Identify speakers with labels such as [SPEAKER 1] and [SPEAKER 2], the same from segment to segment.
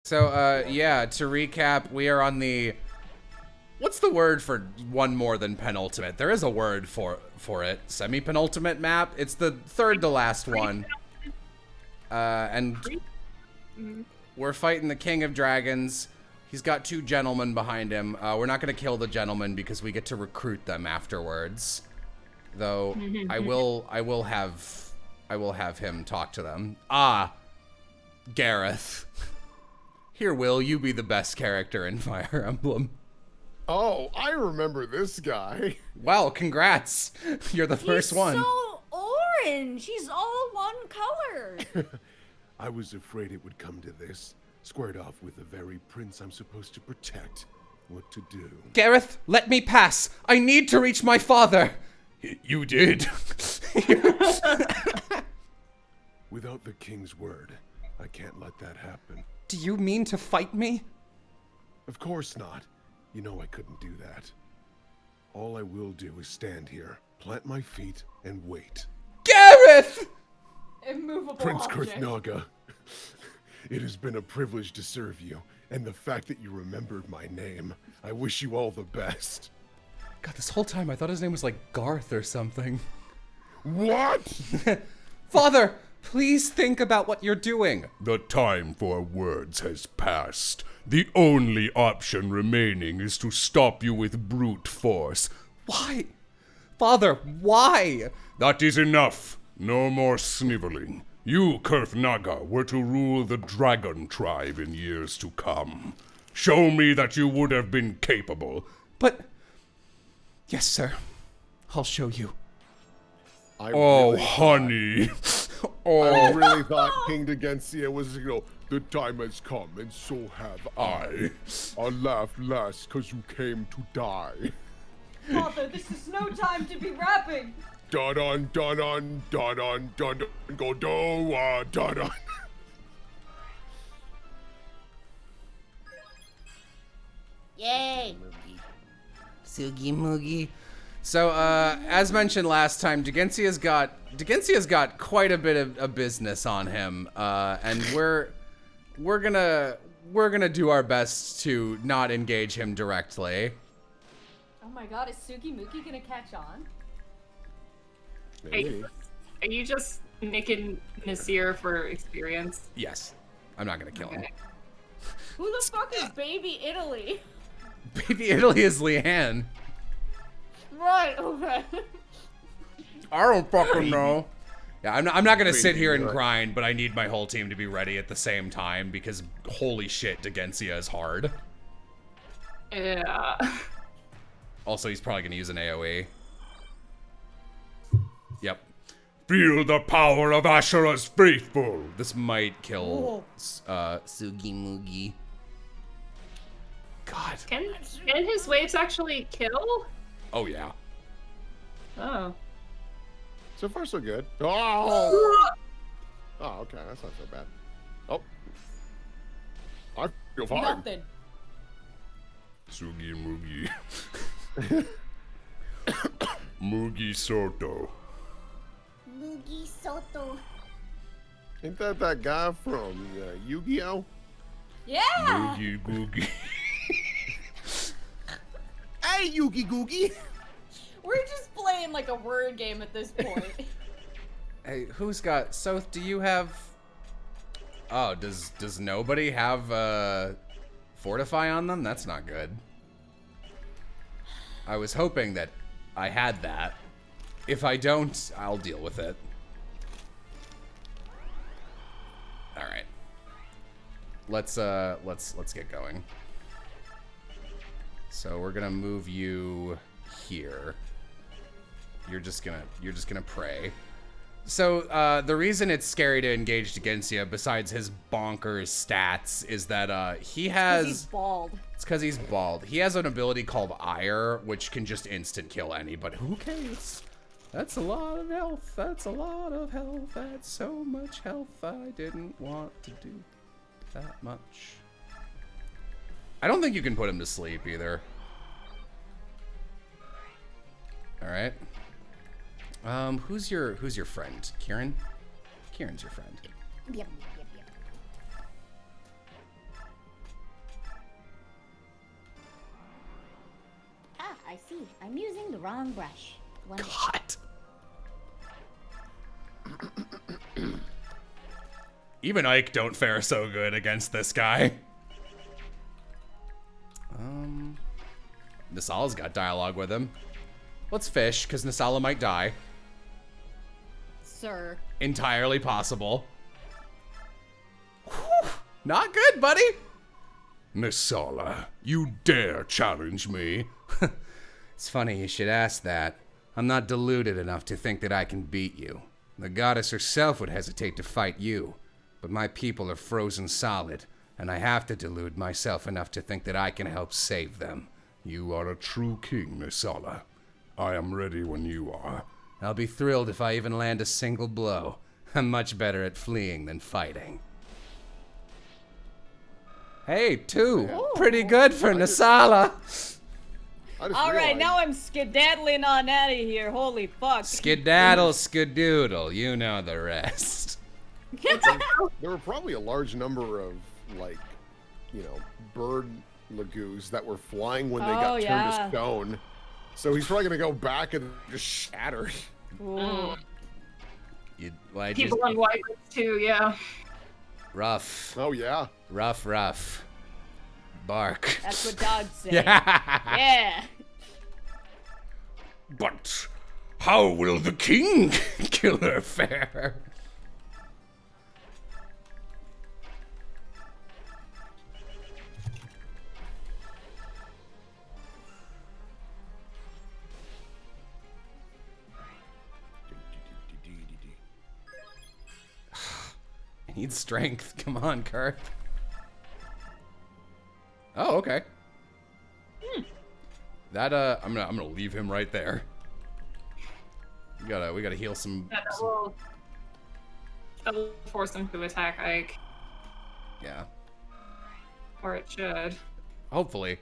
[SPEAKER 1] So, yeah, to recap, we are on the... What's the word for one more than penultimate? There is a word for it. Semi-penultimate map? It's the third to last one. And we're fighting the King of Dragons. He's got 2 gentlemen behind him. We're not going to kill the gentlemen because we get to recruit them afterwards. Though, I will have him talk to them. Ah, Gareth. Here, Will, you be the best character in Fire Emblem.
[SPEAKER 2] Oh, I remember this guy.
[SPEAKER 1] Wow, congrats. You're the first one.
[SPEAKER 3] He's so orange. He's all one color.
[SPEAKER 2] I was afraid it would come to this. Squared off with the very prince I'm supposed to protect. What to do?
[SPEAKER 1] Gareth, let me pass. I need to reach my father. You did.
[SPEAKER 2] Without the king's word, I can't let that happen.
[SPEAKER 1] Do you mean to fight me?
[SPEAKER 2] Of course not. You know I couldn't do that. All I will do is stand here, plant my feet, and wait.
[SPEAKER 1] Gareth!
[SPEAKER 3] Immovable
[SPEAKER 2] Prince
[SPEAKER 3] object.
[SPEAKER 2] Kurthnaga, it has been a privilege to serve you, and the fact that you remembered my name, I wish you all the best.
[SPEAKER 1] God, this whole time I thought his name was like Garth or something.
[SPEAKER 2] What?
[SPEAKER 1] Father, please think about what you're doing.
[SPEAKER 4] The time for words has passed. The only option remaining is to stop you with brute force.
[SPEAKER 1] Why? Father, why?
[SPEAKER 4] That is enough. No more sniveling. You, Kurthnaga, were to rule the dragon tribe in years to come. Show me that you would have been capable.
[SPEAKER 1] But... Yes, sir. I'll show you.
[SPEAKER 4] Oh, honey.
[SPEAKER 2] I really thought King Dagancia was, the time has come, and so have I. I laughed less because you came to die.
[SPEAKER 3] Father, this is no time to be rapping.
[SPEAKER 2] Dun dun dun dun dun dun dun go do dun dun.
[SPEAKER 3] Yay.
[SPEAKER 1] Sugi Moogie. So, as mentioned last time, Dagancia's got quite a bit of business on him, and we're gonna do our best to not engage him directly.
[SPEAKER 3] Oh my god, is Sugi Mookie gonna catch on?
[SPEAKER 2] Maybe.
[SPEAKER 5] Are you just nicking Nasir for experience?
[SPEAKER 1] Yes, I'm not gonna kill him.
[SPEAKER 3] Who the fuck is Baby Italy?
[SPEAKER 1] Baby Italy is Leanne.
[SPEAKER 3] Right, okay.
[SPEAKER 1] I don't fucking know. Yeah, I'm not gonna sit here and grind, but I need my whole team to be ready at the same time because holy shit, Dagancia is hard.
[SPEAKER 5] Yeah.
[SPEAKER 1] Also, he's probably gonna use an AoE. Yep.
[SPEAKER 4] Feel the power of Ashura's faithful.
[SPEAKER 1] This might kill Sugi Moogie. God.
[SPEAKER 5] Can his waves actually kill?
[SPEAKER 1] Oh yeah.
[SPEAKER 5] Oh.
[SPEAKER 2] So far, so good. Oh! Oh, okay, that's not so bad. Oh. I feel fine.
[SPEAKER 3] Nothing.
[SPEAKER 4] Sugi Mugi. Mugi Soto.
[SPEAKER 3] Mugi Soto.
[SPEAKER 2] Ain't that guy from Yu-Gi-Oh?
[SPEAKER 3] Yeah!
[SPEAKER 4] Mugi Googie.
[SPEAKER 2] Hey, Yugi Googie!
[SPEAKER 3] We're just playing like a word game at this point.
[SPEAKER 1] Hey, who's got Soth? Do you have? Oh, does nobody have Fortify on them? That's not good. I was hoping that I had that. If I don't, I'll deal with it. All right. Let's get going. So we're gonna move you here. You're just gonna pray. So the reason it's scary to engage Dagancia, besides his bonkers stats, is that he has.
[SPEAKER 3] He's bald.
[SPEAKER 1] It's because he's bald. He has an ability called Ire, which can just instant kill anybody. Who cares? That's a lot of health. That's a lot of health. That's so much health. I didn't want to do that much. I don't think you can put him to sleep either. All right. Who's your friend? Kieran? Kieran's your friend.
[SPEAKER 3] Yep. I see. I'm using the wrong brush.
[SPEAKER 1] God. Even Ike don't fare so good against this guy. Nasala's got dialogue with him. Let's fish, because Nasala might die.
[SPEAKER 3] Sir.
[SPEAKER 1] Entirely possible. Whew. Not good, buddy.
[SPEAKER 4] Nasala, you dare challenge me?
[SPEAKER 1] It's funny you should ask that. I'm not deluded enough to think that I can beat you. The goddess herself would hesitate to fight you. But my people are frozen solid, and I have to delude myself enough to think that I can help save them.
[SPEAKER 4] You are a true king, Nasala. I am ready when you are.
[SPEAKER 1] I'll be thrilled if I even land a single blow. I'm much better at fleeing than fighting. Hey, 2. Pretty good for Nasala.
[SPEAKER 3] All right, now I'm skedaddling on out of here. Holy fuck.
[SPEAKER 1] Skedaddle, skadoodle. You know the rest.
[SPEAKER 2] There were probably a large number of, like, you know, bird lagoos that were flying when they got turned to stone. So he's probably gonna go back and just shatter.
[SPEAKER 5] People on white too, yeah.
[SPEAKER 1] Rough.
[SPEAKER 2] Oh yeah.
[SPEAKER 1] Rough. Bark.
[SPEAKER 3] That's what dogs say.
[SPEAKER 1] Yeah.
[SPEAKER 4] But how will the king
[SPEAKER 1] Kill her fair. I need strength. Come on, Kurt. Oh, okay. That I'm gonna leave him right there. We gotta heal some.
[SPEAKER 5] That'll force him to attack Ike.
[SPEAKER 1] Yeah.
[SPEAKER 5] Or it should.
[SPEAKER 1] Hopefully.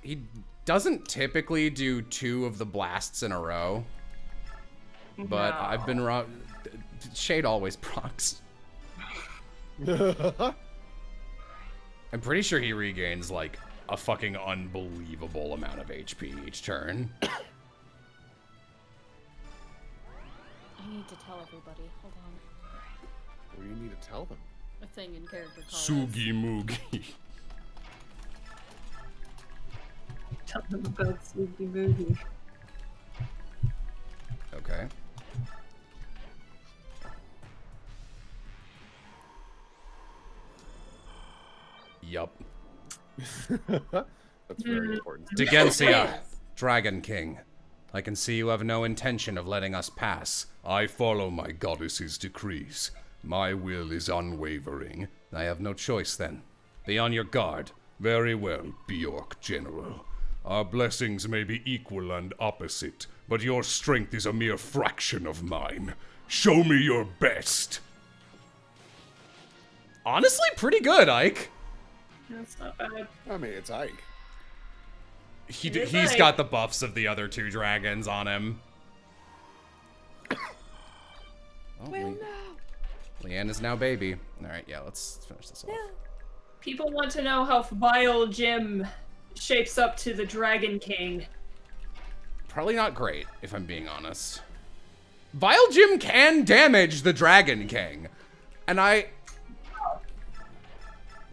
[SPEAKER 1] He doesn't typically do 2 of the blasts in a row. But
[SPEAKER 5] No.
[SPEAKER 1] I've been wrong. Shade always procs. I'm pretty sure he regains like a fucking unbelievable amount of HP each turn.
[SPEAKER 3] I need to tell everybody. Hold on.
[SPEAKER 2] What do you need to tell them?
[SPEAKER 3] A thing in character called.
[SPEAKER 4] Sugi Mugi?
[SPEAKER 5] Tell them about Sugi Boogie.
[SPEAKER 1] Okay. Yup.
[SPEAKER 2] That's very important.
[SPEAKER 1] Degensia, Dragon King. I can see you have no intention of letting us pass.
[SPEAKER 4] I follow my goddess's decrees. My will is unwavering.
[SPEAKER 1] I have no choice then. Be on your guard.
[SPEAKER 4] Very well, Bjork General. Our blessings may be equal and opposite, but your strength is a mere fraction of mine. Show me your best.
[SPEAKER 1] Honestly, pretty good, Ike.
[SPEAKER 5] That's not bad.
[SPEAKER 2] I mean, it's Ike.
[SPEAKER 1] He's
[SPEAKER 5] Ike.
[SPEAKER 1] got the buffs of the other 2 dragons on him. Oh, Leanne is now baby. Alright, yeah, let's finish this off.
[SPEAKER 5] People want to know how Vile Jim shapes up to the Dragon King.
[SPEAKER 1] Probably not great, if I'm being honest. Vile Jim can damage the Dragon King. And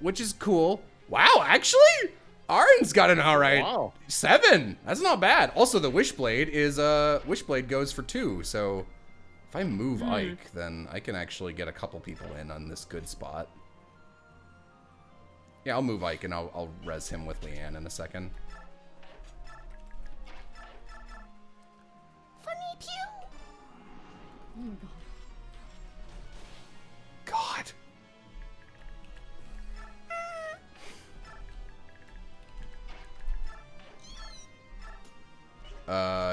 [SPEAKER 1] which is cool. Wow, actually? Arin's got an alright 7. That's not bad. Also, the Wishblade is, Wishblade goes for 2, so if I move Ike, then I can actually get a couple people in on this good spot. Yeah, I'll move Ike and I'll res him with Leanne in a second.
[SPEAKER 3] Funny pew. Oh
[SPEAKER 1] God.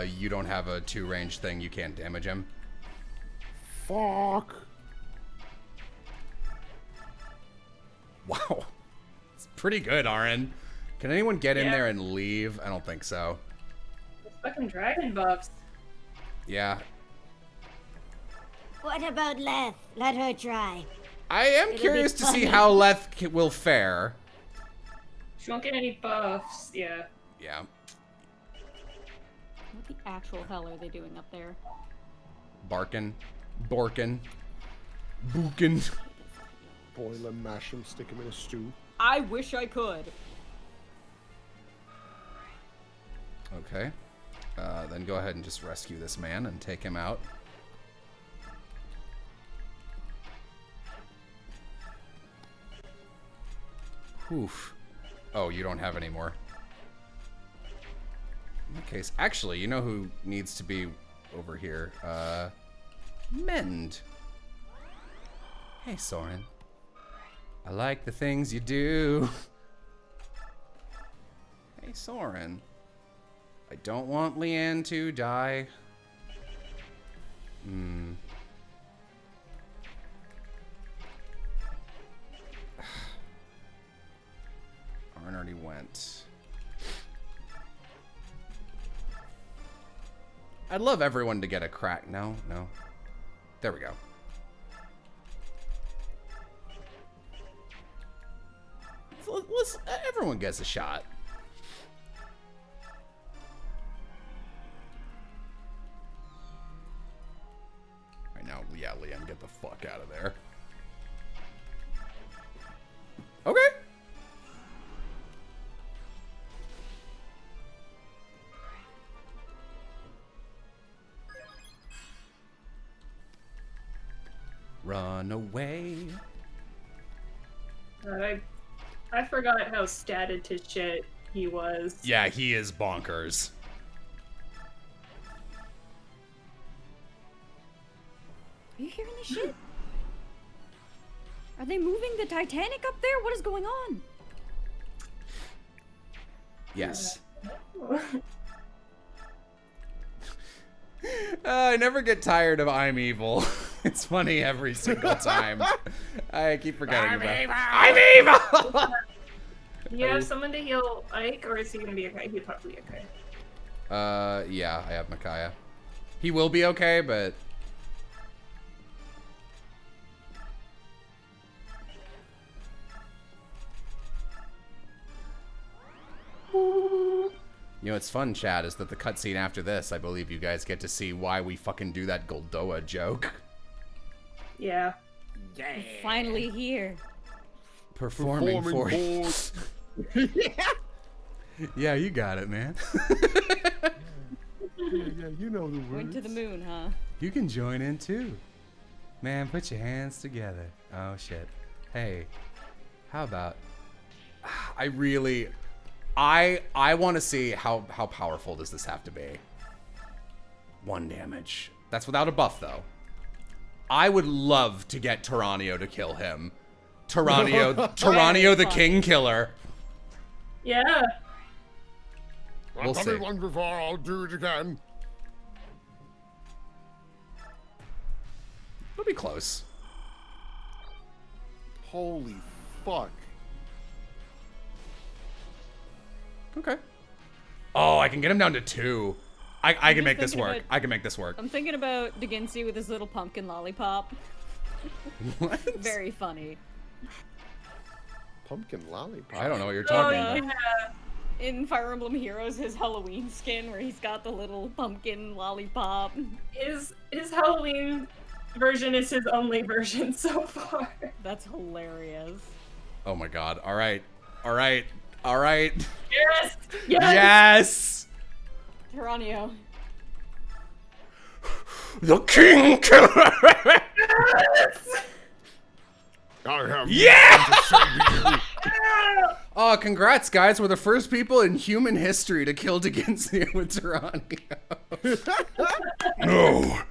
[SPEAKER 1] You don't have a 2-range thing. You can't damage him.
[SPEAKER 2] Fuck.
[SPEAKER 1] Wow. It's pretty good, Arin. Can anyone get in
[SPEAKER 5] Yeah.
[SPEAKER 1] there and leave? I don't think so.
[SPEAKER 5] Those fucking dragon buffs.
[SPEAKER 1] Yeah.
[SPEAKER 3] What about Leth? Let her try.
[SPEAKER 1] I am
[SPEAKER 3] be
[SPEAKER 1] curious to see
[SPEAKER 3] funny.
[SPEAKER 1] how Leth will fare.
[SPEAKER 5] She won't get any buffs, yeah.
[SPEAKER 1] Yeah.
[SPEAKER 3] What the actual hell are they doing up there?
[SPEAKER 1] Barkin. Borkin. Bookin.
[SPEAKER 2] Boil them, mash them, stick them in a stew.
[SPEAKER 3] I wish I could.
[SPEAKER 1] Okay. Then go ahead and just rescue this man and take him out. Oof. Oh, you don't have any more. In that case, actually, you know who needs to be over here? Mend. Hey, Soren. I like the things you do. Hey, Soren. I don't want Leanne to die. Arn already went. I'd love everyone to get a crack. No. There we go. Everyone gets a shot. Right now, yeah, Leanne, get the fuck out of there. Okay. Run away.
[SPEAKER 5] I forgot how statted to shit he was.
[SPEAKER 1] Yeah, he is bonkers.
[SPEAKER 3] Are you hearing this shit? Are they moving the Titanic up there? What is going on?
[SPEAKER 1] Yes. I never get tired of I'm evil. It's funny every single time. I keep forgetting about it. I'm evil!
[SPEAKER 5] Do you have someone to heal Ike, or is he gonna be okay? He'll probably be okay.
[SPEAKER 1] Yeah, I have Micaiah. He will be okay, but... You know what's fun, Chad, is that the cutscene after this, I believe you guys get to see why we fucking do that Goldoa joke.
[SPEAKER 5] Yeah.
[SPEAKER 3] We're finally here.
[SPEAKER 1] Performing for you. Yeah, you got it, man.
[SPEAKER 2] Yeah, you know the words.
[SPEAKER 3] Went to the moon, huh?
[SPEAKER 1] You can join in too. Man, put your hands together. Oh shit. Hey, how about... I want to see how powerful does this have to be. 1 damage. That's without a buff, though. I would love to get Tyranio to kill him. Tyranio the King Killer.
[SPEAKER 5] Yeah.
[SPEAKER 1] We'll
[SPEAKER 2] I've done
[SPEAKER 1] see.
[SPEAKER 2] it once before, I'll do it again.
[SPEAKER 1] It'll be close.
[SPEAKER 2] Holy fuck.
[SPEAKER 1] Okay. Oh, I can get him down to 2. I can make this
[SPEAKER 3] thinking
[SPEAKER 1] work.
[SPEAKER 3] about-
[SPEAKER 1] I can make this work.
[SPEAKER 3] I'm thinking about DeGinsey with his little pumpkin lollipop.
[SPEAKER 1] What?
[SPEAKER 3] Very funny.
[SPEAKER 2] Pumpkin lollipop.
[SPEAKER 1] I don't know what you're
[SPEAKER 5] Oh,
[SPEAKER 1] talking about.
[SPEAKER 5] yeah.
[SPEAKER 3] In Fire Emblem Heroes, his Halloween skin where he's got the little pumpkin lollipop.
[SPEAKER 5] His Halloween version is his only version so far.
[SPEAKER 3] That's hilarious.
[SPEAKER 1] Oh my god. All right. All right. All right.
[SPEAKER 5] Yes! Yes!
[SPEAKER 1] Yes!
[SPEAKER 3] Tyranio.
[SPEAKER 4] The King Killer!
[SPEAKER 2] I have
[SPEAKER 1] Yeah! Oh, congrats, guys. We're the first people in human history to kill Degensio with Tyranio.
[SPEAKER 4] No.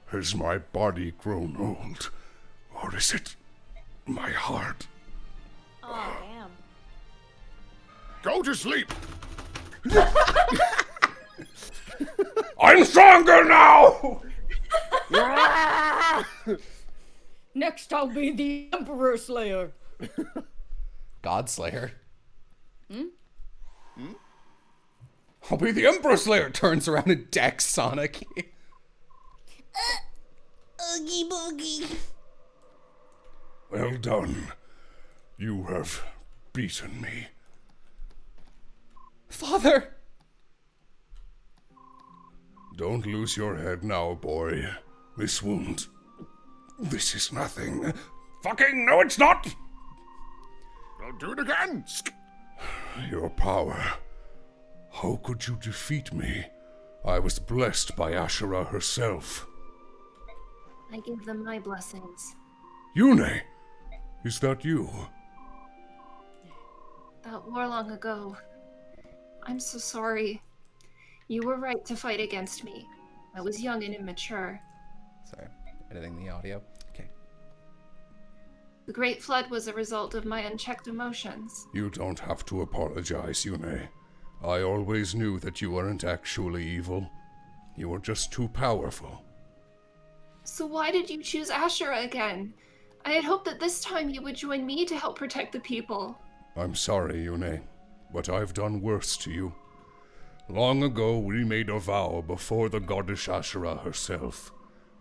[SPEAKER 4] Has my body grown old? Or is it my heart?
[SPEAKER 3] Oh, damn.
[SPEAKER 2] Go to sleep.
[SPEAKER 4] I'm stronger now!
[SPEAKER 3] Next, I'll be the Emperor Slayer.
[SPEAKER 1] Godslayer. I'll be the Emperor Slayer. Turns around and decks Sonic.
[SPEAKER 3] Oogie boogie.
[SPEAKER 4] Well done. You have beaten me.
[SPEAKER 1] Father!
[SPEAKER 4] Don't lose your head now, boy. This wound... This is nothing. Fucking no, it's not!
[SPEAKER 2] I'll do it again!
[SPEAKER 4] Your power. How could you defeat me? I was blessed by Ashura herself.
[SPEAKER 6] I give them my blessings.
[SPEAKER 4] Yune! Is that you?
[SPEAKER 6] That war long ago. I'm so sorry. You were right to fight against me. I was young and immature.
[SPEAKER 1] Sorry, editing the audio. Okay.
[SPEAKER 6] The Great Flood was a result of my unchecked emotions.
[SPEAKER 4] You don't have to apologize, Yune. I always knew that you weren't actually evil. You were just too powerful.
[SPEAKER 6] So why did you choose Ashura again? I had hoped that this time you would join me to help protect the people.
[SPEAKER 4] I'm sorry, Yune, but I've done worse to you. Long ago, we made a vow before the goddess Ashura herself.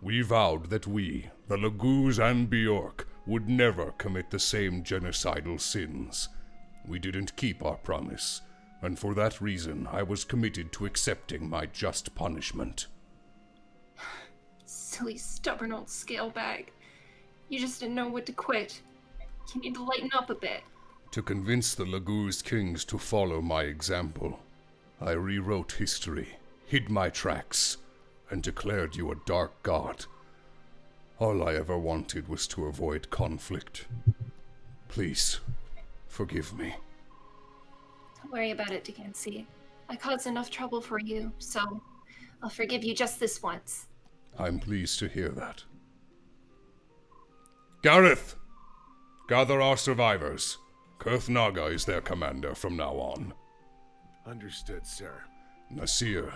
[SPEAKER 4] We vowed that we, the Laguz and Bjork, would never commit the same genocidal sins. We didn't keep our promise, and for that reason, I was committed to accepting my just punishment.
[SPEAKER 6] Silly, stubborn old scale bag. You just didn't know when to quit. You need to lighten up a bit.
[SPEAKER 4] To convince the Laguz kings to follow my example, I rewrote history, hid my tracks, and declared you a dark god. All I ever wanted was to avoid conflict. Please, forgive me.
[SPEAKER 6] Don't worry about it, Dickensi. I caused enough trouble for you, so I'll forgive you just this once.
[SPEAKER 4] I'm pleased to hear that. Gareth! Gather our survivors. Kurth Naga is their commander from now on.
[SPEAKER 2] Understood, sir.
[SPEAKER 4] Nasir,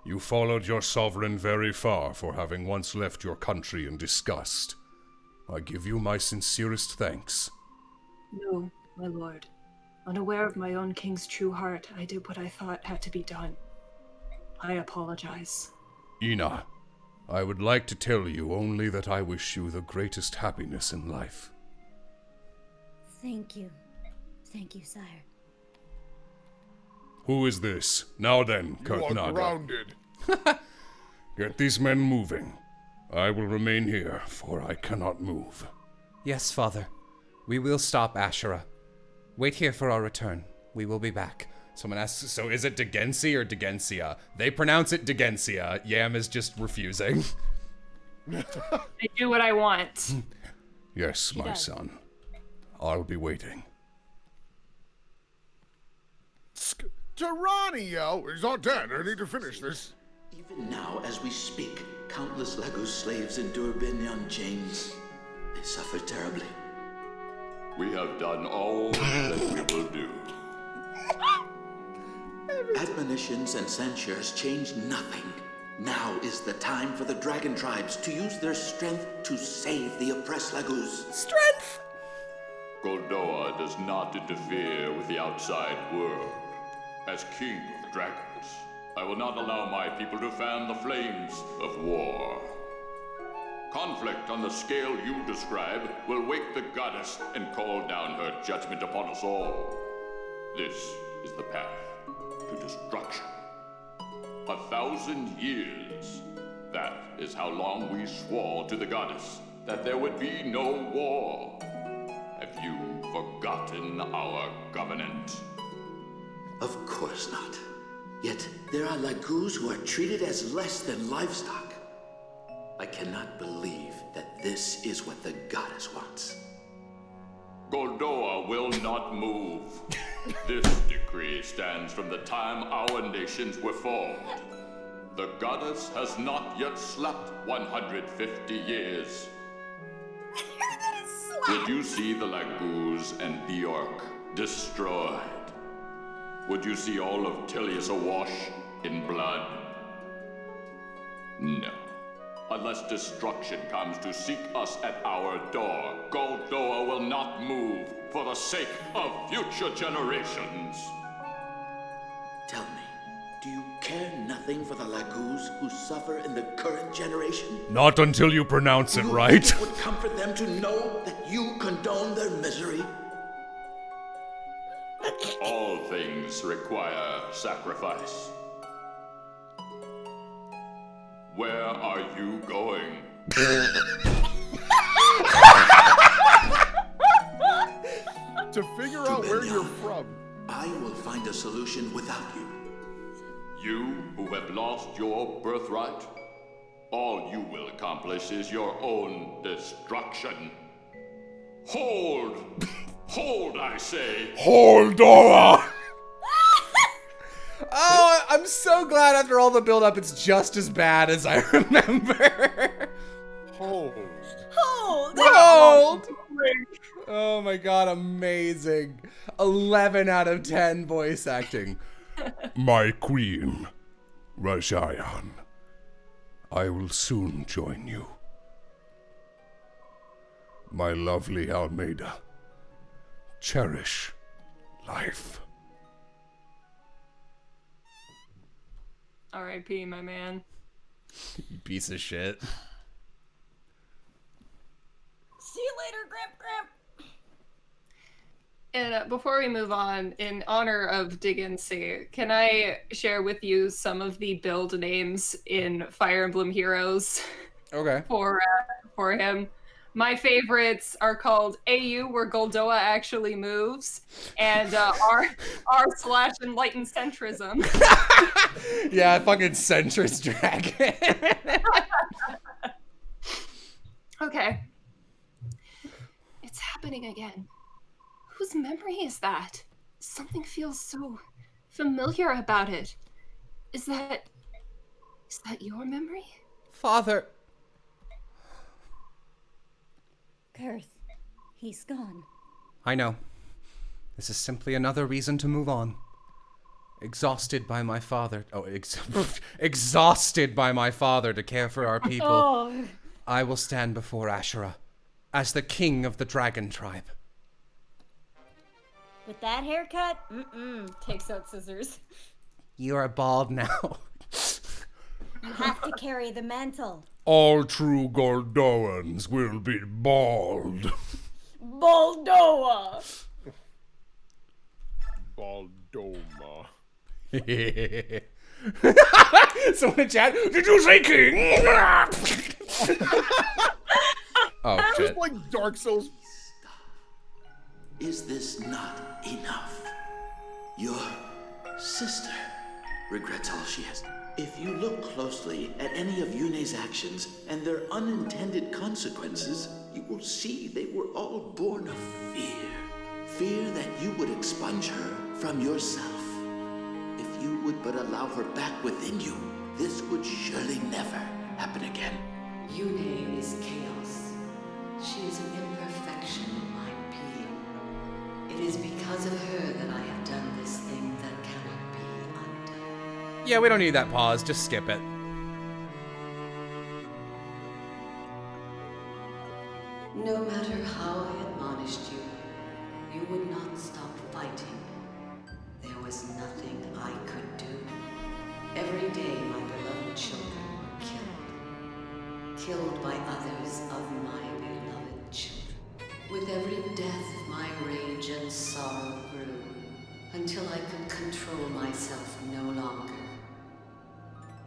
[SPEAKER 4] you followed your sovereign very far for having once left your country in disgust. I give you my sincerest thanks.
[SPEAKER 7] No, my lord. Unaware of my own king's true heart, I did what I thought had to be done. I apologize.
[SPEAKER 4] Ina, I would like to tell you only that I wish you the greatest happiness in life.
[SPEAKER 8] Thank you. Thank you, sire.
[SPEAKER 4] Who is this? Now then, Kurth Naga.
[SPEAKER 2] Grounded.
[SPEAKER 4] Get these men moving. I will remain here, for I cannot move.
[SPEAKER 1] Yes, Father. We will stop Ashura. Wait here for our return. We will be back. Someone asks, so is it Dickensi or Digensia? They pronounce it Digensia. Yam is just refusing.
[SPEAKER 5] I do what I want.
[SPEAKER 4] Yes, my son. I'll be waiting.
[SPEAKER 2] Tyranio! He's not dead. I need to finish this.
[SPEAKER 9] Even now, as we speak, countless Laguz slaves endure Binyan chains. They suffer terribly.
[SPEAKER 10] We have done all that we will do.
[SPEAKER 9] Admonitions and censures change nothing. Now is the time for the dragon tribes to use their strength to save the oppressed Laguz.
[SPEAKER 1] Strength!
[SPEAKER 10] Goldoa does not interfere with the outside world. As king of dragons, I will not allow my people to fan the flames of war. Conflict on the scale you describe will wake the goddess and call down her judgment upon us all. This is the path to destruction. 1,000 years. That is how long we swore to the goddess that there would be no war. Have you forgotten our covenant?
[SPEAKER 9] Of course not. Yet there are Laguz who are treated as less than livestock. I cannot believe that this is what the goddess wants.
[SPEAKER 10] Goldoa will not move. This decree stands from the time our nations were formed. The goddess has not yet slept 150 years. Would you see the Laguz and Bjork destroyed? Would you see all of Tilius awash in blood? No. Unless destruction comes to seek us at our door, Goldoa will not move for the sake of future generations.
[SPEAKER 9] Tell me, do you care nothing for the Laguz who suffer in the current generation?
[SPEAKER 4] Not until you pronounce it right.
[SPEAKER 9] It would comfort them to know that you condone their misery.
[SPEAKER 10] All things require sacrifice. Where are you going?
[SPEAKER 2] To figure out where you're from.
[SPEAKER 9] I will find a solution without you.
[SPEAKER 10] You who have lost your birthright? All you will accomplish is your own destruction. Hold! Hold, I say!
[SPEAKER 4] Hold, Dora!
[SPEAKER 1] Oh, I'm so glad after all the build-up, it's just as bad as I remember.
[SPEAKER 2] Hold.
[SPEAKER 1] Hold! Oh my god, amazing. 11 out of 10 voice acting.
[SPEAKER 4] My queen, Rajayan, I will soon join you. My lovely Almeida, cherish life.
[SPEAKER 5] R.I.P., my man.
[SPEAKER 1] You piece of shit.
[SPEAKER 3] See you later, Gramp.
[SPEAKER 5] And before we move on, in honor of Dig and See, can I share with you some of the build names in Fire Emblem Heroes?
[SPEAKER 1] Okay.
[SPEAKER 5] For him. My favorites are called AU, where Goldoa actually moves, and R/Enlightened Centrism.
[SPEAKER 1] Yeah, fucking centrist dragon.
[SPEAKER 6] Okay. It's happening again. Whose memory is that? Something feels so familiar about it. Is that your memory?
[SPEAKER 1] Father.
[SPEAKER 8] Kurth, he's gone.
[SPEAKER 1] I know. This is simply another reason to move on. Exhausted by my father. Exhausted by my father to care for our people.
[SPEAKER 3] Oh.
[SPEAKER 1] I will stand before Ashura as the king of the dragon tribe.
[SPEAKER 8] With that haircut?
[SPEAKER 3] Takes out scissors.
[SPEAKER 1] You are bald now.
[SPEAKER 8] You have to carry the mantle.
[SPEAKER 4] All true Goldoans will be bald.
[SPEAKER 3] Baldoa!
[SPEAKER 2] Baldoma.
[SPEAKER 1] Someone in chat, did you say king? Oh, shit.
[SPEAKER 2] Just like Dark Souls.
[SPEAKER 9] Is this not enough? Your sister regrets all she has. If you look closely at any of Yune's actions and their unintended consequences, you will see they were all born of fear. Fear that you would expunge her from yourself. If you would but allow her back within you, this would surely never happen again.
[SPEAKER 11] Yune is chaos. She is an imperfection in my being. It is because of her that I have done this thing that cannot be undone.
[SPEAKER 1] Yeah, we don't need that pause. Just skip it.
[SPEAKER 11] No matter how I admonished you, you would not stop fighting. There was nothing I could do. Every day my beloved children were killed. Killed by others of my beloved children. With every death, my rage and sorrow grew, until I could control myself no longer.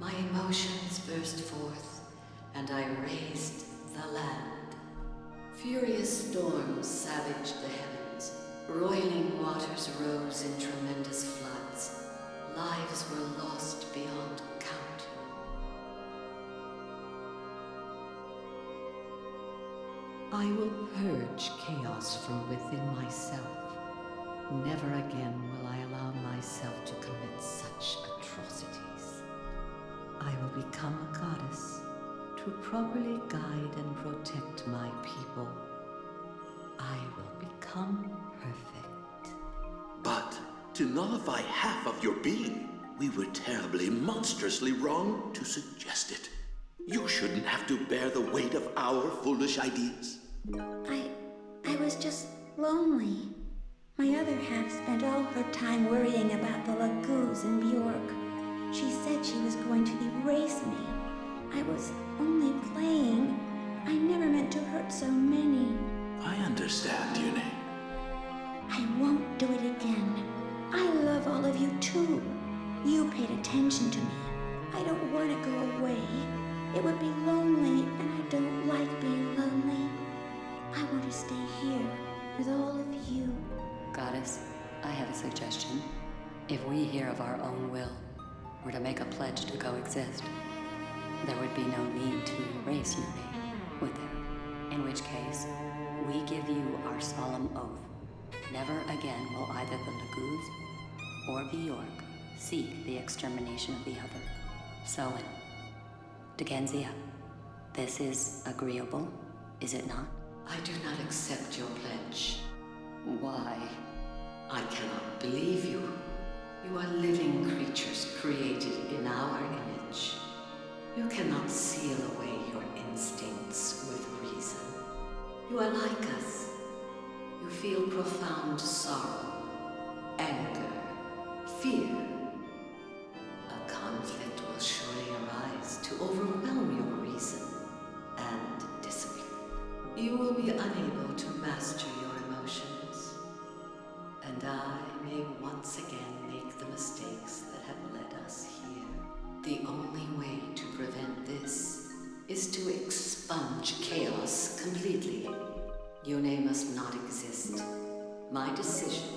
[SPEAKER 11] My emotions burst forth, and I raised the land. Furious storms savaged the heavens. Roiling waters rose in tremendous floods. Lives were lost beyond count. I will purge chaos from within myself. Never again will I allow myself to commit such atrocities. I will become a goddess to properly guide and protect my people. I will become perfect.
[SPEAKER 9] But to nullify half of your being, we were terribly, monstrously wrong to suggest it. You shouldn't have to bear the weight of our foolish ideas.
[SPEAKER 8] I was just lonely. My other half spent all her time worrying about the Lagoos in Bjork. She said she was going to erase me. I was only playing. I never meant to hurt so many.
[SPEAKER 9] I understand, Yune.
[SPEAKER 8] I won't do it again. I love all of you too. You paid attention to me. I don't want to go away. It would be lonely, and I don't like being lonely. I want to stay here with all of you.
[SPEAKER 12] Goddess, I have a suggestion. If we here of our own will were to make a pledge to coexist, there would be no need to erase Yune, would there? In which case, we give you our solemn oath. Never again will either the Laguz or Bjork seek the extermination of the other. So, Degenzia, this is agreeable, is it not?
[SPEAKER 11] I do not accept your pledge.
[SPEAKER 12] Why?
[SPEAKER 11] I cannot believe you. You are living creatures created in our image. You cannot seal away your instincts with reason. You are like us. You feel profound sorrow, anger, fear. A conflict will surely arise to overwhelm your reason and discipline. You will be unable to master your emotions, and I may once again make the mistakes that have led us here. The only way to prevent this is to expunge chaos completely. Yune must not exist. My decision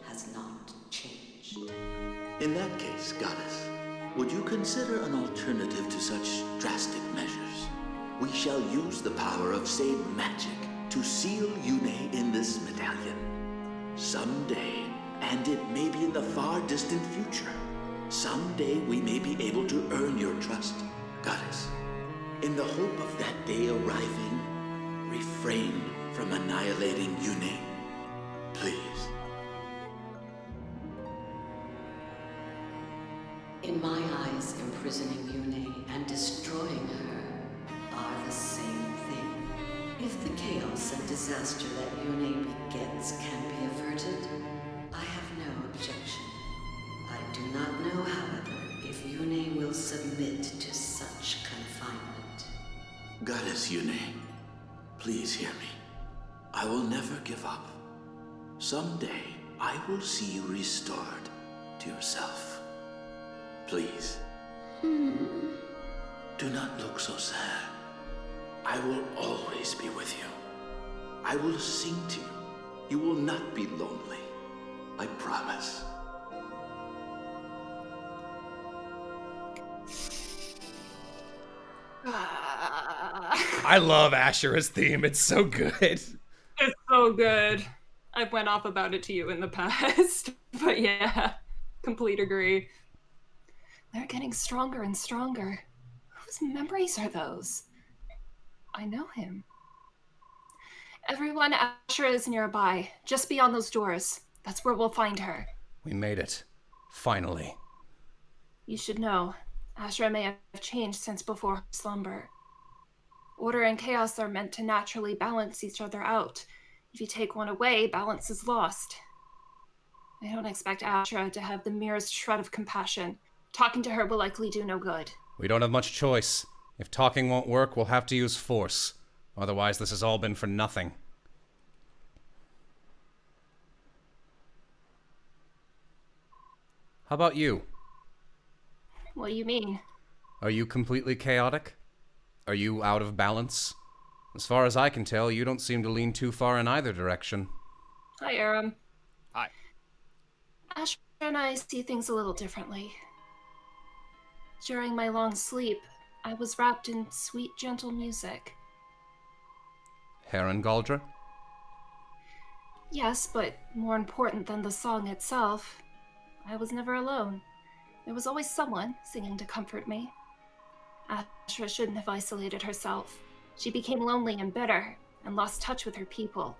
[SPEAKER 11] has not changed.
[SPEAKER 9] In that case, Goddess, would you consider an alternative to such drastic measures? We shall use the power of Sade magic to seal Yune in this medallion. Someday, and it may be in the far distant future, someday we may be able to earn your trust, Goddess. In the hope of that day arriving, refrain from annihilating Yune, please.
[SPEAKER 11] In my eyes, imprisoning Yune and destroying her are the same thing. If the chaos and disaster that Yune begets can be averted, I have no objection. I do not know, however, if Yune will submit to such confinement.
[SPEAKER 9] Goddess Yune, please hear me. I will never give up. Someday, I will see you restored to yourself. Please. Do not look so sad. I will always be with you. I will sing to you. You will not be lonely. I promise.
[SPEAKER 1] I love Ashura's theme. It's so good.
[SPEAKER 5] It's so good. I've went off about it to you in the past, but yeah, complete agree. They're getting stronger and stronger. Whose memories are those? I know him. Everyone, Ashura is nearby, just beyond those doors. That's where we'll find her.
[SPEAKER 1] We made it. Finally.
[SPEAKER 6] You should know, Ashura may have changed since before her slumber. Order and chaos are meant to naturally balance each other out. If you take one away, balance is lost. I don't expect Ashura to have the merest shred of compassion. Talking to her will likely do no good.
[SPEAKER 1] We don't have much choice. If talking won't work, we'll have to use force. Otherwise, this has all been for nothing. How about you?
[SPEAKER 6] What do you mean?
[SPEAKER 1] Are you completely chaotic? Are you out of balance? As far as I can tell, you don't seem to lean too far in either direction.
[SPEAKER 6] Hi, Aram.
[SPEAKER 13] Hi.
[SPEAKER 6] Ashura and I see things a little differently. During my long sleep, I was wrapped in sweet, gentle music.
[SPEAKER 1] Heron Galdra?
[SPEAKER 6] Yes, but more important than the song itself, I was never alone. There was always someone singing to comfort me. Ashura shouldn't have isolated herself. She became lonely and bitter, and lost touch with her people.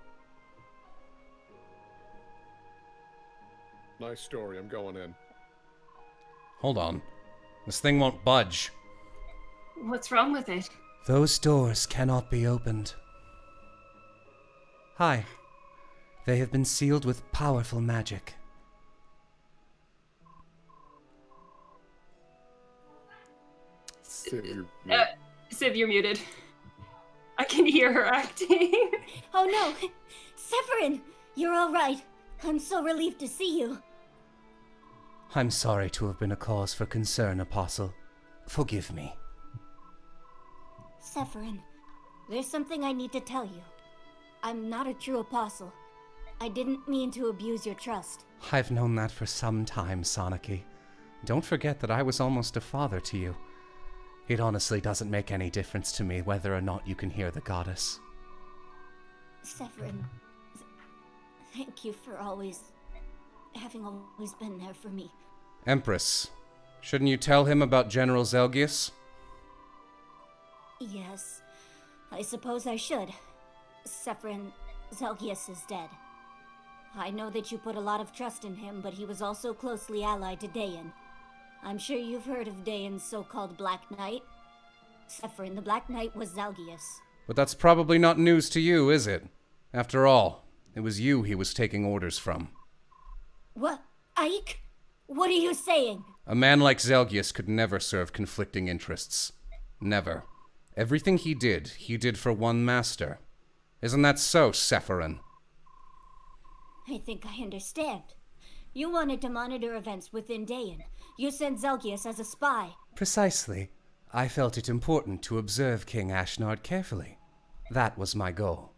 [SPEAKER 2] Nice story, I'm going in.
[SPEAKER 1] Hold on. This thing won't budge.
[SPEAKER 6] What's wrong with it?
[SPEAKER 1] Those doors cannot be opened. Hi. They have been sealed with powerful magic.
[SPEAKER 2] Civ,
[SPEAKER 5] you're muted. I can hear her acting.
[SPEAKER 14] Oh no! Severin! You're alright. I'm so relieved to see you.
[SPEAKER 1] I'm sorry to have been a cause for concern, Apostle. Forgive me.
[SPEAKER 14] Sephirin, there's something I need to tell you. I'm not a true apostle. I didn't mean to abuse your trust.
[SPEAKER 1] I've known that for some time, Soniki. Don't forget that I was almost a father to you. It honestly doesn't make any difference to me whether or not you can hear the goddess.
[SPEAKER 14] Sephirin, thank you for having always been there for me.
[SPEAKER 1] Empress, shouldn't you tell him about General Zelgius?
[SPEAKER 14] Yes, I suppose I should. Sephirin, Zelgius is dead. I know that you put a lot of trust in him, but he was also closely allied to Dayan. I'm sure you've heard of Dayan's so-called Black Knight. Sephirin, the Black Knight was Zelgius.
[SPEAKER 1] But that's probably not news to you, is it? After all, it was you he was taking orders from.
[SPEAKER 14] What? Ike? What are you saying?
[SPEAKER 1] A man like Zelgius could never serve conflicting interests. Never. Everything he did for one master. Isn't that so, Sephirin?
[SPEAKER 14] I think I understand. You wanted to monitor events within Dayan. You sent Zelgius as a spy.
[SPEAKER 1] Precisely. I felt it important to observe King Ashnard carefully. That was my goal.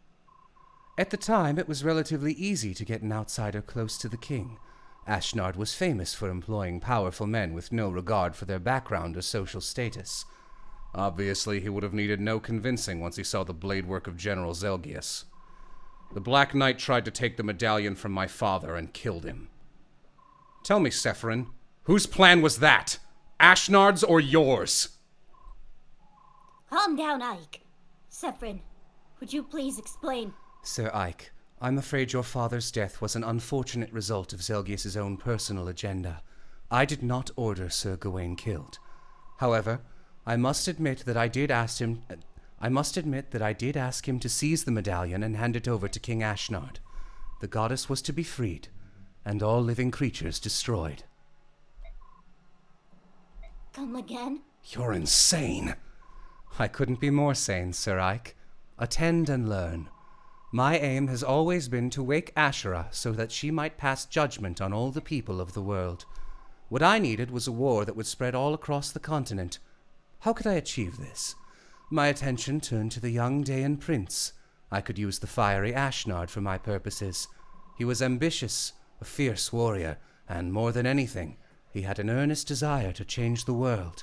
[SPEAKER 1] At the time, it was relatively easy to get an outsider close to the king. Ashnard was famous for employing powerful men with no regard for their background or social status. Obviously, he would have needed no convincing once he saw the blade work of General Zelgius. The Black Knight tried to take the medallion from my father and killed him. Tell me, Sephirin, whose plan was that? Ashnard's or yours?
[SPEAKER 14] Calm down, Ike. Sephirin, would you please explain?
[SPEAKER 1] Sir Ike, I'm afraid your father's death was an unfortunate result of Zelgius's own personal agenda. I did not order Sir Gawain killed. However, I must admit that I did ask him to seize the medallion and hand it over to King Ashnard. The goddess was to be freed, and all living creatures destroyed.
[SPEAKER 14] Come again?
[SPEAKER 1] You're insane. I couldn't be more sane, Sir Ike. Attend and learn. My aim has always been to wake Ashura so that she might pass judgment on all the people of the world. What I needed was a war that would spread all across the continent. How could I achieve this? My attention turned to the young Dayan prince. I could use the fiery Ashnard for my purposes. He was ambitious, a fierce warrior, and more than anything, he had an earnest desire to change the world.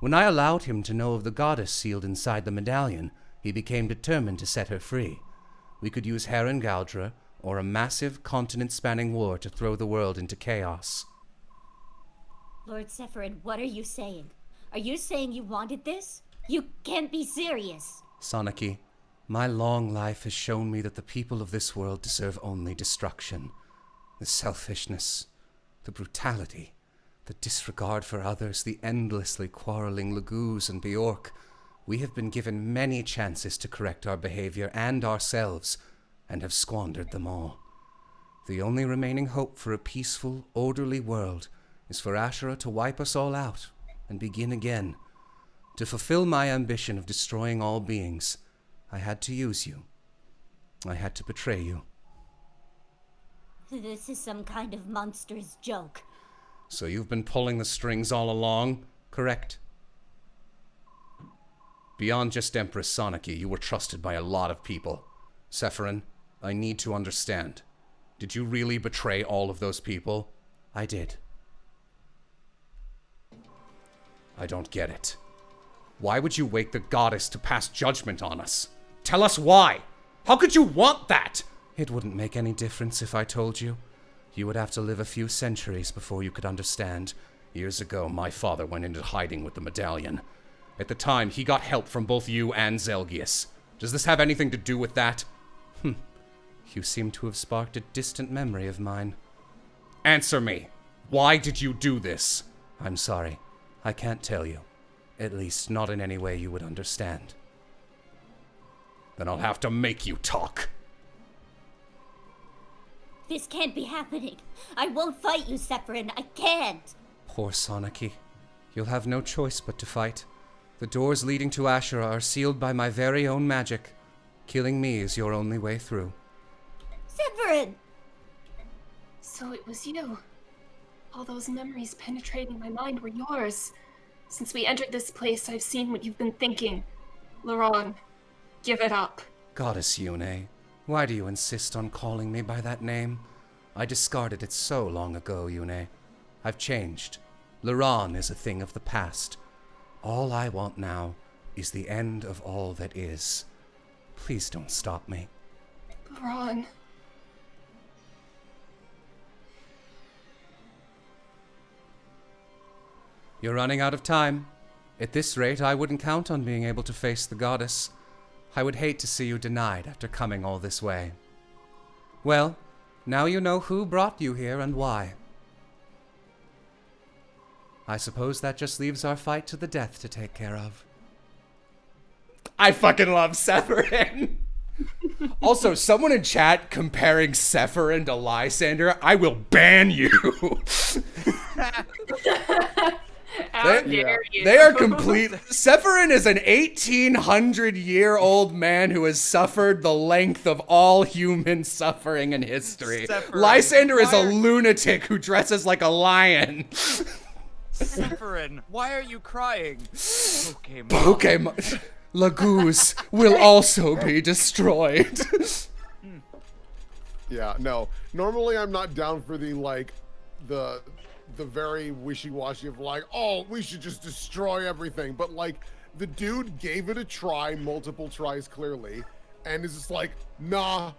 [SPEAKER 1] When I allowed him to know of the goddess sealed inside the medallion, he became determined to set her free. We could use Heron Galdra, or a massive continent-spanning war to throw the world into chaos.
[SPEAKER 14] Lord Sephirin, what are you saying? Are you saying you wanted this? You can't be serious.
[SPEAKER 1] Soniki, my long life has shown me that the people of this world deserve only destruction. The selfishness, the brutality, the disregard for others, the endlessly quarreling Laguz and Bjork. We have been given many chances to correct our behavior and ourselves, and have squandered them all. The only remaining hope for a peaceful, orderly world is for Ashura to wipe us all out and begin again. To fulfill my ambition of destroying all beings, I had to use you. I had to betray you.
[SPEAKER 14] This is some kind of monstrous joke.
[SPEAKER 1] So you've been pulling the strings all along, correct? Beyond just Empress Soniki, you were trusted by a lot of people. Sephirin, I need to understand. Did you really betray all of those people? I did. I don't get it. Why would you wake the goddess to pass judgment on us? Tell us why! How could you want that? It wouldn't make any difference if I told you. You would have to live a few centuries before you could understand. Years ago, my father went into hiding with the medallion. At the time, he got help from both you and Zelgius. Does this have anything to do with that? You seem to have sparked a distant memory of mine. Answer me. Why did you do this? I'm sorry. I can't tell you. At least, not in any way you would understand. Then I'll have to make you talk.
[SPEAKER 14] This can't be happening. I won't fight you, Sephirin. I can't.
[SPEAKER 1] Poor Soniki. You'll have no choice but to fight. The doors leading to Ashura are sealed by my very own magic. Killing me is your only way through.
[SPEAKER 14] Sephirin!
[SPEAKER 6] So it was you. All those memories penetrating my mind were yours. Since we entered this place, I've seen what you've been thinking. Laron, give it up.
[SPEAKER 1] Goddess Yune, why do you insist on calling me by that name? I discarded it so long ago, Yune. I've changed. Laron is a thing of the past. All I want now is the end of all that is. Please don't stop me.
[SPEAKER 6] Laron.
[SPEAKER 1] You're running out of time. At this rate, I wouldn't count on being able to face the goddess. I would hate to see you denied after coming all this way. Well, now you know who brought you here and why. I suppose that just leaves our fight to the death to take care of. I fucking love Sephirin. Also, someone in chat comparing Sephirin to Lysander, I will ban you.
[SPEAKER 6] How dare you?
[SPEAKER 1] They are complete. Sephirin is an 1800-year-old man who has suffered the length of all human suffering in history. Lysander is a lunatic who dresses like a lion.
[SPEAKER 13] Sephirin, why are you crying?
[SPEAKER 1] Pokemon. Laguz will also be destroyed.
[SPEAKER 2] Yeah, no. Normally I'm not down for the, like, the very wishy-washy of like, oh, we should just destroy everything. But like, the dude gave it a try, multiple tries clearly, and is just like, nah,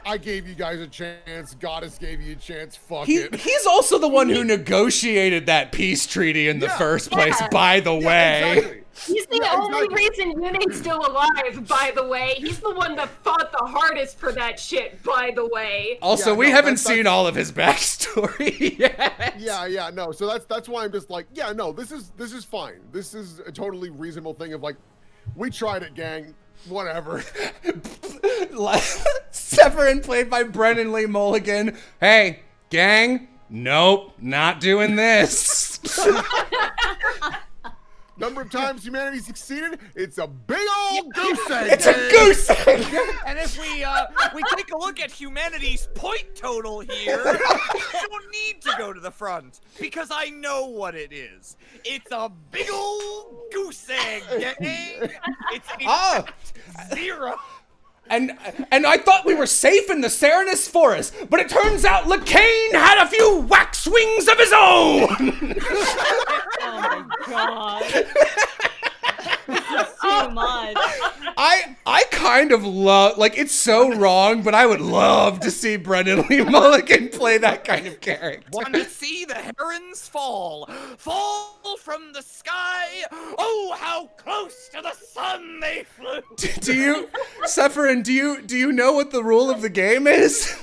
[SPEAKER 2] I gave you guys a chance. Goddess gave you a chance. Fuck it.
[SPEAKER 1] He's also the one who negotiated that peace treaty in the first place, by the way.
[SPEAKER 2] Exactly.
[SPEAKER 6] He's the only reason Yune's still alive, by the way. He's the one that fought the hardest for that shit, by the way.
[SPEAKER 1] Also, we haven't seen all of his backstory yet.
[SPEAKER 2] Yeah, no. So that's why I'm just like, yeah, no, this is fine. This is a totally reasonable thing of like, we tried it, gang. Whatever.
[SPEAKER 1] Sephirin played by Brennan Lee Mulligan. Hey, gang, nope, not doing this.
[SPEAKER 2] Number of times humanity succeeded, it's a big old goose egg.
[SPEAKER 1] It's a goose egg.
[SPEAKER 13] And if we take a look at humanity's point total here, we don't need to go to the front because I know what it is. It's a big old goose egg, gang. It's zero.
[SPEAKER 1] And I thought we were safe in the Serenus Forest, but it turns out LeCaine had a few wax wings of his own!
[SPEAKER 3] Oh my god. This is too much.
[SPEAKER 1] I kind of love, like, it's so wrong, but I would love to see Brendan Lee Mulligan play that kind of character.
[SPEAKER 13] Want to see the herons fall from the sky? Oh, how close to the sun they flew!
[SPEAKER 1] Sephirin, do you know what the rule of the game is?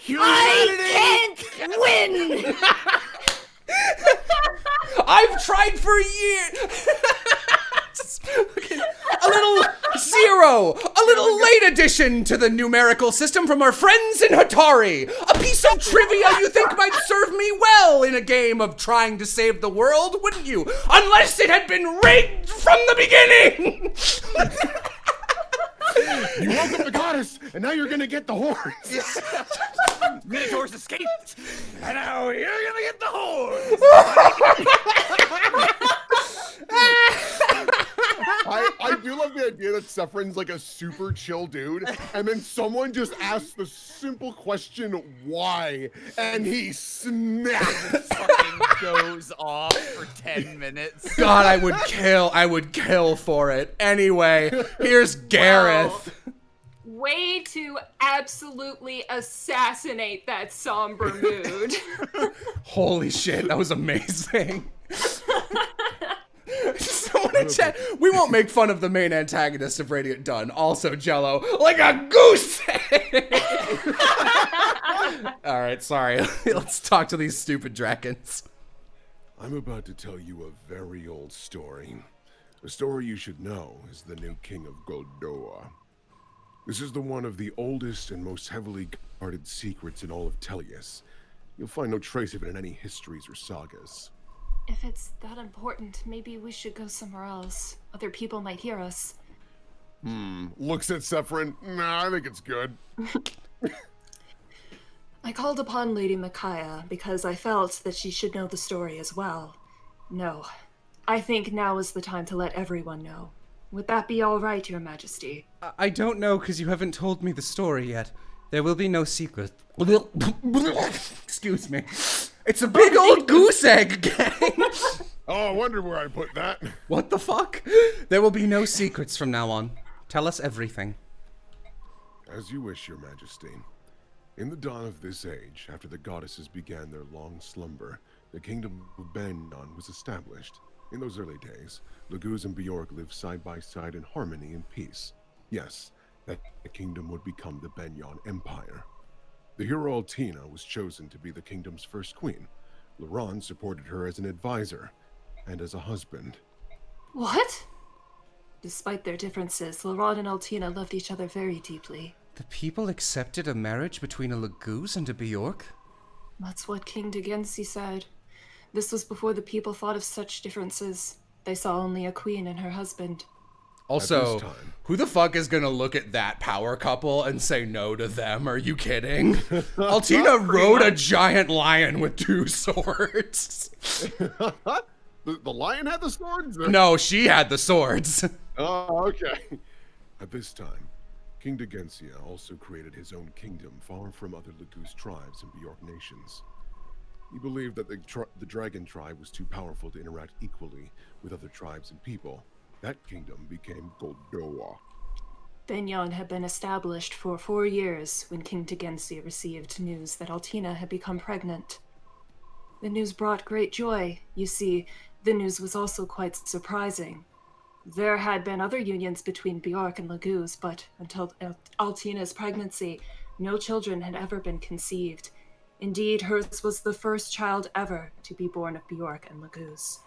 [SPEAKER 6] I can't win!
[SPEAKER 1] I've tried for years. A little zero, a little late addition to the numerical system from our friends in Hatari. A piece of trivia you think might serve me well in a game of trying to save the world, wouldn't you? Unless it had been rigged from the beginning.
[SPEAKER 2] You woke up the goddess, and now you're gonna get the horns.
[SPEAKER 13] Minotaurs escaped, and now you're gonna get the horns.
[SPEAKER 2] I do love the idea that Sephirin's like a super chill dude, and then someone just asks the simple question, why? And he snaps.
[SPEAKER 13] Fucking goes off for 10 minutes.
[SPEAKER 1] God, I would kill for it. Anyway, here's Gareth.
[SPEAKER 6] Wow. Way to absolutely assassinate that somber mood.
[SPEAKER 1] Holy shit, that was amazing. Someone in chat, we won't make fun of the main antagonist of Radiant Dawn, also Jello, like a goose egg! Alright, sorry. Let's talk to these stupid dragons.
[SPEAKER 2] I'm about to tell you a very old story. A story you should know as the new king of Goldoa. This is the one of the oldest and most heavily guarded secrets in all of Tellius. You'll find no trace of it in any histories or sagas.
[SPEAKER 6] If it's that important, maybe we should go somewhere else. Other people might hear us.
[SPEAKER 2] Looks at Sephirin. Nah, I think it's good.
[SPEAKER 7] I called upon Lady Micaiah because I felt that she should know the story as well. No, I think now is the time to let everyone know. Would that be all right, Your Majesty?
[SPEAKER 1] I don't know, because you haven't told me the story yet. There will be no secret. Excuse me. It's a big old goose egg, gang!
[SPEAKER 2] Oh, I wonder where I put that.
[SPEAKER 1] What the fuck? There will be no secrets from now on. Tell us everything.
[SPEAKER 2] As you wish, Your Majesty. In the dawn of this age, after the goddesses began their long slumber, the kingdom of Banyan was established. In those early days, Laguz and Bjork lived side by side in harmony and peace. Yes, that kingdom would become the Banyan Empire. The hero Altina was chosen to be the kingdom's first queen. Laurent supported her as an advisor and as a husband.
[SPEAKER 7] What? Despite their differences, Laurent and Altina loved each other very deeply.
[SPEAKER 1] The people accepted a marriage between a Laguz and a Bjork?
[SPEAKER 7] That's what King Degensi said. This was before the people thought of such differences. They saw only a queen and her husband.
[SPEAKER 1] Also, who the fuck is gonna look at that power couple and say no to them? Are you kidding? Altina rode a giant lion with 2 swords.
[SPEAKER 2] The lion had the swords?
[SPEAKER 1] No, she had the swords.
[SPEAKER 2] Oh, okay. At this time, King Degensia also created his own kingdom far from other Laguz tribes and Bjork nations. He believed that the dragon tribe was too powerful to interact equally with other tribes and people. That kingdom became Goldoa.
[SPEAKER 7] Banyan had been established for 4 years when King Degensi received news that Altina had become pregnant. The news brought great joy. You see, the news was also quite surprising. There had been other unions between Bjork and Laguz, but until Altina's pregnancy, no children had ever been conceived. Indeed, hers was the first child ever to be born of Bjork and Laguz.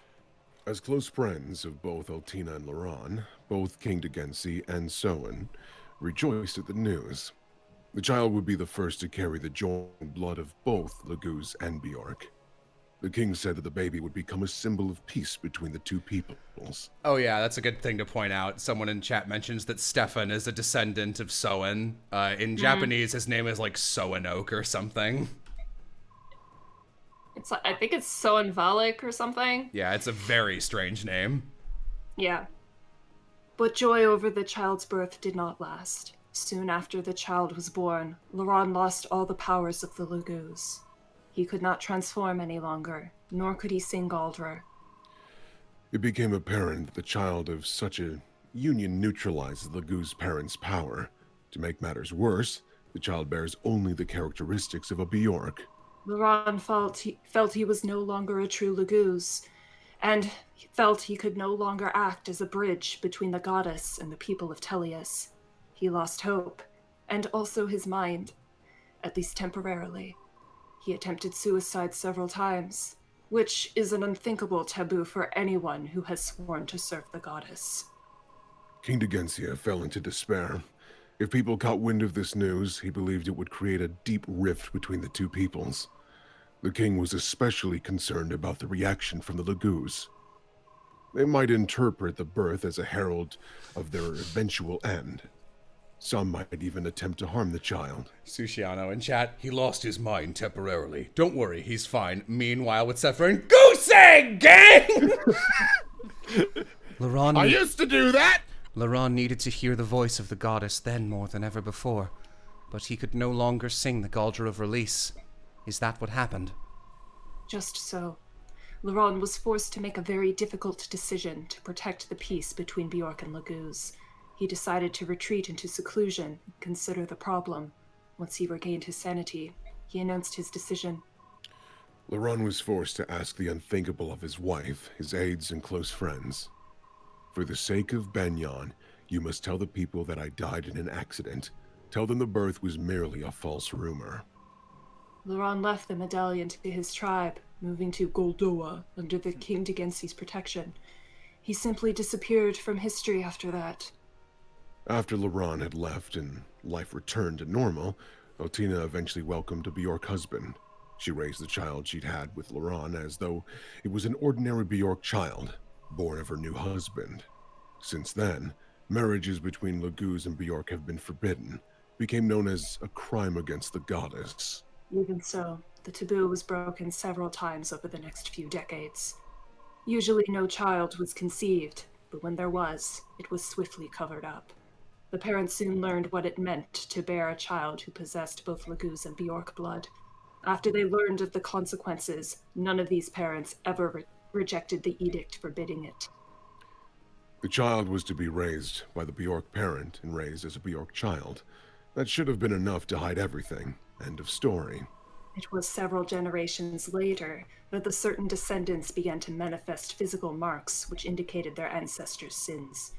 [SPEAKER 2] As close friends of both Altina and Laurent, both King Degensi and Soen rejoiced at the news. The child would be the first to carry the joint blood of both Laguz and Bjork. The king said that the baby would become a symbol of peace between the two peoples.
[SPEAKER 1] Oh yeah, that's a good thing to point out. Someone in chat mentions that Stefan is a descendant of Soen. In Japanese, his name is like Soenoke or something.
[SPEAKER 5] I think it's Soen Valak or something.
[SPEAKER 1] Yeah, it's a very strange name.
[SPEAKER 7] Yeah. But joy over the child's birth did not last. Soon after the child was born, Laurent lost all the powers of the Laguz. He could not transform any longer, nor could he sing Galdra.
[SPEAKER 2] It became apparent that the child of such a union neutralizes Laguz parents' power. To make matters worse, the child bears only the characteristics of a Bjork.
[SPEAKER 7] Laurent felt he was no longer a true Laguz, and felt he could no longer act as a bridge between the goddess and the people of Tellius. He lost hope, and also his mind, at least temporarily. He attempted suicide several times, which is an unthinkable taboo for anyone who has sworn to serve the goddess.
[SPEAKER 2] King Degensia fell into despair. If people caught wind of this news, he believed it would create a deep rift between the two peoples. The king was especially concerned about the reaction from the Laguz. They might interpret the birth as a herald of their eventual end. Some might even attempt to harm the child.
[SPEAKER 1] Sushiano in chat, he lost his mind temporarily. Don't worry, he's fine. Meanwhile, with Sephiroth, goose egg, gang! Laurent,
[SPEAKER 2] I used to do that!
[SPEAKER 1] Laurent needed to hear the voice of the goddess then more than ever before, but he could no longer sing the Galdra of Release. Is that what happened?
[SPEAKER 7] Just so. Laurent was forced to make a very difficult decision to protect the peace between Bjork and Laguz. He decided to retreat into seclusion and consider the problem. Once he regained his sanity, he announced his decision.
[SPEAKER 2] Laurent was forced to ask the unthinkable of his wife, his aides, and close friends. For the sake of Banyan, you must tell the people that I died in an accident. Tell them the birth was merely a false rumor.
[SPEAKER 7] Laurent left the medallion to his tribe, moving to Goldoa under the King Degensi's protection. He simply disappeared from history after that.
[SPEAKER 2] After Laurent had left and life returned to normal, Altina eventually welcomed a Bjork husband. She raised the child she'd had with Laurent as though it was an ordinary Bjork child, born of her new husband. Since then, marriages between Laguz and Bjork have been forbidden, became known as a crime against the goddess.
[SPEAKER 7] Even so, the taboo was broken several times over the next few decades. Usually no child was conceived, but when there was, it was swiftly covered up. The parents soon learned what it meant to bear a child who possessed both Laguz and Bjork blood. After they learned of the consequences, none of these parents ever rejected the edict forbidding it.
[SPEAKER 2] The child was to be raised by the Bjork parent and raised as a Bjork child. That should have been enough to hide everything. End of story.
[SPEAKER 7] It was several generations later that the certain descendants began to manifest physical marks which indicated their ancestors' sins.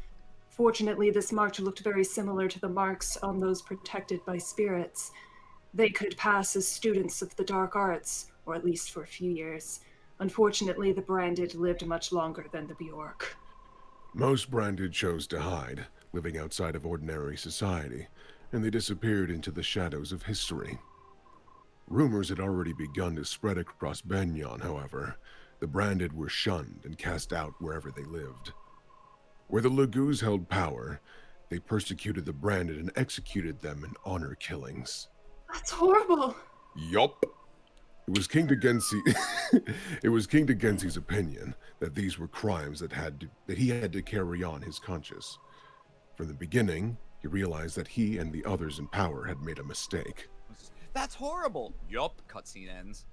[SPEAKER 7] Fortunately, this mark looked very similar to the marks on those protected by spirits. They could pass as students of the dark arts, or at least for a few years. Unfortunately, the branded lived much longer than the Bjork.
[SPEAKER 2] Most branded chose to hide, living outside of ordinary society, and they disappeared into the shadows of history. Rumors had already begun to spread across Benyon, however. The branded were shunned and cast out wherever they lived. Where the Laguz held power, they persecuted the branded and executed them in honor killings.
[SPEAKER 7] That's horrible.
[SPEAKER 2] Yup. It was King Degensi's opinion that these were crimes that he had to carry on his conscience. From the beginning, he realized that he and the others in power had made a mistake.
[SPEAKER 13] That's horrible. Yup, cutscene ends.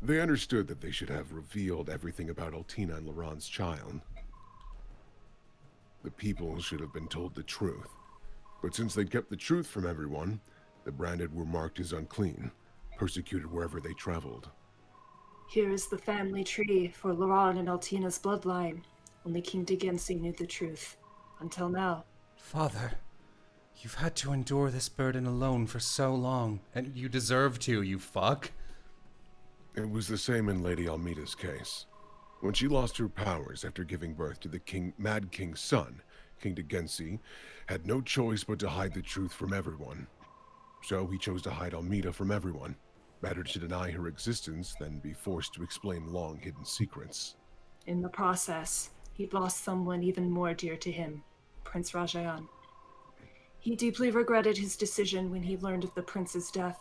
[SPEAKER 2] They understood that they should have revealed everything about Altina and Laurent's child. The people should have been told the truth. But since they'd kept the truth from everyone, the branded were marked as unclean, persecuted wherever they traveled.
[SPEAKER 7] Here is the family tree for Laurent and Altina's bloodline. Only King Degensi knew the truth. Until now.
[SPEAKER 1] Father, you've had to endure this burden alone for so long, and you deserve to, you fuck.
[SPEAKER 2] It was the same in Lady Almeida's case. When she lost her powers after giving birth to the Mad King's son, King Degensi had no choice but to hide the truth from everyone. So he chose to hide Almeida from everyone. Better to deny her existence than be forced to explain long-hidden secrets.
[SPEAKER 7] In the process, he'd lost someone even more dear to him, Prince Rajayan. He deeply regretted his decision when he learned of the prince's death.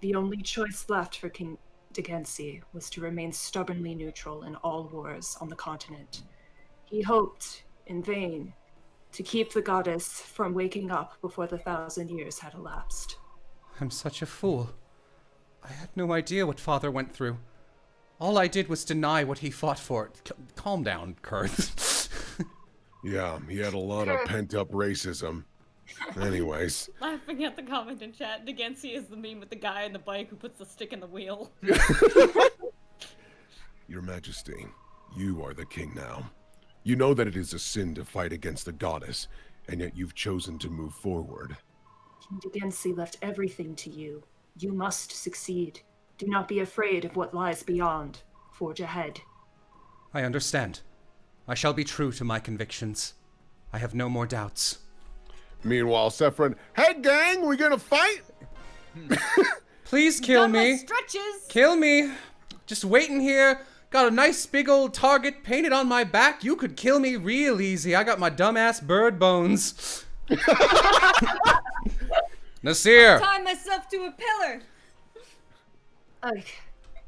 [SPEAKER 7] The only choice left for King Degensi was to remain stubbornly neutral in all wars on the continent. He hoped, in vain, to keep the goddess from waking up before the 1,000 years had elapsed.
[SPEAKER 1] I'm such a fool. I had no idea what Father went through. All I did was deny what he fought for. Calm down, Kurth.
[SPEAKER 2] Yeah, he had a lot of pent-up racism. Anyways.
[SPEAKER 3] Laughing at the comment in chat, Degensi is the meme with the guy on the bike who puts the stick in the wheel.
[SPEAKER 2] Your Majesty, you are the king now. You know that it is a sin to fight against the goddess, and yet you've chosen to move forward.
[SPEAKER 7] King Degensi left everything to you. You must succeed. Do not be afraid of what lies beyond. Forge ahead.
[SPEAKER 1] I understand. I shall be true to my convictions. I have no more doubts.
[SPEAKER 2] Meanwhile, Sephron, hey gang, we gonna fight?
[SPEAKER 1] Please kill me.
[SPEAKER 3] Stretches.
[SPEAKER 1] Kill me. Just waiting here. Got a nice big old target painted on my back. You could kill me real easy. I got my dumbass bird bones. Nasir.
[SPEAKER 3] Tie myself to a pillar.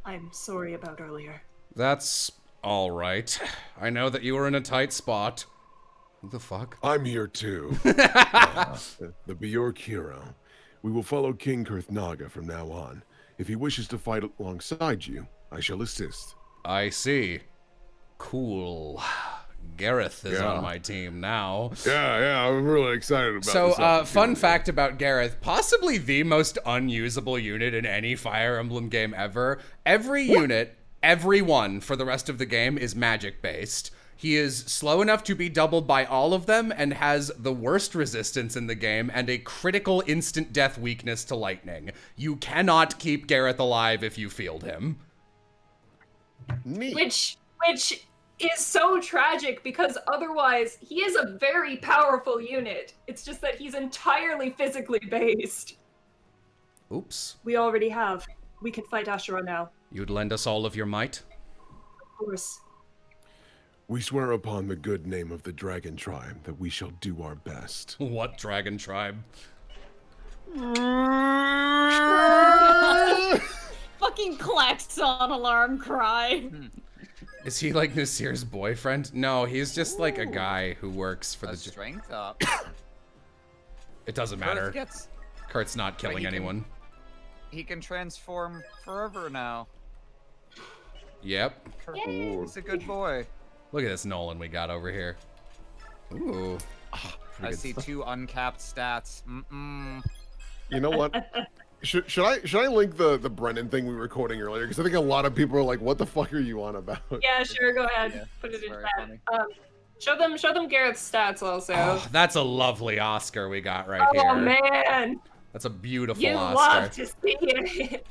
[SPEAKER 7] I'm sorry about earlier.
[SPEAKER 1] That's all right. I know that you were in a tight spot. Who the fuck?
[SPEAKER 2] I'm here too. The Bjork hero. We will follow King Kurthnaga from now on. If he wishes to fight alongside you, I shall assist.
[SPEAKER 1] I see. Cool. Gareth is on my team now.
[SPEAKER 2] Yeah, I'm really excited about this.
[SPEAKER 1] So, fun fact about Gareth, possibly the most unusable unit in any Fire Emblem game ever. Every unit, every one for the rest of the game is magic-based. He is slow enough to be doubled by all of them and has the worst resistance in the game and a critical instant death weakness to lightning. You cannot keep Gareth alive if you field him.
[SPEAKER 2] Neat.
[SPEAKER 5] Which is so tragic because otherwise he is a very powerful unit. It's just that he's entirely physically based.
[SPEAKER 1] Oops.
[SPEAKER 7] We already have. We can fight Ashura now.
[SPEAKER 1] You'd lend us all of your might?
[SPEAKER 7] Of course.
[SPEAKER 2] We swear upon the good name of the Dragon Tribe that we shall do our best.
[SPEAKER 1] What Dragon Tribe?
[SPEAKER 3] Fucking klaxon alarm cry.
[SPEAKER 1] Is he like Nasir's boyfriend? No, he's just like a guy who works for the
[SPEAKER 13] strength up.
[SPEAKER 1] It doesn't matter. Kurt's not killing anyone.
[SPEAKER 13] He can transform forever now.
[SPEAKER 1] Yep.
[SPEAKER 13] He's a good boy.
[SPEAKER 1] Look at this Nolan we got over here. Ooh.
[SPEAKER 13] I see 2 uncapped stats.
[SPEAKER 2] You know what? Should I link the Brennan thing we were quoting earlier? Because I think a lot of people are like, "What the fuck are you on about?"
[SPEAKER 5] Yeah, sure. Go ahead.
[SPEAKER 13] Yeah,
[SPEAKER 5] put it in
[SPEAKER 13] funny.
[SPEAKER 5] chat. Show them Garrett's stats also.
[SPEAKER 1] Oh, that's a lovely Oscar we got right here.
[SPEAKER 5] Oh man.
[SPEAKER 1] That's a beautiful
[SPEAKER 5] You
[SPEAKER 1] Oscar.
[SPEAKER 5] love to see it.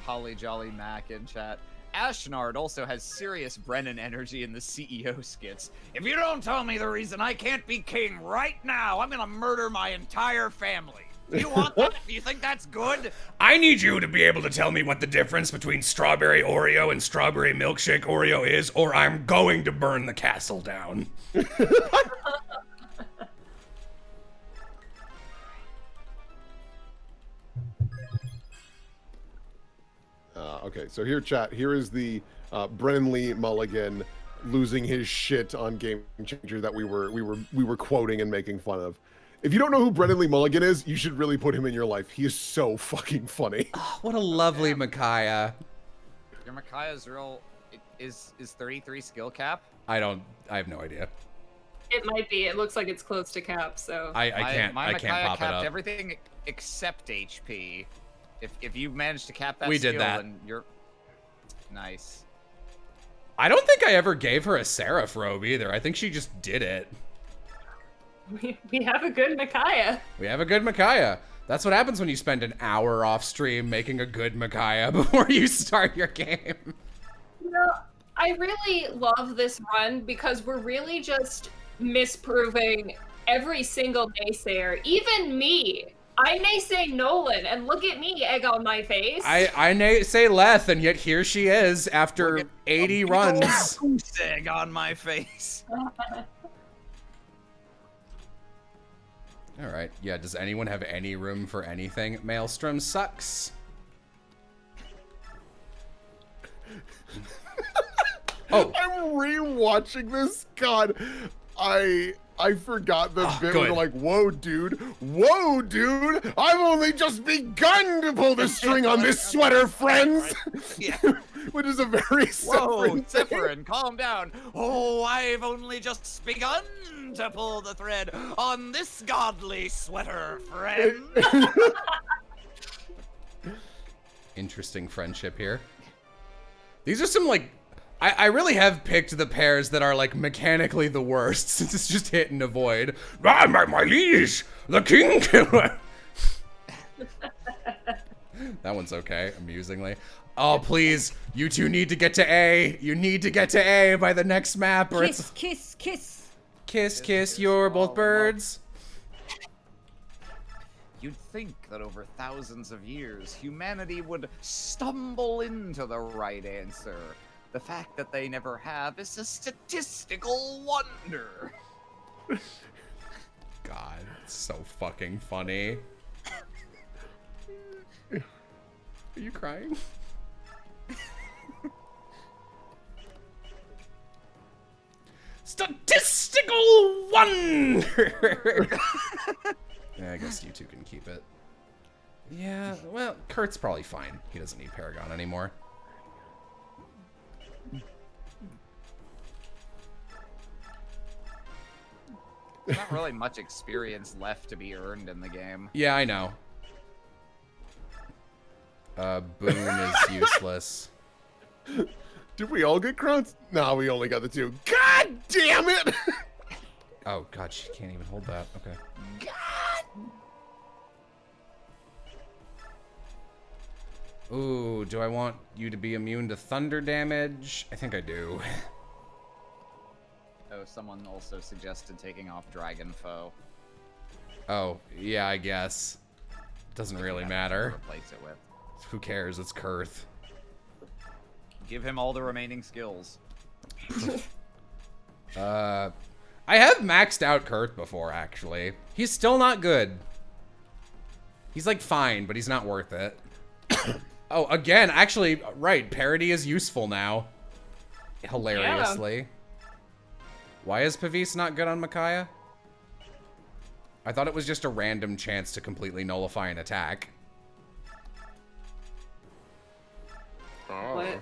[SPEAKER 13] Holly Jolly Mac in chat. Ashnard also has serious Brennan energy in the CEO skits. If you don't tell me the reason I can't be king right now, I'm gonna murder my entire family. You want that? Do you think that's good?
[SPEAKER 4] I need you to be able to tell me what the difference between strawberry Oreo and strawberry milkshake Oreo is, or I'm going to burn the castle down.
[SPEAKER 2] Okay, so here, chat. Here is the Brennan Lee Mulligan losing his shit on Game Changer that we were quoting and making fun of. If you don't know who Brennan Lee Mulligan is, you should really put him in your life. He is so fucking funny.
[SPEAKER 1] Oh, what a lovely Micaiah.
[SPEAKER 13] Your Micaiah's real is 33 skill cap?
[SPEAKER 1] I have no idea.
[SPEAKER 5] It might be. It looks like it's close to cap, so
[SPEAKER 1] I can't
[SPEAKER 13] My Micaiah
[SPEAKER 1] pop it
[SPEAKER 13] capped
[SPEAKER 1] up.
[SPEAKER 13] everything except HP. If you manage to cap that
[SPEAKER 1] We
[SPEAKER 13] skill,
[SPEAKER 1] did that.
[SPEAKER 13] then you're nice.
[SPEAKER 1] I don't think I ever gave her a Seraph robe either. I think she just did it.
[SPEAKER 5] we have a good Micaiah.
[SPEAKER 1] We have a good Micaiah. That's what happens when you spend an hour off stream making a good Micaiah before you start your game.
[SPEAKER 5] You know, I really love this run because we're really just misproving every single naysayer, even me. I naysay Nolan, and look at me, egg on my face.
[SPEAKER 1] I naysay Leth, and yet here she is after 80 runs.
[SPEAKER 13] Goose egg on my face.
[SPEAKER 1] All right. Yeah, does anyone have any room for anything? Maelstrom sucks.
[SPEAKER 2] Oh, I'm rewatching this. God, I forgot the bit where they're like, whoa, dude, I've only just begun to pull the string on this sweater, friends.
[SPEAKER 13] Yeah.
[SPEAKER 2] Which is a very
[SPEAKER 13] Whoa,
[SPEAKER 2] Severin thing.
[SPEAKER 13] Severin, calm down. Oh, I've only just begun to pull the thread on this godly sweater, friend.
[SPEAKER 1] Interesting friendship here. These are some, like, I really have picked the pairs that are, like, mechanically the worst, since it's just hit and avoid.
[SPEAKER 4] Ah, my liege, the king killer.
[SPEAKER 1] That one's okay, amusingly. Oh, please, you two need to get to A. You need to get to A by the next map, or it's...
[SPEAKER 3] Kiss.
[SPEAKER 1] Kiss, you're both birds.
[SPEAKER 13] You'd think that over thousands of years, humanity would stumble into the right answer. The fact that they never have is a statistical wonder.
[SPEAKER 1] God, it's so fucking funny. Are you crying? Statistical wonder! Yeah, I guess you two can keep it. Yeah, well, Kurt's probably fine. He doesn't need Paragon anymore.
[SPEAKER 13] There's not really much experience left to be earned in the game.
[SPEAKER 1] Yeah, I know. Boone is useless.
[SPEAKER 2] Did we all get crowns? No, we only got the 2. God damn it!
[SPEAKER 1] Oh, God, she can't even hold that. Okay. God! Ooh, do I want you to be immune to thunder damage? I think I do.
[SPEAKER 13] Oh, someone also suggested taking off Dragon Foe.
[SPEAKER 1] Oh, yeah, I guess. Doesn't really matter.
[SPEAKER 13] Replace it with.
[SPEAKER 1] Who cares? It's Kurth.
[SPEAKER 13] Give him all the remaining skills.
[SPEAKER 1] I have maxed out Kurth before, actually. He's still not good. He's, like, fine, but he's not worth it. Oh, again, actually, right, parody is useful now. hilariously. Yeah. Why is Pavis not good on Micaiah? I thought it was just a random chance to completely nullify an attack.
[SPEAKER 13] Oh.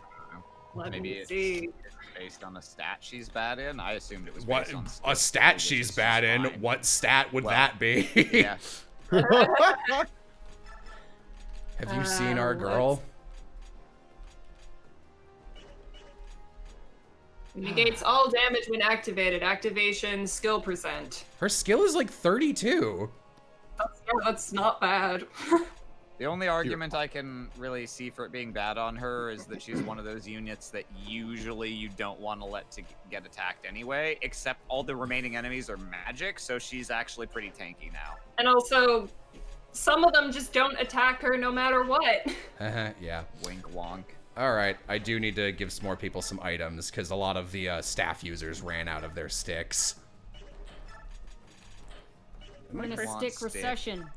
[SPEAKER 15] Maybe it's based on a stat she's bad in. I assumed it was based on
[SPEAKER 1] a stat she's bad in.
[SPEAKER 15] Fine.
[SPEAKER 1] What stat would that be?
[SPEAKER 15] Yeah.
[SPEAKER 1] Have you seen our girl?
[SPEAKER 5] Negates all damage when activated. Activation skill percent.
[SPEAKER 1] Her skill is like 32.
[SPEAKER 5] That's not bad.
[SPEAKER 15] The only argument I can really see for it being bad on her is that she's one of those units that usually you don't want to let to get attacked anyway, except all the remaining enemies are magic, so she's actually pretty tanky now.
[SPEAKER 5] And also, some of them just don't attack her no matter what.
[SPEAKER 1] Yeah.
[SPEAKER 15] Wink wonk.
[SPEAKER 1] All right, I do need to give some more people some items, because a lot of the staff users ran out of their sticks.
[SPEAKER 3] We're in a stick recession.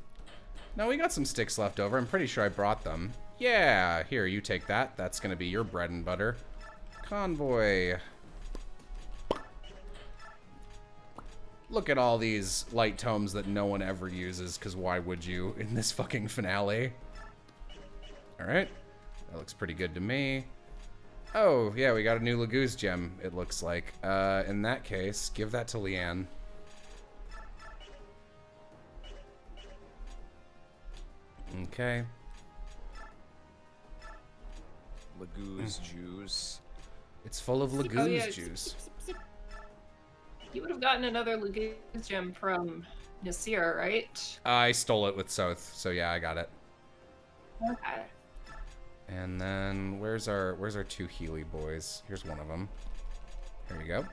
[SPEAKER 1] No, we got some sticks left over. I'm pretty sure I brought them. Yeah, here, you take that. That's gonna be your bread and butter. Convoy. Look at all these light tomes that no one ever uses, because why would you in this fucking finale? Alright. That looks pretty good to me. Oh, yeah, we got a new Laguz gem, it looks like. In that case, give that to Leanne. Okay.
[SPEAKER 15] Laguz juice.
[SPEAKER 1] It's full of Laguz juice.
[SPEAKER 5] You would have gotten another Laguz gem from Nasir, right?
[SPEAKER 1] I stole it with Soth, so yeah, I got it.
[SPEAKER 5] Okay.
[SPEAKER 1] And then where's our 2 Healy boys? Here's one of them. There you go.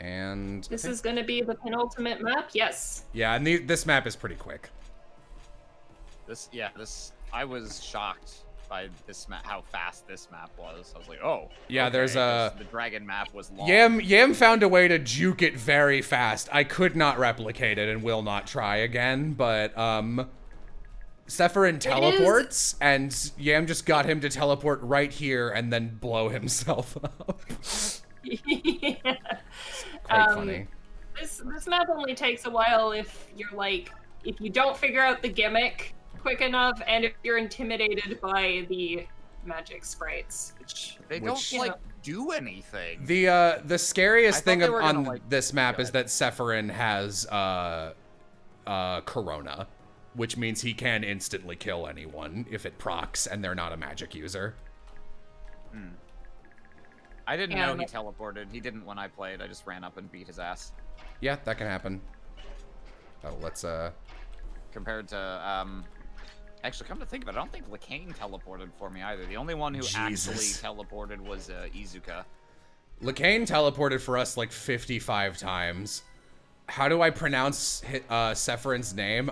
[SPEAKER 1] And
[SPEAKER 5] this is going to be the penultimate map. Yes.
[SPEAKER 1] Yeah, and this map is pretty quick.
[SPEAKER 15] I was shocked by this map, how fast this map was. I was like, oh.
[SPEAKER 1] Yeah,
[SPEAKER 15] okay,
[SPEAKER 1] there's a...
[SPEAKER 15] The dragon map was long.
[SPEAKER 1] Yam found a way to juke it very fast. I could not replicate it and will not try again, but, Sephirin teleports, and Yam just got him to teleport right here and then blow himself up.
[SPEAKER 5] Yeah.
[SPEAKER 1] Quite funny.
[SPEAKER 5] This map only takes a while if you're like, if you don't figure out the gimmick quick enough, and if you're intimidated by the magic sprites, which
[SPEAKER 15] they don't like do anything.
[SPEAKER 1] The scariest thing on this map is that Sephirin has Corona, which means he can instantly kill anyone if it procs and they're not a magic user.
[SPEAKER 15] I didn't know he teleported. He didn't when I played. I just ran up and beat his ass.
[SPEAKER 1] Yeah, that can happen. Oh, let's
[SPEAKER 15] compared to actually, come to think of it, I don't think Lacane teleported for me either. The only one who actually teleported was Izuka.
[SPEAKER 1] Lacane teleported for us like 55 times. How do I pronounce Sephirin's name?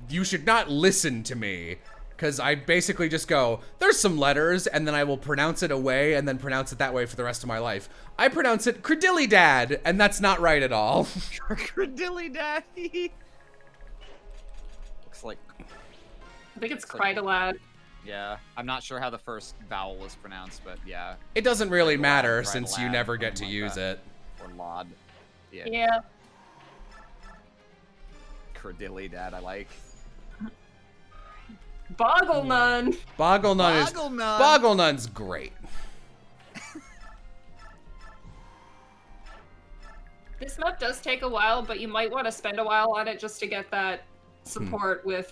[SPEAKER 1] You should not listen to me, because I basically just go, there's some letters, and then I will pronounce it away, and then pronounce it that way for the rest of my life. I pronounce it Credillidad, and that's not right at all.
[SPEAKER 15] Credillidad. Looks like...
[SPEAKER 5] I think it's Cridolad.
[SPEAKER 15] Yeah, I'm not sure how the first vowel was pronounced, but yeah.
[SPEAKER 1] It doesn't really matter since you never get to use it.
[SPEAKER 15] Or Lod.
[SPEAKER 5] Yeah.
[SPEAKER 15] Credillidad, I like.
[SPEAKER 5] Bogglenun.
[SPEAKER 1] Bogglenun's great.
[SPEAKER 5] This map does take a while, but you might want to spend a while on it just to get that support with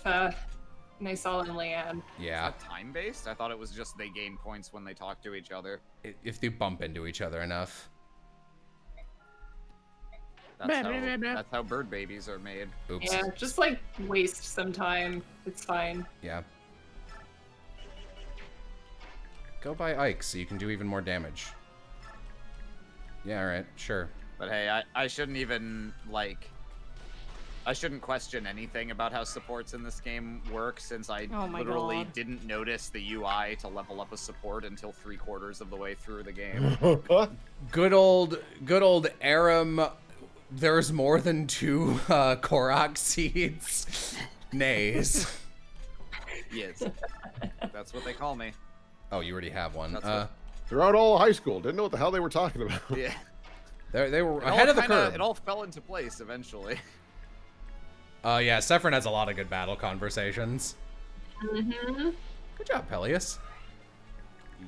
[SPEAKER 5] Naisal and Leanne.
[SPEAKER 1] Yeah.
[SPEAKER 15] Is that time-based? I thought it was just they gain points when they talk to each other.
[SPEAKER 1] If they bump into each other enough.
[SPEAKER 15] That's how bird babies are made.
[SPEAKER 1] Oops.
[SPEAKER 5] Yeah, just like waste some time. It's fine.
[SPEAKER 1] Yeah. Go buy Ike so you can do even more damage. Yeah, alright, sure.
[SPEAKER 15] But hey, I shouldn't even, like... I shouldn't question anything about how supports in this game work, since I literally didn't notice the UI to level up a support until 3/4 of the way through the game.
[SPEAKER 1] Good old Aram. There's more than 2 Korok seeds. Nays.
[SPEAKER 15] Yes. That's what they call me.
[SPEAKER 1] Oh, you already have one.
[SPEAKER 2] Throughout all high school, didn't know what the hell they were talking about.
[SPEAKER 15] Yeah.
[SPEAKER 1] They were ahead of the curve.
[SPEAKER 15] It all fell into place eventually.
[SPEAKER 1] Yeah, Sephirin has a lot of good battle conversations.
[SPEAKER 3] Mm-hmm.
[SPEAKER 1] Good job, Peleus.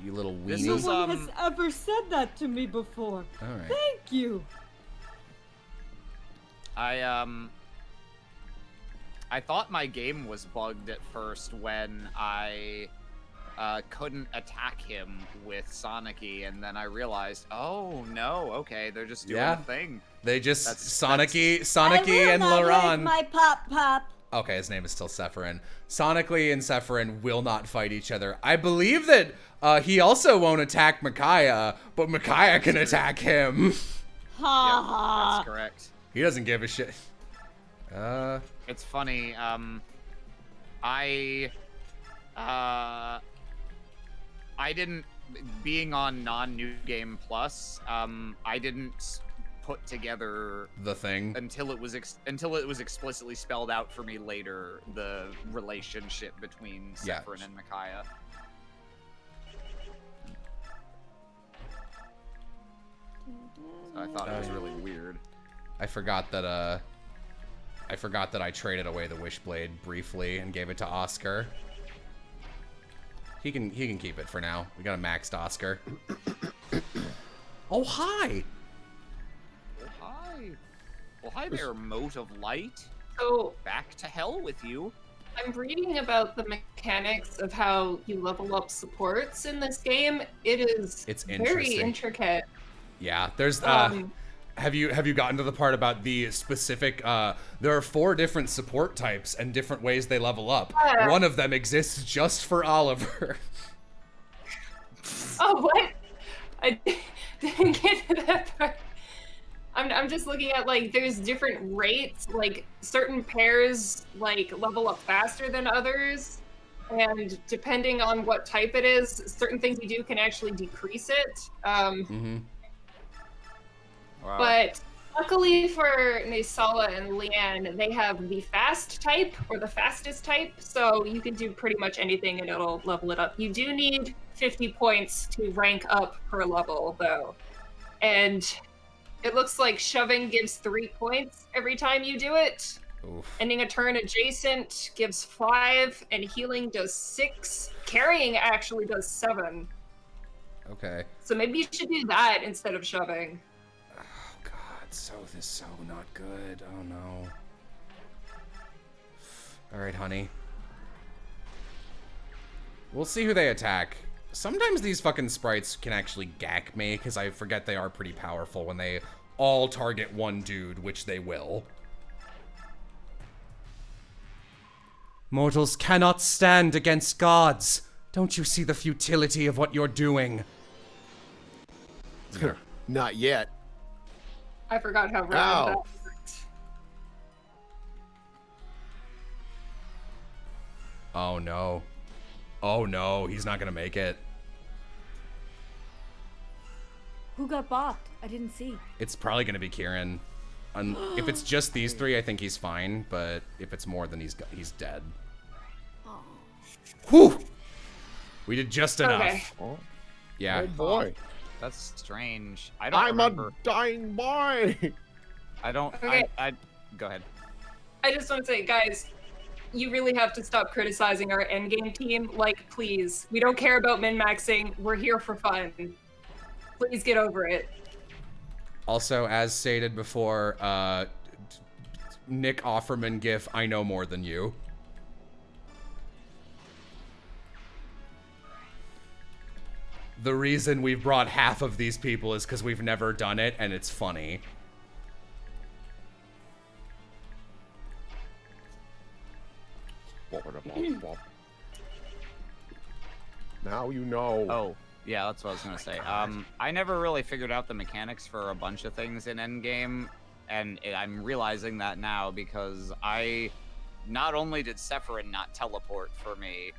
[SPEAKER 1] You little weenie.
[SPEAKER 3] No one has ever said that to me before.
[SPEAKER 1] All right.
[SPEAKER 3] Thank you.
[SPEAKER 15] I thought my game was bugged at first when I couldn't attack him with Sonic-y, and then I realized, oh no, okay, they're just doing a thing.
[SPEAKER 1] They just Sonic-y and
[SPEAKER 14] I will not
[SPEAKER 1] Laron.
[SPEAKER 14] hurt my pop.
[SPEAKER 1] Okay, his name is still Sephirin. Sonically and Sephirin will not fight each other. I believe that he also won't attack Micaiah, but Micaiah can attack him.
[SPEAKER 3] Ha ha.
[SPEAKER 15] That's correct.
[SPEAKER 1] He doesn't give a shit.
[SPEAKER 15] It's funny. I didn't, being on non-New Game Plus, I didn't put together
[SPEAKER 1] the thing
[SPEAKER 15] until it was explicitly spelled out for me later, the relationship between Sephirin and Micaiah. So I thought it was really weird.
[SPEAKER 1] I forgot that I traded away the Wishblade briefly and gave it to Oscar. He can keep it for now. We got a maxed Oscar. Oh, hi.
[SPEAKER 15] Well, hi there, Mote of Light.
[SPEAKER 5] So,
[SPEAKER 15] back to hell with you.
[SPEAKER 5] I'm reading about the mechanics of how you level up supports in this game. It's very intricate.
[SPEAKER 1] Yeah, there's have you gotten to the part about the specific there are 4 different support types and different ways they level up. One of them exists just for Oliver.
[SPEAKER 5] Oh, what? I didn't get to that part. I'm just looking at, like, there's different rates, like certain pairs like level up faster than others, and depending on what type it is, certain things you do can actually decrease it.
[SPEAKER 15] Wow.
[SPEAKER 5] But luckily for Nisala and Leanne, they have the fast type, or the fastest type, so you can do pretty much anything and it'll level it up. You do need 50 points to rank up per level, though. And it looks like shoving gives 3 points every time you do it.
[SPEAKER 1] Oof.
[SPEAKER 5] Ending a turn adjacent gives 5, and healing does 6. Carrying actually does 7.
[SPEAKER 1] Okay.
[SPEAKER 5] So maybe you should do that instead of shoving.
[SPEAKER 1] Oh god, this is so not good. Oh no. Alright, honey. We'll see who they attack. Sometimes these fucking sprites can actually gack me, because I forget they are pretty powerful when they all target one dude, which they will. Mortals cannot stand against gods. Don't you see the futility of what you're doing?
[SPEAKER 2] Not yet.
[SPEAKER 5] I forgot how random that was.
[SPEAKER 1] Oh no. Oh no, he's not gonna make it.
[SPEAKER 3] Who got bopped? I didn't see.
[SPEAKER 1] It's probably gonna be Kieran. If it's just these 3, I think he's fine. But if it's more, then he's dead.
[SPEAKER 3] Oh.
[SPEAKER 1] Whew! We did just enough.
[SPEAKER 5] Okay.
[SPEAKER 2] Oh.
[SPEAKER 1] Yeah.
[SPEAKER 2] Oh boy.
[SPEAKER 15] That's strange. I don't
[SPEAKER 2] I'm
[SPEAKER 15] remember.
[SPEAKER 2] a dying boy.
[SPEAKER 15] I don't.
[SPEAKER 5] Okay.
[SPEAKER 15] I go ahead.
[SPEAKER 5] I just want to say, guys, you really have to stop criticizing our endgame team. Like, please. We don't care about min-maxing. We're here for fun. Please get over it.
[SPEAKER 1] Also, as stated before, Nick Offerman gif, I know more than you. The reason we've brought half of these people is because we've never done it, and it's funny.
[SPEAKER 2] Now you know.
[SPEAKER 15] Oh, yeah, that's what I was gonna say. I never really figured out the mechanics for a bunch of things in Endgame, and I'm realizing that now because not only did Sephirin not teleport for me,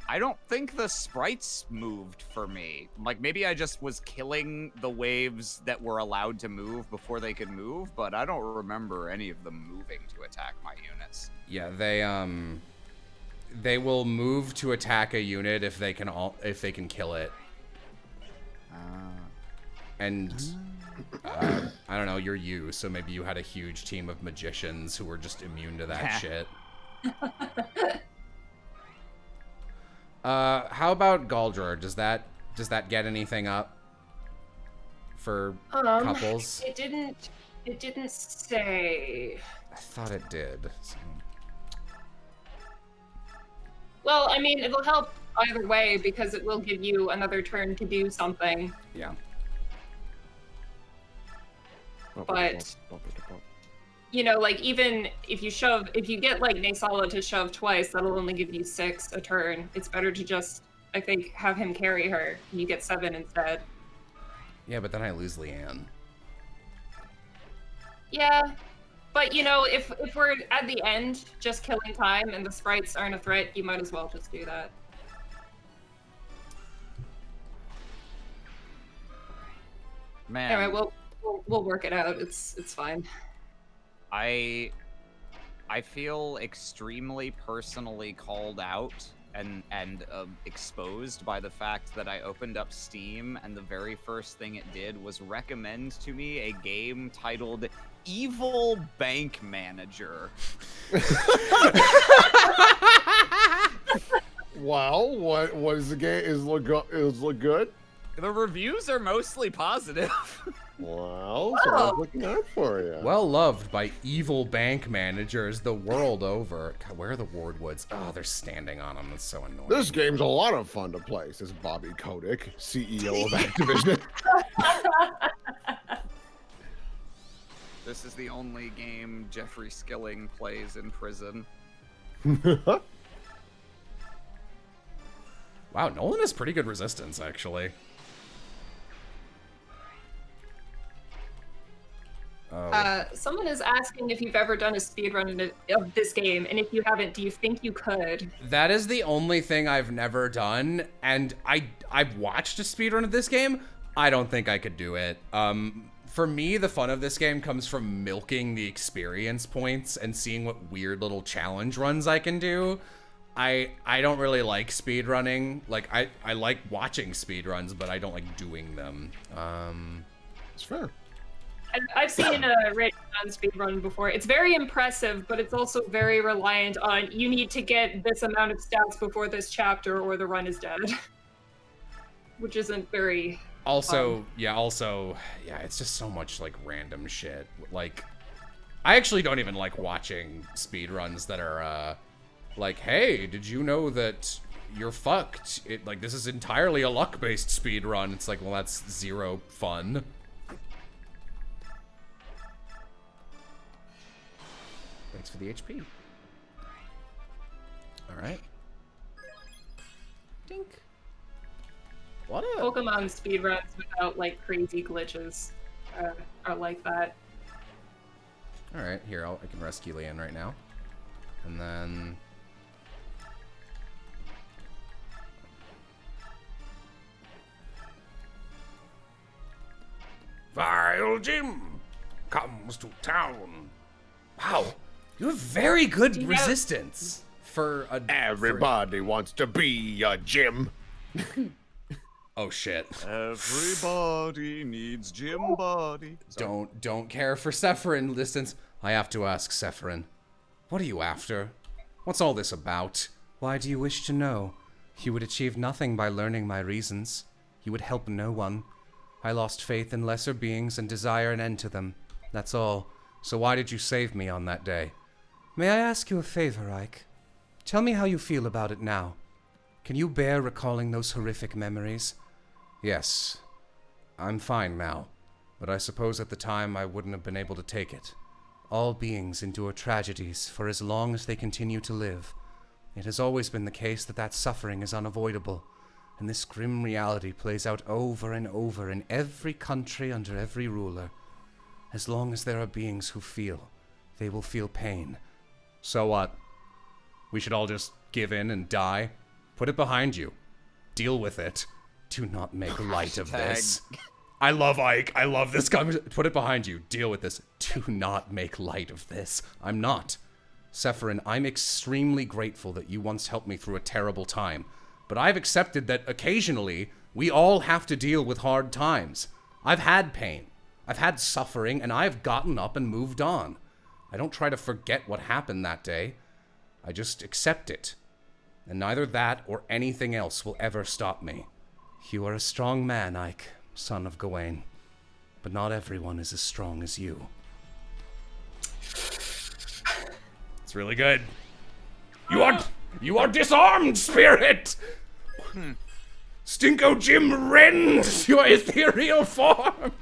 [SPEAKER 15] I don't think the sprites moved for me. Like, maybe I just was killing the waves that were allowed to move before they could move, but I don't remember any of them moving to attack my units.
[SPEAKER 1] Yeah, they will move to attack a unit if they can kill it. And I don't know, you're you, so maybe you had a huge team of magicians who were just immune to that shit. How about Galdrer? Does that get anything up for couples?
[SPEAKER 6] It didn't say.
[SPEAKER 1] I thought it did. So.
[SPEAKER 6] Well, I mean, it'll help either way because it will give you another turn to do something.
[SPEAKER 1] Yeah.
[SPEAKER 6] But you know, like even if you get like Naysala to shove twice, that'll only give you 6 a turn. It's better to just, I think, have him carry her and you get 7 instead.
[SPEAKER 1] Yeah, but then I lose Leanne.
[SPEAKER 6] Yeah, but you know, if we're at the end just killing time and the sprites aren't a threat, you might as well just do that.
[SPEAKER 15] Man.
[SPEAKER 6] Anyway, we'll work it out. It's fine.
[SPEAKER 15] I feel extremely personally called out and exposed by the fact that I opened up Steam and the very first thing it did was recommend to me a game titled Evil Bank Manager.
[SPEAKER 2] Well, what is the game? Is look good?
[SPEAKER 15] The reviews are mostly positive.
[SPEAKER 2] Well, so I was looking out for you.
[SPEAKER 1] Well loved by evil bank managers the world over. God, where are the Wardwoods? Oh, they're standing on them. That's so annoying.
[SPEAKER 2] This game's a lot of fun to play, says Bobby Kotick, CEO of Activision.
[SPEAKER 15] This is the only game Jeffrey Skilling plays in prison.
[SPEAKER 1] Wow, Nolan has pretty good resistance, actually.
[SPEAKER 6] Someone is asking if you've ever done a speedrun of this game, and if you haven't, do you think you could?
[SPEAKER 1] That is the only thing I've never done, and I've watched a speedrun of this game. I don't think I could do it. For me, the fun of this game comes from milking the experience points and seeing what weird little challenge runs I can do. I don't really like speedrunning. Like, I like watching speedruns, but I don't like doing them.
[SPEAKER 2] It's fair.
[SPEAKER 6] I've seen a Reddit speedrun before. It's very impressive, but it's also very reliant on you need to get this amount of stats before this chapter or the run is dead. Which isn't very fun.
[SPEAKER 1] Yeah, it's just so much, like, random shit. Like, I actually don't even like watching speedruns that are, like, hey, did you know that you're fucked? Like, this is entirely a luck-based speedrun. It's like, well, that's zero fun. Thanks for the HP. Alright. Dink. What a...
[SPEAKER 6] Pokemon speedruns without, like, crazy glitches are like that.
[SPEAKER 1] Alright, here, I can rescue Leanne right now. And then...
[SPEAKER 4] Vile Jim comes to town.
[SPEAKER 1] Wow. You have very good resistance for a...
[SPEAKER 2] Everybody wants to be a Jim.
[SPEAKER 1] Oh, shit.
[SPEAKER 15] Everybody needs Jim body.
[SPEAKER 1] Don't care for Sephirin distance. I have to ask Sephirin. What are you after? What's all this about? Why do you wish to know? You would achieve nothing by learning my reasons. You would help no one. I lost faith in lesser beings and desire an end to them. That's all. So why did you save me on that day? May I ask you a favor, Ike? Tell me how you feel about it now. Can you bear recalling those horrific memories? Yes. I'm fine now, but I suppose at the time I wouldn't have been able to take it. All beings endure tragedies for as long as they continue to live. It has always been the case that suffering is unavoidable, and this grim reality plays out over and over in every country under every ruler. As long as there are beings who feel, they will feel pain. So what? We should all just give in and die? Put it behind you. Deal with it. Do not make light of this. I love Ike. I love this conversation. Put it behind you. Deal with this. Do not make light of this. I'm not. Sephirin, I'm extremely grateful that you once helped me through a terrible time. But I've accepted that occasionally We all have to deal with hard times. I've had pain. I've had suffering, and I've gotten up and moved on. I don't try to forget what happened that day. I just accept it. And neither that or anything else will ever stop me. You are a strong man, Ike, son of Gawain. But not everyone is as strong as you. It's really good. You are disarmed, spirit! Stinko Jim rends your ethereal form!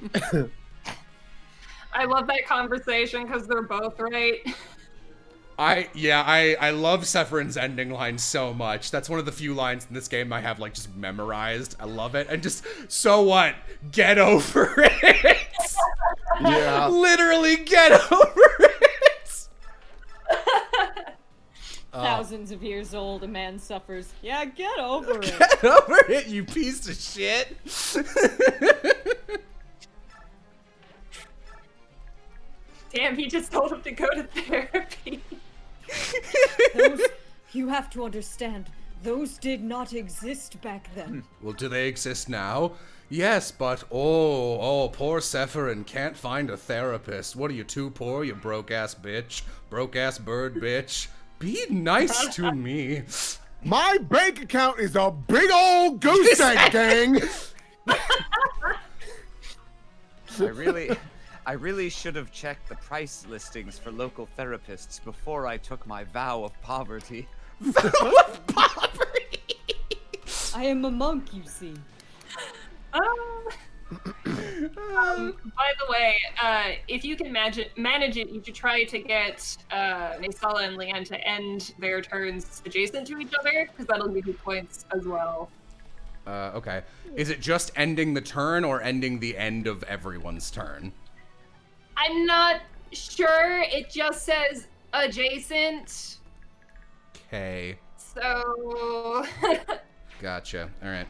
[SPEAKER 5] I love that conversation because they're both right.
[SPEAKER 1] I love Sephron's ending line so much. That's one of the few lines in this game I have like just memorized. I love it. And just, so what? Get over it!
[SPEAKER 2] Yeah.
[SPEAKER 1] Literally get over it!
[SPEAKER 3] Thousands of years old, a man suffers. Yeah, get over it.
[SPEAKER 1] Get over it, you piece of shit!
[SPEAKER 5] Damn, he just told him to go to therapy.
[SPEAKER 3] You have to understand, those did not exist back then.
[SPEAKER 1] Well, do they exist now? Yes, but oh, poor Sephirin can't find a therapist. What are you, too poor, you broke-ass bitch? Broke-ass bird bitch? Be nice to me.
[SPEAKER 2] My bank account is a big old goose egg, gang!
[SPEAKER 15] I really should have checked the price listings for local therapists before I took my vow of poverty.
[SPEAKER 3] I am a monk, you see.
[SPEAKER 5] By the way, if you can manage it, you should try to get Maysala and Leanne to end their turns adjacent to each other, because that'll give you points as well.
[SPEAKER 1] Okay. Is it just ending the turn or ending the end of everyone's turn?
[SPEAKER 5] I'm not sure. It just says adjacent.
[SPEAKER 1] Okay.
[SPEAKER 5] So.
[SPEAKER 1] Gotcha. All right.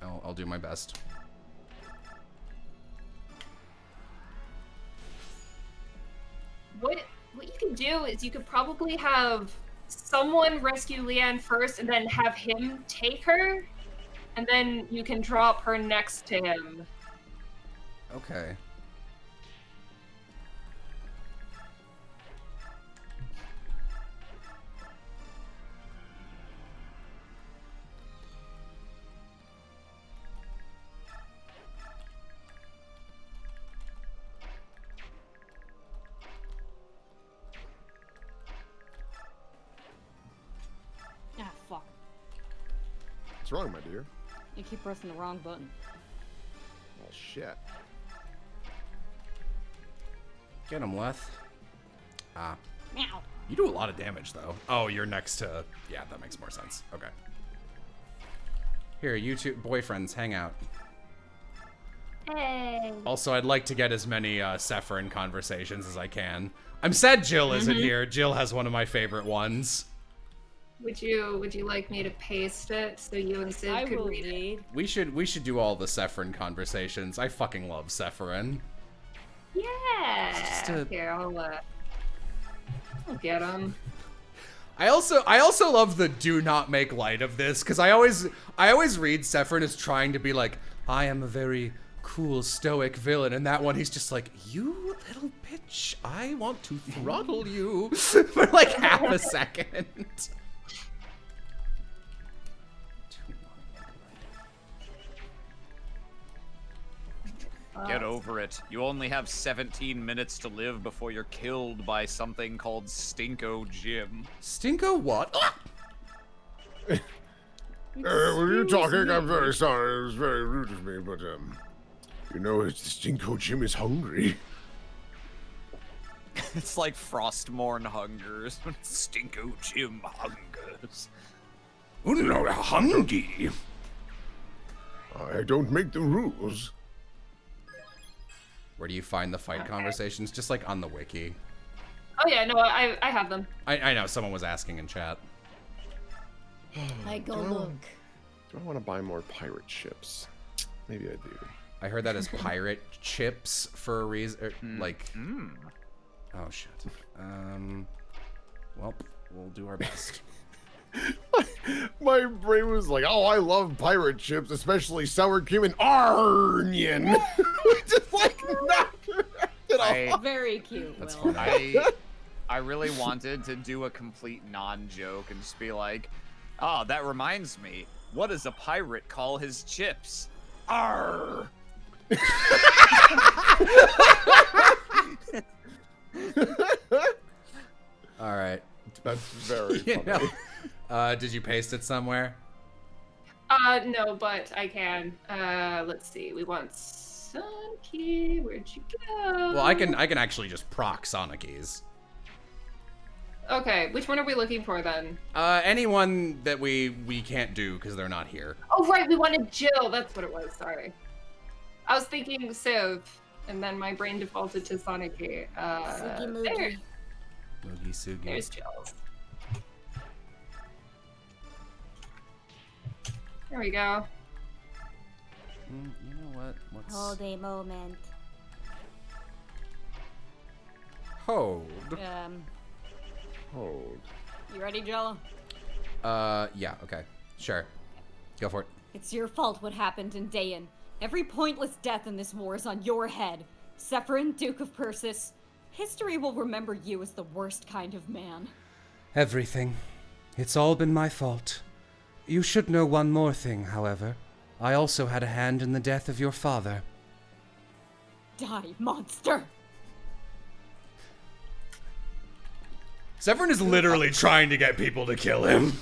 [SPEAKER 1] I'll do my best.
[SPEAKER 5] What you could do is you could probably have someone rescue Leanne first and then have him take her, and then you can drop her next to him.
[SPEAKER 1] Okay.
[SPEAKER 3] Fuck.
[SPEAKER 2] What's wrong, my dear?
[SPEAKER 3] You keep pressing the wrong button.
[SPEAKER 2] Oh, shit.
[SPEAKER 1] Get him, Leth. Ah.
[SPEAKER 3] Meow.
[SPEAKER 1] You do a lot of damage, though. Oh, you're next to... Yeah, that makes more sense. Okay. Here, you two boyfriends, hang out.
[SPEAKER 5] Hey.
[SPEAKER 1] Also, I'd like to get as many Sephirin conversations as I can. I'm sad Jill isn't here. Jill has one of my favorite ones.
[SPEAKER 5] Would you like me to paste it so you and Sid could read it?
[SPEAKER 1] We should do all the Sephirin conversations. I fucking love Sephirin.
[SPEAKER 5] Yeah. Here, I'll get him.
[SPEAKER 1] I also love the do not make light of this, because I always read Sephirin as trying to be like, I am a very cool stoic villain, and that one he's just like, you little bitch, I want to throttle you for like half a second.
[SPEAKER 15] Get over it. You only have 17 minutes to live before you're killed by something called Stinko Jim.
[SPEAKER 1] Stinko what?
[SPEAKER 2] Were you talking? I'm very sorry. It was very rude of me, but, you know, Stinko Jim is hungry.
[SPEAKER 15] It's like Frostmourne hungers when Stinko Jim hungers.
[SPEAKER 4] Oh, no, hungry.
[SPEAKER 2] I don't make the rules.
[SPEAKER 1] Where do you find the fight conversations? Just like on the wiki.
[SPEAKER 5] Oh yeah, no, I have them.
[SPEAKER 1] I know, someone was asking in chat.
[SPEAKER 3] I go look.
[SPEAKER 2] Do I want to buy more pirate ships? Maybe I do.
[SPEAKER 1] I heard that as pirate chips for a reason, like... Oh shit. Well, we'll do our best.
[SPEAKER 2] My brain was like, oh, I love pirate ships, especially sour cream and onion. Just like knock it off.
[SPEAKER 3] Very cute.
[SPEAKER 1] That's
[SPEAKER 3] Will.
[SPEAKER 1] funny.
[SPEAKER 15] I really wanted to do a complete non-joke and just be like, oh, that reminds me. What does a pirate call his chips? Arr!
[SPEAKER 1] All right.
[SPEAKER 2] That's very funny.
[SPEAKER 1] Did you paste it somewhere?
[SPEAKER 5] No, but I can. Let's see. We want Sunkey. Where'd you go?
[SPEAKER 1] Well, I can actually just proc Sonickies.
[SPEAKER 5] Okay, which one are we looking for then?
[SPEAKER 1] Anyone that we can't do because they're not here.
[SPEAKER 5] Oh, right, we wanted Jill. That's what it was. Sorry. I was thinking Civ, and then my brain defaulted to Sunkey.
[SPEAKER 14] Sugi
[SPEAKER 5] There.
[SPEAKER 14] Moogie.
[SPEAKER 1] Moogie Sugi.
[SPEAKER 5] There's Jill's. There we go.
[SPEAKER 1] You know what? What's
[SPEAKER 14] Hold a moment.
[SPEAKER 1] hold?
[SPEAKER 2] Hold.
[SPEAKER 3] You ready, Jello?
[SPEAKER 1] Yeah. Okay. Sure. Go for it.
[SPEAKER 14] It's your fault what happened in Dayan. Every pointless death in this war is on your head. Sephirin, Duke of Persis. History will remember you as the worst kind of man.
[SPEAKER 16] Everything. It's all been my fault. You should know one more thing, however. I also had a hand in the death of your father.
[SPEAKER 14] Die, monster!
[SPEAKER 1] Severin is literally trying to get people to kill him.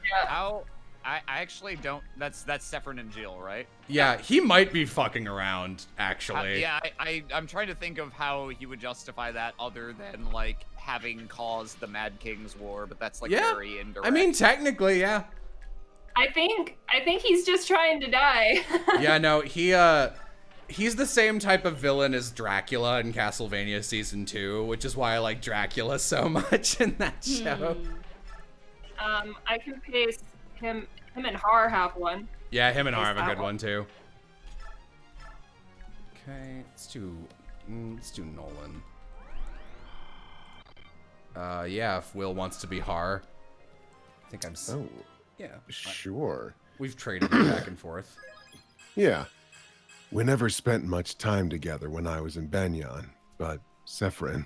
[SPEAKER 15] Yeah. How? I actually don't. That's Sephirin and Jill, right?
[SPEAKER 1] Yeah, he might be fucking around, actually.
[SPEAKER 15] Yeah, I'm trying to think of how he would justify that other than, like, having caused the Mad King's War, but that's, like, very indirect.
[SPEAKER 1] I mean, technically, yeah.
[SPEAKER 5] I think he's just trying to die.
[SPEAKER 1] Yeah, no, he's the same type of villain as Dracula in Castlevania Season 2, which is why I like Dracula so much in that show.
[SPEAKER 5] I can paste him and Har have one.
[SPEAKER 1] Yeah, him and Har have a good one too. Okay, let's do Nolan. Yeah, if Will wants to be Har. I think I'm
[SPEAKER 2] Oh.
[SPEAKER 1] Yeah.
[SPEAKER 2] Sure.
[SPEAKER 1] We've traded it back and forth.
[SPEAKER 2] Yeah. We never spent much time together when I was in Banyan, but Sephirin,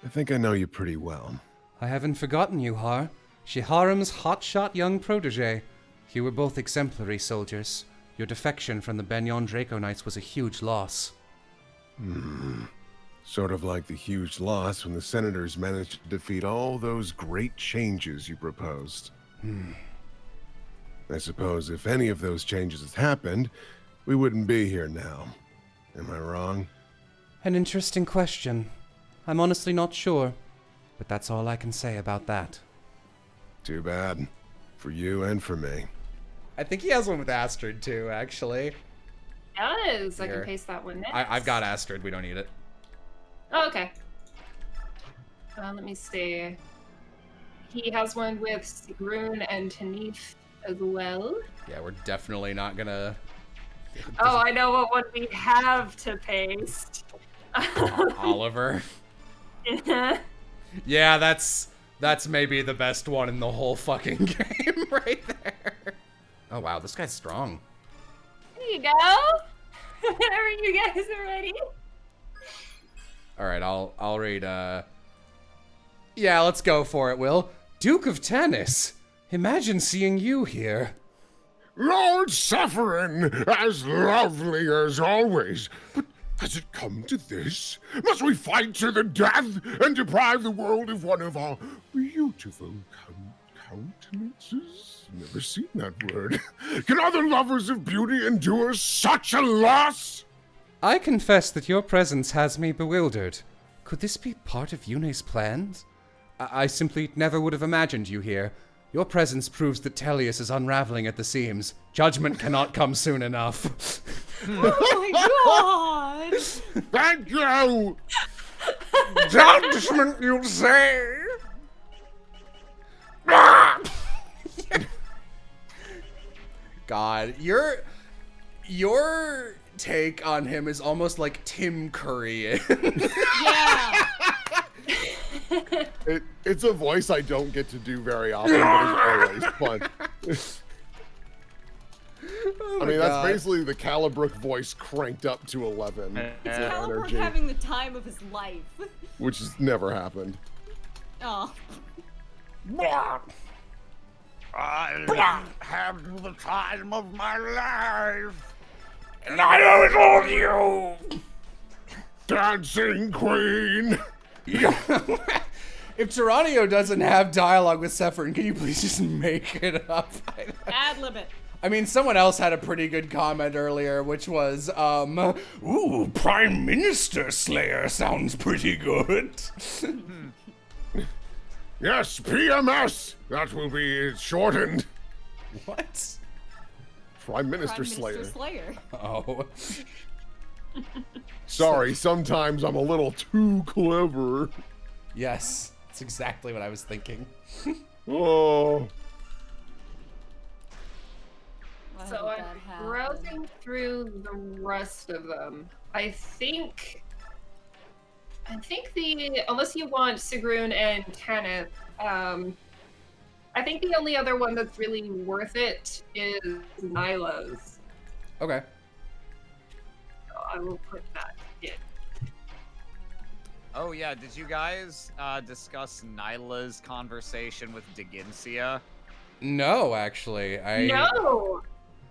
[SPEAKER 2] I think I know you pretty well.
[SPEAKER 16] I haven't forgotten you, Har. Shiharam's hotshot young protege. You were both exemplary soldiers. Your defection from the Banyan Draco Knights was a huge loss.
[SPEAKER 2] Sort of like the huge loss when the Senators managed to defeat all those great changes you proposed. I suppose if any of those changes had happened, we wouldn't be here now. Am I wrong?
[SPEAKER 16] An interesting question. I'm honestly not sure, but that's all I can say about that.
[SPEAKER 2] Too bad. For you and for me.
[SPEAKER 1] I think he has one with Astrid too, actually.
[SPEAKER 5] Does. I
[SPEAKER 1] Here.
[SPEAKER 5] can paste that one next.
[SPEAKER 1] I've got Astrid, we don't need it.
[SPEAKER 5] Oh, okay. Let me see. He has one with Sigrun and Tanith as well.
[SPEAKER 1] Yeah, we're definitely not gonna...
[SPEAKER 5] Oh, I know what one we have to paste.
[SPEAKER 1] Oliver. Yeah, that's maybe the best one in the whole fucking game right there. Oh wow, this guy's strong.
[SPEAKER 5] There you go. Whenever you guys are ready.
[SPEAKER 1] All right, I'll read. Yeah, let's go for it, Will.
[SPEAKER 16] Duke of Tanis! Imagine seeing you here.
[SPEAKER 2] Lord Sephirin, as lovely as always. But has it come to this? Must we fight to the death and deprive the world of one of our beautiful countenances? Never seen that word. Can other lovers of beauty endure such a loss?
[SPEAKER 16] I confess that your presence has me bewildered. Could this be part of Yune's plans? I simply never would have imagined you here. Your presence proves that Tellius is unraveling at the seams. Judgment cannot come soon enough.
[SPEAKER 14] Oh my god!
[SPEAKER 2] Thank you!
[SPEAKER 16] Judgment, you say?
[SPEAKER 1] God, your take on him is almost like Tim Curry.
[SPEAKER 3] Yeah.
[SPEAKER 2] It's a voice I don't get to do very often, but it's always fun.
[SPEAKER 1] Oh
[SPEAKER 2] I mean,
[SPEAKER 1] God.
[SPEAKER 2] that's basically the Calibrook voice cranked up to 11.
[SPEAKER 3] It's Calibrook having the time of his life.
[SPEAKER 2] Which has never happened.
[SPEAKER 3] Oh.
[SPEAKER 13] I have the time of my life.
[SPEAKER 4] And I don't love you!
[SPEAKER 2] Dancing Queen!
[SPEAKER 1] If Tyranio doesn't have dialogue with Sephiroth, can you please just make it up?
[SPEAKER 3] Ad-lib it.
[SPEAKER 1] I mean, someone else had a pretty good comment earlier, which was,
[SPEAKER 4] Ooh, Prime Minister Slayer sounds pretty good.
[SPEAKER 2] Yes, PMS! That will be shortened.
[SPEAKER 1] What?
[SPEAKER 2] Prime Minister Slayer.
[SPEAKER 3] Slayer.
[SPEAKER 1] Oh.
[SPEAKER 2] Sorry, sometimes I'm a little too clever.
[SPEAKER 1] Yes, that's exactly what I was thinking.
[SPEAKER 2] Oh.
[SPEAKER 5] So I'm browsing through the rest of them. I think the, unless you want Sigrun and Tanith, I think the only other one that's really worth it is Nyla's.
[SPEAKER 1] Okay.
[SPEAKER 5] So I will put that in.
[SPEAKER 15] Oh yeah, did you guys discuss Nyla's conversation with Degincia?
[SPEAKER 1] No, actually.
[SPEAKER 5] No!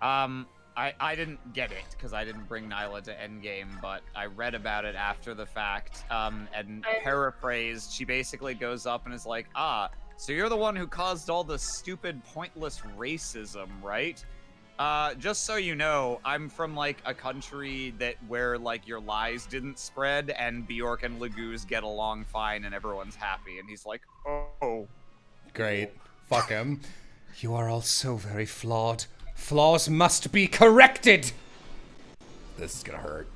[SPEAKER 15] I didn't get it because I didn't bring Nyla to Endgame, but I read about it after the fact. And paraphrased, she basically goes up and is like, so you're the one who caused all the stupid, pointless racism, right? Just so you know, I'm from like a country where like your lies didn't spread and Bjork and Laguz get along fine and everyone's happy. And he's like, oh.
[SPEAKER 1] Great. Fuck him. You are all so very flawed. Flaws must be corrected! This is gonna hurt.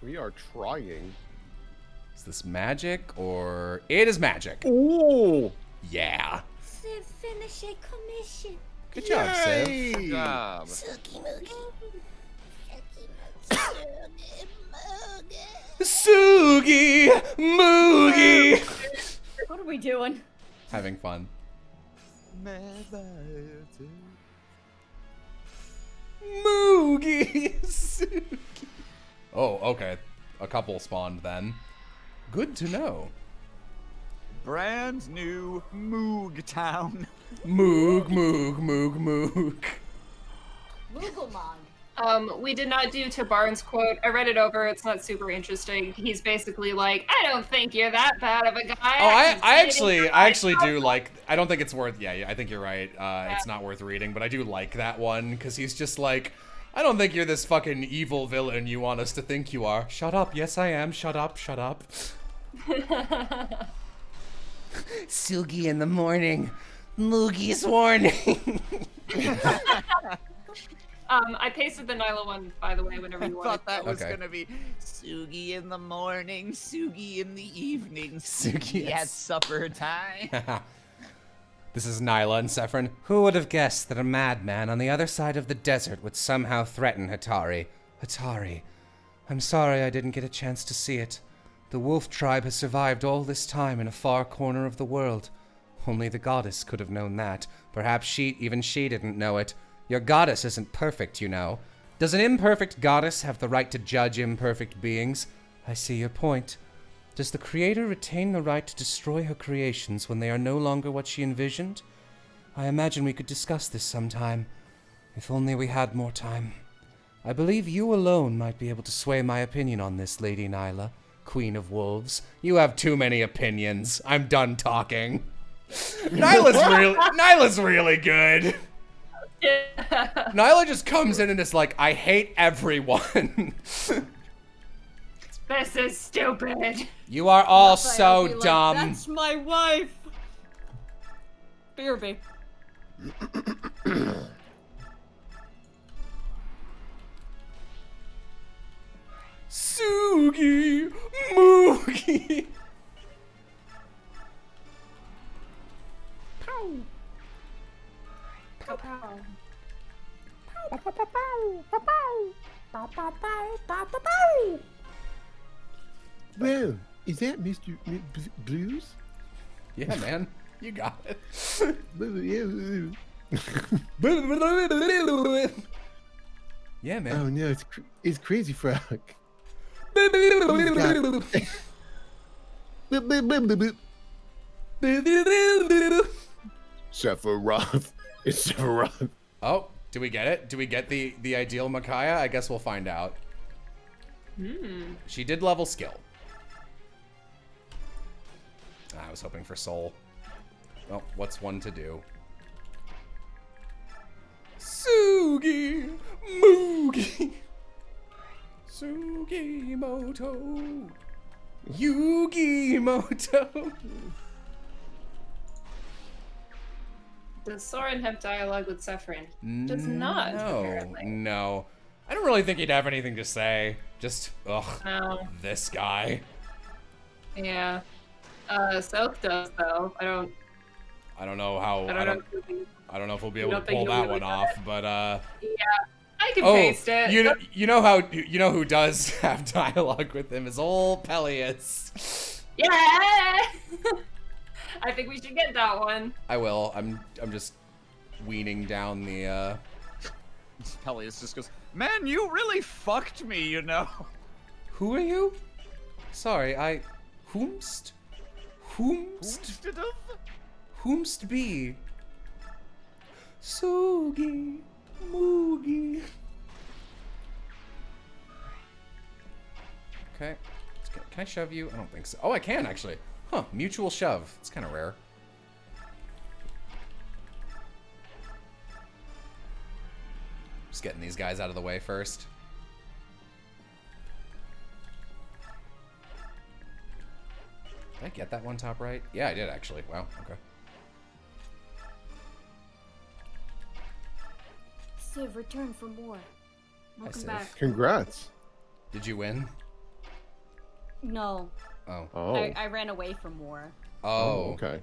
[SPEAKER 2] We are trying.
[SPEAKER 1] Is this magic or... It is magic.
[SPEAKER 2] Ooh!
[SPEAKER 1] Yeah.
[SPEAKER 14] Civ, finish a commission.
[SPEAKER 1] Good job, Civ.
[SPEAKER 15] Good job.
[SPEAKER 1] Sugi Moogie!
[SPEAKER 3] What are we doing?
[SPEAKER 1] Having fun. Moogie! Sugi. Oh, okay. A couple spawned then. Good to know.
[SPEAKER 15] Brand new Moog Town.
[SPEAKER 1] Moog, Moog, Moog, Moog.
[SPEAKER 3] Moogelmon.
[SPEAKER 5] We did not do Tabarn's quote. I read it over. It's not super interesting. He's basically like, I don't think you're that bad of a guy.
[SPEAKER 1] Oh, I actually do like. I don't think it's worth. Yeah, I think you're right. It's not worth reading, but I do like that one because he's just like, I don't think you're this fucking evil villain you want us to think you are. Shut up. Yes, I am. Shut up. Shut up. Sugi in the morning. Moogie's warning.
[SPEAKER 5] I pasted the Nyla one, by the way, whenever you
[SPEAKER 15] I
[SPEAKER 5] want.
[SPEAKER 15] thought that was gonna be Sugi in the morning, Sugi in the evening,
[SPEAKER 1] Sugi
[SPEAKER 15] at supper time.
[SPEAKER 1] This is Nyla and Sephiroth. Who would have guessed that a madman on the other side of the desert would somehow threaten Hatari? Hatari. I'm sorry I didn't get a chance to see it. The wolf tribe has survived all this time in a far corner of the world. Only the goddess could have known that. Perhaps even she didn't know it. Your goddess isn't perfect, you know. Does an imperfect goddess have the right to judge imperfect beings? I see your point. Does the creator retain the right to destroy her creations when they are no longer what she envisioned? I imagine we could discuss this sometime. If only we had more time. I believe you alone might be able to sway my opinion on this, Lady Nyla, Queen of Wolves. You have too many opinions. I'm done talking. Nyla's really good. Nyla just comes in and is like, I hate everyone.
[SPEAKER 5] This is stupid.
[SPEAKER 1] You are all so dumb.
[SPEAKER 3] Like, that's my wife. BRB.
[SPEAKER 1] Sugi Moogie.
[SPEAKER 5] Pow. Pow pow.
[SPEAKER 8] Pow pow pow pow pow pow pow pow pow pow.
[SPEAKER 2] Well, Is that Mr. Blues?
[SPEAKER 1] Yeah, man. You got it. Yeah, man.
[SPEAKER 2] Oh no, it's Crazy Frog. Sephiroth. It's Sephiroth.
[SPEAKER 1] Oh, do we get it? Do we get the ideal Micaiah? I guess we'll find out. She did level skill. I was hoping for soul. Oh, what's one to do? Sugi Moogie Sugimoto Yugi Moto.
[SPEAKER 6] Does Soren have dialogue with Sephiroth? Does not, apparently.
[SPEAKER 1] No. I don't really think he'd have anything to say. Just, ugh,
[SPEAKER 6] No.
[SPEAKER 1] this guy.
[SPEAKER 6] Yeah. Soth does, though. I don't
[SPEAKER 1] know how. I don't know if we'll be able to pull that one off, but
[SPEAKER 6] yeah, I can paste it.
[SPEAKER 1] You know who does have dialogue with him is old Peleus.
[SPEAKER 6] Yeah. I think we should get that one.
[SPEAKER 1] I will. I'm just weaning down the.
[SPEAKER 15] Peleus just goes, "Man, you really fucked me, you know."
[SPEAKER 1] Who are you? Sorry, Whomst be? Sugi Moogie. Okay. Can I shove you? I don't think so. Oh, I can actually. Huh, mutual shove. It's kind of rare. Just getting these guys out of the way first. Did I get that one top right? Yeah, I did actually. Wow, okay.
[SPEAKER 14] Civ, return for more.
[SPEAKER 6] Welcome back.
[SPEAKER 2] Congrats.
[SPEAKER 1] Did you win?
[SPEAKER 14] No.
[SPEAKER 1] Oh.
[SPEAKER 14] I ran away from more.
[SPEAKER 1] Oh,
[SPEAKER 2] okay.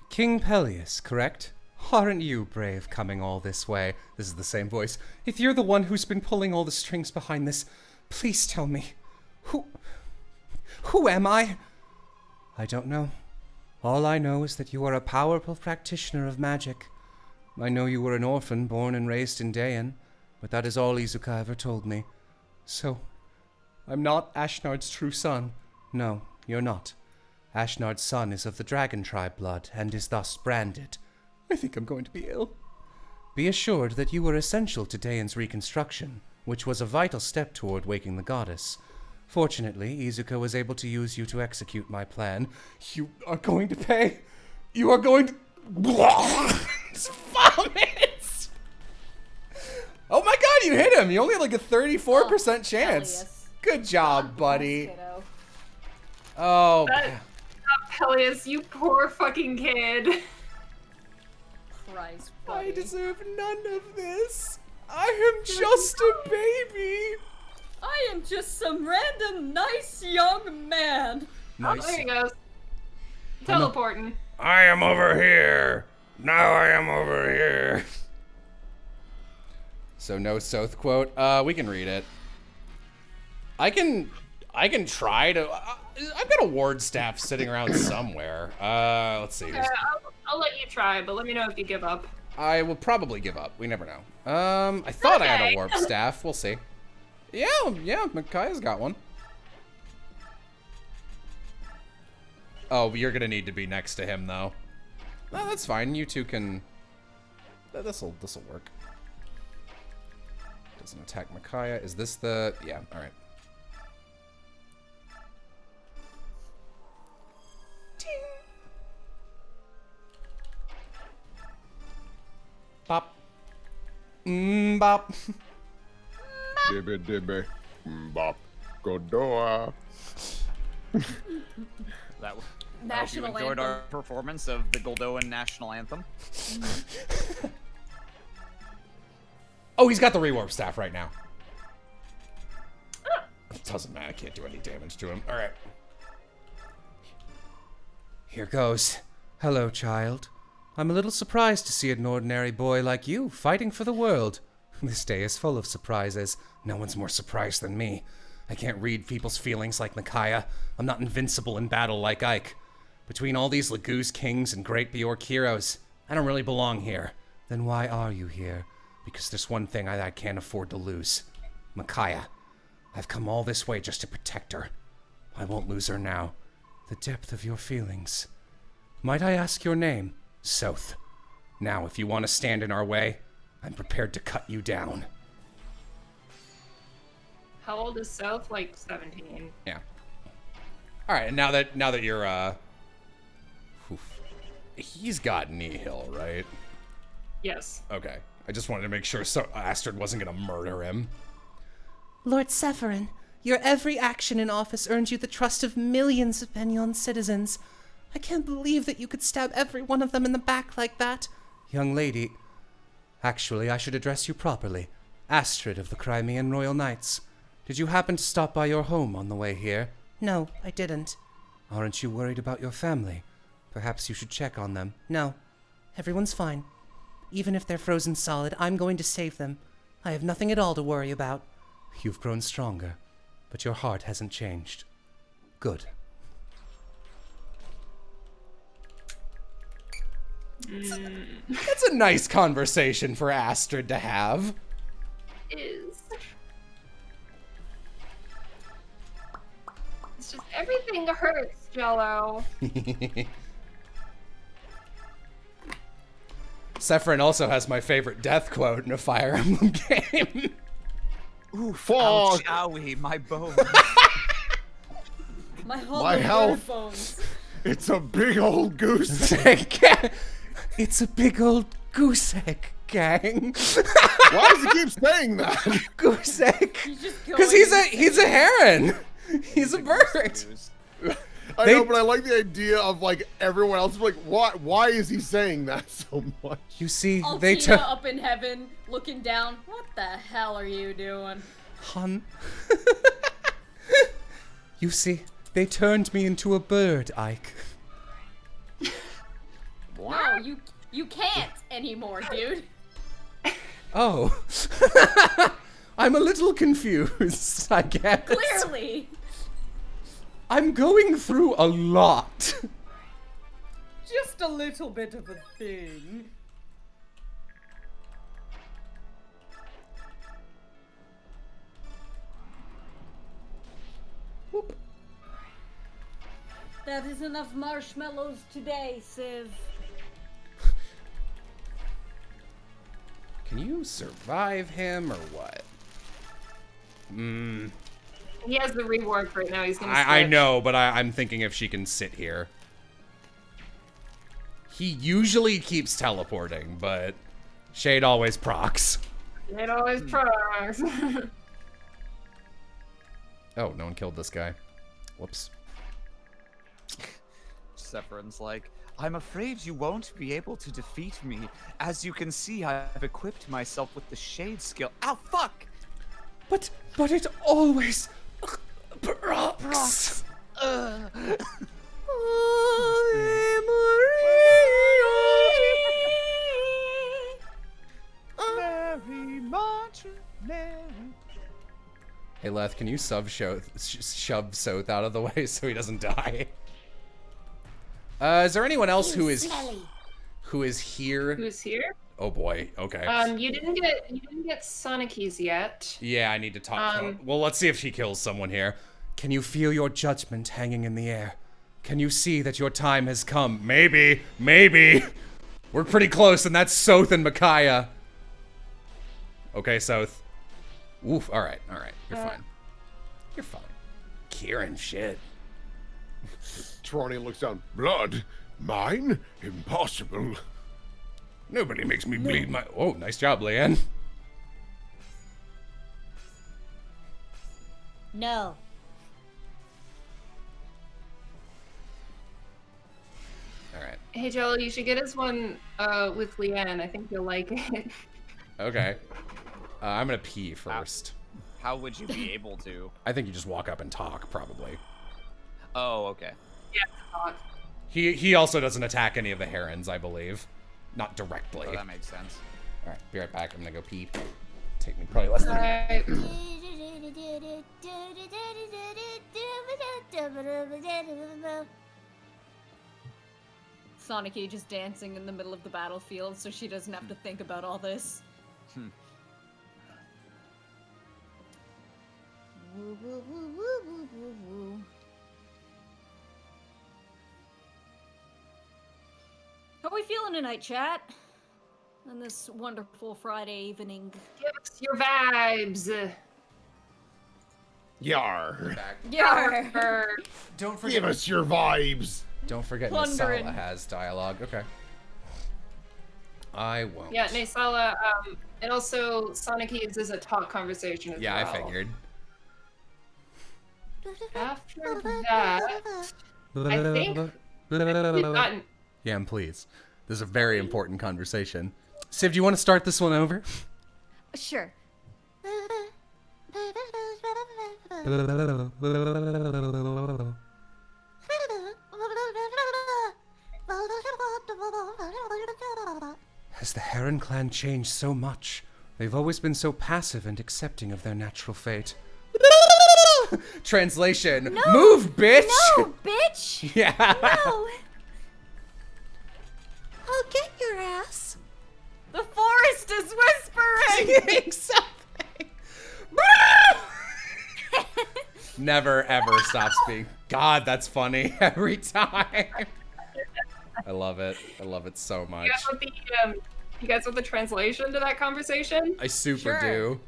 [SPEAKER 16] King Peleus, correct? Aren't you brave coming all this way? This is the same voice. If you're the one who's been pulling all the strings behind this, please tell me. Who am I? I don't know. All I know is that you are a powerful practitioner of magic. I know you were an orphan born and raised in Dayan, but that is all Izuka ever told me. So, I'm not Ashnard's true son. No, you're not. Ashnard's son is of the dragon tribe blood and is thus branded. I think I'm going to be ill. Be assured that you were essential to Dayan's reconstruction, which was a vital step toward waking the goddess. Fortunately, Izuka was able to use you to execute my plan. You are going to pay. You are going to...
[SPEAKER 1] Vomit! Oh my god, you hit him! You only had like a 34% chance. Good job, buddy. Oh.
[SPEAKER 6] Peleus, you poor fucking kid.
[SPEAKER 3] Christ,
[SPEAKER 1] buddy. I deserve none of this. I am just a baby.
[SPEAKER 3] I am just some random nice young man.
[SPEAKER 1] Nice.
[SPEAKER 6] Oh, there he goes. Teleporting.
[SPEAKER 4] I am over here. Now I am over here.
[SPEAKER 1] So no Soth quote. We can read it. I can try to. I've got a ward staff sitting around somewhere. Let's see.
[SPEAKER 6] Okay, I'll let you try, but let me know if you give up.
[SPEAKER 1] I will probably give up. We never know. I thought I had a warp staff. We'll see. Yeah, Micaiah's got one. Oh, you're gonna need to be next to him though. No, that's fine. You two can. This'll work. Doesn't attack Micaiah. Is this the? Yeah. All right. Ting. Bop. Bop.
[SPEAKER 2] Dibby dibby. Bop. Godoa.
[SPEAKER 15] That
[SPEAKER 3] National
[SPEAKER 15] I hope you enjoyed
[SPEAKER 3] anthem.
[SPEAKER 15] our performance of the Goldoan national anthem.
[SPEAKER 1] Oh, he's got the rewarp staff right now. It doesn't matter. I can't do any damage to him. All right.
[SPEAKER 16] Here goes. Hello, child. I'm a little surprised to see an ordinary boy like you fighting for the world. This day is full of surprises. No one's more surprised than me. I can't read people's feelings like Micaiah. I'm not invincible in battle like Ike. Between all these Laguz kings and great Bjork heroes, I don't really belong here. Then why are you here? Because there's one thing I can't afford to lose. Micaiah. I've come all this way just to protect her. I won't lose her now. The depth of your feelings. Might I ask your name? South. Now, if you want to stand in our way, I'm prepared to cut you down.
[SPEAKER 5] How old is South? Like 17.
[SPEAKER 1] Yeah. All right, and now that you're he's got Nihil, right?
[SPEAKER 5] Yes.
[SPEAKER 1] Okay. I just wanted to make sure Astrid wasn't gonna murder him.
[SPEAKER 17] Lord Sephirin, your every action in office earned you the trust of millions of Benyon citizens. I can't believe that you could stab every one of them in the back like that.
[SPEAKER 16] Young lady, actually, I should address you properly. Astrid of the Crimean Royal Knights. Did you happen to stop by your home on the way here?
[SPEAKER 17] No, I didn't.
[SPEAKER 16] Aren't you worried about your family? Perhaps you should check on them.
[SPEAKER 17] No, everyone's fine. Even if they're frozen solid, I'm going to save them. I have nothing at all to worry about.
[SPEAKER 16] You've grown stronger, but your heart hasn't changed. Good.
[SPEAKER 1] That's a nice conversation for Astrid to have.
[SPEAKER 5] Is. It's just everything hurts, Jello.
[SPEAKER 1] Sephirin also has my favorite death quote in a Fire Emblem game.
[SPEAKER 13] Ooh,
[SPEAKER 2] fuck!
[SPEAKER 13] Owie, my bones.
[SPEAKER 2] My health. It's a big old goose egg.
[SPEAKER 16] It's a big old goose egg, gang.
[SPEAKER 2] Why does he keep saying that?
[SPEAKER 16] Goose egg.
[SPEAKER 1] Because he's a heron. He's a bird.
[SPEAKER 2] I know, but I like the idea of like everyone else like, why is he saying that so much?
[SPEAKER 16] You see,
[SPEAKER 3] Altina up in heaven, looking down. What the hell are you doing?
[SPEAKER 16] Hun. You see, they turned me into a bird, Ike.
[SPEAKER 3] No, you can't anymore, dude.
[SPEAKER 16] Oh. I'm a little confused, I guess.
[SPEAKER 3] Clearly.
[SPEAKER 16] I'm going through a lot.
[SPEAKER 3] Just a little bit of a thing. Whoop. That is enough marshmallows today, Civ.
[SPEAKER 1] Can you survive him or what?
[SPEAKER 5] He has the reward for it now. He's gonna.
[SPEAKER 1] I know, but I'm thinking if she can sit here. He usually keeps teleporting, but Shade always procs.
[SPEAKER 5] It always procs.
[SPEAKER 1] Oh, no one killed this guy. Whoops.
[SPEAKER 15] Sephirin's like, I'm afraid you won't be able to defeat me. As you can see, I've equipped myself with the Shade skill. Ow, fuck!
[SPEAKER 16] But it always procs.
[SPEAKER 13] Very much Mary.
[SPEAKER 1] Hey, Leth, can you shove Soth out of the way so he doesn't die? Is there anyone else who is here?
[SPEAKER 5] Who's here?
[SPEAKER 1] Oh boy. Okay.
[SPEAKER 5] You didn't get Sonic keys yet.
[SPEAKER 1] Yeah, I need to talk to him. Well, let's see if she kills someone here.
[SPEAKER 16] Can you feel your judgment hanging in the air? Can you see that your time has come?
[SPEAKER 1] Maybe. We're pretty close, and that's Soth and Micaiah. Okay, Soth. Oof. All right. You're fine. You're fine. Kieran, shit.
[SPEAKER 2] Trony looks down. Blood? Mine? Impossible.
[SPEAKER 1] Nobody makes me bleed my... Oh, nice job, Leanne.
[SPEAKER 14] No.
[SPEAKER 1] All right.
[SPEAKER 5] Hey, Jello, you should get us one with Leanne. I think you'll like it.
[SPEAKER 1] Okay. I'm gonna pee first.
[SPEAKER 15] How would you be able to?
[SPEAKER 1] I think you just walk up and talk, probably.
[SPEAKER 15] Oh, okay.
[SPEAKER 5] Yeah, talk.
[SPEAKER 1] He also doesn't attack any of the herons, I believe. Not directly.
[SPEAKER 15] Oh, that makes sense.
[SPEAKER 1] All right, be right back. I'm gonna go pee. Take me probably less than a minute.
[SPEAKER 3] Sonic just dancing in the middle of the battlefield so she doesn't have to think about all this. Woo, woo, woo, woo, woo, woo, woo. How are we feeling tonight, chat? On this wonderful Friday evening.
[SPEAKER 6] Give us your vibes.
[SPEAKER 2] Yar.
[SPEAKER 3] Yar.
[SPEAKER 1] Don't forget.
[SPEAKER 2] Give us your vibes.
[SPEAKER 1] Don't forget
[SPEAKER 3] Plundering.
[SPEAKER 1] Nasala has dialogue. Okay. I won't.
[SPEAKER 6] Yeah, Nasala, and also Sonic uses a talk conversation as well.
[SPEAKER 1] Yeah, I figured.
[SPEAKER 6] After that, I think we've gotten...
[SPEAKER 1] Yeah, please. This is a very important conversation. Civ, do you want to start this one over?
[SPEAKER 3] Sure.
[SPEAKER 16] Has the Heron clan changed so much? They've always been so passive and accepting of their natural fate.
[SPEAKER 1] Translation.
[SPEAKER 3] No!
[SPEAKER 1] Move, bitch!
[SPEAKER 3] No, bitch!
[SPEAKER 1] Yeah.
[SPEAKER 3] No!
[SPEAKER 17] I'll get your ass.
[SPEAKER 3] The forest is whispering!
[SPEAKER 1] Something. Never, ever stop speaking. God, that's funny every time. I love it. I love it so much.
[SPEAKER 6] You guys want the translation to that conversation?
[SPEAKER 1] I super do.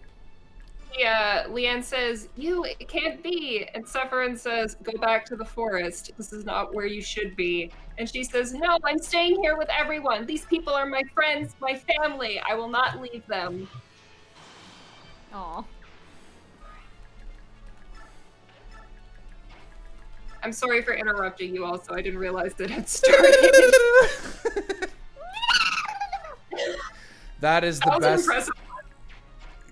[SPEAKER 6] Yeah, Leanne says, it can't be. And Sephiroth says, go back to the forest. This is not where you should be. And she says, no, I'm staying here with everyone. These people are my friends, my family. I will not leave them.
[SPEAKER 3] Aw.
[SPEAKER 6] I'm sorry for interrupting you also. I didn't realize it had started.
[SPEAKER 1] That is the
[SPEAKER 6] That was
[SPEAKER 1] best.
[SPEAKER 6] impressive.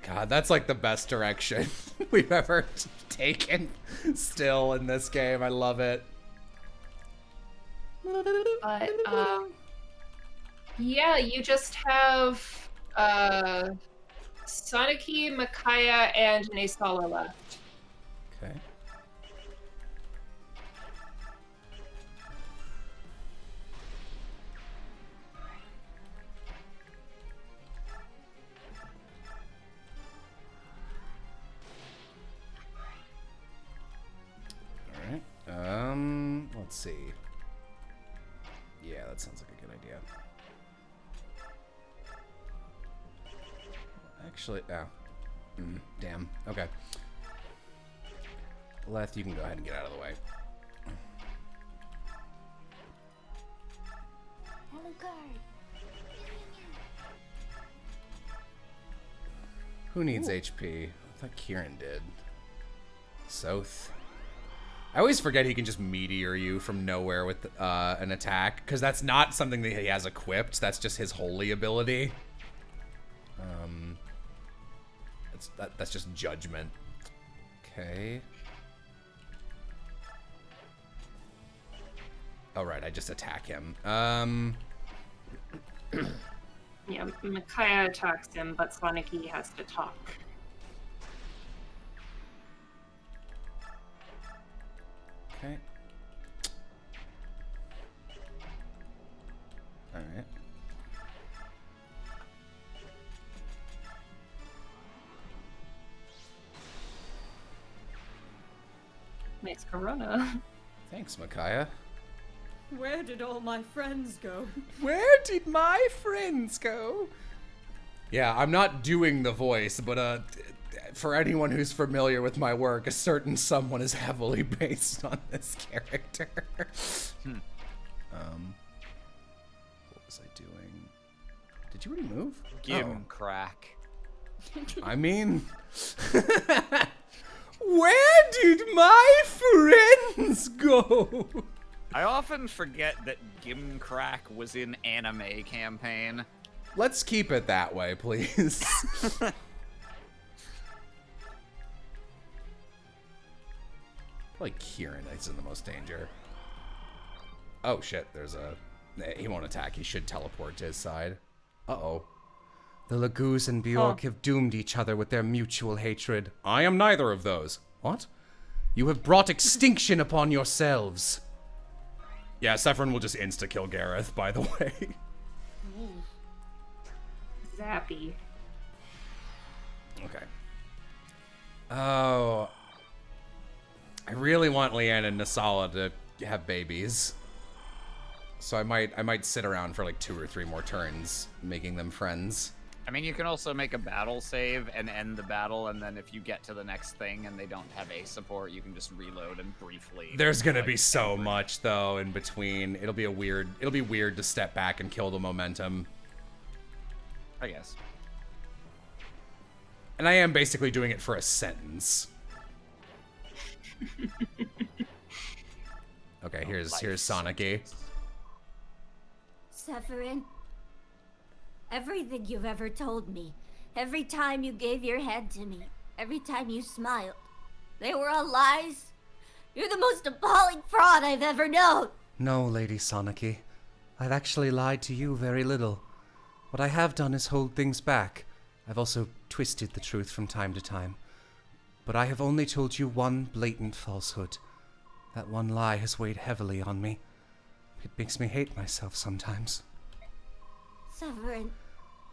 [SPEAKER 1] God, that's like the best direction we've ever taken still in this game. I love it.
[SPEAKER 6] But, yeah, you just have Soniki, Micaiah, and Nasala left.
[SPEAKER 1] Okay. Let's see. Yeah, that sounds like a good idea. Actually, damn. Okay. Leth, you can go ahead and get out of the way. Who needs HP? I thought Kieran did. Soth. I always forget he can just meteor you from nowhere with an attack, because that's not something that he has equipped. That's just his holy ability. That's just judgment. Okay. Oh, right, I just attack him.
[SPEAKER 6] Yeah, Micaiah attacks him, but Soniki has to talk.
[SPEAKER 1] Okay. All right.
[SPEAKER 6] Nice Corona.
[SPEAKER 1] Thanks, Micaiah.
[SPEAKER 3] Where did all my friends go?
[SPEAKER 1] Where did my friends go? Yeah, I'm not doing the voice, but for anyone who's familiar with my work, a certain someone is heavily based on this character. What was I doing? Did you already move?
[SPEAKER 15] Crack.
[SPEAKER 1] I mean, where did my friends go?
[SPEAKER 15] I often forget that Gimcrack was in Anime Campaign.
[SPEAKER 1] Let's keep it that way, please. Probably Kieran is in the most danger. Oh shit, he won't attack. He should teleport to his side. Uh-oh.
[SPEAKER 16] The Laguz and Bjork have doomed each other with their mutual hatred. I am neither of those. What? You have brought extinction upon yourselves. Yeah, Severin will just insta-kill Gareth, by the way.
[SPEAKER 6] Zappy.
[SPEAKER 1] Okay. Oh. I really want Leanne and Nasala to have babies. So I might sit around for like 2 or 3 more turns, making them friends.
[SPEAKER 15] I mean, you can also make a battle save and end the battle, and then if you get to the next thing and they don't have a support, you can just reload and briefly.
[SPEAKER 1] There's gonna be so much though in between. It'll be weird to step back and kill the momentum.
[SPEAKER 15] I guess.
[SPEAKER 1] And I am basically doing it for a sentence. Okay, here's Sonic-y.
[SPEAKER 14] Severin, everything you've ever told me, every time you gave your hand to me, every time you smiled, they were all lies. You're the most appalling fraud I've ever known.
[SPEAKER 16] No, Lady Sonic-y. I've actually lied to you very little. What I have done is hold things back. I've also twisted the truth from time to time. But I have only told you one blatant falsehood. That one lie has weighed heavily on me. It makes me hate myself sometimes.
[SPEAKER 14] Severin.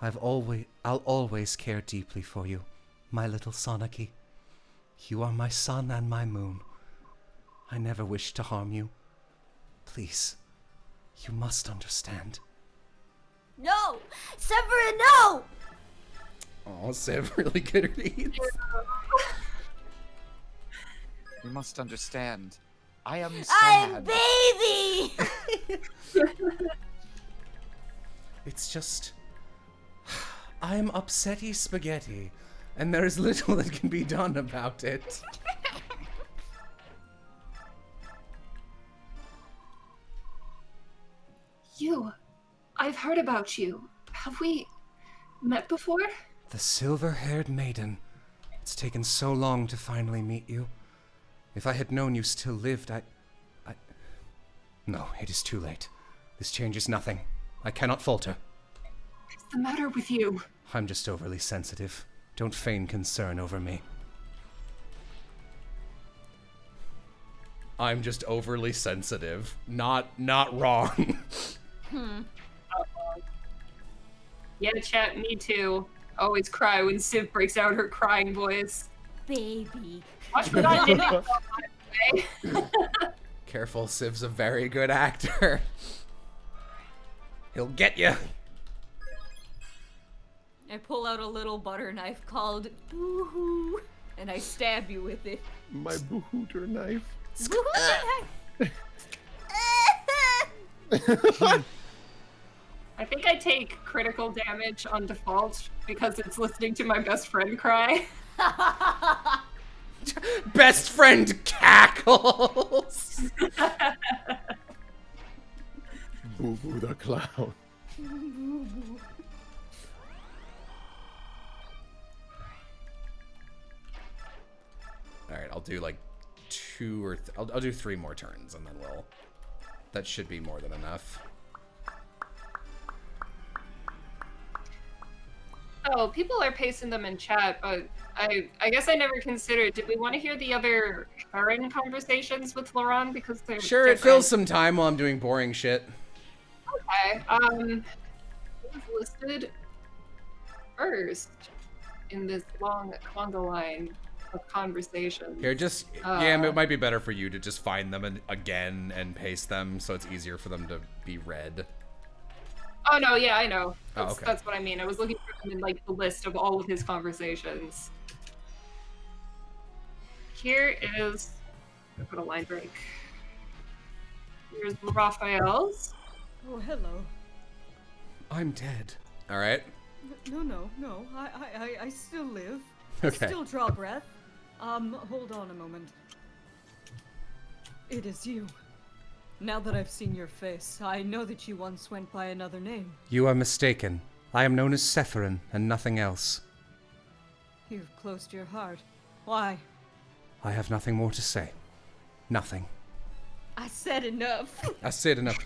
[SPEAKER 16] I'll always care deeply for you, my little Sonic-y. You are my sun and my moon. I never wished to harm you. Please, you must understand.
[SPEAKER 14] No! Severin, no!
[SPEAKER 1] Oh, Sev really good reads.
[SPEAKER 15] You must understand. I am
[SPEAKER 14] I'm
[SPEAKER 15] sad.
[SPEAKER 14] baby!
[SPEAKER 16] It's just... I'm upsetty spaghetti, and there is little that can be done about it.
[SPEAKER 6] You. I've heard about you. Have we met before?
[SPEAKER 16] The silver-haired maiden. It's taken so long to finally meet you. If I had known you still lived, No, it is too late. This changes nothing. I cannot falter.
[SPEAKER 6] What's the matter with you?
[SPEAKER 16] I'm just overly sensitive. Don't feign concern over me.
[SPEAKER 1] I'm just overly sensitive. Not wrong.
[SPEAKER 6] Yeah, chat, me too. Always cry when Civ breaks out her crying voice.
[SPEAKER 14] Baby.
[SPEAKER 6] Watch what I did by the way.
[SPEAKER 1] Careful, Civ's a very good actor. He'll get you.
[SPEAKER 3] I pull out a little butter knife called Boo-hoo, and I stab you with it.
[SPEAKER 2] My boohooter knife.
[SPEAKER 3] Boo-hoo knife!
[SPEAKER 6] I think I take critical damage on default because it's listening to my best friend cry.
[SPEAKER 1] Best friend cackles.
[SPEAKER 2] Boo Boo the clown.
[SPEAKER 1] All right, I'll do like 2 or I'll do 3 more turns, and then that should be more than enough.
[SPEAKER 6] Oh, people are pasting them in chat, but I guess I never considered. Did we want to hear the other Karen conversations with Laurent because they're
[SPEAKER 1] Sure,
[SPEAKER 6] different?
[SPEAKER 1] it fills some time while I'm doing boring shit.
[SPEAKER 6] Okay. It was listed first in this long conga line of conversations.
[SPEAKER 1] Here, yeah, it might be better for you to just find them again and paste them so it's easier for them to be read.
[SPEAKER 6] Oh no, yeah, I know.
[SPEAKER 1] Oh, okay.
[SPEAKER 6] That's what I mean. I was looking for them in like the list of all of his conversations. Here is. I put a line break. Here's Raphael's.
[SPEAKER 3] Oh, hello.
[SPEAKER 16] I'm dead.
[SPEAKER 1] All right.
[SPEAKER 3] No. I still live.
[SPEAKER 1] Okay.
[SPEAKER 3] I still draw breath. Hold on a moment. It is you. Now that I've seen your face, I know that you once went by another name.
[SPEAKER 16] You are mistaken. I am known as Severin and nothing else.
[SPEAKER 3] You've closed your heart. Why?
[SPEAKER 16] I have nothing more to say. Nothing.
[SPEAKER 3] I said enough.
[SPEAKER 1] I said enough.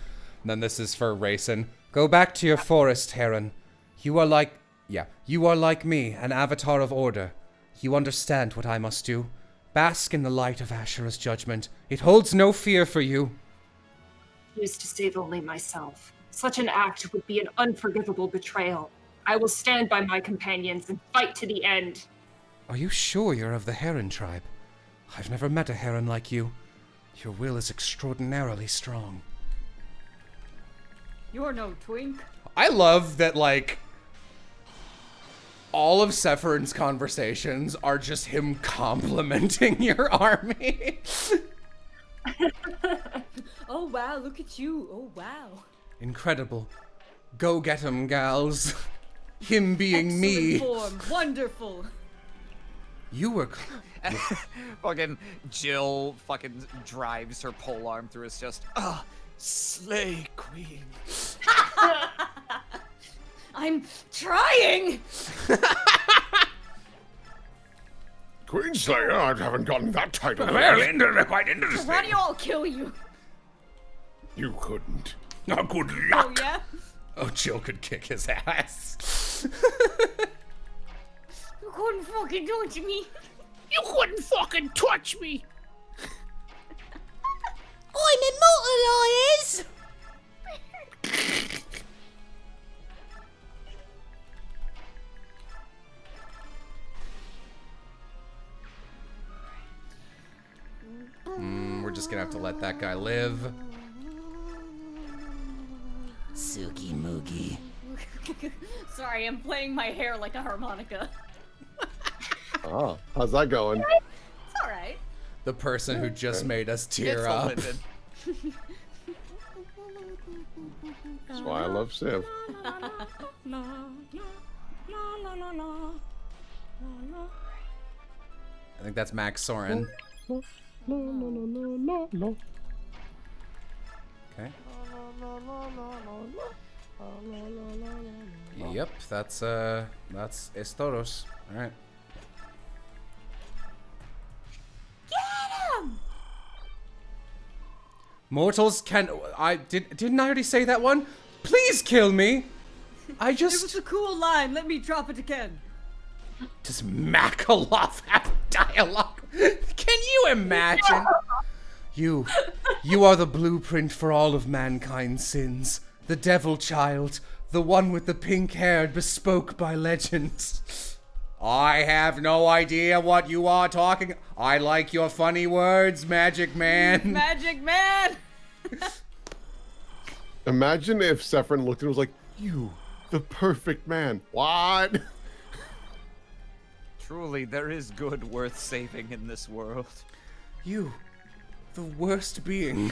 [SPEAKER 1] And then this is for Rayson.
[SPEAKER 16] Go back to your forest, Heron. You are like Yeah, you are like me, an avatar of order. You understand what I must do. Bask in the light of Ashura's judgment. It holds no fear for you.
[SPEAKER 6] I used to save only myself. Such an act would be an unforgivable betrayal. I will stand by my companions and fight to the end.
[SPEAKER 16] Are you sure you're of the Heron tribe? I've never met a Heron like you. Your will is extraordinarily strong.
[SPEAKER 3] You're no twink.
[SPEAKER 1] I love that, like, all of Sepherin's conversations are just him complimenting your army.
[SPEAKER 3] Oh, wow, look at you. Oh, wow.
[SPEAKER 16] Incredible. Go get 'em, gals. Him being me.
[SPEAKER 3] Form. Wonderful.
[SPEAKER 16] You were...
[SPEAKER 15] Fucking Jill fucking drives her polearm through his chest. Ah, slay queen.
[SPEAKER 3] I'm trying!
[SPEAKER 2] Queen Slayer, I haven't gotten that title
[SPEAKER 4] Well, quite interesting.
[SPEAKER 3] Why do you all kill you?
[SPEAKER 2] You couldn't.
[SPEAKER 4] Oh, good
[SPEAKER 3] Oh,
[SPEAKER 4] luck.
[SPEAKER 3] yeah?
[SPEAKER 1] Oh, Jill could kick his ass.
[SPEAKER 3] You couldn't fucking do it to me.
[SPEAKER 18] You couldn't fucking touch me.
[SPEAKER 3] I'm immortalized!
[SPEAKER 1] We're just gonna have to let that guy live.
[SPEAKER 18] Suki Moogie.
[SPEAKER 3] Sorry, I'm playing my hair like a harmonica.
[SPEAKER 2] Oh, how's that going?
[SPEAKER 3] It's alright.
[SPEAKER 1] The person who just made us tear
[SPEAKER 15] It's
[SPEAKER 1] up.
[SPEAKER 15] Linden.
[SPEAKER 2] That's why I love Civ.
[SPEAKER 1] I think that's Max Soren. Okay. Yep, that's Estoros. All right.
[SPEAKER 3] Get him!
[SPEAKER 16] Mortals can... Didn't I already say that one? Please kill me! I just...
[SPEAKER 3] It was a cool line. Let me drop it again.
[SPEAKER 1] Does Makalov have dialogue? Can you imagine?
[SPEAKER 16] You are the blueprint for all of mankind's sins. The devil child. The one with the pink hair bespoke by legends.
[SPEAKER 1] I have no idea what you are talking. I like your funny words, Magic Man.
[SPEAKER 3] Magic Man!
[SPEAKER 2] Imagine if Sephirin looked at him and was like, you, the perfect man. What?
[SPEAKER 15] Truly, there is good worth saving in this world.
[SPEAKER 16] You, the worst being.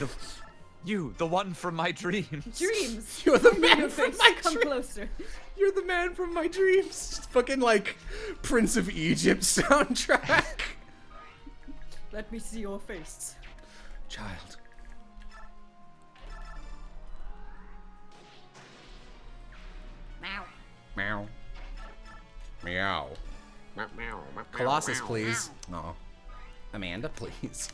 [SPEAKER 15] You, the one from my dreams.
[SPEAKER 3] Dreams.
[SPEAKER 1] You're the man
[SPEAKER 3] Your
[SPEAKER 1] from
[SPEAKER 3] face,
[SPEAKER 1] my
[SPEAKER 3] come
[SPEAKER 1] dreams.
[SPEAKER 3] closer.
[SPEAKER 1] You're the man from my dreams. Just fucking like Prince of Egypt soundtrack.
[SPEAKER 3] Let me see your face.
[SPEAKER 16] Child.
[SPEAKER 3] Meow.
[SPEAKER 1] Meow. Meow.
[SPEAKER 2] Meow, meow, meow,
[SPEAKER 1] Colossus,
[SPEAKER 2] meow.
[SPEAKER 1] please. No. Amanda, please.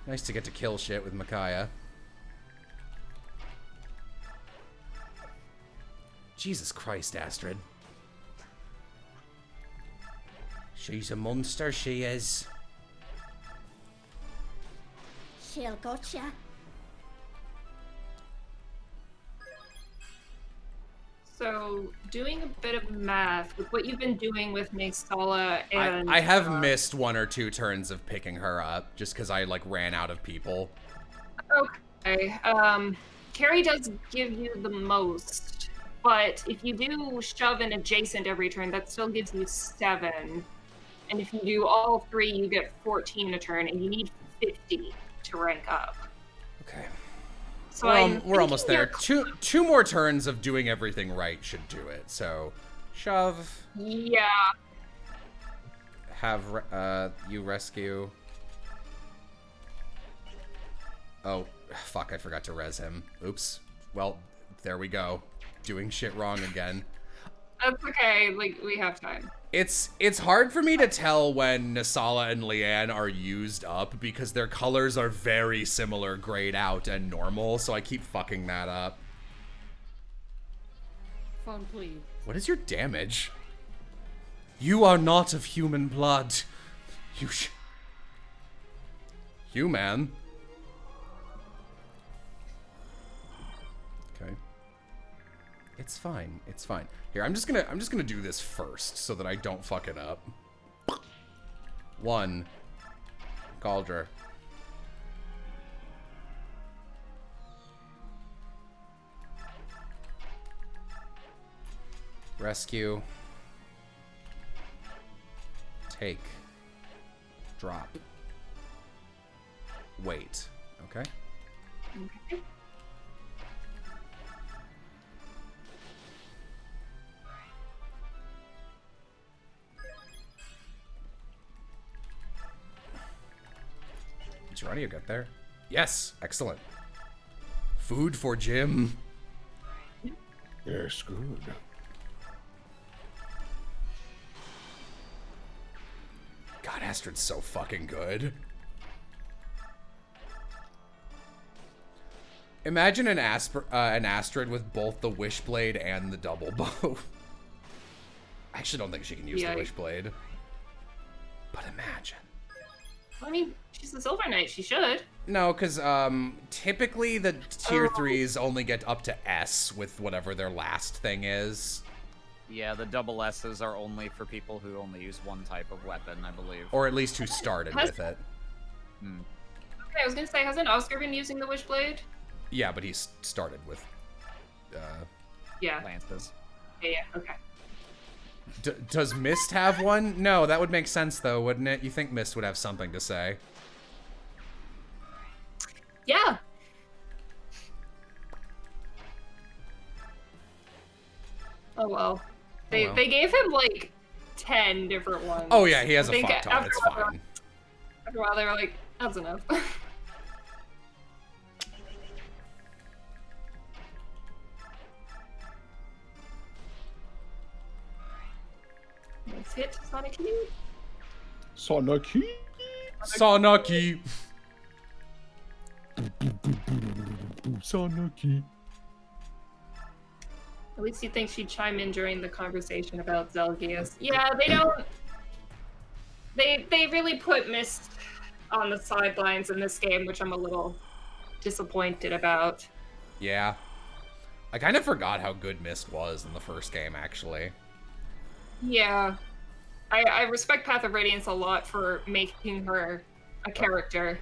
[SPEAKER 1] Nice to get to kill shit with Micaiah. Jesus Christ, Astrid. She's a monster, she is.
[SPEAKER 14] She'll gotcha.
[SPEAKER 6] So, doing a bit of math with what you've been doing with Naysala and
[SPEAKER 1] I have missed one or two turns of picking her up just because I like ran out of people.
[SPEAKER 6] Okay. Carrie does give you the most, but if you do shove an adjacent every turn, that still gives you 7. And if you do all 3, you get 14 a turn, and you need 50 to rank up.
[SPEAKER 1] Okay.
[SPEAKER 6] So
[SPEAKER 1] we're almost there. Two more turns of doing everything right should do it. So, shove.
[SPEAKER 6] Yeah.
[SPEAKER 1] Have you rescue. Oh, fuck! I forgot to res him. Oops. Well, there we go. Doing shit wrong again.
[SPEAKER 6] That's okay. Like, we have time.
[SPEAKER 1] It's hard for me to tell when Nasala and Leanne are used up because their colors are very similar grayed out and normal, so I keep fucking that up.
[SPEAKER 3] microphone, please.
[SPEAKER 1] What is your damage? You are not of human blood. Human. Okay. It's fine. It's fine. Here, I'm just gonna do this first so that I don't fuck it up. 1. Cauldron. Rescue. Take. Drop. Wait. Okay.
[SPEAKER 6] Okay.
[SPEAKER 1] Did your audio get there? Yes. Excellent. Food for Jim.
[SPEAKER 2] Yes, good.
[SPEAKER 1] God, Astrid's so fucking good. Imagine an Astrid with both the Wishblade and the double bow. I actually don't think she can use the Wishblade. But imagine.
[SPEAKER 6] I mean, she's a Silver Knight. She should.
[SPEAKER 1] No, because typically the tier 3s only get up to S with whatever their last thing is.
[SPEAKER 15] Yeah, the double S's are only for people who only use one type of weapon, I believe.
[SPEAKER 1] Or at least who started with it.
[SPEAKER 6] Okay, I was gonna say, hasn't Oscar been using the Wishblade?
[SPEAKER 1] Yeah, but he started with...
[SPEAKER 6] yeah.
[SPEAKER 15] Lances.
[SPEAKER 6] Yeah, okay.
[SPEAKER 1] Does Mist have one? No, that would make sense though, wouldn't it? You think Mist would have something to say.
[SPEAKER 6] Yeah. Oh well. They gave him like 10 different ones.
[SPEAKER 1] Oh yeah, he has a fuck ton, it's fine.
[SPEAKER 6] After a while they were like, that's enough. Let's hit Sonic Key.
[SPEAKER 2] Sonaki.
[SPEAKER 1] Sonaki.
[SPEAKER 2] Sonaki.
[SPEAKER 6] At least you think she'd chime in during the conversation about Zelgius. Yeah, they don't... They really put Mist on the sidelines in this game, which I'm a little disappointed about.
[SPEAKER 1] Yeah. I kind of forgot how good Mist was in the first game, actually.
[SPEAKER 6] Yeah. I respect Path of Radiance a lot for making her a character.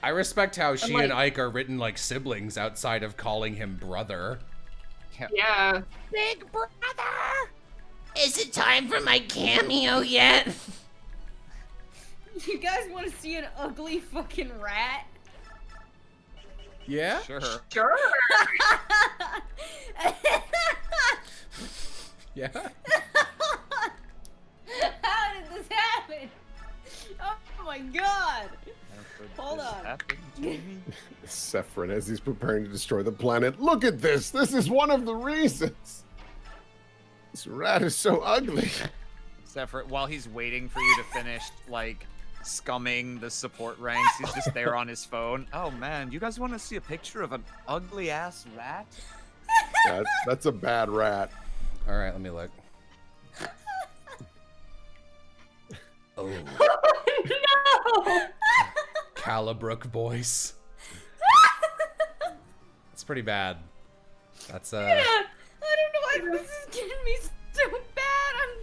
[SPEAKER 1] I respect how she and Ike are written like siblings outside of calling him brother.
[SPEAKER 6] Yeah.
[SPEAKER 18] Big brother! Is it time for my cameo yet?
[SPEAKER 3] You guys want to see an ugly fucking rat?
[SPEAKER 1] Yeah?
[SPEAKER 15] Sure.
[SPEAKER 6] Sure.
[SPEAKER 1] Yeah?
[SPEAKER 3] How did this happen? Oh my god! Hold on.
[SPEAKER 2] Sephron, as he's preparing to destroy the planet. Look at this! This is one of the reasons! This rat is so ugly.
[SPEAKER 15] Sephron, while he's waiting for you to finish, like, scumming the support ranks, he's just there on his phone. Oh man, you guys want to see a picture of an ugly-ass rat?
[SPEAKER 2] That's a bad rat.
[SPEAKER 1] Alright, let me look. Oh.
[SPEAKER 6] No!
[SPEAKER 1] Calibrook boys. It's pretty bad. That's
[SPEAKER 3] Yeah, I don't know why this is getting me so bad. I'm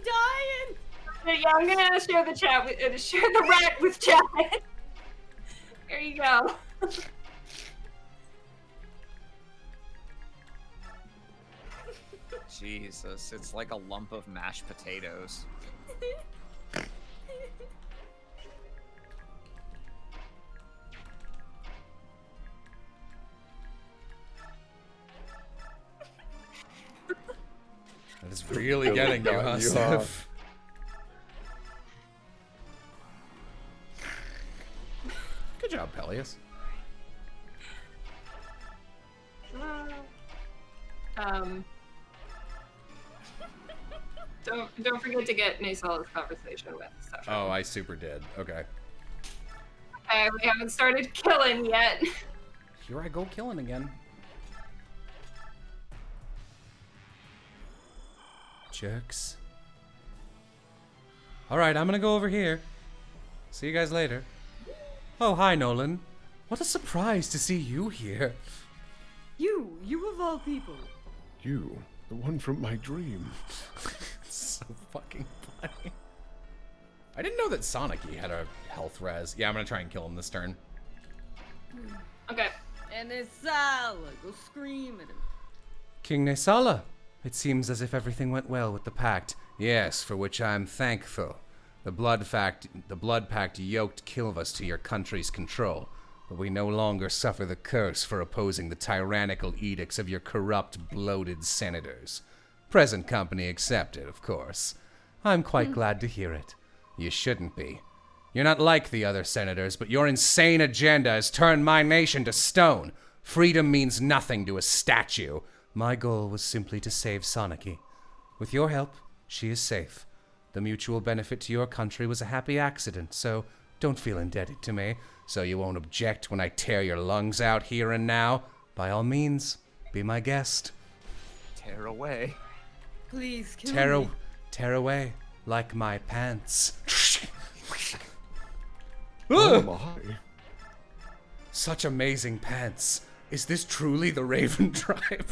[SPEAKER 3] dying.
[SPEAKER 6] Yeah, I'm gonna share the chat with share the rat with chat. There you go.
[SPEAKER 15] Jesus, it's like a lump of mashed potatoes.
[SPEAKER 1] That is really getting you, huh, Seth? Good job, Peleus.
[SPEAKER 6] Don't forget to get Nasal's conversation with Sasha.
[SPEAKER 1] Oh, I super did. Okay.
[SPEAKER 6] Okay, we haven't started killing yet.
[SPEAKER 1] Here I go killing again.
[SPEAKER 16] Jerks. Alright, I'm gonna go over here. See you guys later. Oh, hi, Nolan. What a surprise to see you here.
[SPEAKER 19] You of all people.
[SPEAKER 2] You, the one from my dream.
[SPEAKER 1] So fucking funny. I didn't know that Sonic had a health res. Yeah, I'm gonna try and kill him this turn.
[SPEAKER 5] Okay.
[SPEAKER 19] And Nesala, go scream at him.
[SPEAKER 16] King Nesala, it seems as if everything went well with the pact. Yes, for which I am thankful. The blood pact yoked Kilvas to your country's control, but we no longer suffer the curse for opposing the tyrannical edicts of your corrupt, bloated senators. Present company accepted, of course. I'm quite glad to hear it. You shouldn't be. You're not like the other senators, but your insane agenda has turned my nation to stone. Freedom means nothing to a statue. My goal was simply to save Soniki. With your help, she is safe. The mutual benefit to your country was a happy accident, so don't feel indebted to me. So you won't object when I tear your lungs out here and now. By all means, be my guest.
[SPEAKER 15] Tear away.
[SPEAKER 19] Please kill me.
[SPEAKER 16] Tear away, like my pants.
[SPEAKER 2] Oh my.
[SPEAKER 16] Such amazing pants. Is this truly the Raven tribe?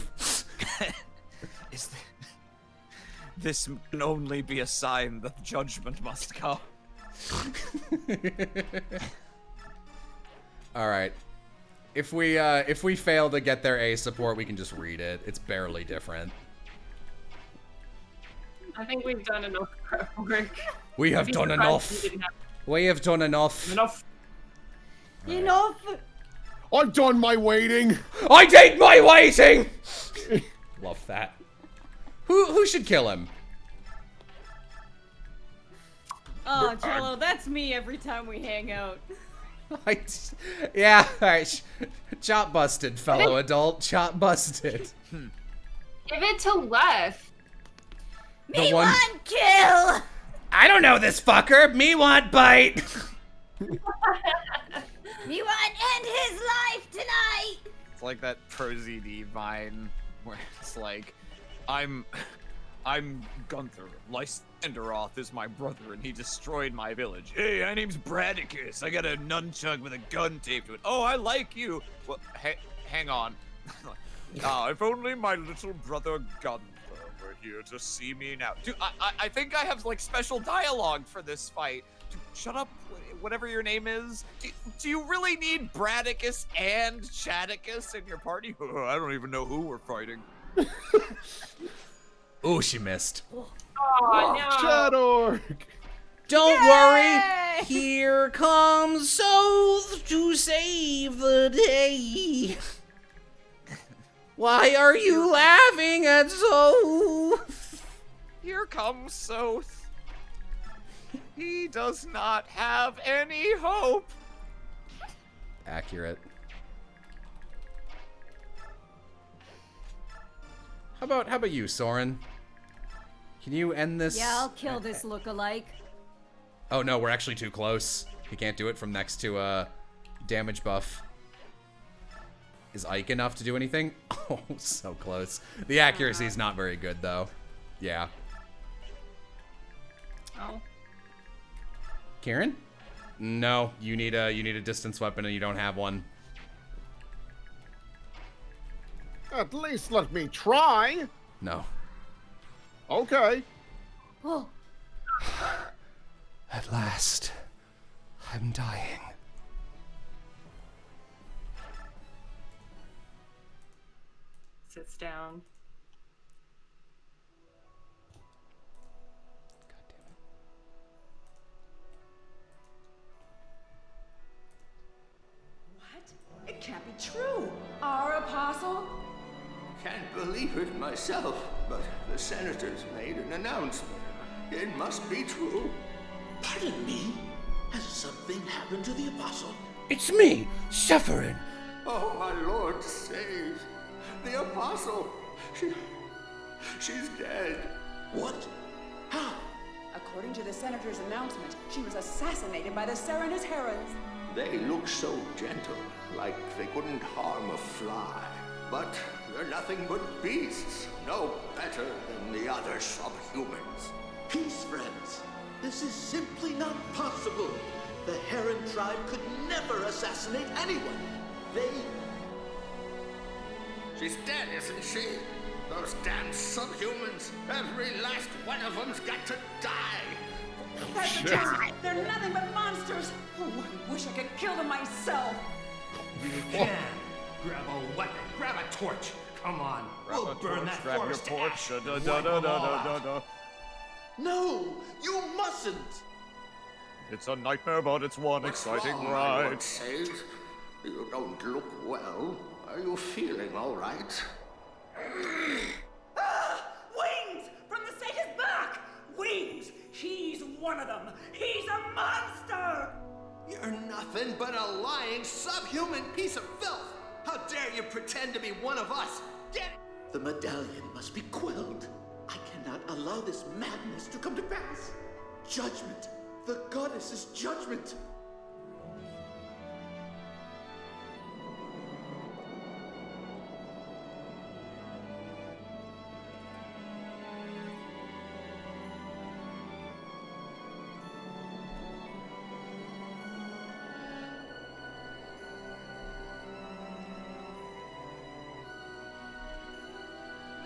[SPEAKER 15] This can only be a sign that judgment must come.
[SPEAKER 1] All right. If we fail to get their A support, we can just read it. It's barely different.
[SPEAKER 5] I think we've done enough prep work.
[SPEAKER 1] We have done enough. We have done enough.
[SPEAKER 5] Enough.
[SPEAKER 1] Right.
[SPEAKER 19] Enough.
[SPEAKER 2] I've done my waiting.
[SPEAKER 1] I did my waiting. Love that. Who should kill him?
[SPEAKER 19] Oh, Jello, that's me every time we hang out.
[SPEAKER 1] Yeah, alright. Chop busted, fellow adult. Chop busted.
[SPEAKER 6] Give it to Left.
[SPEAKER 14] Me want kill!
[SPEAKER 1] I don't know this fucker. Me want bite.
[SPEAKER 14] Me want end his life tonight!
[SPEAKER 15] It's like that ProZD vine where it's like, I'm Gunther. Lysanderoth is my brother, and he destroyed my village. Hey, my name's Bradicus. I got a nunchuck with a gun taped to it. Oh, I like you. Well, hang on. If only my little brother Gunther were here to see me now. Dude, I think I have like special dialogue for this fight. Dude, shut up, whatever your name is. Do you really need Bradicus and Chadicus in your party? I don't even know who we're fighting.
[SPEAKER 1] Ooh, she missed.
[SPEAKER 5] Oh, no.
[SPEAKER 2] Shadork!
[SPEAKER 1] Don't worry. Here comes Soth to save the day. Why are you laughing at Soth?
[SPEAKER 15] Here comes Soth. He does not have any hope.
[SPEAKER 1] Accurate. How about you, Soren? Can you end this?
[SPEAKER 19] Yeah, I'll kill this lookalike.
[SPEAKER 1] Oh no, we're actually too close. He can't do it from next to damage buff. Is Ike enough to do anything? Oh, so close. The accuracy is not very good though. Yeah.
[SPEAKER 5] Oh.
[SPEAKER 1] Kieran? No, you need a distance weapon and you don't have one.
[SPEAKER 2] At least let me try.
[SPEAKER 1] No.
[SPEAKER 2] Okay.
[SPEAKER 19] Oh.
[SPEAKER 16] At last, I'm dying.
[SPEAKER 5] Sits down.
[SPEAKER 20] What? It can't be true. Our apostle?
[SPEAKER 9] Can't believe it myself, but the senators made an announcement. It must be true. Pardon me? Has something happened to the apostle?
[SPEAKER 18] It's me, Severin.
[SPEAKER 9] Oh, my lord, save. The apostle. She's dead. What? How?
[SPEAKER 20] According to the senator's announcement, she was assassinated by the Serenus Herons.
[SPEAKER 9] They look so gentle, like they couldn't harm a fly. But They're nothing but beasts, no better than the other subhumans. Peace, friends. This is simply not possible. The Heron tribe could never assassinate anyone. She's dead, isn't she? Those damn subhumans. Every last one of them's got to die.
[SPEAKER 20] Hesitate! They're nothing but monsters! Oh, I wish I could kill them myself!
[SPEAKER 21] You can. Grab a weapon, grab a torch. Come on, we'll burn that forest to ash. Wipe them all out.
[SPEAKER 9] No, you mustn't.
[SPEAKER 15] It's a nightmare, but it's one exciting ride.
[SPEAKER 9] Says you don't look well. Are you feeling all right?
[SPEAKER 20] Ah! Wings! From the Satan's back! Wings! He's one of them! He's a monster!
[SPEAKER 9] You're nothing but a lying, subhuman piece of filth! How dare you pretend to be one of us? Get it! The medallion must be quelled. I cannot allow this madness to come to pass. Judgment! The goddess's judgment!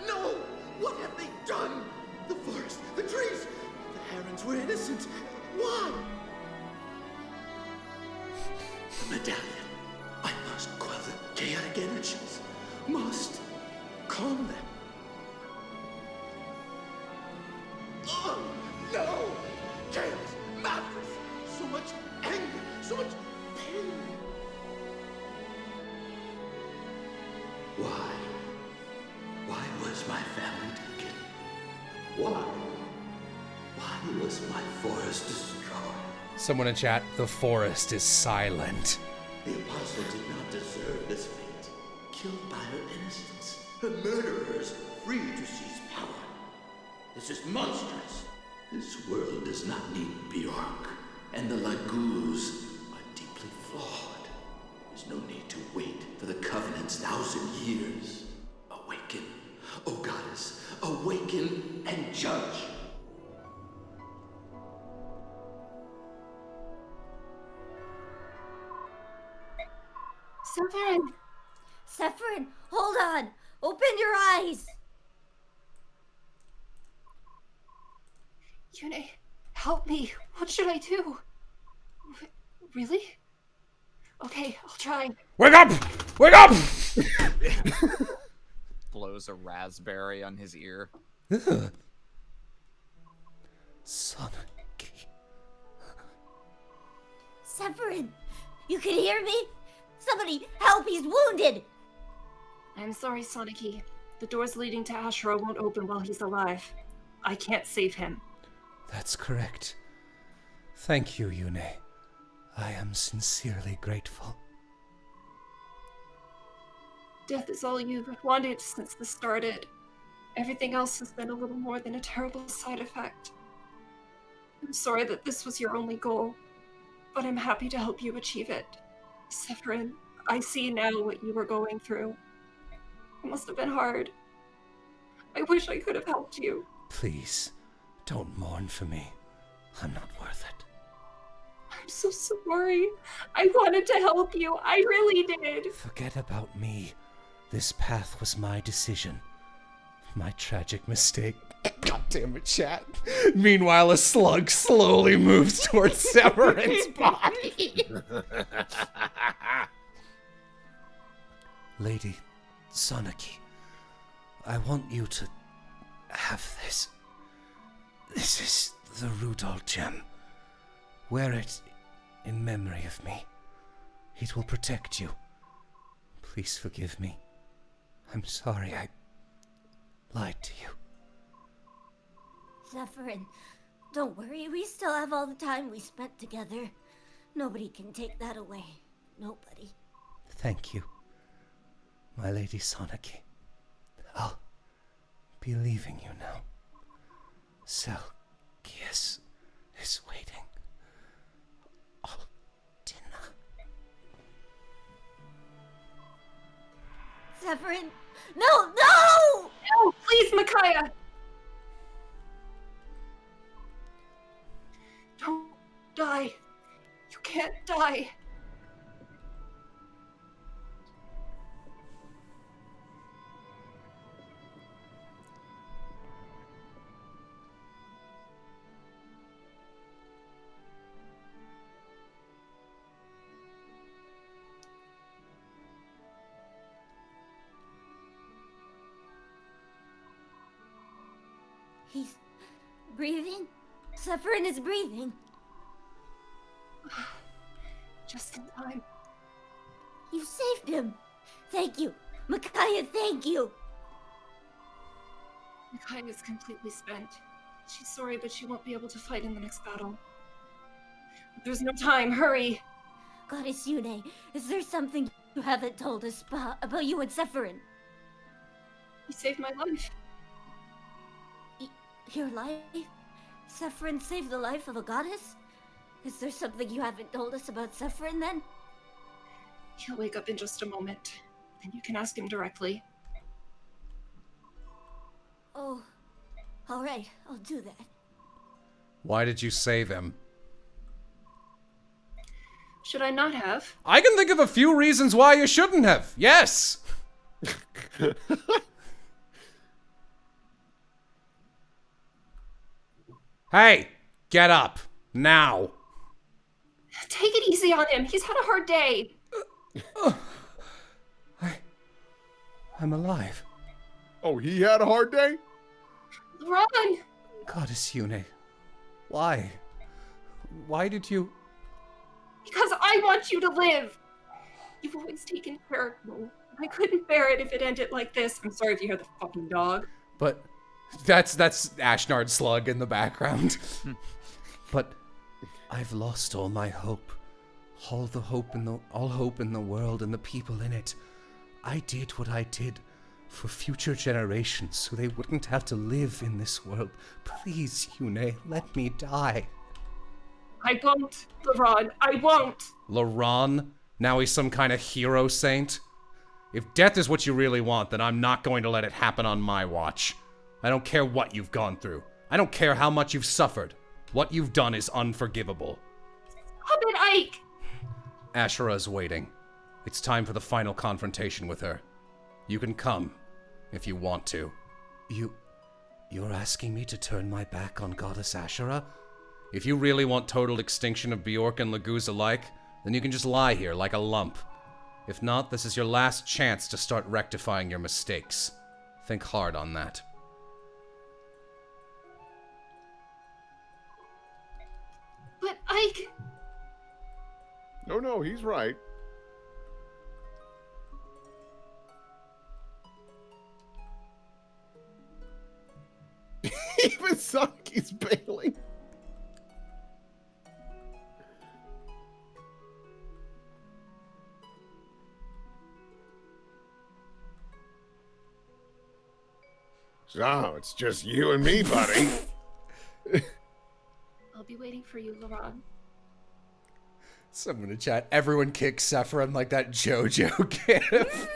[SPEAKER 9] No! What have they done? The forest, the trees, the herons were innocent. Why? The medallion. I must quell the chaotic energies. Must calm them. Oh, no! Chaos, madness, so much anger, so much pain. Why? Why was my family taken? Why? Why was my forest destroyed?
[SPEAKER 1] Someone in chat, the forest is silent.
[SPEAKER 9] The apostle did not deserve this fate. Killed by her innocence. Her murderers free to seize power. This is monstrous. This world does not need Bjork. And the Laguz are deeply flawed. There's no need to wait for the Covenant's 1,000 years. Awaken, O goddess. Awaken and judge.
[SPEAKER 14] Severin! Severin, hold on! Open your eyes!
[SPEAKER 6] Yune, help me. What should I do? Really? Okay, I'll try.
[SPEAKER 1] Wake up! Wake up!
[SPEAKER 15] Blows a raspberry on his ear.
[SPEAKER 17] Sonic.
[SPEAKER 14] Severin, you can hear me? Somebody help, he's wounded!
[SPEAKER 6] I'm sorry, Soniki. The doors leading to Ashura won't open while he's alive. I can't save him.
[SPEAKER 17] That's correct. Thank you, Yune. I am sincerely grateful.
[SPEAKER 6] Death is all you've wanted since this started. Everything else has been a little more than a terrible side effect. I'm sorry that this was your only goal, but I'm happy to help you achieve it. Severin, I see now what you were going through. It must have been hard. I wish I could have helped you.
[SPEAKER 17] Please, don't mourn for me. I'm not worth it.
[SPEAKER 6] I'm so sorry. I wanted to help you. I really did.
[SPEAKER 17] Forget about me. This path was my decision. My tragic mistake.
[SPEAKER 1] God damn it, chat. Meanwhile, a slug slowly moves towards Severin's body.
[SPEAKER 17] Lady Soniki, I want you to have this. This is the Rudol gem. Wear it in memory of me. It will protect you. Please forgive me. I'm sorry I lied to you.
[SPEAKER 14] Severin, don't worry, we still have all the time we spent together. Nobody can take that away. Nobody.
[SPEAKER 17] Thank you, my Lady Soniki. I'll be leaving you now. Selkias is waiting.
[SPEAKER 14] Zephyrin! No, no!
[SPEAKER 6] No, please, Micaiah! Don't die. You can't die.
[SPEAKER 14] He's breathing? Zephyrin is breathing.
[SPEAKER 6] Just in time.
[SPEAKER 14] You saved him. Thank you. Micaiah, thank you.
[SPEAKER 6] Micaiah is completely spent. She's sorry, but she won't be able to fight in the next battle. There's no time. Hurry.
[SPEAKER 14] Goddess Yune, is there something you haven't told us about you and Zephyrin?
[SPEAKER 6] You saved my life.
[SPEAKER 14] Your life? Zephyrin saved the life of a goddess? Is there something you haven't told us about Zephyrin then?
[SPEAKER 6] He'll wake up in just a moment. Then you can ask him directly.
[SPEAKER 14] Oh, alright, I'll do that.
[SPEAKER 1] Why did you save him?
[SPEAKER 6] Should I not have?
[SPEAKER 1] I can think of a few reasons why you shouldn't have. Yes! Hey, get up. Now.
[SPEAKER 6] Take it easy on him. He's had a hard day.
[SPEAKER 17] I'm alive.
[SPEAKER 2] Oh, he had a hard day?
[SPEAKER 6] Run!
[SPEAKER 17] Goddess Yune, why? Why did you...
[SPEAKER 6] Because I want you to live. You've always taken care of me. I couldn't bear it if it ended like this. I'm sorry if you hear the fucking dog.
[SPEAKER 1] But that's Ashnard Slug in the background.
[SPEAKER 17] But I've lost all my hope. All hope in the world and the people in it. I did what I did for future generations so they wouldn't have to live in this world. Please, Yune, let me die.
[SPEAKER 6] I won't, LaRon. I won't.
[SPEAKER 1] LaRon? Now he's some kind of hero saint? If death is what you really want, then I'm not going to let it happen on my watch. I don't care what you've gone through. I don't care how much you've suffered. What you've done is unforgivable.
[SPEAKER 6] Stop it, Ike!
[SPEAKER 1] Ashura's waiting. It's time for the final confrontation with her. You can come, if you want to.
[SPEAKER 17] You're asking me to turn my back on Goddess Ashura?
[SPEAKER 1] If you really want total extinction of Bjork and Laguz alike, then you can just lie here like a lump. If not, this is your last chance to start rectifying your mistakes. Think hard on that.
[SPEAKER 6] But Ike...
[SPEAKER 2] No, he's right. Even Saki's bailing. So, it's just you and me, buddy.
[SPEAKER 6] I'll be waiting for you, LaRon.
[SPEAKER 1] Someone in chat, everyone kicks Zephyrin like that JoJo gif.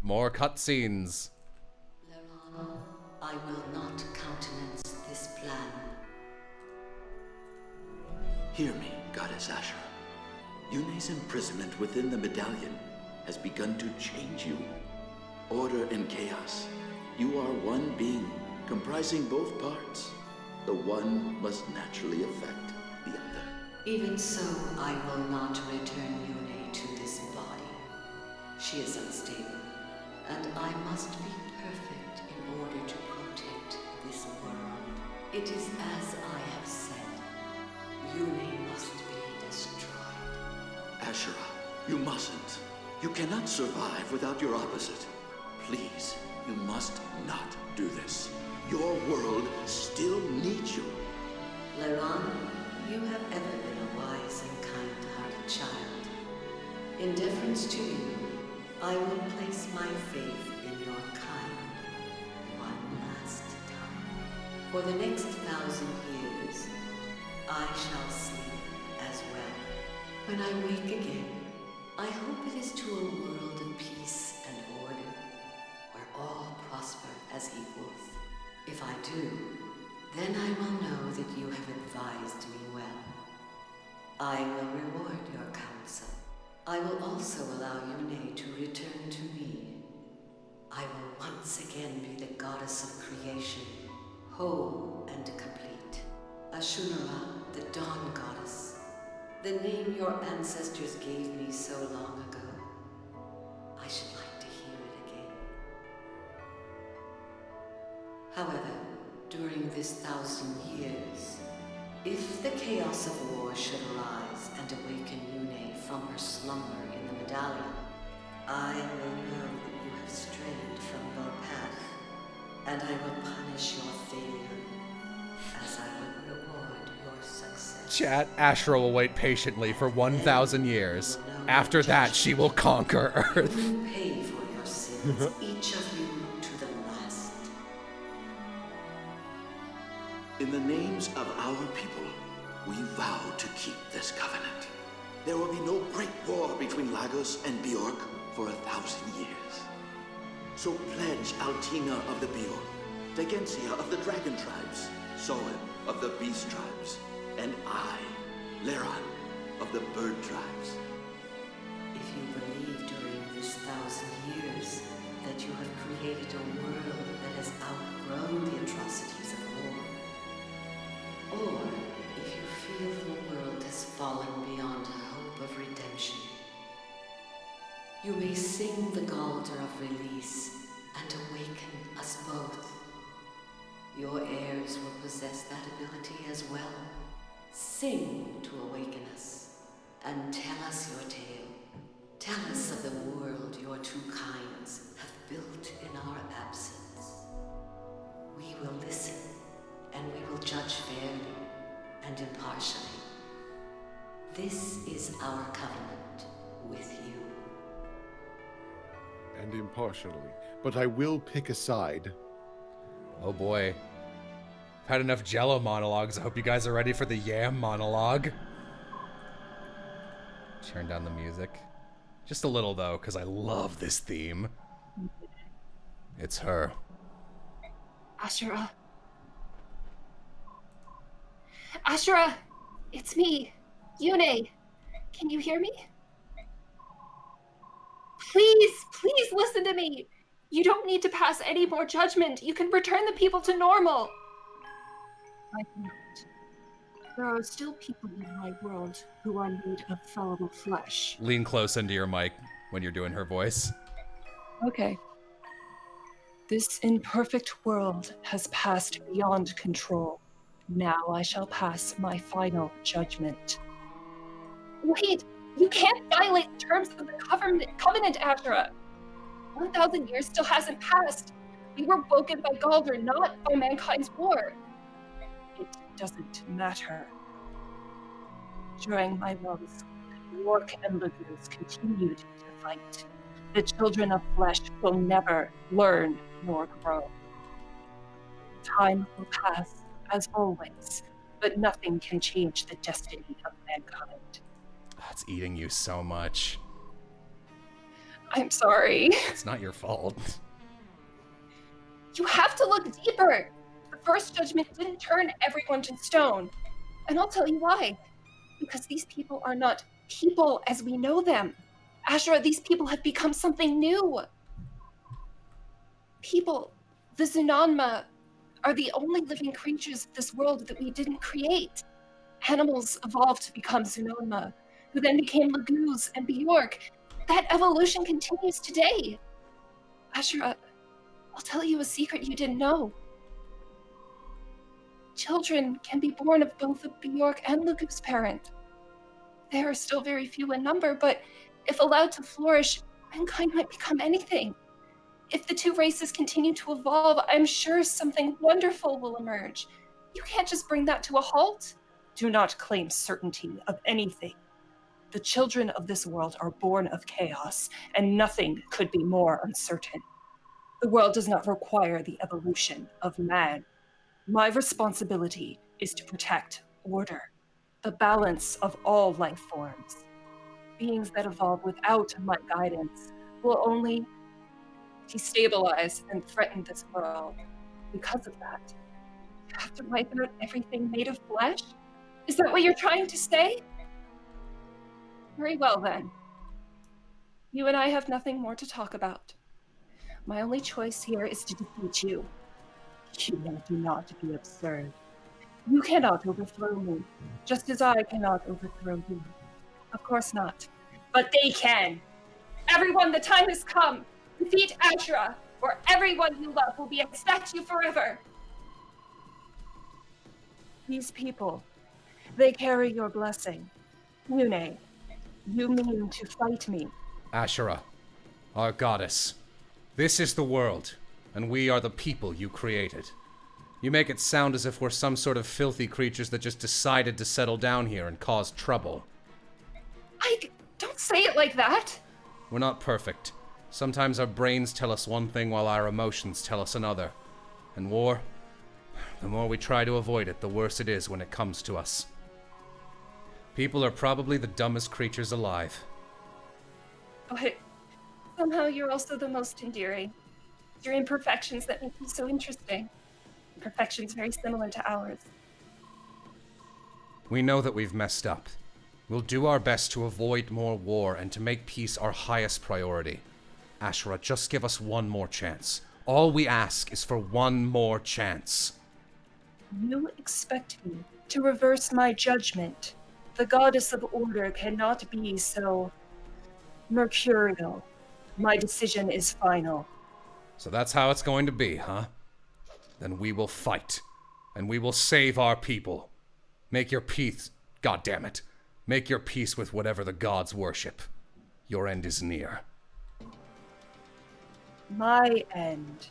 [SPEAKER 1] More cutscenes.
[SPEAKER 11] LaRon, I will not countenance this plan.
[SPEAKER 9] Hear me, Goddess Ashura. Yune's imprisonment within the medallion has begun to change you. Order and chaos. You are one being, comprising both parts. The one must naturally affect the other.
[SPEAKER 11] Even so, I will not return Yune to this body. She is unstable, and I must be perfect in order to protect this world. It is as I have said. Yune must be destroyed.
[SPEAKER 9] Ashura, you mustn't. You cannot survive without your opposite. Please, you must not do this. Your world still needs you.
[SPEAKER 11] LaRon, you have ever been a wise and kind-hearted child. In deference to you, I will place my faith in your kindness. For the next 1,000 years, I shall sleep as well. When I wake again, I hope it is to a world of peace and order, where all prosper as equals. If I do, then I will know that you have advised me well. I will reward your counsel. I will also allow Yune to return to me. I will once again be the goddess of creation, whole and complete. Ashunara, the dawn goddess, the name your ancestors gave me so long ago. I should like to hear it again. However, during this 1,000 years, if the chaos of war should arise and awaken Yune from her slumber in the medallion, I will know that you have strayed from your path, and I will punish your failure as I will reward your success.
[SPEAKER 1] Chat, Ashra will wait patiently for 1,000 years. After that, she will conquer Earth.
[SPEAKER 11] You will pay for your sins, each of you to the last.
[SPEAKER 9] In the names of our people, we vow to keep this covenant. There will be no great war between Lagos and Bjork for 1,000 years. So pledge Altina of the Bjork, Degensia of the Dragon Tribes, Soen of the Beast Tribes, and I, Leron of the Bird Tribes.
[SPEAKER 11] If you believe during this 1,000 years that you have created a world that has outgrown the atrocities of war, or if you feel the world has fallen beyond hope of redemption, you may sing the Galder of Release and awaken us both. Your heirs will possess that ability as well. Sing to awaken us, and tell us your tale. Tell us of the world your two kinds have built in our absence. We will listen, and we will judge fairly and impartially. This is our covenant with you.
[SPEAKER 2] And impartially. But I will pick a side.
[SPEAKER 1] Oh boy. I've had enough Jello monologues. I hope you guys are ready for the Yam monologue. Turn down the music. Just a little though, because I love this theme. It's her.
[SPEAKER 6] Ashura. Ashura! It's me, Yune. Can you hear me? Please listen to me. You don't need to pass any more judgment. You can return the people to normal. I cannot. There are still people in my world who are made of fallible flesh.
[SPEAKER 1] Lean close into your mic when you're doing her voice.
[SPEAKER 6] Okay. This imperfect world has passed beyond control. Now I shall pass my final judgment. Wait! You can't violate the terms of the covenant, Ashura! 1,000 years still hasn't passed. We were woken by Galder, not by mankind's war. It doesn't matter. During my realms, York and Lagoons continued to fight. The children of flesh will never learn nor grow. Time will pass, as always, but nothing can change the destiny of mankind.
[SPEAKER 1] It's eating you so much.
[SPEAKER 6] I'm sorry.
[SPEAKER 1] It's not your fault.
[SPEAKER 6] You have to look deeper. The first judgment didn't turn everyone to stone. And I'll tell you why. Because these people are not people as we know them. Ashura, these people have become something new. People, the Zunanma, are the only living creatures of this world that we didn't create. Animals evolved to become Zunanma, who then became Lagoos and Bjork. That evolution continues today. Ashura, I'll tell you a secret you didn't know. Children can be born of both a Bjork and Lagoos parent. They are still very few in number, but if allowed to flourish, mankind might become anything. If the two races continue to evolve, I'm sure something wonderful will emerge. You can't just bring that to a halt. Do not claim certainty of anything. The children of this world are born of chaos, and nothing could be more uncertain. The world does not require the evolution of man.
[SPEAKER 7] My responsibility is to protect order, the balance of all life forms. Beings that evolve without my guidance will only destabilize and threaten this world. Because of that, you have to wipe out everything made of flesh? Is that what you're trying to say? Very well then. You and I have nothing more to talk about. My only choice here is to defeat you. You do not be absurd. You cannot overthrow me, just as I cannot overthrow you. Of course not. But they can. Everyone, the time has come. Defeat Ashura, or everyone you love will be a statue forever. These people, they carry your blessing. Yune, you mean to fight me?
[SPEAKER 16] Ashura, our goddess. This is the world, and we are the people you created. You make it sound as if we're some sort of filthy creatures that just decided to settle down here and cause trouble.
[SPEAKER 7] Don't say it like that.
[SPEAKER 16] We're not perfect. Sometimes our brains tell us one thing while our emotions tell us another. And war, the more we try to avoid it, the worse it is when it comes to us. People are probably the dumbest creatures alive.
[SPEAKER 7] But somehow you're also the most endearing. It's your imperfections that make you so interesting. Imperfections very similar to ours.
[SPEAKER 16] We know that we've messed up. We'll do our best to avoid more war and to make peace our highest priority. Ashura, just give us one more chance. All we ask is for one more chance.
[SPEAKER 7] You expect me to reverse my judgment. The goddess of order cannot be so mercurial. My decision is final.
[SPEAKER 16] So that's how it's going to be, huh? Then we will fight. And we will save our people. Make your peace, goddammit. Make your peace with whatever the gods worship. Your end is near.
[SPEAKER 7] My end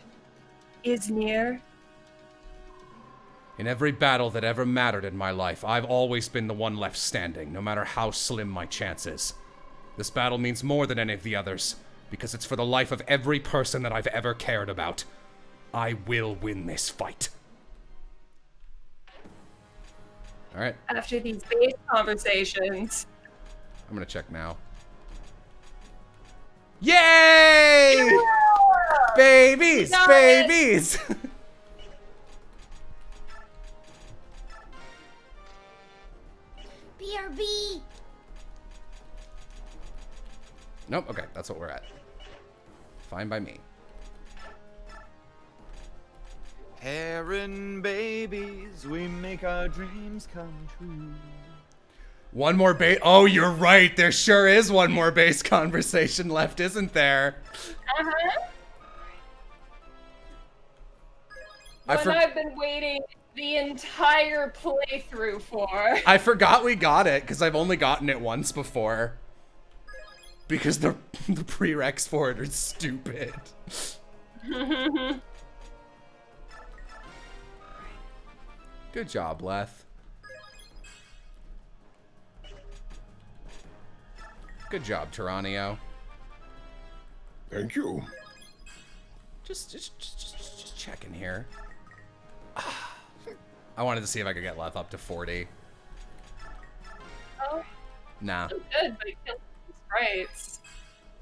[SPEAKER 7] is near.
[SPEAKER 16] In every battle that ever mattered in my life, I've always been the one left standing, no matter how slim my chances. This battle means more than any of the others, because it's for the life of every person that I've ever cared about. I will win this fight. Alright.
[SPEAKER 7] After these base conversations.
[SPEAKER 16] I'm gonna check now. Yay! Yeah! Babies!
[SPEAKER 7] Got
[SPEAKER 16] babies!
[SPEAKER 14] BRB!
[SPEAKER 16] Nope, okay, that's what we're at. Fine by me.
[SPEAKER 15] Heron babies, we make our dreams come true.
[SPEAKER 16] One more base. Oh, you're right. There sure is one more base conversation left, isn't there?
[SPEAKER 7] I've been waiting the entire playthrough for.
[SPEAKER 16] I forgot we got it because I've only gotten it once before. Because the prereqs for it are stupid. Good job, Leth. Good job, Tyranio.
[SPEAKER 2] Thank you.
[SPEAKER 16] Just checking here. I wanted to see if I could get Leth up to 40.
[SPEAKER 7] Oh.
[SPEAKER 16] Nah.
[SPEAKER 7] Still could by killing some sprites.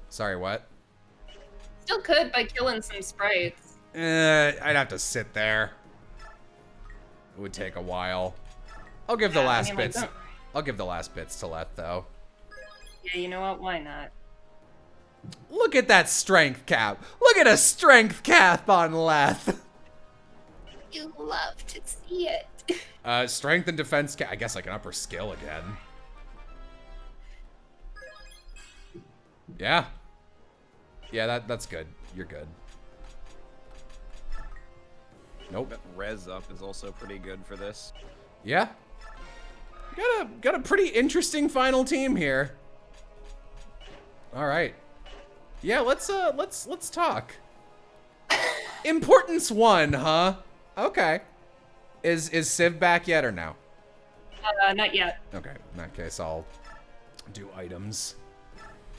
[SPEAKER 16] Sorry, what?
[SPEAKER 7] Still could by killing some sprites.
[SPEAKER 16] I'd have to sit there. It would take a while. I'll give the last bits. I'll give the last bits to Leth, though.
[SPEAKER 7] Yeah, you know what? Why not?
[SPEAKER 16] Look at that strength cap. Look at a strength cap on Leth.
[SPEAKER 7] You love to see it.
[SPEAKER 16] Strength and defense cap. I guess I can up her skill again. Yeah. Yeah, that's good. You're good. Nope.
[SPEAKER 15] That res up is also pretty good for this.
[SPEAKER 16] Yeah. Got a pretty interesting final team here. All right. Yeah, let's talk. Importance 1, huh? Okay. Is Civ back yet or no?
[SPEAKER 7] Not yet.
[SPEAKER 16] Okay. In that case, I'll do items.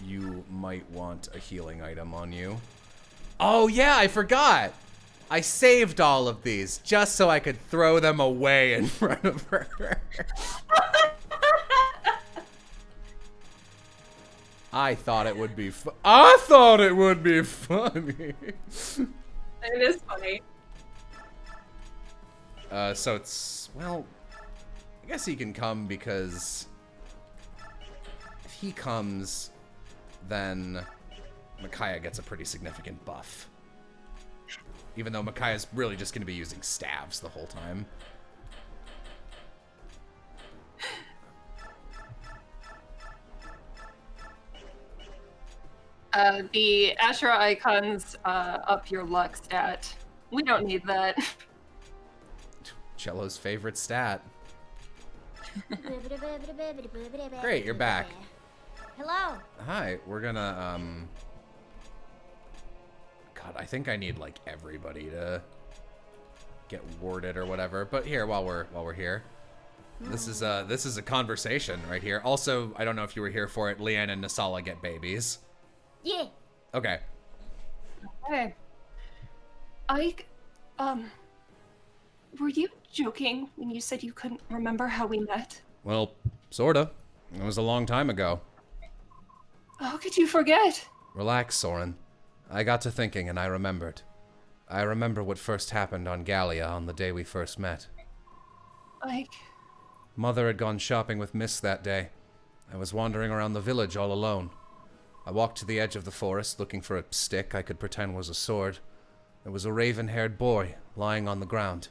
[SPEAKER 16] You might want a healing item on you. Oh yeah, I forgot.
[SPEAKER 1] I saved all of these just so I could throw them away in front of her. I thought it would be I thought it would be funny.
[SPEAKER 5] It is funny.
[SPEAKER 1] So it's, well, I guess he can come because if he comes, then Micaiah gets a pretty significant buff. Even though Micaiah's really just going to be using staves the whole time.
[SPEAKER 5] The Asherah icons up your luck stat. We don't need that.
[SPEAKER 1] Jello's favorite stat. Great, you're back.
[SPEAKER 14] Hello.
[SPEAKER 1] Hi, we're gonna, God, I think I need, like, everybody to get warded or whatever. But here, while we're here, this is a conversation right here. Also, I don't know if you were here for it, Leanne and Nasala get babies.
[SPEAKER 14] Yeah.
[SPEAKER 1] Okay.
[SPEAKER 5] Okay. Were you joking when you said you couldn't remember how we met?
[SPEAKER 1] Well, sorta. It was a long time ago.
[SPEAKER 5] How could you forget?
[SPEAKER 1] Relax, Soren. I got to thinking and I remembered. I remember what first happened on Gallia on the day we first met. Mother had gone shopping with Miss that day. I was wandering around the village all alone. I walked to the edge of the forest looking for a stick I could pretend was a sword. There was a raven-haired boy lying on the ground.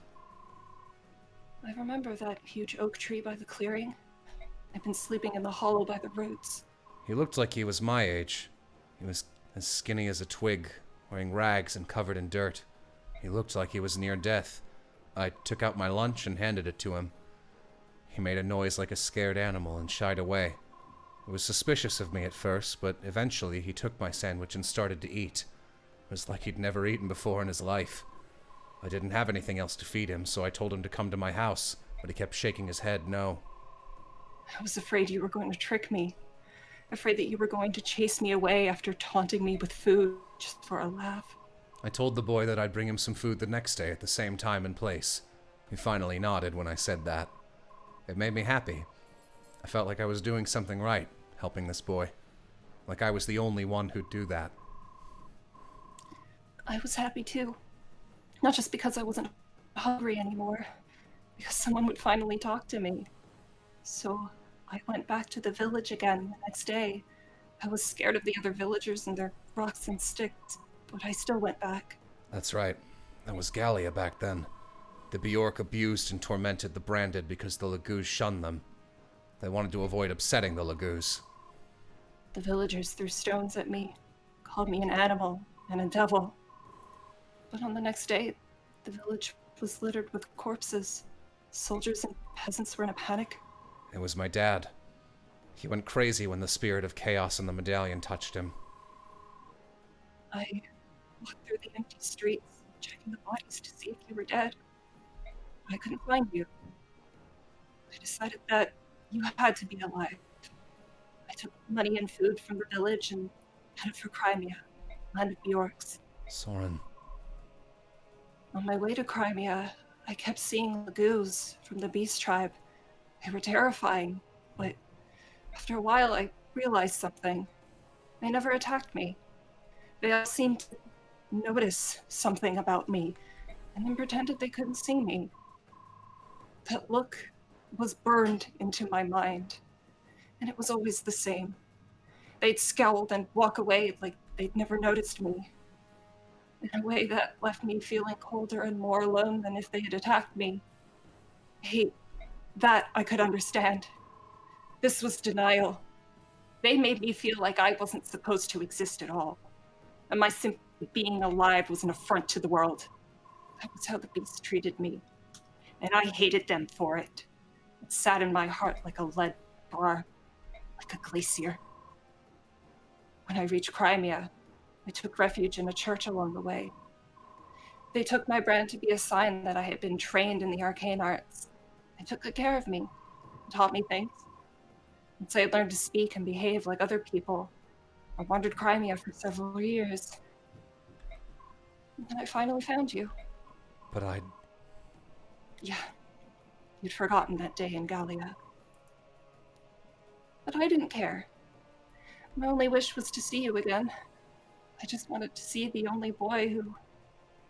[SPEAKER 5] I remember that huge oak tree by the clearing. I've been sleeping in the hollow by the roots.
[SPEAKER 1] He looked like he was my age. He was as skinny as a twig, wearing rags and covered in dirt. He looked like he was near death. I took out my lunch and handed it to him. He made a noise like a scared animal and shied away. He was suspicious of me at first, but eventually he took my sandwich and started to eat. It was like he'd never eaten before in his life. I didn't have anything else to feed him, so I told him to come to my house, but he kept shaking his head no.
[SPEAKER 5] I was afraid you were going to trick me. Afraid that you were going to chase me away after taunting me with food just for a laugh.
[SPEAKER 1] I told the boy that I'd bring him some food the next day at the same time and place. He finally nodded when I said that. It made me happy. I felt like I was doing something right, helping this boy. Like I was the only one who'd do that.
[SPEAKER 5] I was happy too. Not just because I wasn't hungry anymore, because someone would finally talk to me. So I went back to the village again the next day. I was scared of the other villagers and their rocks and sticks, but I still went back.
[SPEAKER 1] That's right. That was Gallia back then. The Bjork abused and tormented the Branded because the Laguz shunned them. They wanted to avoid upsetting the Laguz.
[SPEAKER 5] The villagers threw stones at me, called me an animal and a devil. But on the next day, the village was littered with corpses. Soldiers and peasants were in a panic.
[SPEAKER 1] It was my dad. He went crazy when the spirit of chaos in the medallion touched him.
[SPEAKER 5] I walked through the empty streets, checking the bodies to see if you were dead. I couldn't find you. I decided that you had to be alive. I took money and food from the village and headed for Crimea, land of Bjorks.
[SPEAKER 1] Soren.
[SPEAKER 5] On my way to Crimea, I kept seeing Laguz from the beast tribe. They were terrifying, but after a while I realized something. They never attacked me. They all seemed to notice something about me, and then pretended they couldn't see me. That look was burned into my mind, and it was always the same. They'd scowl and walk away like they'd never noticed me, in a way that left me feeling colder and more alone than if they had attacked me. Hate, that I could understand. This was denial. They made me feel like I wasn't supposed to exist at all, and my simply being alive was an affront to the world. That was how the beast treated me, and I hated them for it. It sat in my heart like a lead bar, like a glacier. When I reached Crimea, I took refuge in a church along the way. They took my brand to be a sign that I had been trained in the arcane arts. They took good care of me, taught me things. Once I had learned to speak and behave like other people, I wandered Crimea for several years. And then I finally found you.
[SPEAKER 16] But I'd...
[SPEAKER 6] Yeah, you'd forgotten that day in Gallia. But I didn't care. My only wish was to see you again. I just wanted to see the only boy who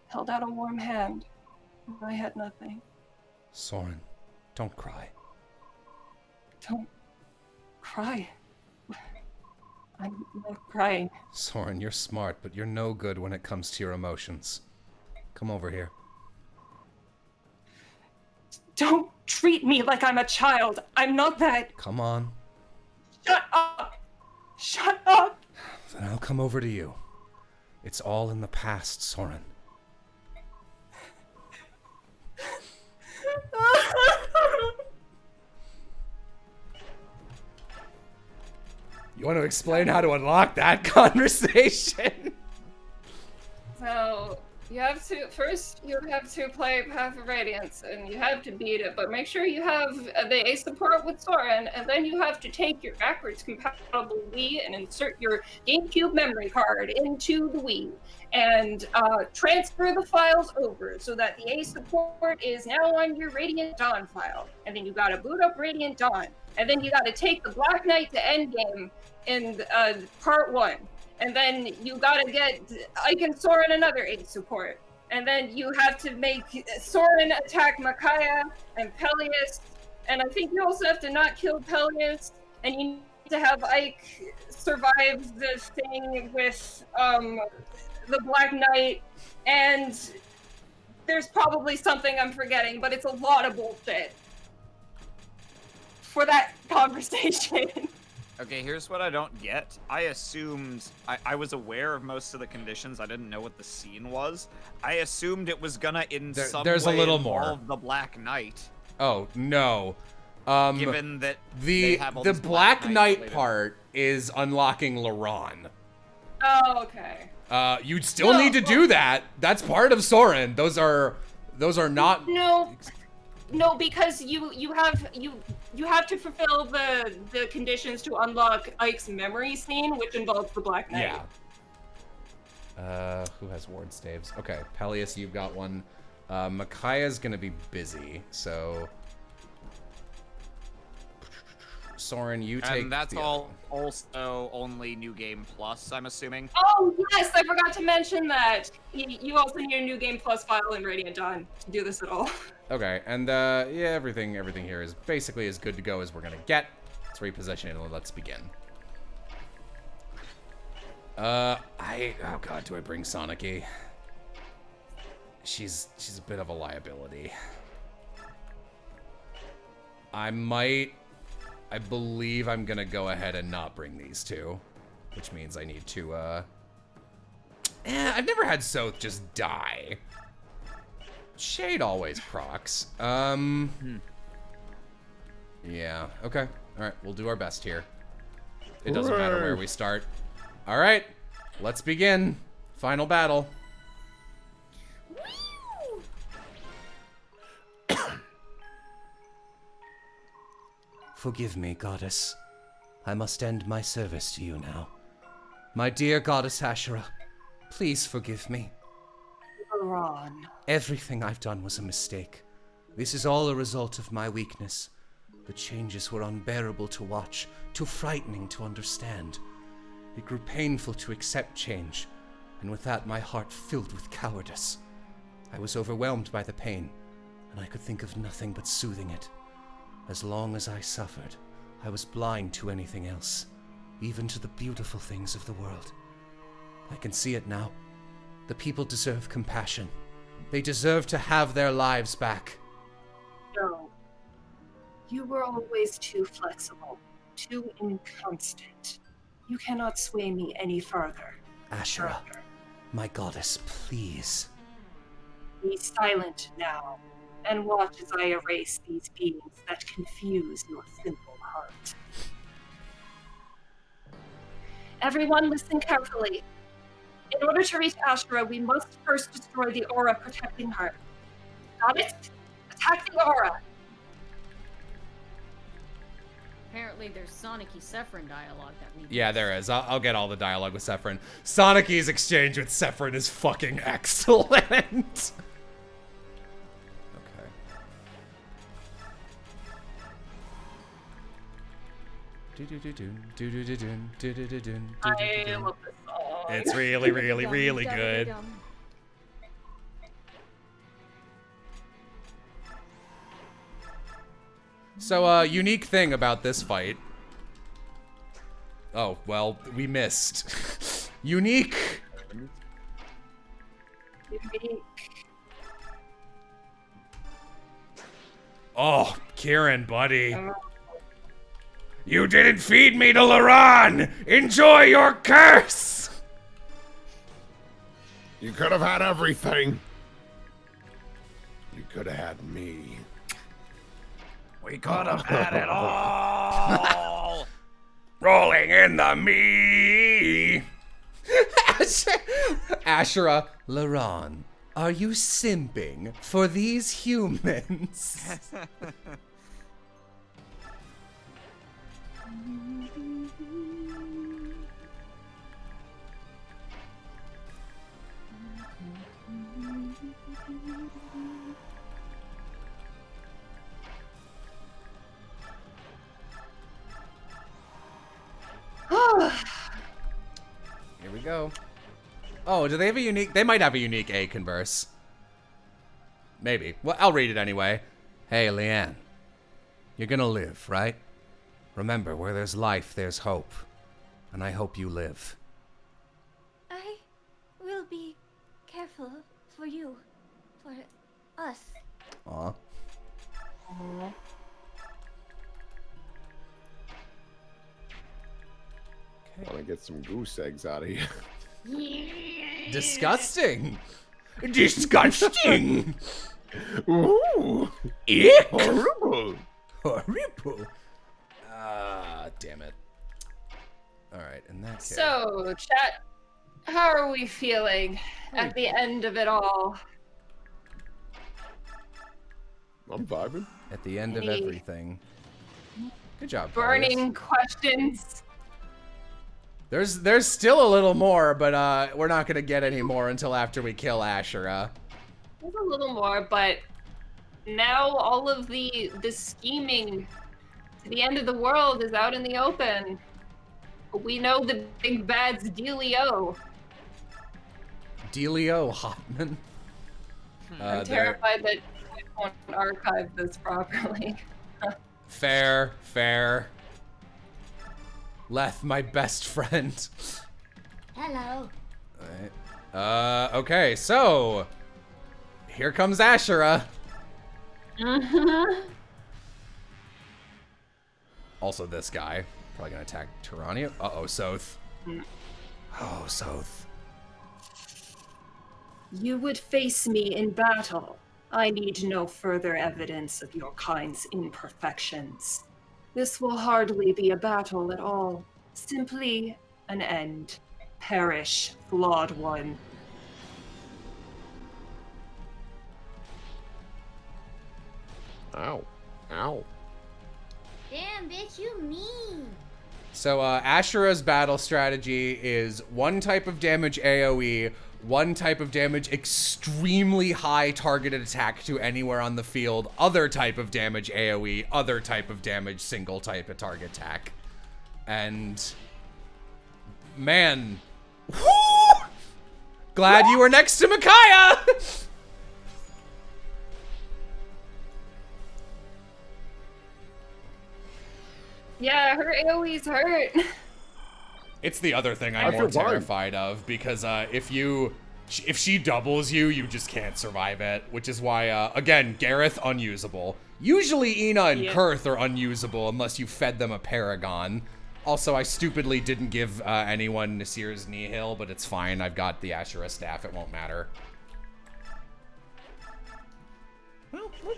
[SPEAKER 6] held out a warm hand. I had nothing.
[SPEAKER 16] Soren, don't cry.
[SPEAKER 6] Don't cry. I'm not crying.
[SPEAKER 16] Soren, you're smart, but you're no good when it comes to your emotions. Come over here.
[SPEAKER 6] Don't treat me like I'm a child. I'm not that.
[SPEAKER 16] Come on.
[SPEAKER 6] Shut up! Shut up!
[SPEAKER 16] Then I'll come over to you. It's all in the past, Soren. You want to explain how to unlock that conversation?
[SPEAKER 6] So, you have to play Path of Radiance, and you have to beat it, but make sure you have the A support with Soren, and then you have to take your backwards compatible Wii and insert your GameCube memory card into the Wii, and transfer the files over so that the A support is now on your Radiant Dawn file, and then you gotta boot up Radiant Dawn, and then you gotta take the Black Knight to endgame in part 1. And then you gotta get Ike and Soren another 8 support. And then you have to make Soren attack Micaiah and Peleus. And I think you also have to not kill Peleus. And you need to have Ike survive the thing with the Black Knight. And there's probably something I'm forgetting, but it's a lot of bullshit for that conversation.
[SPEAKER 15] Okay, here's what I don't get. I assumed... I was aware of most of the conditions. I didn't know what the scene was. I assumed it was gonna
[SPEAKER 16] There's a little more.
[SPEAKER 15] involve the Black Knight.
[SPEAKER 16] Oh, no.
[SPEAKER 15] Given that
[SPEAKER 16] the
[SPEAKER 15] have all
[SPEAKER 16] the
[SPEAKER 15] these
[SPEAKER 16] Black Knight
[SPEAKER 15] related-
[SPEAKER 16] part is unlocking Laron.
[SPEAKER 6] Oh, okay.
[SPEAKER 16] You still need to do that. That's part of Soren. Those are not...
[SPEAKER 6] No, because you have to fulfill the conditions to unlock Ike's memory scene, which involves the Black Knight.
[SPEAKER 16] Yeah. Who has ward staves? Okay, Peleus, you've got one. Micaiah's gonna be busy, so... Soren, you take...
[SPEAKER 15] And that's all also only New Game Plus, I'm assuming?
[SPEAKER 6] Oh, yes, I forgot to mention that. You also need a New Game Plus file in Radiant Dawn to do this at all.
[SPEAKER 16] Okay, and yeah, everything here is basically as good to go as we're gonna get. Let's reposition and let's begin. Oh god, do I bring Sonic-y? She's a bit of a liability. I believe I'm gonna go ahead and not bring these two, which means I need to, I've never had Soth just die. Shade always procs. Yeah, okay. Alright, we'll do our best here. It doesn't matter where we start. Alright, let's begin. Final battle.
[SPEAKER 17] Forgive me, goddess. I must end my service to you now. My dear goddess Asherah, please forgive me.
[SPEAKER 6] Ron.
[SPEAKER 17] Everything I've done was a mistake. This is all a result of my weakness. The changes were unbearable to watch, too frightening to understand. It grew painful to accept change, and with that my heart filled with cowardice. I was overwhelmed by the pain, and I could think of nothing but soothing it. As long as I suffered, I was blind to anything else, even to the beautiful things of the world. I can see it now. The people deserve compassion. They deserve to have their lives back.
[SPEAKER 6] No. You were always too flexible, too inconstant. You cannot sway me any further.
[SPEAKER 17] Asherah, my goddess, please.
[SPEAKER 6] Be silent now, and watch as I erase these beings that confuse your simple heart. Everyone listen carefully. In order to reach Asherah, we must first destroy the aura protecting her. Got it? Attack the aura!
[SPEAKER 3] Apparently there's Sonic-y Sephiroth dialogue that we...
[SPEAKER 16] Yeah, there is. I'll get all the dialogue with Sephiroth. Sonic-y's exchange with Sephiroth is fucking excellent.
[SPEAKER 5] I love this song.
[SPEAKER 1] It's really, really, really good. So, unique thing about this fight. Oh, well, we missed. Unique. Oh, Kieran, buddy. You didn't feed me to Laran! Enjoy your curse!
[SPEAKER 2] You could have had everything. You could have had me.
[SPEAKER 4] We could have had it all. Rolling in the me.
[SPEAKER 16] Ashera, Laran, are you simping for these humans? Here we go. Oh, do they have a unique? They might have a unique A converse. Maybe. Well, I'll read it anyway. Hey, Leanne. You're gonna live, right? Remember, where there's life, there's hope. And I hope you live.
[SPEAKER 14] I will be careful for you. For us.
[SPEAKER 16] Aw.
[SPEAKER 2] I want to get some goose eggs out of here.
[SPEAKER 16] Disgusting. Disgusting.
[SPEAKER 2] Ooh.
[SPEAKER 16] Ick.
[SPEAKER 2] Horrible.
[SPEAKER 16] Horrible. Ah, damn it. Alright, in that case.
[SPEAKER 6] So, chat, how are we feeling at the end of it all?
[SPEAKER 2] I'm vibing.
[SPEAKER 16] At the end of
[SPEAKER 6] Any
[SPEAKER 16] everything. Good job,
[SPEAKER 6] burning
[SPEAKER 16] boys.
[SPEAKER 6] questions?
[SPEAKER 1] There's still a little more, but we're not gonna get any more until after we kill Ashera.
[SPEAKER 6] There's a little more, but now all of the scheming to the end of the world is out in the open. We know the big bad's dealio.
[SPEAKER 1] Delio Hotman.
[SPEAKER 6] I'm terrified that I won't archive this properly.
[SPEAKER 1] Fair, fair. Leth, my best friend.
[SPEAKER 14] Hello.
[SPEAKER 1] Alright. Okay, so here comes Ashera. Also this guy. Probably gonna attack Tyrania. Uh-oh, Soth. Oh, Soth.
[SPEAKER 7] You would face me in battle. I need no further evidence of your kind's imperfections. This will hardly be a battle at all. Simply an end. Perish, flawed one.
[SPEAKER 2] Ow. Ow.
[SPEAKER 14] Damn, bitch, you mean.
[SPEAKER 1] So Ashera's battle strategy is one type of damage AoE, one type of damage extremely high targeted attack to anywhere on the field, other type of damage AoE, other type of damage single type of target attack. And man, whoo! Glad you were next to Micaiah.
[SPEAKER 6] Yeah, her AoE's hurt.
[SPEAKER 1] It's the other thing I'm more terrified of, because if she doubles you, you just can't survive it, which is why, again, Gareth, unusable. Usually Ina and Kurth are unusable unless you fed them a Paragon. Also, I stupidly didn't give anyone Nasir's Nihil, but it's fine. I've got the Ashera staff. It won't matter.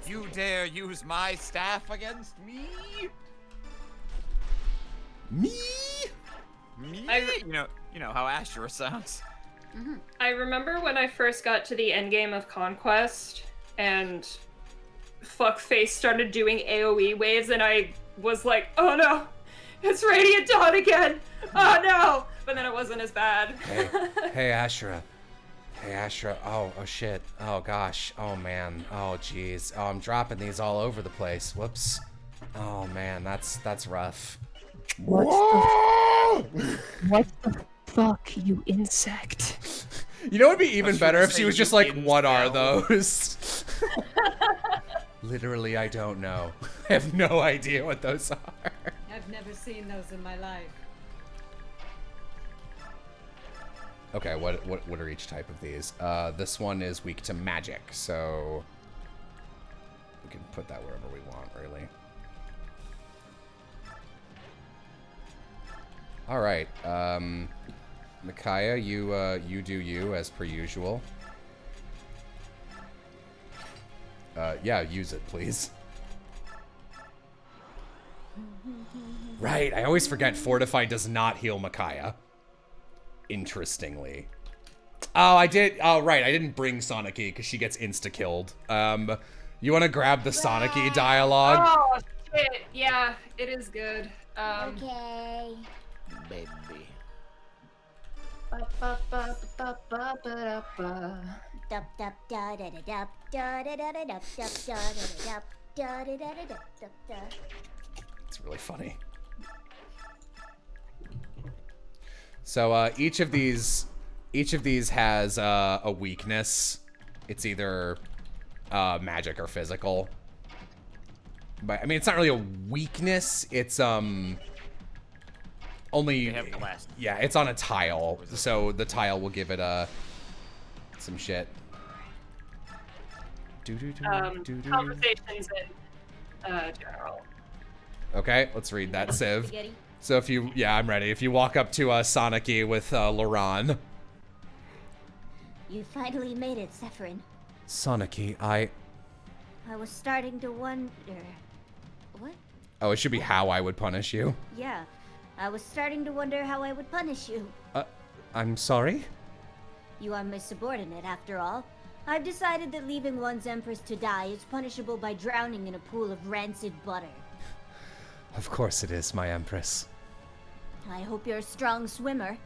[SPEAKER 15] You dare use my staff against me?
[SPEAKER 1] Me?
[SPEAKER 15] Me? You know how Ashera sounds.
[SPEAKER 6] I remember when I first got to the endgame of Conquest and Fuckface started doing AoE waves and I was like, oh no, it's Radiant Dawn again. Oh no. But then it wasn't as bad.
[SPEAKER 16] Hey, Ashera. Hey, Ashera. Oh shit. Oh gosh. Oh man. Oh jeez. Oh, I'm dropping these all over the place. Whoops. Oh man, that's rough.
[SPEAKER 10] What the fuck, you insect?
[SPEAKER 1] You know, it'd be even better if she was just like, "What are those?" Literally, I don't know. I have no idea what those are.
[SPEAKER 19] I've never seen those in my life.
[SPEAKER 1] Okay, what are each type of these? This one is weak to magic, so we can put that wherever we want, really. All right, Micaiah, you do you as per usual. Yeah, use it, please. Right, I always forget Fortify does not heal Micaiah. Interestingly. Oh, I did. Oh, right, I didn't bring Sonic-y because she gets insta-killed. You want to grab the Sonic-y dialogue?
[SPEAKER 6] Oh, shit. Yeah, it is good.
[SPEAKER 14] Okay.
[SPEAKER 13] Baby.
[SPEAKER 1] It's really funny. So each of these has a weakness. It's either magic or physical. But I mean, it's not really a weakness. It's only yeah, it's on a tile. So the tile will give it some shit.
[SPEAKER 6] Conversations in general.
[SPEAKER 1] Okay, let's read that, Civ. So if you, yeah, I'm ready. If you walk up to Sonic-y with Laurent.
[SPEAKER 14] You finally made it, Zephyrin.
[SPEAKER 1] Sonic-y,
[SPEAKER 14] I was starting to wonder... What?
[SPEAKER 1] Oh, it should be how I would punish you.
[SPEAKER 14] Yeah, I was starting to wonder how I would punish you.
[SPEAKER 1] I'm sorry?
[SPEAKER 14] You are my subordinate, after all. I've decided that leaving one's empress to die is punishable by drowning in a pool of rancid butter.
[SPEAKER 1] Of course it is, my empress.
[SPEAKER 14] I hope you're a strong swimmer.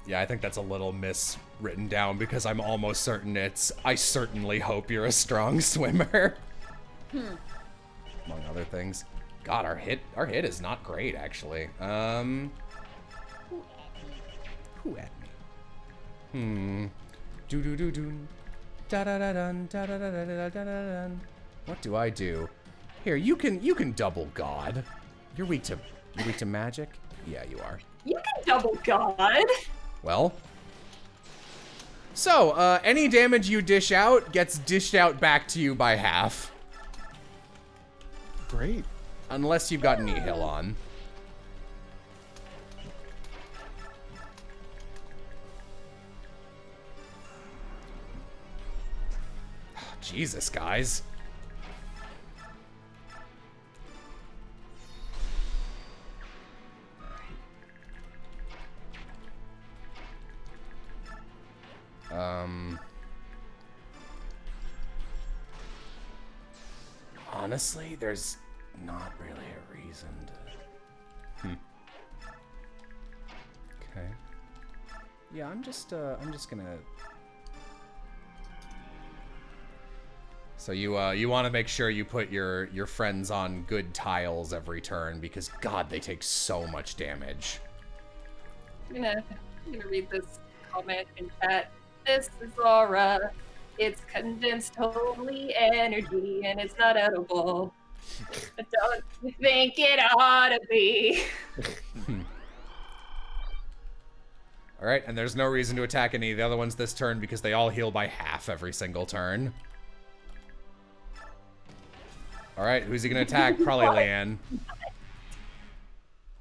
[SPEAKER 1] Yeah, I think that's a little miswritten down because I'm almost certain it's, I certainly hope you're a strong swimmer. Among other things. God, our hit is not great, actually. Who at me? Do-do-do-do. Da-da-da-dun, da-da-da-da-da-da-dun. What do I do? Here, you can double God. You're weak to magic? Yeah, you are.
[SPEAKER 6] You can double God.
[SPEAKER 1] Well. So, any damage you dish out gets dished out back to you by half.
[SPEAKER 2] Great.
[SPEAKER 1] Unless you've got Nihil on. Jesus, guys. Honestly, there's not really a reason to... Okay. Yeah, I'm just gonna... So you want to make sure you put your friends on good tiles every turn because God, they take so much damage.
[SPEAKER 6] I'm gonna read this comment in chat. This is Laura. It's condensed holy energy and it's not edible. I don't think it ought to be.
[SPEAKER 1] All right, and there's no reason to attack any of the other ones this turn because they all heal by half every single turn. All right, who's he gonna attack? Probably Leanne.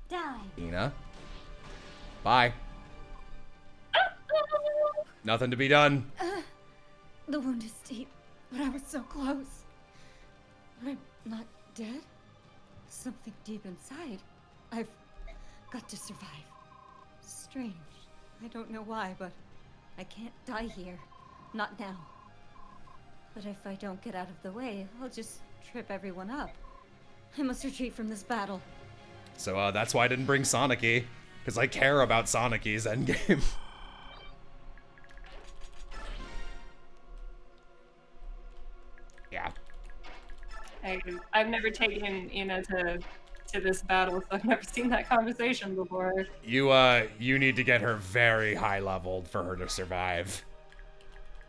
[SPEAKER 14] Die.
[SPEAKER 1] Ina. Bye. Nothing to be done.
[SPEAKER 19] The wound is deep, but I was so close. I'm not dead. Something deep inside. I've got to survive. Strange. I don't know why, but I can't die here. Not now. But if I don't get out of the way, I'll just trip everyone up. I must retreat from this battle.
[SPEAKER 1] So that's why I didn't bring Sonic-y, because I care about Sonic-y's endgame. Yeah.
[SPEAKER 5] I've never taken Ina to this battle, so I've never seen that conversation before.
[SPEAKER 1] You need to get her very high leveled for her to survive.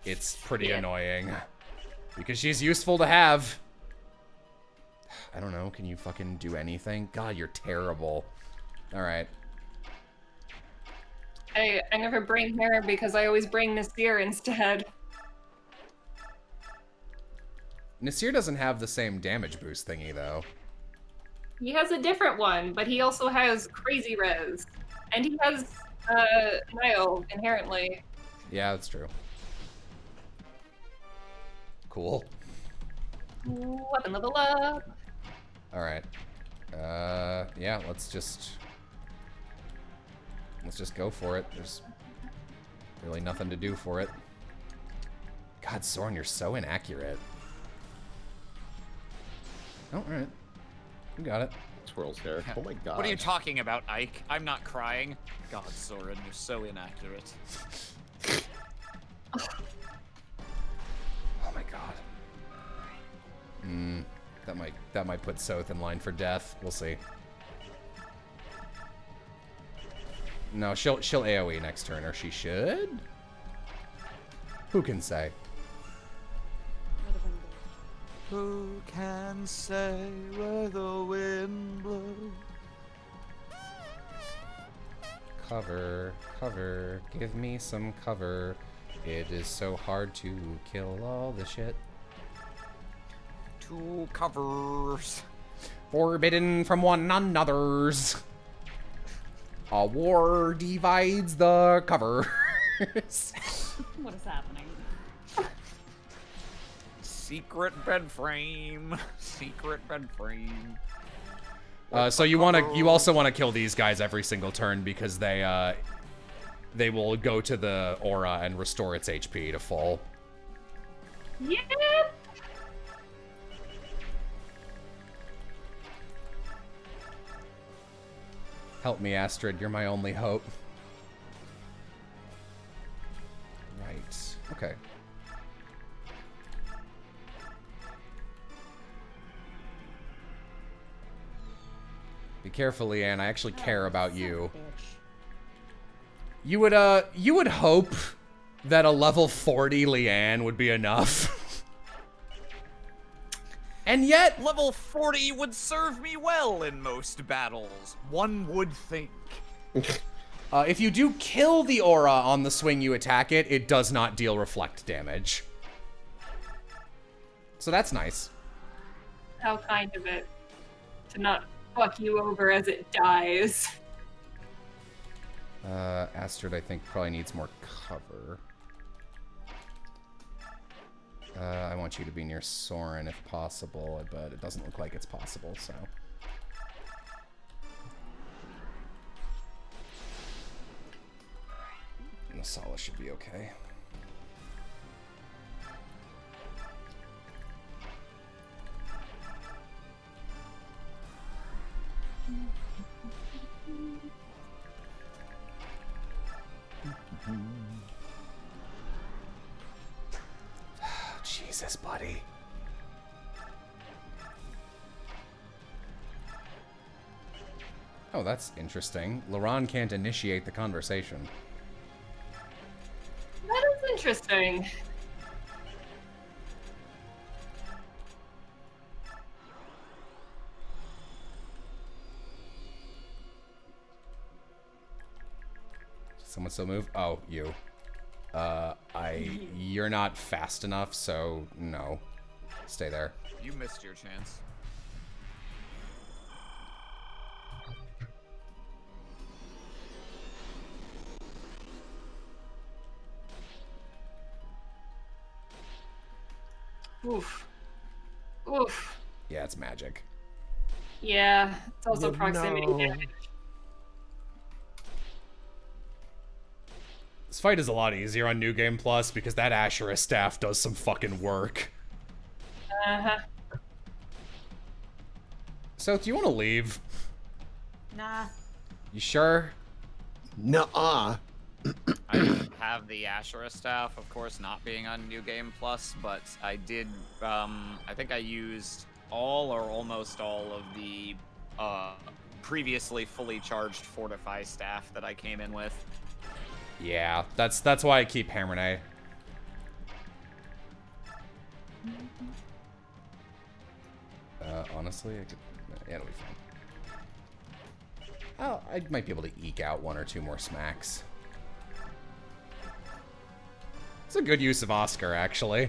[SPEAKER 1] It's pretty annoying. Because she's useful to have. I don't know, can you fucking do anything? God, you're terrible. Alright.
[SPEAKER 5] I never bring her because I always bring Nasir instead.
[SPEAKER 1] Nasir doesn't have the same damage boost thingy, though.
[SPEAKER 5] He has a different one, but he also has crazy res. And he has Nile inherently.
[SPEAKER 1] Yeah, that's true. Cool.
[SPEAKER 5] Weapon level up.
[SPEAKER 1] Alright. Yeah, let's just go for it. There's really nothing to do for it. God, Soren, you're so inaccurate. Oh, alright. You got it.
[SPEAKER 2] Twirls hair. Oh my god.
[SPEAKER 15] What are you talking about, Ike? I'm not crying. God, Soren, you're so inaccurate.
[SPEAKER 1] Oh my god. That might put Soth in line for death. We'll see. No, she'll AoE next turn, or she should? Who can say?
[SPEAKER 15] Who can say where the wind blows?
[SPEAKER 1] Cover, cover, give me some cover. It is so hard to kill all the shit.
[SPEAKER 15] 2 covers.
[SPEAKER 1] Forbidden from one another's. A war divides the covers.
[SPEAKER 3] What is happening?
[SPEAKER 15] Secret bed frame. Secret bed frame.
[SPEAKER 1] So you also want to kill these guys every single turn because they will go to the aura and restore its HP to full.
[SPEAKER 5] Yep.
[SPEAKER 1] Help me, Astrid. You're my only hope. Right. Okay. Be careful, Leanne. I actually care about you. You would hope that a level 40 Leanne would be enough. And yet,
[SPEAKER 15] level 40 would serve me well in most battles, one would think.
[SPEAKER 1] If you do kill the aura on the swing you attack it, it does not deal reflect damage. So that's nice.
[SPEAKER 5] How kind of it to not fuck you over as it dies.
[SPEAKER 1] Astrid, I think, probably needs more cover. I want you to be near Soren if possible, but it doesn't look like it's possible, so. Masala should be okay. Jesus, buddy. Oh, that's interesting. Laron can't initiate the conversation.
[SPEAKER 5] That is interesting.
[SPEAKER 1] Someone still move? Oh, you. You're not fast enough, so no. Stay there.
[SPEAKER 15] You missed your chance.
[SPEAKER 5] Oof. Oof.
[SPEAKER 1] Yeah, it's magic.
[SPEAKER 5] Yeah, it's also proximity damage.
[SPEAKER 1] This fight is a lot easier on New Game Plus because that Ashura staff does some fucking work.
[SPEAKER 5] Uh-huh.
[SPEAKER 1] So, do you want to leave?
[SPEAKER 3] Nah.
[SPEAKER 1] You sure?
[SPEAKER 2] Nuh-uh.
[SPEAKER 15] I didn't have the Ashura staff, of course, not being on New Game Plus, but I did, I think I used all or almost all of the previously fully charged Fortify staff that I came in with.
[SPEAKER 1] Yeah, that's why I keep Hammer. Honestly, I could, yeah, it'll be fine. Oh, I might be able to eke out 1 or 2 more smacks. It's a good use of Oscar, actually.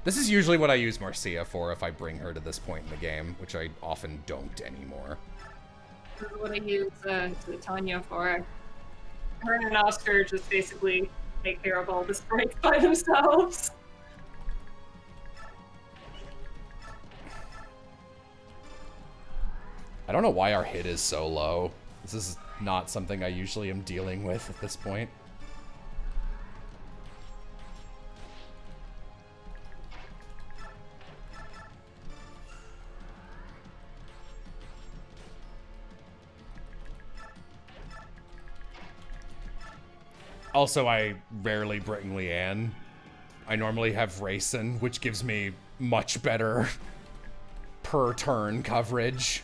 [SPEAKER 1] This is usually what I use Marcia for if I bring her to this point in the game, which I often don't anymore.
[SPEAKER 5] This is what I use Tanya for. Her and Oscar just basically take care of all the sprites by themselves.
[SPEAKER 1] I don't know why our hit is so low. This is not something I usually am dealing with at this point. Also, I rarely bring Leanne. I normally have Rayson, which gives me much better per turn coverage.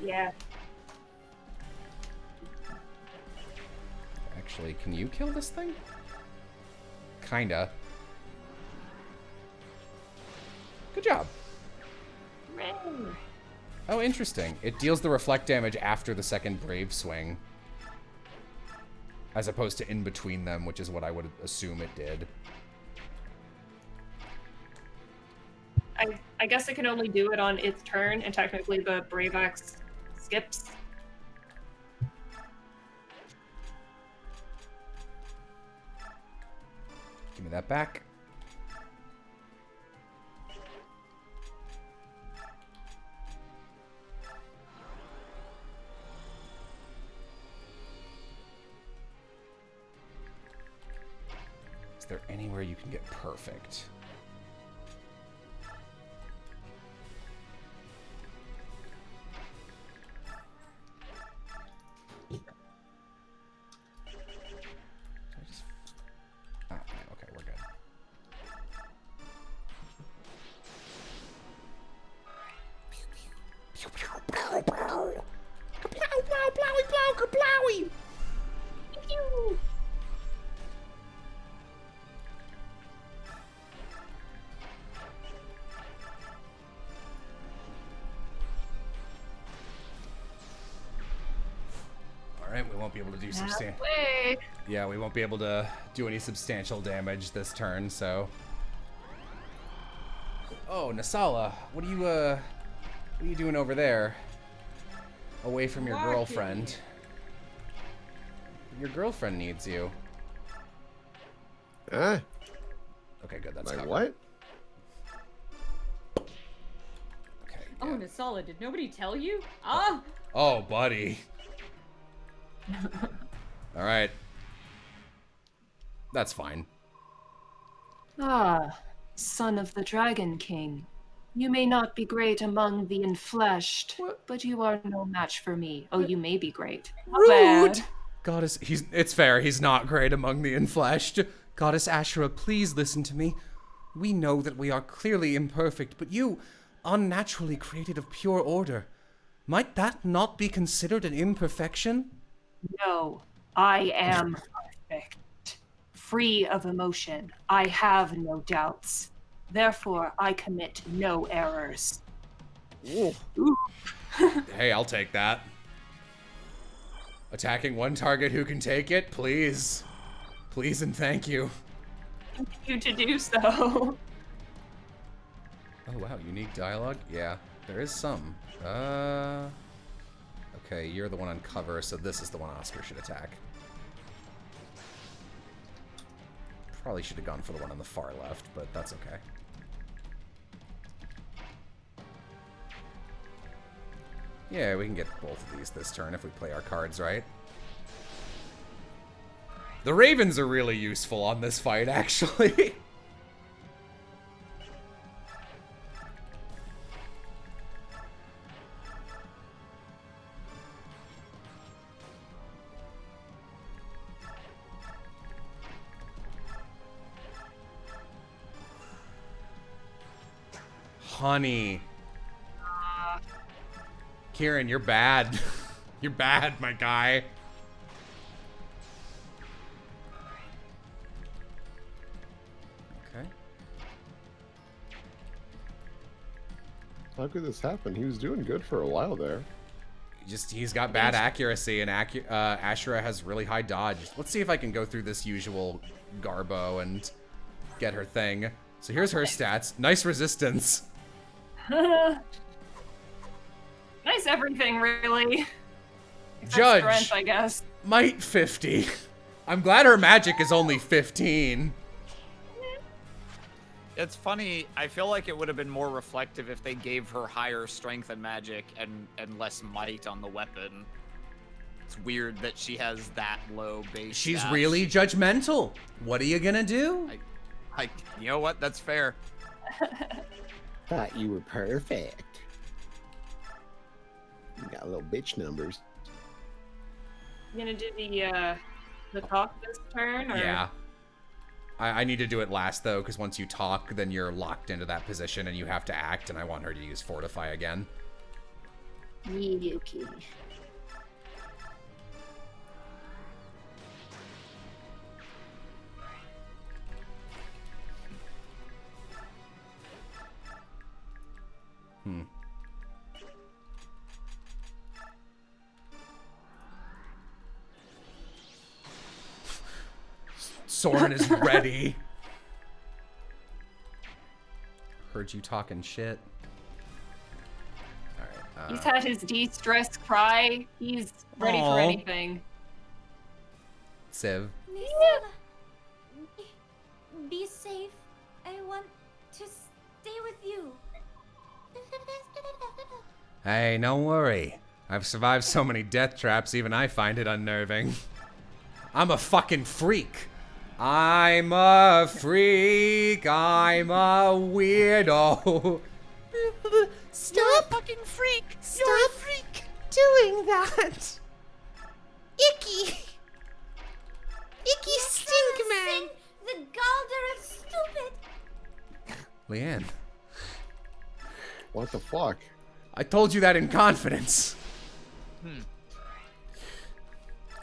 [SPEAKER 5] Yeah.
[SPEAKER 1] Actually, can you kill this thing? Kinda. Good job. Oh, interesting. It deals the reflect damage after the second Brave swing. As opposed to in between them, which is what I would assume it did.
[SPEAKER 5] I guess it can only do it on its turn, and technically the Brave Axe skips.
[SPEAKER 1] Give me that back. Is there anywhere you can get perfect? Okay, we're good. Alright, we won't be able to do substantial. Yeah, we won't be able to do any substantial damage this turn, so. Oh, Nasala, what are you doing over there? Away from your girlfriend. Your girlfriend needs you.
[SPEAKER 2] Huh?
[SPEAKER 1] Okay, good. That's
[SPEAKER 2] My
[SPEAKER 1] covered.
[SPEAKER 2] what?
[SPEAKER 1] Okay.
[SPEAKER 19] Oh, Nasala, did nobody tell you? Ah!
[SPEAKER 1] Oh, buddy. All right. That's fine.
[SPEAKER 7] Ah, son of the Dragon King. You may not be great among the enfleshed, but you are no match for me. Oh, you may be great.
[SPEAKER 1] Rude! Goddess, it's fair, he's not great among the enfleshed. Goddess Ashura, please listen to me. We know that we are clearly imperfect, but you, unnaturally created of pure order. Might that not be considered an imperfection?
[SPEAKER 7] No, I am perfect. Free of emotion. I have no doubts. Therefore, I commit no errors.
[SPEAKER 1] Ooh. Hey, I'll take that. Attacking one target who can take it, please. Please and thank you.
[SPEAKER 5] Continue to do so.
[SPEAKER 1] Oh wow, unique dialogue? Yeah, there is some. Okay, you're the one on cover, so this is the one Oscar should attack. Probably should have gone for the one on the far left, but that's okay. Yeah, we can get both of these this turn if we play our cards right. The Ravens are really useful on this fight, actually. honey. Kieran, you're bad. You're bad, my guy. Okay.
[SPEAKER 2] How could this happen? He was doing good for a while there.
[SPEAKER 1] He's got bad accuracy, and Ashura has really high dodge. Let's see if I can go through this usual Garbo and get her thing. So here's her stats. Nice resistance.
[SPEAKER 5] Nice everything, really. Except
[SPEAKER 1] Judge.
[SPEAKER 5] Strength, I guess.
[SPEAKER 1] Might 50. I'm glad her magic is only 15.
[SPEAKER 15] It's funny, I feel like it would have been more reflective if they gave her higher strength and magic and less might on the weapon. It's weird that she has that low base
[SPEAKER 1] She's
[SPEAKER 15] stats.
[SPEAKER 1] really judgmental. What are you gonna do?
[SPEAKER 15] You know what? That's fair.
[SPEAKER 2] Thought you were perfect. You got little bitch numbers.
[SPEAKER 5] You gonna do the talk this turn? Or?
[SPEAKER 1] Yeah. I need to do it last, though, because once you talk, then you're locked into that position and you have to act, and I want her to use Fortify again.
[SPEAKER 6] Okay.
[SPEAKER 1] Soren is ready. Heard you talking shit. Alright.
[SPEAKER 5] He's had his de-stress cry. He's ready for anything.
[SPEAKER 1] Civ.
[SPEAKER 14] Lisa, be safe. I want to stay with you.
[SPEAKER 1] Hey, don't worry. I've survived so many death traps, even I find it unnerving. I'm a fucking freak. I'm a freak. I'm a weirdo.
[SPEAKER 18] Stop! Fucking freak! Stop freak doing that! Icky! Icky stink man!
[SPEAKER 14] The Galder is stupid.
[SPEAKER 1] Leanne.
[SPEAKER 2] What the fuck?
[SPEAKER 1] I told you that in confidence.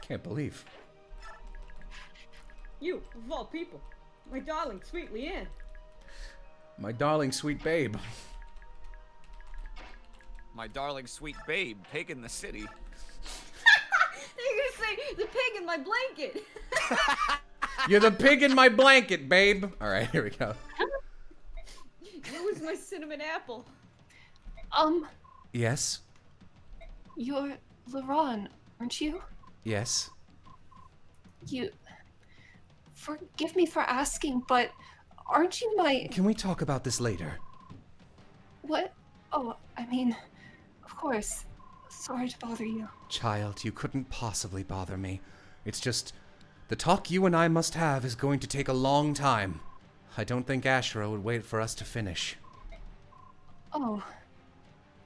[SPEAKER 1] Can't believe.
[SPEAKER 19] You, of all people. My darling, sweet Leanne.
[SPEAKER 1] My darling sweet babe.
[SPEAKER 15] My darling sweet babe, pig in the city.
[SPEAKER 19] You're gonna say the pig in my blanket.
[SPEAKER 1] You're the pig in my blanket, babe. All right, here we go.
[SPEAKER 19] It was my cinnamon apple.
[SPEAKER 16] Yes?
[SPEAKER 6] You're Laron, aren't you?
[SPEAKER 16] Yes.
[SPEAKER 6] Forgive me for asking, but aren't you my...
[SPEAKER 16] Can we talk about this later?
[SPEAKER 6] What? Oh, I mean, of course. Sorry to bother you.
[SPEAKER 16] Child, you couldn't possibly bother me. It's just, the talk you and I must have is going to take a long time. I don't think Ashura would wait for us to finish.
[SPEAKER 6] Oh,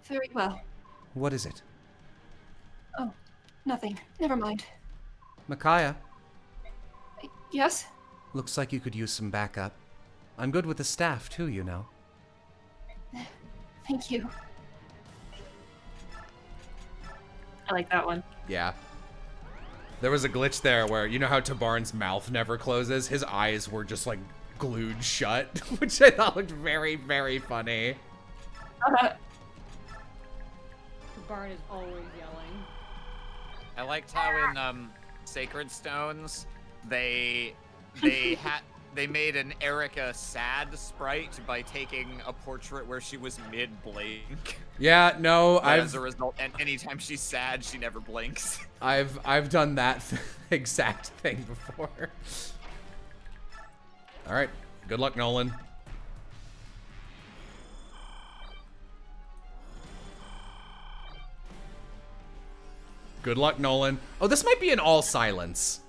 [SPEAKER 6] very well.
[SPEAKER 16] What is it?
[SPEAKER 6] Oh, nothing. Never mind.
[SPEAKER 16] Micaiah?
[SPEAKER 6] Yes?
[SPEAKER 16] Looks like you could use some backup. I'm good with the staff, too, you know.
[SPEAKER 6] Thank you.
[SPEAKER 5] I like that one.
[SPEAKER 1] Yeah. There was a glitch there where, you know how Tabarn's mouth never closes? His eyes were just like glued shut, which I thought looked very, very funny.
[SPEAKER 19] Tabarn is always yelling.
[SPEAKER 15] I liked how in Sacred Stones they made an Erica sad sprite by taking a portrait where she was mid-blink.
[SPEAKER 1] Yeah, no,
[SPEAKER 15] as a result, and anytime she's sad, she never blinks.
[SPEAKER 1] I've done that exact thing before. All right, good luck, Nolan. Good luck, Nolan. Oh, this might be an all silence.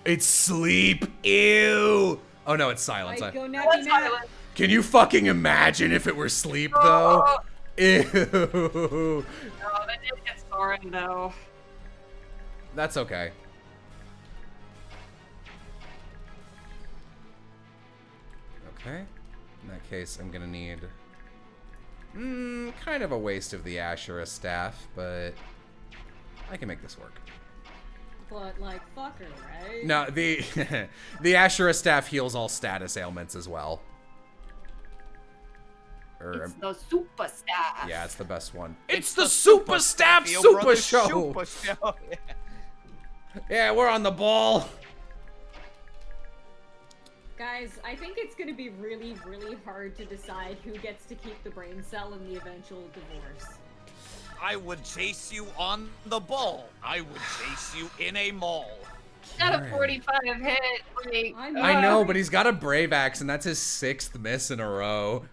[SPEAKER 1] It's sleep. Ew. Oh no, it's silence.
[SPEAKER 19] I go nappy nap.
[SPEAKER 1] Can you fucking imagine if it were sleep though? Ew.
[SPEAKER 5] No, that did get Soren though.
[SPEAKER 1] That's okay. Okay. In that case, I'm gonna need Kind of a waste of the Ashura staff, but I can make this work.
[SPEAKER 12] But, like, fuck her, right?
[SPEAKER 1] No, the Ashura staff heals all status ailments as well.
[SPEAKER 6] It's the super staff.
[SPEAKER 1] Yeah, it's the best one.
[SPEAKER 15] It's the Super Staff
[SPEAKER 1] Super Show!
[SPEAKER 15] Super Show.
[SPEAKER 1] Yeah, we're on the ball!
[SPEAKER 12] Guys, I think it's gonna be really, really hard to decide who gets to keep the brain cell in the eventual divorce.
[SPEAKER 13] I would chase you on the ball. I would chase you in a mall.
[SPEAKER 6] Got a 45 hit. Like,
[SPEAKER 1] I know, but he's got a Brave Axe, and that's his 6th miss in a row.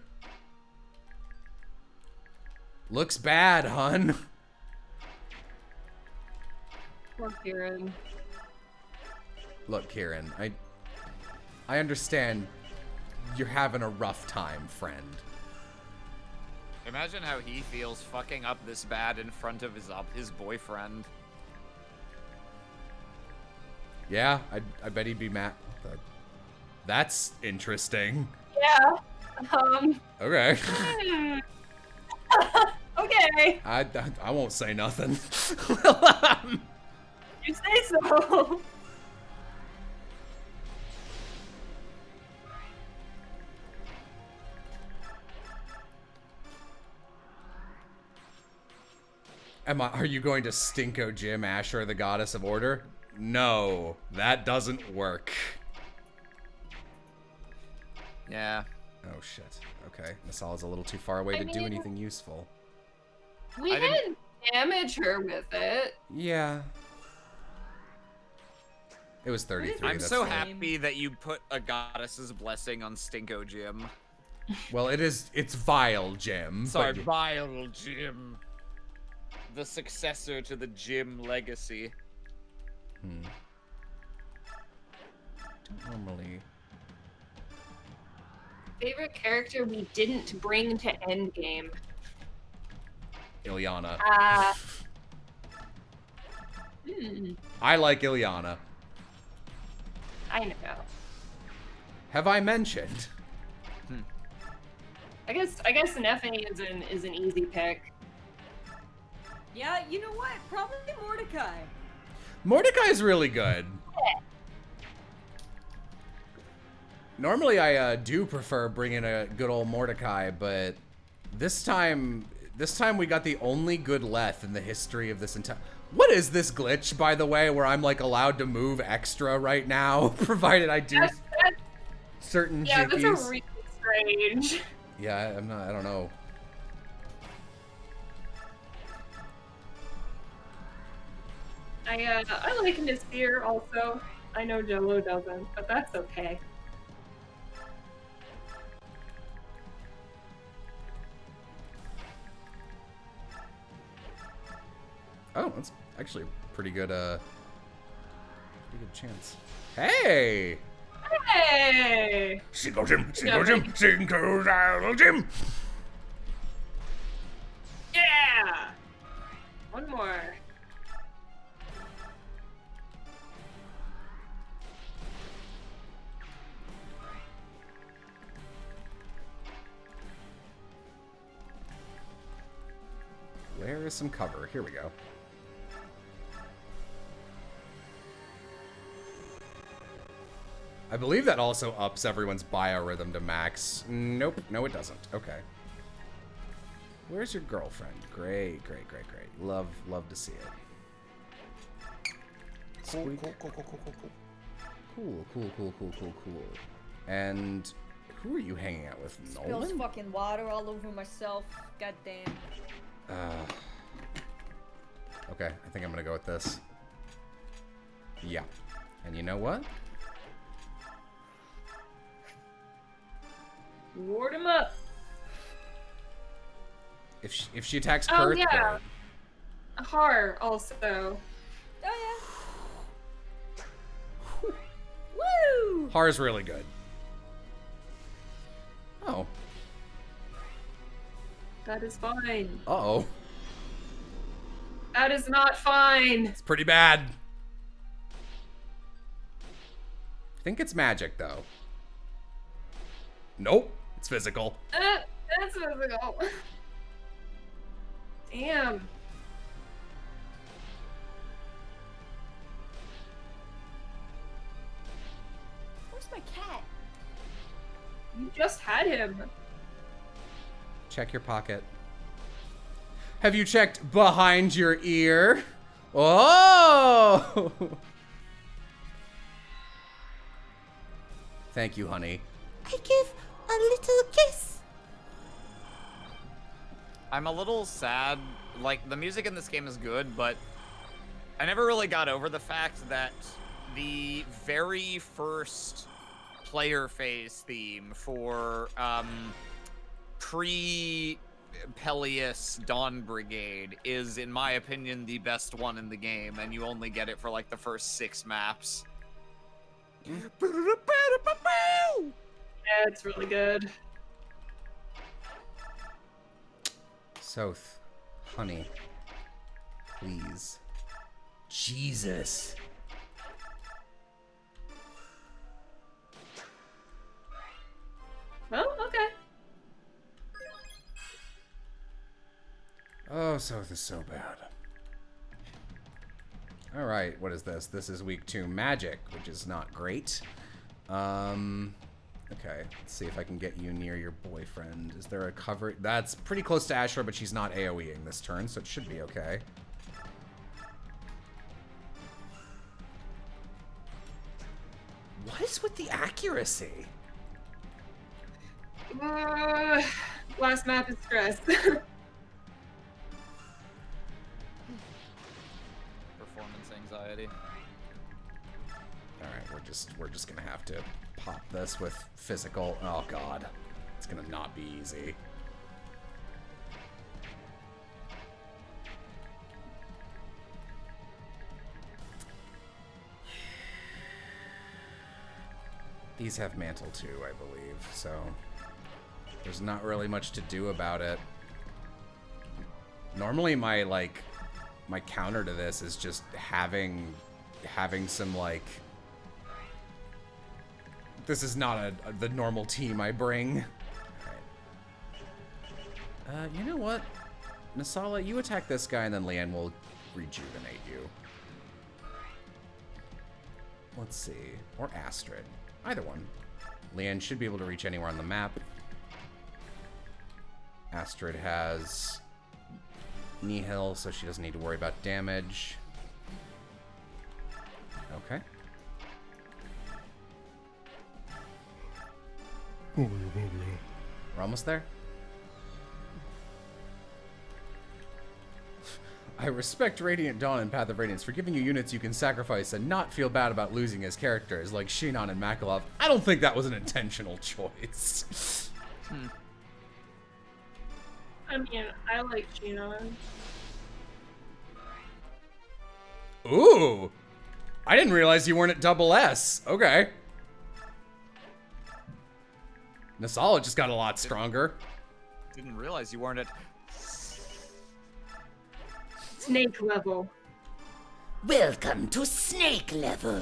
[SPEAKER 1] Looks bad, hun.
[SPEAKER 6] Poor Kieran.
[SPEAKER 1] Look, Kieran, I understand you're having a rough time, friend.
[SPEAKER 15] Imagine how he feels fucking up this bad in front of his boyfriend.
[SPEAKER 1] Yeah, I bet he'd be mad. That's interesting.
[SPEAKER 6] Yeah.
[SPEAKER 1] Okay.
[SPEAKER 6] Okay.
[SPEAKER 1] I won't say nothing.
[SPEAKER 6] You say so.
[SPEAKER 1] Are you going to Stinko Jim Asher, the goddess of order? No, that doesn't work.
[SPEAKER 15] Yeah.
[SPEAKER 1] Oh shit. Okay, Masala's a little too far away to do anything useful.
[SPEAKER 6] We didn't damage her with it.
[SPEAKER 1] Yeah. It was 33.
[SPEAKER 15] I'm
[SPEAKER 1] that's
[SPEAKER 15] so
[SPEAKER 1] fine.
[SPEAKER 15] happy that you put a goddess's blessing on Stinko Jim.
[SPEAKER 1] Well, it's Vile Jim.
[SPEAKER 15] Sorry,
[SPEAKER 1] but-
[SPEAKER 15] Vile Jim. The successor to the Jim legacy.
[SPEAKER 1] Don't normally.
[SPEAKER 6] Favorite character we didn't bring to endgame.
[SPEAKER 1] Ilyana.
[SPEAKER 6] Hmm.
[SPEAKER 1] I like Ilyana.
[SPEAKER 6] I know.
[SPEAKER 1] Have I mentioned?
[SPEAKER 6] I guess Nephany is an easy pick.
[SPEAKER 12] Yeah, you know what? Probably Mordecai.
[SPEAKER 1] Mordecai's really good. Normally I do prefer bringing a good old Mordecai, but this time we got the only good Leth in the history of this entire... What is this glitch, by the way, where I'm like allowed to move extra right now, provided I do certain
[SPEAKER 6] Yeah,
[SPEAKER 1] jiggies?
[SPEAKER 6] that's a really strange.
[SPEAKER 1] Yeah, I don't know.
[SPEAKER 6] I like Nasir also. I know Jello doesn't, but that's okay.
[SPEAKER 1] Oh, that's actually a pretty good chance. Hey!
[SPEAKER 6] Hey!
[SPEAKER 4] Single Jim, Single Jim, Single Jim.
[SPEAKER 6] Yeah! One more.
[SPEAKER 1] Where is some cover? Here we go. I believe that also ups everyone's biorhythm to max. Nope, no it doesn't. Okay. Where's your girlfriend? Great, great, great, great. Love to see it.
[SPEAKER 2] Cool.
[SPEAKER 1] Cool. And who are you hanging out with?
[SPEAKER 3] Spills
[SPEAKER 1] Nolan?
[SPEAKER 3] fucking water all over myself. God damn.
[SPEAKER 1] Okay, I think I'm gonna go with this. Yeah. And you know what?
[SPEAKER 6] Ward him up.
[SPEAKER 1] If she attacks
[SPEAKER 6] Oh
[SPEAKER 1] Kurth,
[SPEAKER 6] yeah.
[SPEAKER 1] good.
[SPEAKER 6] Har also.
[SPEAKER 3] Oh yeah. Woo!
[SPEAKER 1] Har's really good. Oh.
[SPEAKER 6] That is fine.
[SPEAKER 1] Uh-oh.
[SPEAKER 6] That is not fine.
[SPEAKER 1] It's pretty bad. I think it's magic, though. Nope. It's physical.
[SPEAKER 6] That's physical.
[SPEAKER 5] Damn.
[SPEAKER 12] Where's my cat?
[SPEAKER 5] You just had him.
[SPEAKER 1] Check your pocket. Have you checked behind your ear? Oh! Thank you, honey.
[SPEAKER 18] I give a little kiss.
[SPEAKER 15] I'm a little sad. Like, the music in this game is good, but I never really got over the fact that the very first player phase theme for pre-Peleus Dawn Brigade is, in my opinion, the best one in the game, and you only get it for like the first 6 maps.
[SPEAKER 5] Yeah, it's really good.
[SPEAKER 1] Soth, honey, please. Jesus.
[SPEAKER 5] Well, okay.
[SPEAKER 1] Oh, Soth is so bad. All right, what is this? This is week 2 magic, which is not great. Okay, let's see if I can get you near your boyfriend. Is there a cover? That's pretty close to Ashra, but she's not AoEing this turn, so it should be okay. What is with the accuracy?
[SPEAKER 5] Last map is stress.
[SPEAKER 15] Performance anxiety.
[SPEAKER 1] All right, we're just gonna have to pop this with physical. Oh god, it's gonna not be easy. These have mantle too, I believe, so there's not really much to do about it. Normally my counter to this is just having some like, this is not the normal team I bring. Alright. You know what? Nasala, you attack this guy and then Leanne will rejuvenate you. Let's see. Or Astrid. Either one. Leanne should be able to reach anywhere on the map. Astrid has Nihil, so she doesn't need to worry about damage. Okay. We're almost there. I respect Radiant Dawn and Path of Radiance for giving you units you can sacrifice and not feel bad about losing as characters, like Shinon and Makalov. I don't think that was an intentional choice.
[SPEAKER 5] I mean, I like Shinon.
[SPEAKER 1] Ooh! I didn't realize you weren't at double S. Okay. Nasala just got a lot stronger.
[SPEAKER 15] Didn't realize you weren't at
[SPEAKER 5] Snake level.
[SPEAKER 18] Welcome to snake level.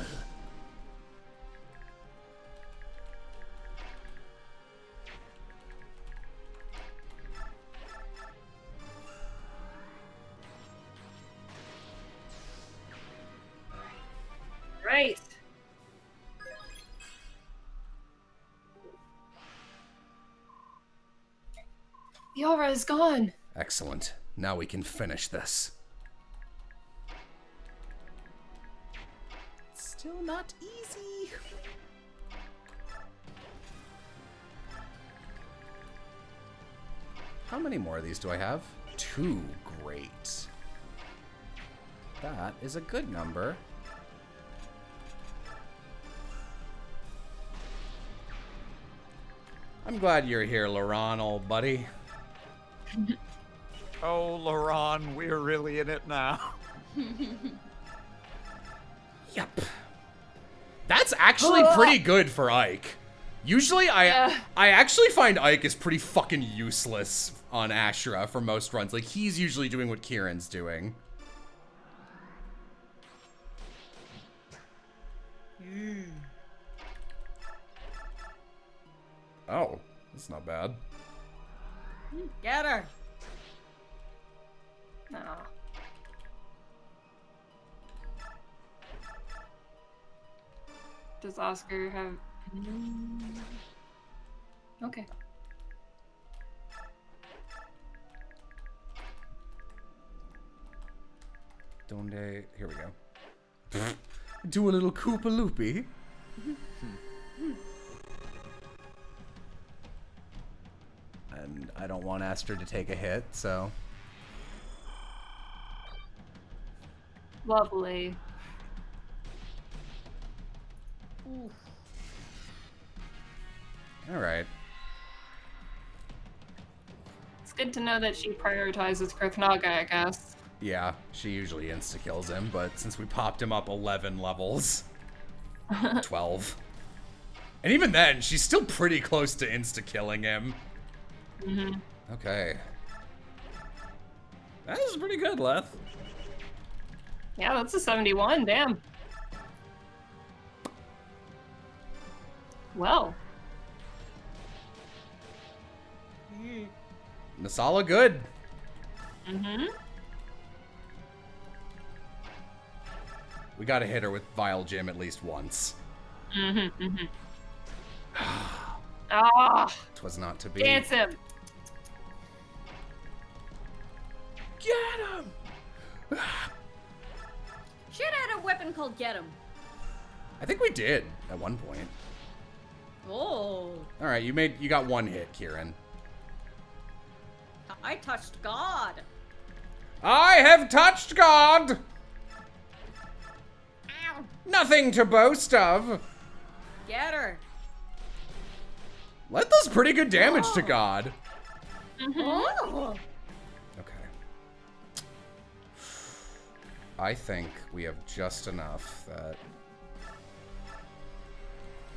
[SPEAKER 5] Right.
[SPEAKER 7] The aura is gone.
[SPEAKER 1] Excellent. Now we can finish this. Still not easy. How many more of these do I have? 2. Great. That is a good number. I'm glad you're here, Laron, old buddy.
[SPEAKER 15] Oh, Laron, we're really in it now.
[SPEAKER 1] Yep. That's actually pretty good for Ike. Usually I actually find Ike is pretty fucking useless on Ashura for most runs. Like, he's usually doing what Kieran's doing. Oh, that's not bad.
[SPEAKER 12] Get her.
[SPEAKER 6] No. Does Oscar have... Okay.
[SPEAKER 1] Donde... Here we go. Do a little Koopa Loopy. And I don't want Aster to take a hit, so...
[SPEAKER 6] Lovely.
[SPEAKER 1] Alright.
[SPEAKER 6] It's good to know that she prioritizes Krithnaga, I guess.
[SPEAKER 1] Yeah, she usually insta-kills him, but since we popped him up 11 levels... 12. And even then, she's still pretty close to insta-killing him.
[SPEAKER 6] Mm-hmm.
[SPEAKER 1] Okay. That is pretty good, Leth.
[SPEAKER 6] Yeah, that's a 71, damn. Well.
[SPEAKER 1] Nasala good.
[SPEAKER 6] Mm-hmm.
[SPEAKER 1] We gotta hit her with Vile Jim at least once.
[SPEAKER 6] Mm-hmm, mm-hmm. Ah!
[SPEAKER 1] Twas not to be.
[SPEAKER 6] Dance him!
[SPEAKER 1] Get him!
[SPEAKER 3] Should have had a weapon called Get 'em.
[SPEAKER 1] I think we did at one point.
[SPEAKER 3] Oh.
[SPEAKER 1] Alright, you got one hit, Kieran.
[SPEAKER 3] I touched God.
[SPEAKER 1] I have touched God!
[SPEAKER 3] Ow.
[SPEAKER 1] Nothing to boast of.
[SPEAKER 3] Get her.
[SPEAKER 1] Let does pretty good damage to God.
[SPEAKER 3] Oh.
[SPEAKER 1] Okay. I think we have just enough that...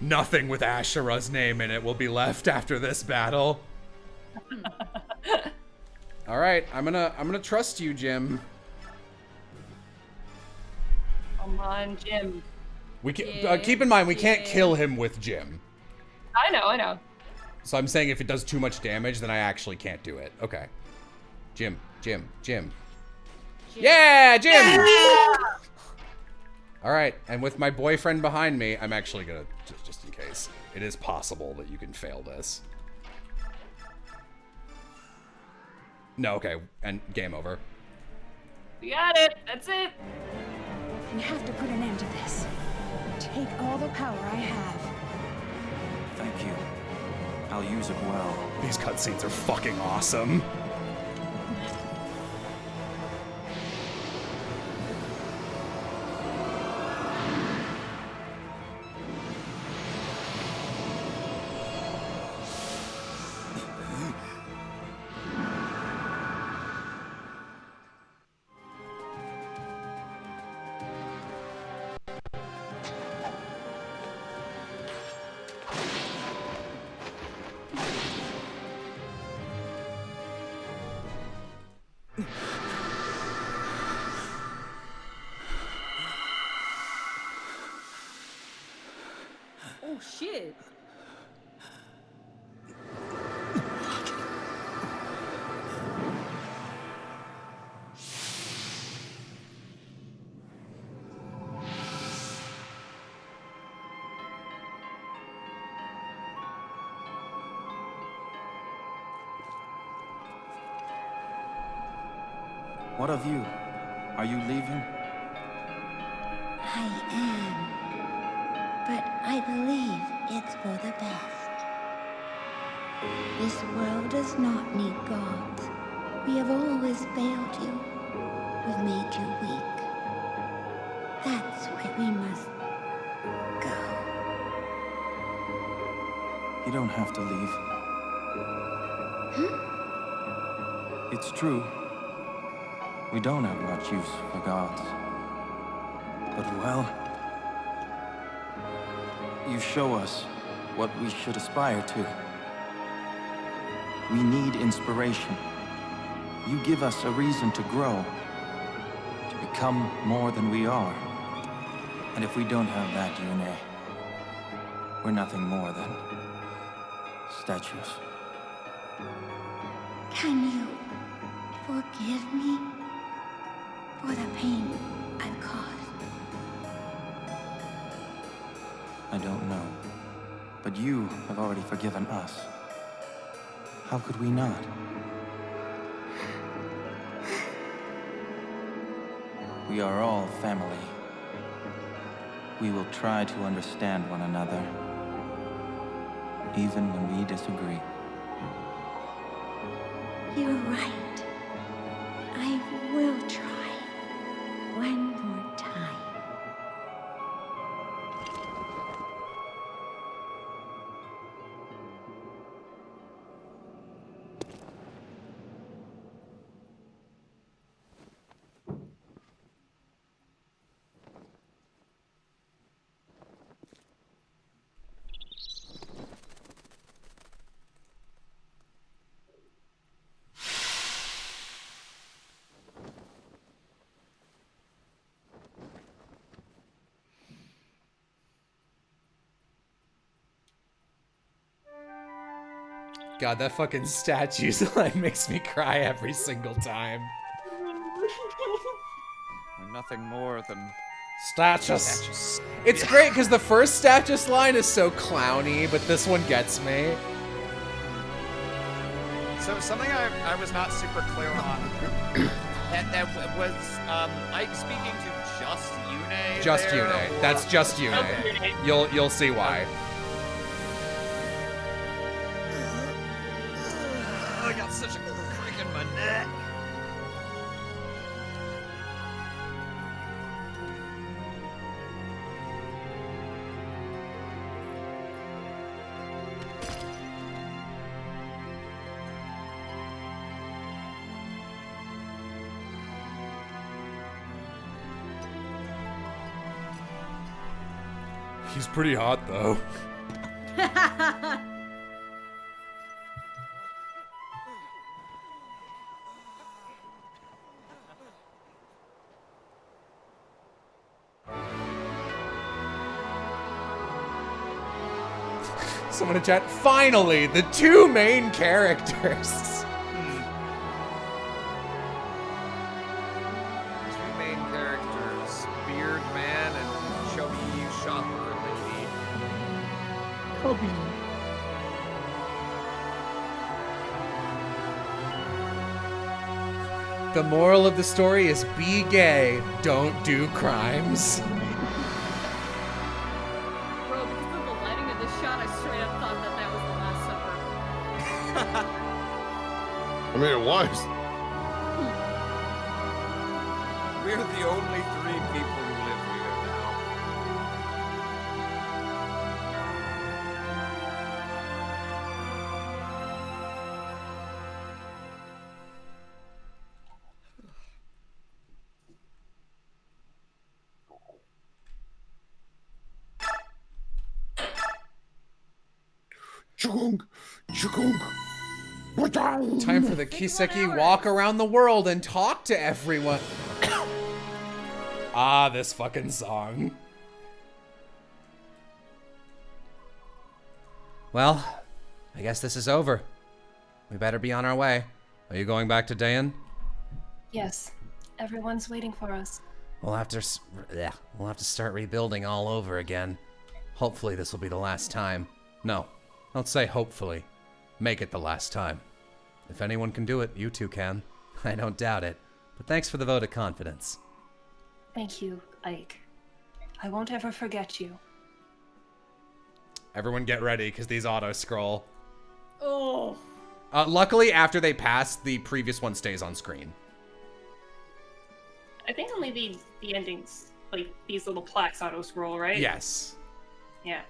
[SPEAKER 1] Nothing with Asherah's name in it will be left after this battle. All right, I'm gonna trust you, Jim.
[SPEAKER 6] Come on, Jim.
[SPEAKER 1] We can, keep in mind we can't kill him with Jim.
[SPEAKER 6] I know.
[SPEAKER 1] So I'm saying if it does too much damage, then I actually can't do it. Okay. Jim. Yeah, Jim!
[SPEAKER 6] Yeah!
[SPEAKER 1] All right, and with my boyfriend behind me, I'm actually gonna, just in case, it is possible that you can fail this. No, okay, and game over.
[SPEAKER 6] We got it. That's it.
[SPEAKER 19] We have to put an end to this. Take all the power I have.
[SPEAKER 8] Thank you. I'll use it well.
[SPEAKER 1] These cutscenes are fucking awesome.
[SPEAKER 3] Oh shit.
[SPEAKER 8] What of you? Are you leaving?
[SPEAKER 22] I am. But I believe it's for the best. This world does not need gods. We have always failed you. We've made you weak. That's why we must go.
[SPEAKER 8] You don't have to leave.
[SPEAKER 22] Huh?
[SPEAKER 8] It's true. We don't have much use for gods. But well, you show us what we should aspire to. We need inspiration. You give us a reason to grow, to become more than we are. And if we don't have that, Yune, we're nothing more than statues.
[SPEAKER 22] Can you forgive me? for the pain I've caused.
[SPEAKER 8] I don't know. But you have already forgiven us. How could we not? We are all family. We will try to understand one another, even when we disagree.
[SPEAKER 22] You're right. I will try. One more time.
[SPEAKER 1] God, that fucking statue's line makes me cry every single time.
[SPEAKER 15] We're nothing more than
[SPEAKER 1] Status. It's great because the first Status line is so clowny, but this one gets me.
[SPEAKER 15] So something I was not super clear on. that was Ike speaking to just Yune.
[SPEAKER 1] Just
[SPEAKER 15] there,
[SPEAKER 1] Yune.
[SPEAKER 15] or-
[SPEAKER 1] That's just Yune.
[SPEAKER 15] Okay.
[SPEAKER 1] You'll see why.
[SPEAKER 15] I got such a crick in my neck.
[SPEAKER 4] He's pretty hot, though.
[SPEAKER 1] Someone in chat. Finally, the two main characters.
[SPEAKER 15] Two main characters, Beard Man and Chubby Shopper Lady.
[SPEAKER 10] Kobe.
[SPEAKER 1] The moral of the story is be gay, don't do crimes.
[SPEAKER 12] Bro, because of the lighting of this shot, I straight up thought that that was the Last Supper.
[SPEAKER 2] I mean, it was.
[SPEAKER 15] We're the only three people who live here now.
[SPEAKER 2] Chugong, chugong.
[SPEAKER 1] Time for the Kiseki walk around the world and talk to everyone. Ah, this fucking song. Well, I guess this is over. We better be on our way. Are you going back to Dayan?
[SPEAKER 7] Yes, everyone's waiting for us.
[SPEAKER 1] We'll have to start rebuilding all over again. Hopefully this will be the last time. No, don't say hopefully. Make it the last time. If anyone can do it, you two can. I don't doubt it. But thanks for the vote of confidence.
[SPEAKER 7] Thank you, Ike. I won't ever forget you.
[SPEAKER 1] Everyone get ready, because these auto-scroll.
[SPEAKER 12] Oh.
[SPEAKER 1] Luckily, after they pass, the previous one stays on screen.
[SPEAKER 5] I think only the endings, like these little plaques auto scroll, right?
[SPEAKER 1] Yes.
[SPEAKER 5] Yeah.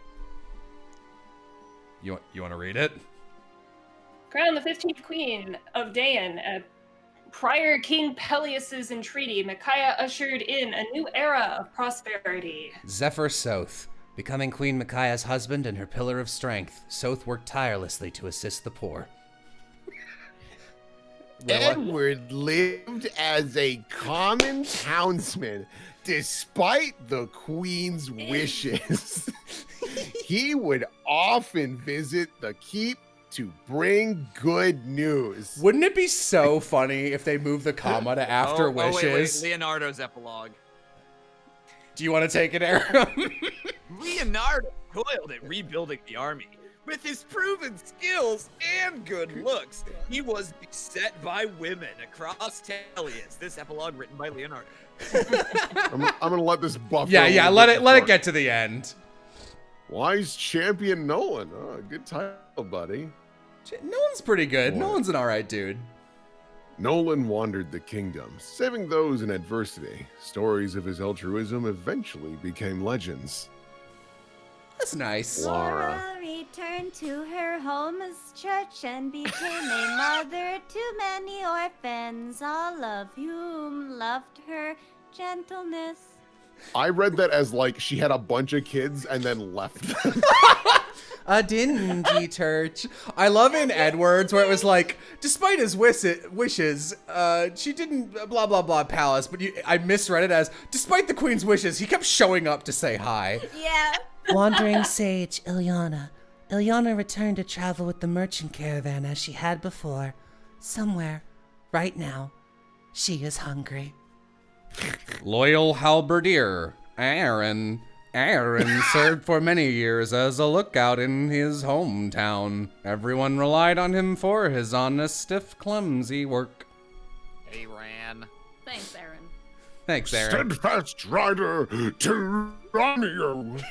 [SPEAKER 1] You want to read it?
[SPEAKER 5] Crowned the 15th Queen of Dayan, prior King Peleus's entreaty, Micaiah ushered in a new era of prosperity.
[SPEAKER 1] Zephyr Soth. Becoming Queen Micaiah's husband and her pillar of strength, Soth worked tirelessly to assist the poor.
[SPEAKER 2] Edward lived as a common townsman despite the queen's wishes. He would often visit the keep to bring good news.
[SPEAKER 1] Wouldn't it be so funny if they moved the comma to after wishes?
[SPEAKER 15] Wait, Leonardo's epilogue.
[SPEAKER 1] Do you want to take it, Aaron?
[SPEAKER 13] Leonardo toiled at rebuilding the army. With his proven skills and good looks, he was beset by women across Tellius. This epilogue written by Leonardo.
[SPEAKER 2] I'm gonna let this buff.
[SPEAKER 1] Yeah, let it get to the end.
[SPEAKER 2] Wise champion Nolan. Oh, good title, buddy.
[SPEAKER 1] Nolan's pretty good. Nolan's an alright dude.
[SPEAKER 2] Nolan wandered the kingdom, saving those in adversity. Stories of his altruism eventually became legends.
[SPEAKER 1] That's nice.
[SPEAKER 2] Laura.
[SPEAKER 22] Returned to her home's church and became a mother to many orphans, all of whom loved her gentleness.
[SPEAKER 2] I read that as like she had a bunch of kids and then left them.
[SPEAKER 1] A dingy church. I love in Edwards where it was like, despite his wishes, she didn't blah blah blah palace. But I misread it as, despite the queen's wishes, he kept showing up to say hi.
[SPEAKER 22] Yeah.
[SPEAKER 17] Wandering sage Ilyana. Ilyana returned to travel with the merchant caravan as she had before. Somewhere, right now, she is hungry.
[SPEAKER 1] Loyal halberdier, Aaron. Aaron served for many years as a lookout in his hometown. Everyone relied on him for his honest, if clumsy work.
[SPEAKER 15] He ran.
[SPEAKER 3] Thanks, Aaron.
[SPEAKER 1] Thanks, Aaron.
[SPEAKER 10] Steadfast rider, Tyranio.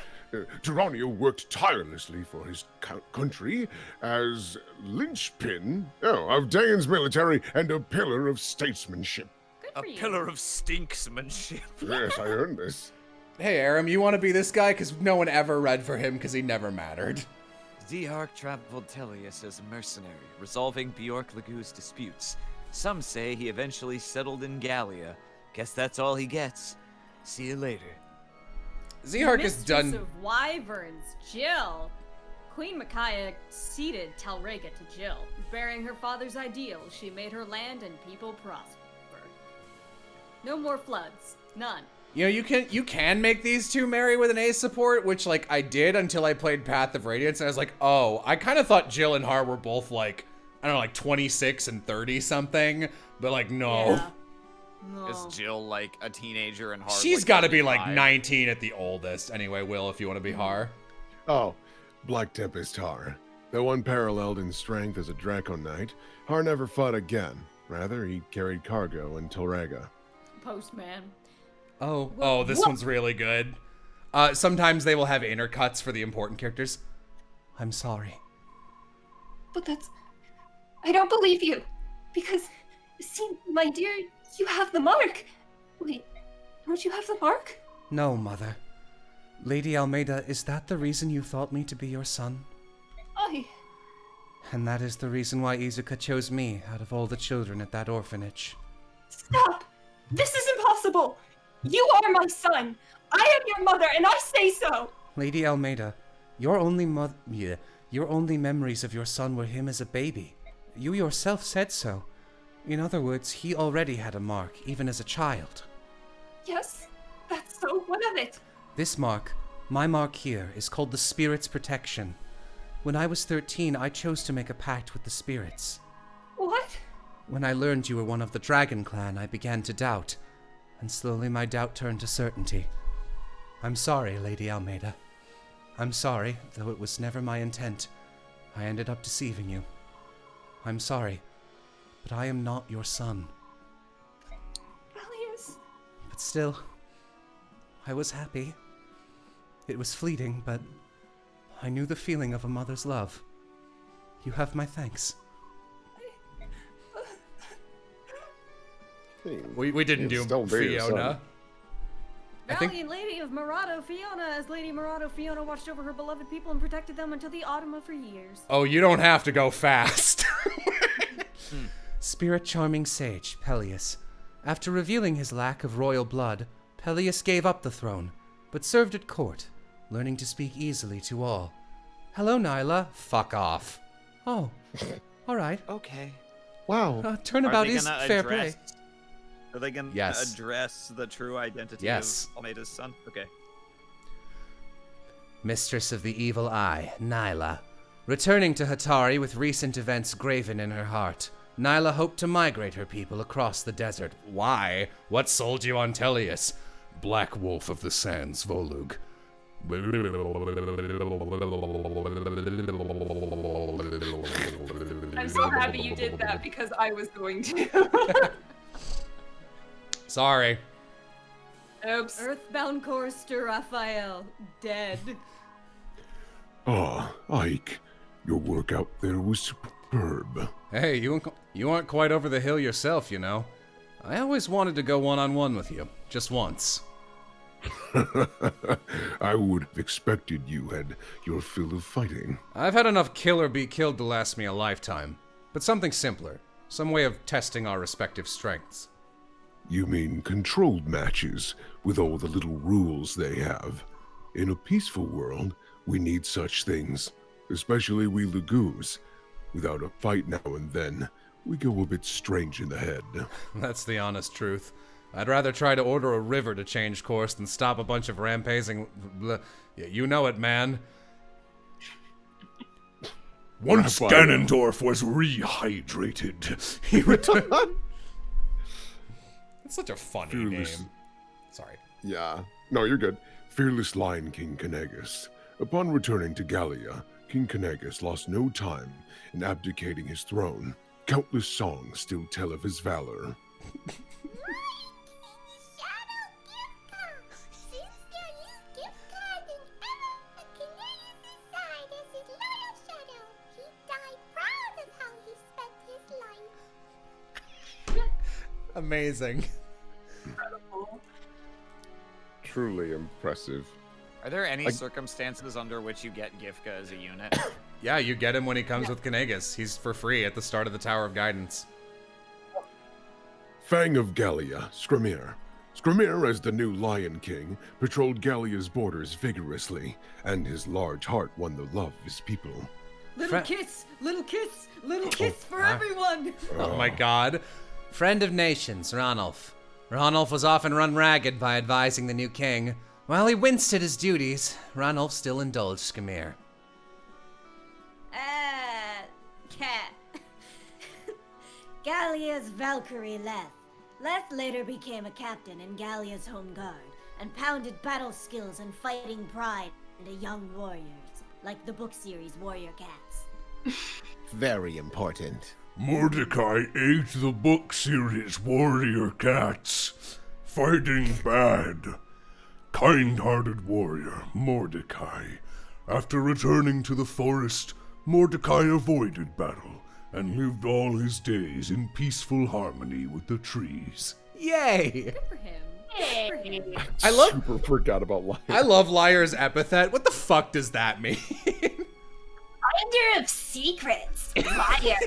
[SPEAKER 10] Tyranio worked tirelessly for his country as linchpin of Daeon's military and a pillar of statesmanship.
[SPEAKER 13] A pillar of stinksmanship.
[SPEAKER 10] Yes, I earned this.
[SPEAKER 1] Hey, Aram, you want to be this guy? Because no one ever read for him because he never mattered.
[SPEAKER 20] Ziark traveled Tellius as a mercenary, resolving Bjork Lagu's disputes. Some say he eventually settled in Gallia. Guess that's all he gets. See you later.
[SPEAKER 1] Ziark is done.
[SPEAKER 3] Mistress of Wyverns, Jill. Queen Micaiah ceded Talrega to Jill. Bearing her father's ideals, she made her land and people prosper. No more floods. None.
[SPEAKER 1] You know, you can make these two marry with an A support, which, like, I did until I played Path of Radiance, and I was like, oh, I kind of thought Jill and Har were both, like, I don't know, like 26 and 30-something, but, like, no.
[SPEAKER 3] Yeah. No.
[SPEAKER 15] Is Jill, like, a teenager and Har?
[SPEAKER 1] She's
[SPEAKER 15] like,
[SPEAKER 1] got to be, like,
[SPEAKER 15] 25?
[SPEAKER 1] 19 at the oldest. Anyway, Will, if you want to be Har.
[SPEAKER 2] Oh, Black Tempest Har. Though unparalleled in strength as a Draco Knight, Har never fought again. Rather, he carried cargo in Talrega.
[SPEAKER 3] Postman.
[SPEAKER 1] Oh, this one's really good. Sometimes they will have intercuts for the important characters. I'm sorry.
[SPEAKER 6] But I don't believe you. Because, see, my dear, you have the mark. Wait, don't you have the mark?
[SPEAKER 17] No, Mother. Lady Almeida, is that the reason you thought me to be your son? And that is the reason why Izuka chose me out of all the children at that orphanage.
[SPEAKER 6] Stop! This is impossible! You are my son! I am your mother, and I say so!
[SPEAKER 17] Lady Almeida, your only memories of your son were him as a baby. You yourself said so. In other words, he already had a mark, even as a child.
[SPEAKER 6] Yes, that's so what of it?
[SPEAKER 17] This mark, my mark here, is called the Spirit's Protection. When I was 13, I chose to make a pact with the spirits.
[SPEAKER 6] What?
[SPEAKER 17] When I learned you were one of the Dragon Clan, I began to doubt, and slowly my doubt turned to certainty. I'm sorry, Lady Almeida. I'm sorry, though it was never my intent. I ended up deceiving you. I'm sorry, but I am not your son.
[SPEAKER 6] Valius.
[SPEAKER 17] But still, I was happy. It was fleeting, but I knew the feeling of a mother's love. You have my thanks.
[SPEAKER 1] We didn't do Fiona.
[SPEAKER 3] Valiant Lady of Murado Fiona, as Lady Murado Fiona watched over her beloved people and protected them until the autumn of her years.
[SPEAKER 1] Oh, you don't have to go fast.
[SPEAKER 17] Spirit charming sage, Peleus. After revealing his lack of royal blood, Peleus gave up the throne, but served at court, learning to speak easily to all. Hello, Nyla.
[SPEAKER 1] Fuck off.
[SPEAKER 17] Oh, all right.
[SPEAKER 20] Okay.
[SPEAKER 2] Wow.
[SPEAKER 17] Turnabout is fair play.
[SPEAKER 15] Are they going to address the true identity of Almeida's son? Okay.
[SPEAKER 17] Mistress of the Evil Eye, Nyla.
[SPEAKER 16] Returning to Hatari with recent events graven in her heart, Nyla hoped to migrate her people across the desert. Why? What sold you on Tellius?
[SPEAKER 4] Black Wolf of the Sands, Volug.
[SPEAKER 5] I'm so happy you did that because I was going to.
[SPEAKER 1] Sorry.
[SPEAKER 5] Oops.
[SPEAKER 3] Earthbound chorister Raphael, dead.
[SPEAKER 10] Ah, Ike, your work out there was superb.
[SPEAKER 1] Hey, you aren't quite over the hill yourself, you know. I always wanted to go one-on-one with you, just once.
[SPEAKER 10] I would have expected you had your fill of fighting.
[SPEAKER 1] I've had enough kill or be killed to last me a lifetime, but something simpler, some way of testing our respective strengths.
[SPEAKER 10] You mean controlled matches, with all the little rules they have. In a peaceful world, we need such things, especially we Lagoos. Without a fight now and then, we go a bit strange in the head.
[SPEAKER 1] That's the honest truth. I'd rather try to order a river to change course than stop a bunch of rampaging... Yeah, you know it, man.
[SPEAKER 4] Once Ganondorf was rehydrated, he returned.
[SPEAKER 1] That's such a funny
[SPEAKER 10] Fearless.
[SPEAKER 1] name. Sorry.
[SPEAKER 10] Yeah. No, you're good. Fearless Lion King Kanagas. Upon returning to Gallia, King Kanagas lost no time in abdicating his throne. Countless songs still tell of his valor.
[SPEAKER 1] Amazing.
[SPEAKER 2] Truly impressive.
[SPEAKER 15] Are there any circumstances under which you get Gifka as a unit?
[SPEAKER 1] Yeah, you get him when he comes with Kanagas. He's for free at the start of the Tower of Guidance.
[SPEAKER 10] Fang of Gallia, Skramir. Skramir, as the new Lion King, patrolled Gallia's borders vigorously, and his large heart won the love of his people.
[SPEAKER 3] Little kiss for everyone.
[SPEAKER 1] Oh my god.
[SPEAKER 16] Friend of nations, Ranulf. Ranulf was often run ragged by advising the new king. While he winced at his duties, Ranulf still indulged Skramir.
[SPEAKER 14] Cat. Gallia's Valkyrie Leth. Leth later became a captain in Gallia's home guard and pounded battle skills and fighting pride into young warriors, like the book series Warrior Cats.
[SPEAKER 9] Very important.
[SPEAKER 4] Mordecai ate the book series Warrior Cats. Fighting bad. Kind-hearted warrior, Mordecai. After returning to the forest, Mordecai avoided battle and lived all his days in peaceful harmony with the trees.
[SPEAKER 1] Yay!
[SPEAKER 3] Good for him. Good for him.
[SPEAKER 2] Super forgot about Liar.
[SPEAKER 1] I love Liar's epithet. What the fuck does that mean?
[SPEAKER 6] Finder of secrets, Liar.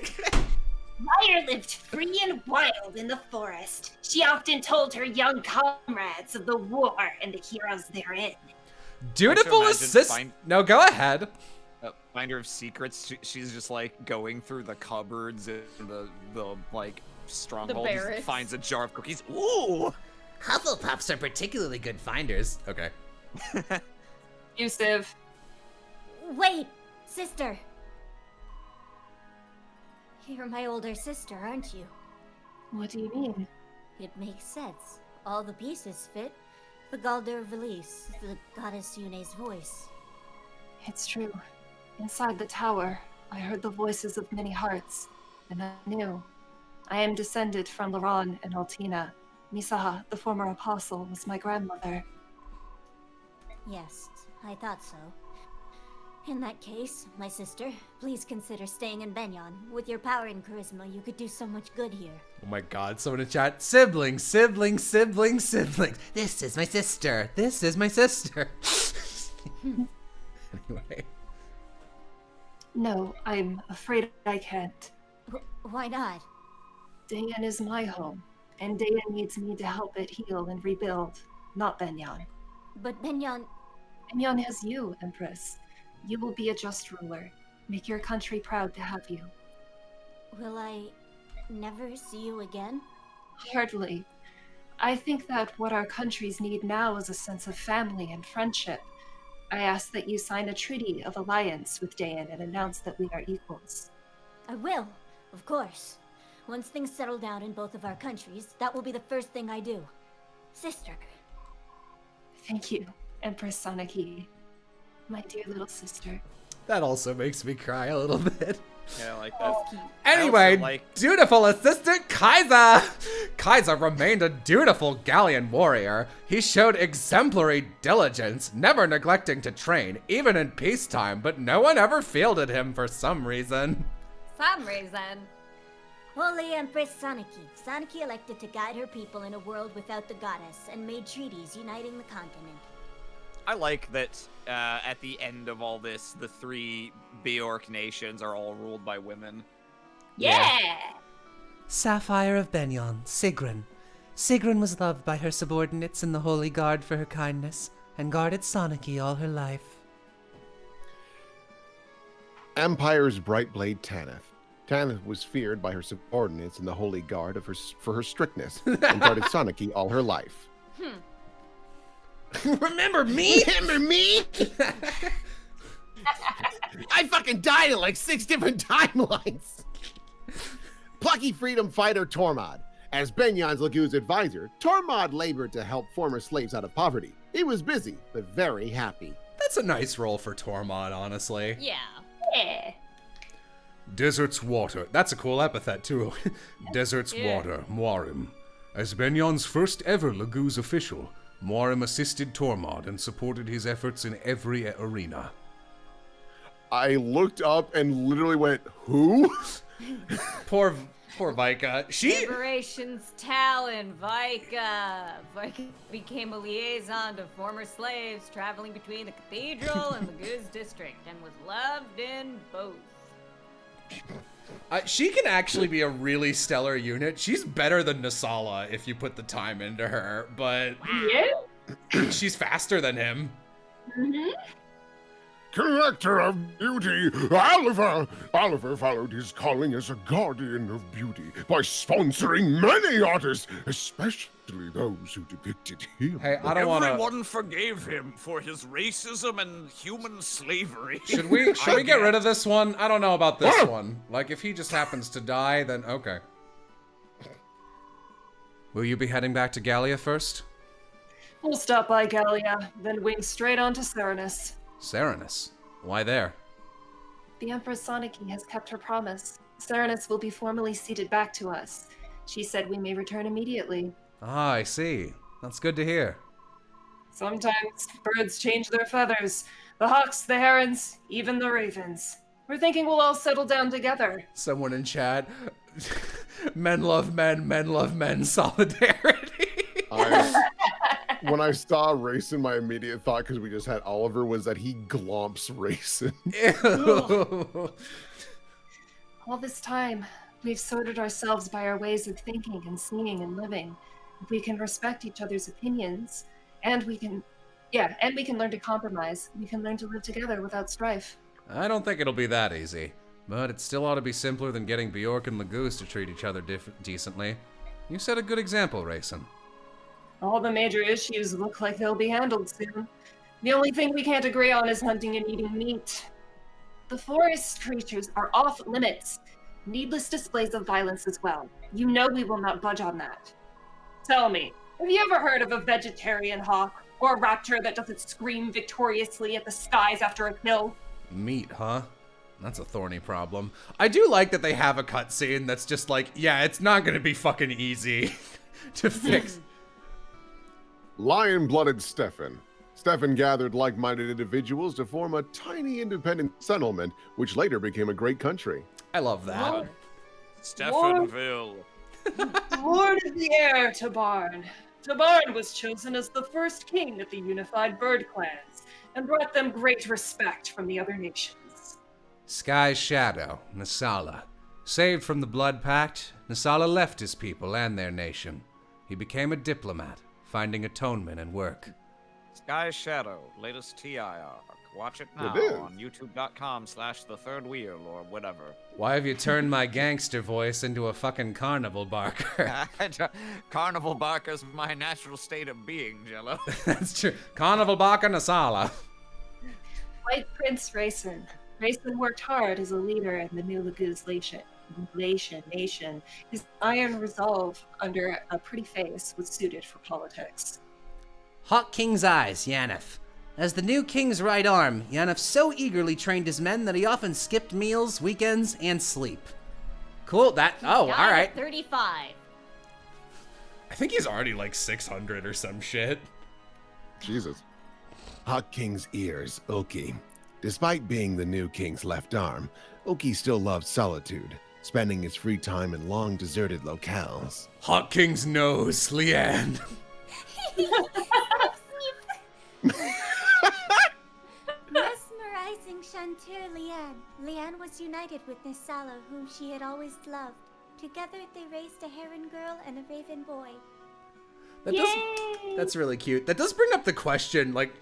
[SPEAKER 6] Liar lived free and wild in the forest. She often told her young comrades of the war and the heroes therein.
[SPEAKER 1] Dutiful assist. No, go ahead.
[SPEAKER 15] Finder of secrets. She's just like going through the cupboards and the like stronghold.
[SPEAKER 3] barracks.
[SPEAKER 15] Finds a jar of cookies. Ooh.
[SPEAKER 18] Hufflepuffs are particularly good finders.
[SPEAKER 1] Okay.
[SPEAKER 5] Yusuf.
[SPEAKER 14] Wait, sister. You're my older sister, aren't you?
[SPEAKER 6] What do you mean?
[SPEAKER 14] It makes sense. All the pieces fit. The Galder Valise, the goddess Yune's voice.
[SPEAKER 6] It's true. Inside the tower, I heard the voices of many hearts, and I knew. I am descended from Laron and Altina. Misaha, the former apostle, was my grandmother.
[SPEAKER 14] Yes, I thought so. In that case, my sister, please consider staying in Benyon. With your power and charisma, you could do so much good here.
[SPEAKER 1] Oh my god, someone in chat. Siblings, siblings, siblings, siblings. This is my sister. This is my sister. Anyway.
[SPEAKER 6] No, I'm afraid I can't.
[SPEAKER 14] Why not?
[SPEAKER 6] Dayan is my home, and Dayan needs me to help it heal and rebuild, not Benyon.
[SPEAKER 14] But Benyon...
[SPEAKER 6] Benyon has you, Empress. You will be a just ruler. Make your country proud to have you.
[SPEAKER 14] Will I never see you again?
[SPEAKER 6] Hardly. I think that what our countries need now is a sense of family and friendship.
[SPEAKER 7] I ask that you sign a treaty of alliance with Dayan and announce that we are equals.
[SPEAKER 14] I will, of course. Once things settle down in both of our countries, that will be the first thing I do. Sister.
[SPEAKER 7] Thank you, Empress Sanaki. My dear little sister.
[SPEAKER 1] That also makes me cry a little bit.
[SPEAKER 15] Yeah, I like that.
[SPEAKER 1] Anyway, dutiful assistant Kaiser! Kaiser remained a dutiful Gallian warrior. He showed exemplary diligence, never neglecting to train, even in peacetime, but no one ever fielded him for some reason.
[SPEAKER 3] Some reason.
[SPEAKER 14] Holy Empress Sanaki. Sanaki elected to guide her people in a world without the goddess and made treaties uniting the continent.
[SPEAKER 15] I like that at the end of all this, the 3 Bjork nations are all ruled by women.
[SPEAKER 3] Yeah!
[SPEAKER 17] Sapphire of Benyon, Sigrun. Sigrun was loved by her subordinates in the Holy Guard for her kindness, and guarded Sanaki all her life.
[SPEAKER 2] Empire's bright blade Tanith. Tanith was feared by her subordinates in the Holy Guard for her strictness, and guarded Sanaki all her life.
[SPEAKER 9] Remember me? Remember me? I fucking died in like 6 different timelines. Plucky freedom fighter Tormod. As Benyon's Lagoo's advisor, Tormod labored to help former slaves out of poverty. He was busy, but very happy.
[SPEAKER 1] That's a nice role for Tormod, honestly.
[SPEAKER 3] Yeah.
[SPEAKER 7] Yeah.
[SPEAKER 4] Desert's water.
[SPEAKER 1] That's a cool epithet, too.
[SPEAKER 4] Desert's water, Muarim. As Benyon's first ever Lagoo's official, Muarim assisted Tormod and supported his efforts in every arena.
[SPEAKER 2] I looked up and literally went, who?
[SPEAKER 1] Poor Vika.
[SPEAKER 3] Liberation's Talon, Vika. Vika became a liaison to former slaves traveling between the cathedral and Lagoo's district and was loved in both.
[SPEAKER 1] She can actually be a really stellar unit. She's better than Nasala if you put the time into her, but she's faster than him.
[SPEAKER 10] Collector of beauty, Oliver! Oliver followed his calling as a guardian of beauty by sponsoring many artists, especially those who depicted him.
[SPEAKER 1] Hey, I don't want to...
[SPEAKER 13] Everyone forgave him for his racism and human slavery.
[SPEAKER 1] Should we get rid of this one? I don't know about this one. Like, if he just happens to die, then okay. Will you be heading back to Gallia first?
[SPEAKER 7] We'll stop by Gallia, then wing straight on to Serenus.
[SPEAKER 1] Serenus? Why there?
[SPEAKER 7] The Empress Sanaki has kept her promise. Serenus will be formally ceded back to us. She said we may return immediately.
[SPEAKER 1] Ah, I see. That's good to hear.
[SPEAKER 7] Sometimes birds change their feathers. The hawks, the herons, even the ravens. We're thinking we'll all settle down together.
[SPEAKER 1] Someone in chat. Men love men, solidarity.
[SPEAKER 2] When I saw Raisin, my immediate thought, because we just had Oliver, was that he glomps Raisin.
[SPEAKER 7] All this time, we've sorted ourselves by our ways of thinking and seeing and living. If we can respect each other's opinions, and we can learn to compromise, we can learn to live together without strife.
[SPEAKER 1] I don't think it'll be that easy, but it still ought to be simpler than getting Bjork and Lagoose to treat each other decently. You set a good example, Raisin.
[SPEAKER 7] All the major issues look like they'll be handled soon. The only thing we can't agree on is hunting and eating meat. The forest creatures are off limits. Needless displays of violence as well. You know we will not budge on that. Tell me, have you ever heard of a vegetarian hawk? Or a raptor that doesn't scream victoriously at the skies after a kill?
[SPEAKER 1] Meat, huh? That's a thorny problem. I do like that they have a cutscene that's just like, yeah, it's not gonna be fucking easy to fix.
[SPEAKER 2] Lion-blooded Stefan. Stefan gathered like-minded individuals to form a tiny independent settlement, which later became a great country.
[SPEAKER 1] I love that.
[SPEAKER 13] Stephenville.
[SPEAKER 7] Lord of the Air, Tabarn. Tabarn was chosen as the first king of the unified bird clans, and brought them great respect from the other nations.
[SPEAKER 16] Sky's shadow, Nasala. Saved from the Blood Pact, Nasala left his people and their nation. He became a diplomat, finding atonement and work.
[SPEAKER 15] Sky's Shadow, latest TI arc. Watch it now on youtube.com/thethirdwheel or whatever.
[SPEAKER 16] Why have you turned my gangster voice into a fucking carnival barker?
[SPEAKER 15] Carnival barker's my natural state of being, Jello.
[SPEAKER 16] That's true. Carnival barker Nasala.
[SPEAKER 7] White Prince Rayson. Rayson worked hard as a leader in the new Laguz nation. His iron resolve under a pretty face was suited for politics.
[SPEAKER 11] Hawk King's eyes, Yanef. As the new king's right arm, Yanef so eagerly trained his men that he often skipped meals, weekends, and sleep. Cool, all right.
[SPEAKER 3] 35.
[SPEAKER 1] I think he's already like 600 or some shit.
[SPEAKER 2] Jesus.
[SPEAKER 9] Hawk King's ears, Oki. Despite being the new king's left arm, Oki still loved solitude, spending his free time in long deserted locales.
[SPEAKER 1] Hawk King's nose, Leanne.
[SPEAKER 14] Mesmerizing Chanteur Leanne. Leanne was united with Nisala, whom she had always loved. Together they raised a heron girl and a raven boy.
[SPEAKER 1] That's really cute. That does bring up the question, like,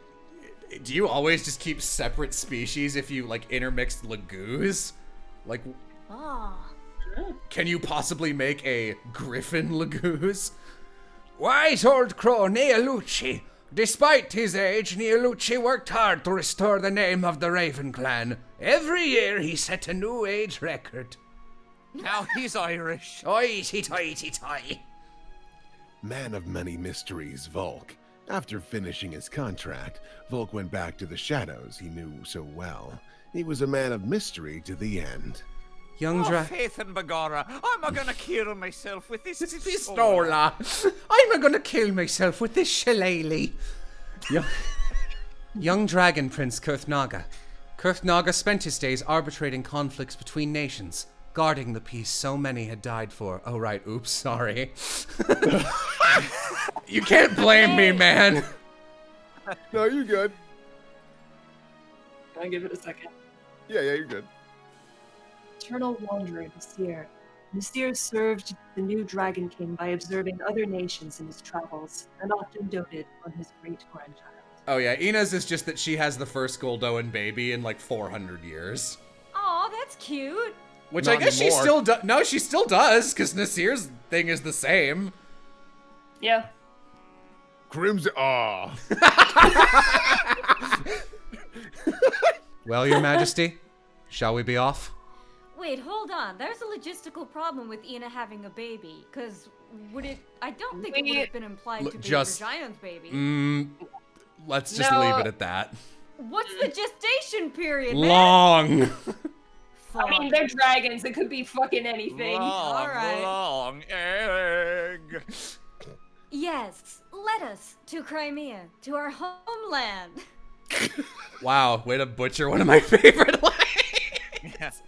[SPEAKER 1] do you always just keep separate species if you, like, intermix Laguz? Like, can you possibly make a griffin Laguz?
[SPEAKER 17] Wise old crow Neolucci. Despite his age, Neolucci worked hard to restore the name of the Raven clan. Every year he set a new age record.
[SPEAKER 15] Now he's Irish.
[SPEAKER 17] Oi-ty-ty-ty-ty.
[SPEAKER 9] Man of many mysteries, Volk. After finishing his contract, Volk went back to the shadows he knew so well. He was a man of mystery to the end.
[SPEAKER 15] Faith and Bagara, I'm a gonna kill myself with this
[SPEAKER 17] pistola. I'm gonna kill myself with this shillelagh.
[SPEAKER 11] Young dragon prince Kurthnaga. Kurthnaga spent his days arbitrating conflicts between nations, guarding the peace so many had died for. Oh right, oops, sorry.
[SPEAKER 1] You can't blame me, man.
[SPEAKER 2] No, you're good.
[SPEAKER 7] Can I give it a second?
[SPEAKER 2] Yeah, you're good.
[SPEAKER 7] Eternal wanderer Nasir. Nasir served the new Dragon King by observing other nations in his travels, and often doted on his great-grandchild.
[SPEAKER 1] Oh yeah, Ina's is just that she has the first Goldoan baby in like 400 years.
[SPEAKER 3] Aw, that's cute.
[SPEAKER 1] Which
[SPEAKER 2] Not
[SPEAKER 1] I guess
[SPEAKER 2] anymore.
[SPEAKER 1] she still does. No, she still does, because Nasir's thing is the same.
[SPEAKER 7] Yeah.
[SPEAKER 2] Crimson.
[SPEAKER 11] Well, Your Majesty, shall we be off?
[SPEAKER 3] Wait, hold on. There's a logistical problem with Ina having a baby, because I don't think it would have been implied to be Rajion's baby.
[SPEAKER 1] Let's just leave it at that.
[SPEAKER 3] What's the gestation period, man?
[SPEAKER 1] Long.
[SPEAKER 7] I mean, they're dragons. It could be fucking anything.
[SPEAKER 3] All right.
[SPEAKER 15] Long egg.
[SPEAKER 3] Yes, let us to Crimea, to our homeland.
[SPEAKER 1] Wow, way to butcher one of my favorite lines.
[SPEAKER 15] Yes.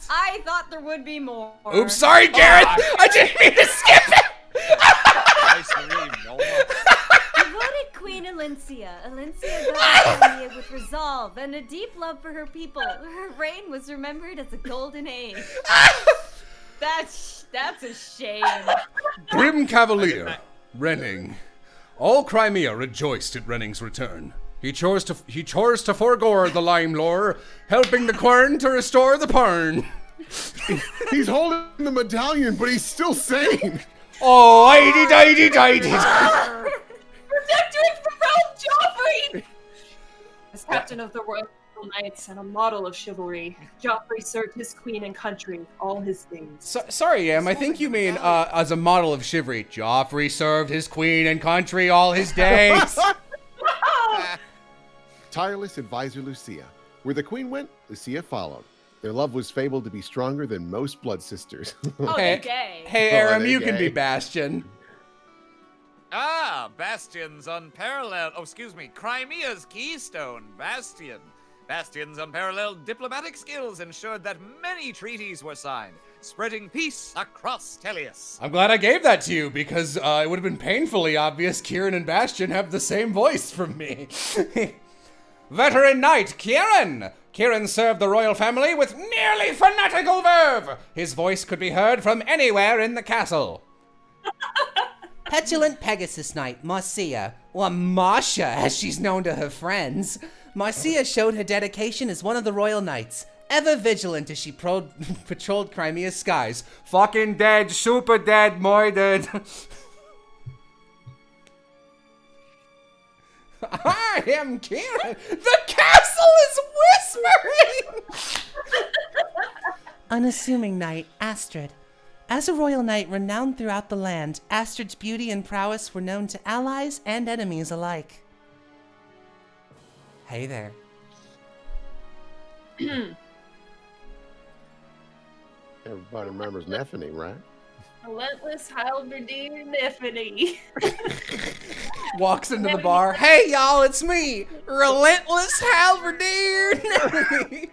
[SPEAKER 3] I thought there would be more.
[SPEAKER 1] Oops, sorry, Gareth. I didn't mean to skip it.
[SPEAKER 3] Devoted Queen Alencia. Alencia governed Crimea with resolve and a deep love for her people. Her reign was remembered as a golden age. That's a shame.
[SPEAKER 4] Grim Cavalier, Renning. All Crimea rejoiced at Renning's return. He chose to forego the lime lore, helping the quern to restore the parn.
[SPEAKER 2] He's holding the medallion, but he's still sane.
[SPEAKER 4] Oh, Protectorate
[SPEAKER 7] for Ralph Joffrey! As captain of the Royal Knights and a model of chivalry, Joffrey served his queen and country all his days.
[SPEAKER 1] Sorry, Em, I think you mean as a model of chivalry. Joffrey served his queen and country all his days.
[SPEAKER 9] Tireless advisor Lucia. Where the queen went, Lucia followed. Their love was fabled to be stronger than most blood sisters.
[SPEAKER 3] They're gay.
[SPEAKER 1] Hey, Aram, you can be Bastion.
[SPEAKER 15] Bastion's unparalleled. Oh, excuse me. Crimea's keystone, Bastion. Bastion's unparalleled diplomatic skills ensured that many treaties were signed, spreading peace across Tellius.
[SPEAKER 1] I'm glad I gave that to you, because it would have been painfully obvious Kieran and Bastion have the same voice from me. Veteran Knight Kieran! Kieran served the royal family with nearly fanatical verve! His voice could be heard from anywhere in the castle.
[SPEAKER 11] Petulant Pegasus Knight, Marcia, or Marcia as she's known to her friends. Marcia showed her dedication as one of the royal knights, ever vigilant as she patrolled Crimea's skies.
[SPEAKER 1] Fucking dead, super dead, murdered.
[SPEAKER 11] I am king. The castle is whispering! Unassuming knight, Astrid. As a royal knight renowned throughout the land, Astrid's beauty and prowess were known to allies and enemies alike. Hey there.
[SPEAKER 9] Everybody remembers Neffany, right?
[SPEAKER 6] Relentless halberdier Neffany.
[SPEAKER 11] Walks into the bar. Hey, y'all, it's me, Relentless Halberdier Neffany.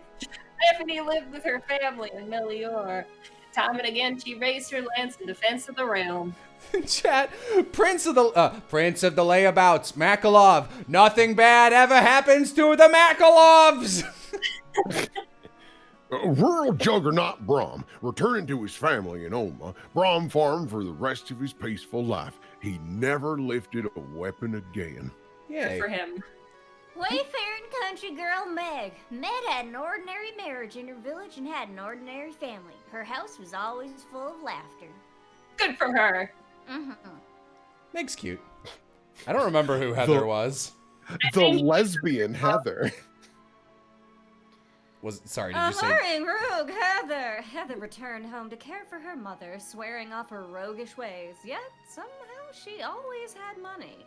[SPEAKER 6] Neffany lived with her family in Melior. Time and again, she raised her lance in defense of the realm.
[SPEAKER 11] Chat, Prince of the Layabouts, Makalov. Nothing bad ever happens to the Makalovs.
[SPEAKER 10] Rural juggernaut Brom, returning to his family in Oma, Brom farmed for the rest of his peaceful life. He never lifted a weapon again.
[SPEAKER 11] Yay.
[SPEAKER 6] Good for him.
[SPEAKER 14] Wayfaring country girl Meg. Meg had an ordinary marriage in her village and had an ordinary family. Her house was always full of laughter.
[SPEAKER 6] Good for her.
[SPEAKER 11] Meg's cute. I don't remember who Heather was.
[SPEAKER 9] The lesbian Heather.
[SPEAKER 11] Sorry, did you say?
[SPEAKER 14] Hurrying rogue Heather. Heather returned home to care for her mother, swearing off her roguish ways. Yet somehow she always had money.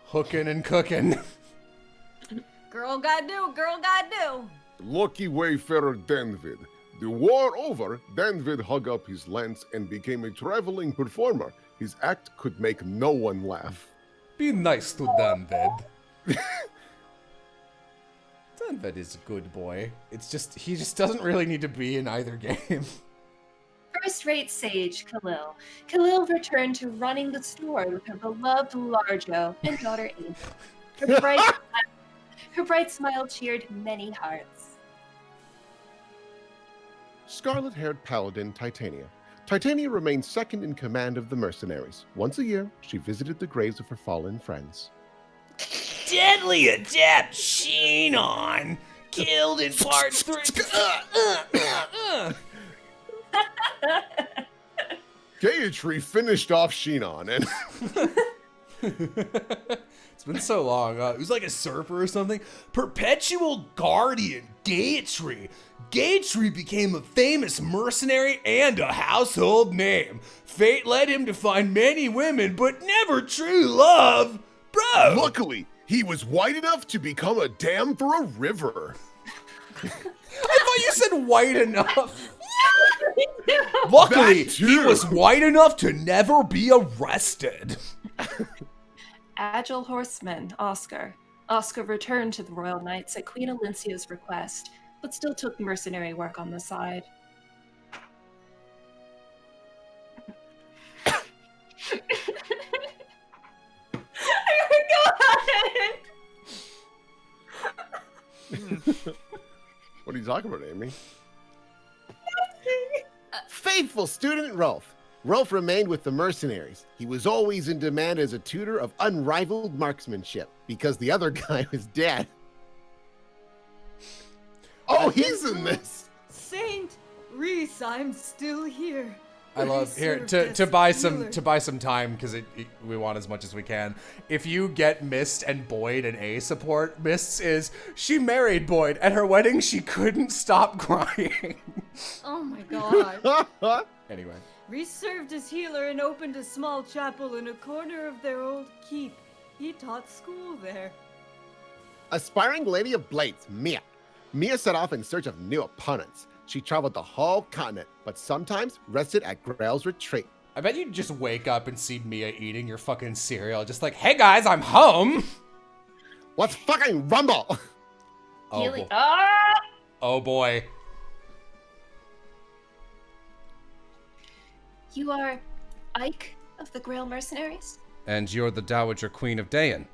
[SPEAKER 11] Hooking and cooking.
[SPEAKER 14] Girl gotta do, girl gotta do.
[SPEAKER 10] Lucky wayfarer Denvid. The war over, Denvid hung up his lance and became a traveling performer. His act could make no one laugh.
[SPEAKER 11] Be nice to Denvid. Denvid is a good boy. It's just, he just doesn't really need to be in either game.
[SPEAKER 6] First-rate sage Khalil. Khalil returned to running the store with her beloved Largo and daughter Amy. Her bright smile cheered many hearts.
[SPEAKER 9] Scarlet-haired paladin Titania. Titania remained second in command of the mercenaries. Once a year, she visited the graves of her fallen friends.
[SPEAKER 18] Deadly adept Xenon, killed in part 3.
[SPEAKER 10] Gayatri finished off Xenon and...
[SPEAKER 11] It's been so long. It was like a surfer or something. Perpetual Guardian Gayatri. Gayatri became a famous mercenary and a household name. Fate led him to find many women, but never true love. Bro!
[SPEAKER 10] Luckily, he was white enough to become a dam for a river.
[SPEAKER 11] I thought you said white enough. Luckily, he was white enough to never be arrested.
[SPEAKER 6] Agile horseman, Oscar. Oscar returned to the Royal Knights at Queen Alincia's request, but still took mercenary work on the side.
[SPEAKER 9] What are you talking about, Amy? Faithful student Rolf. Rolf remained with the mercenaries. He was always in demand as a tutor of unrivaled marksmanship because the other guy was dead. Oh, he's in this.
[SPEAKER 3] Saint Reese, I'm still here.
[SPEAKER 11] I love here to buy some time because we want as much as we can. If you get Mist and Boyd and A support, Mist's is she married Boyd at her wedding. She couldn't stop crying.
[SPEAKER 3] Oh my god.
[SPEAKER 11] Anyway,
[SPEAKER 3] Reese served as healer and opened a small chapel in a corner of their old keep. He taught school there.
[SPEAKER 9] Aspiring Lady of Blades, Mia. Mia set off in search of new opponents. She traveled the whole continent, but sometimes rested at Grail's retreat.
[SPEAKER 11] I bet you'd just wake up and see Mia eating your fucking cereal, just like, hey guys, I'm home.
[SPEAKER 9] Let's fucking rumble.
[SPEAKER 11] Oh boy. Oh boy.
[SPEAKER 6] You are Ike of the Grail Mercenaries?
[SPEAKER 16] And you're the Dowager Queen of Dayan.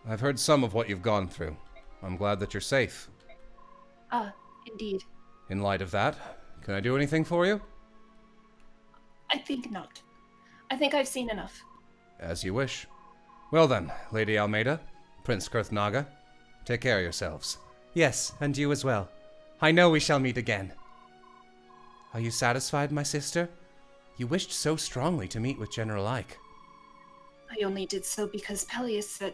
[SPEAKER 16] I've heard some of what you've gone through. I'm glad that you're safe.
[SPEAKER 6] Indeed.
[SPEAKER 16] In light of that, can I do anything for you?
[SPEAKER 6] I think not. I think I've seen enough.
[SPEAKER 16] As you wish. Well then, Lady Almeida, Prince Kurthnaga, take care of yourselves.
[SPEAKER 11] Yes, and you as well. I know we shall meet again. Are you satisfied, my sister? You wished so strongly to meet with General Ike.
[SPEAKER 6] I only did so because Peleus said...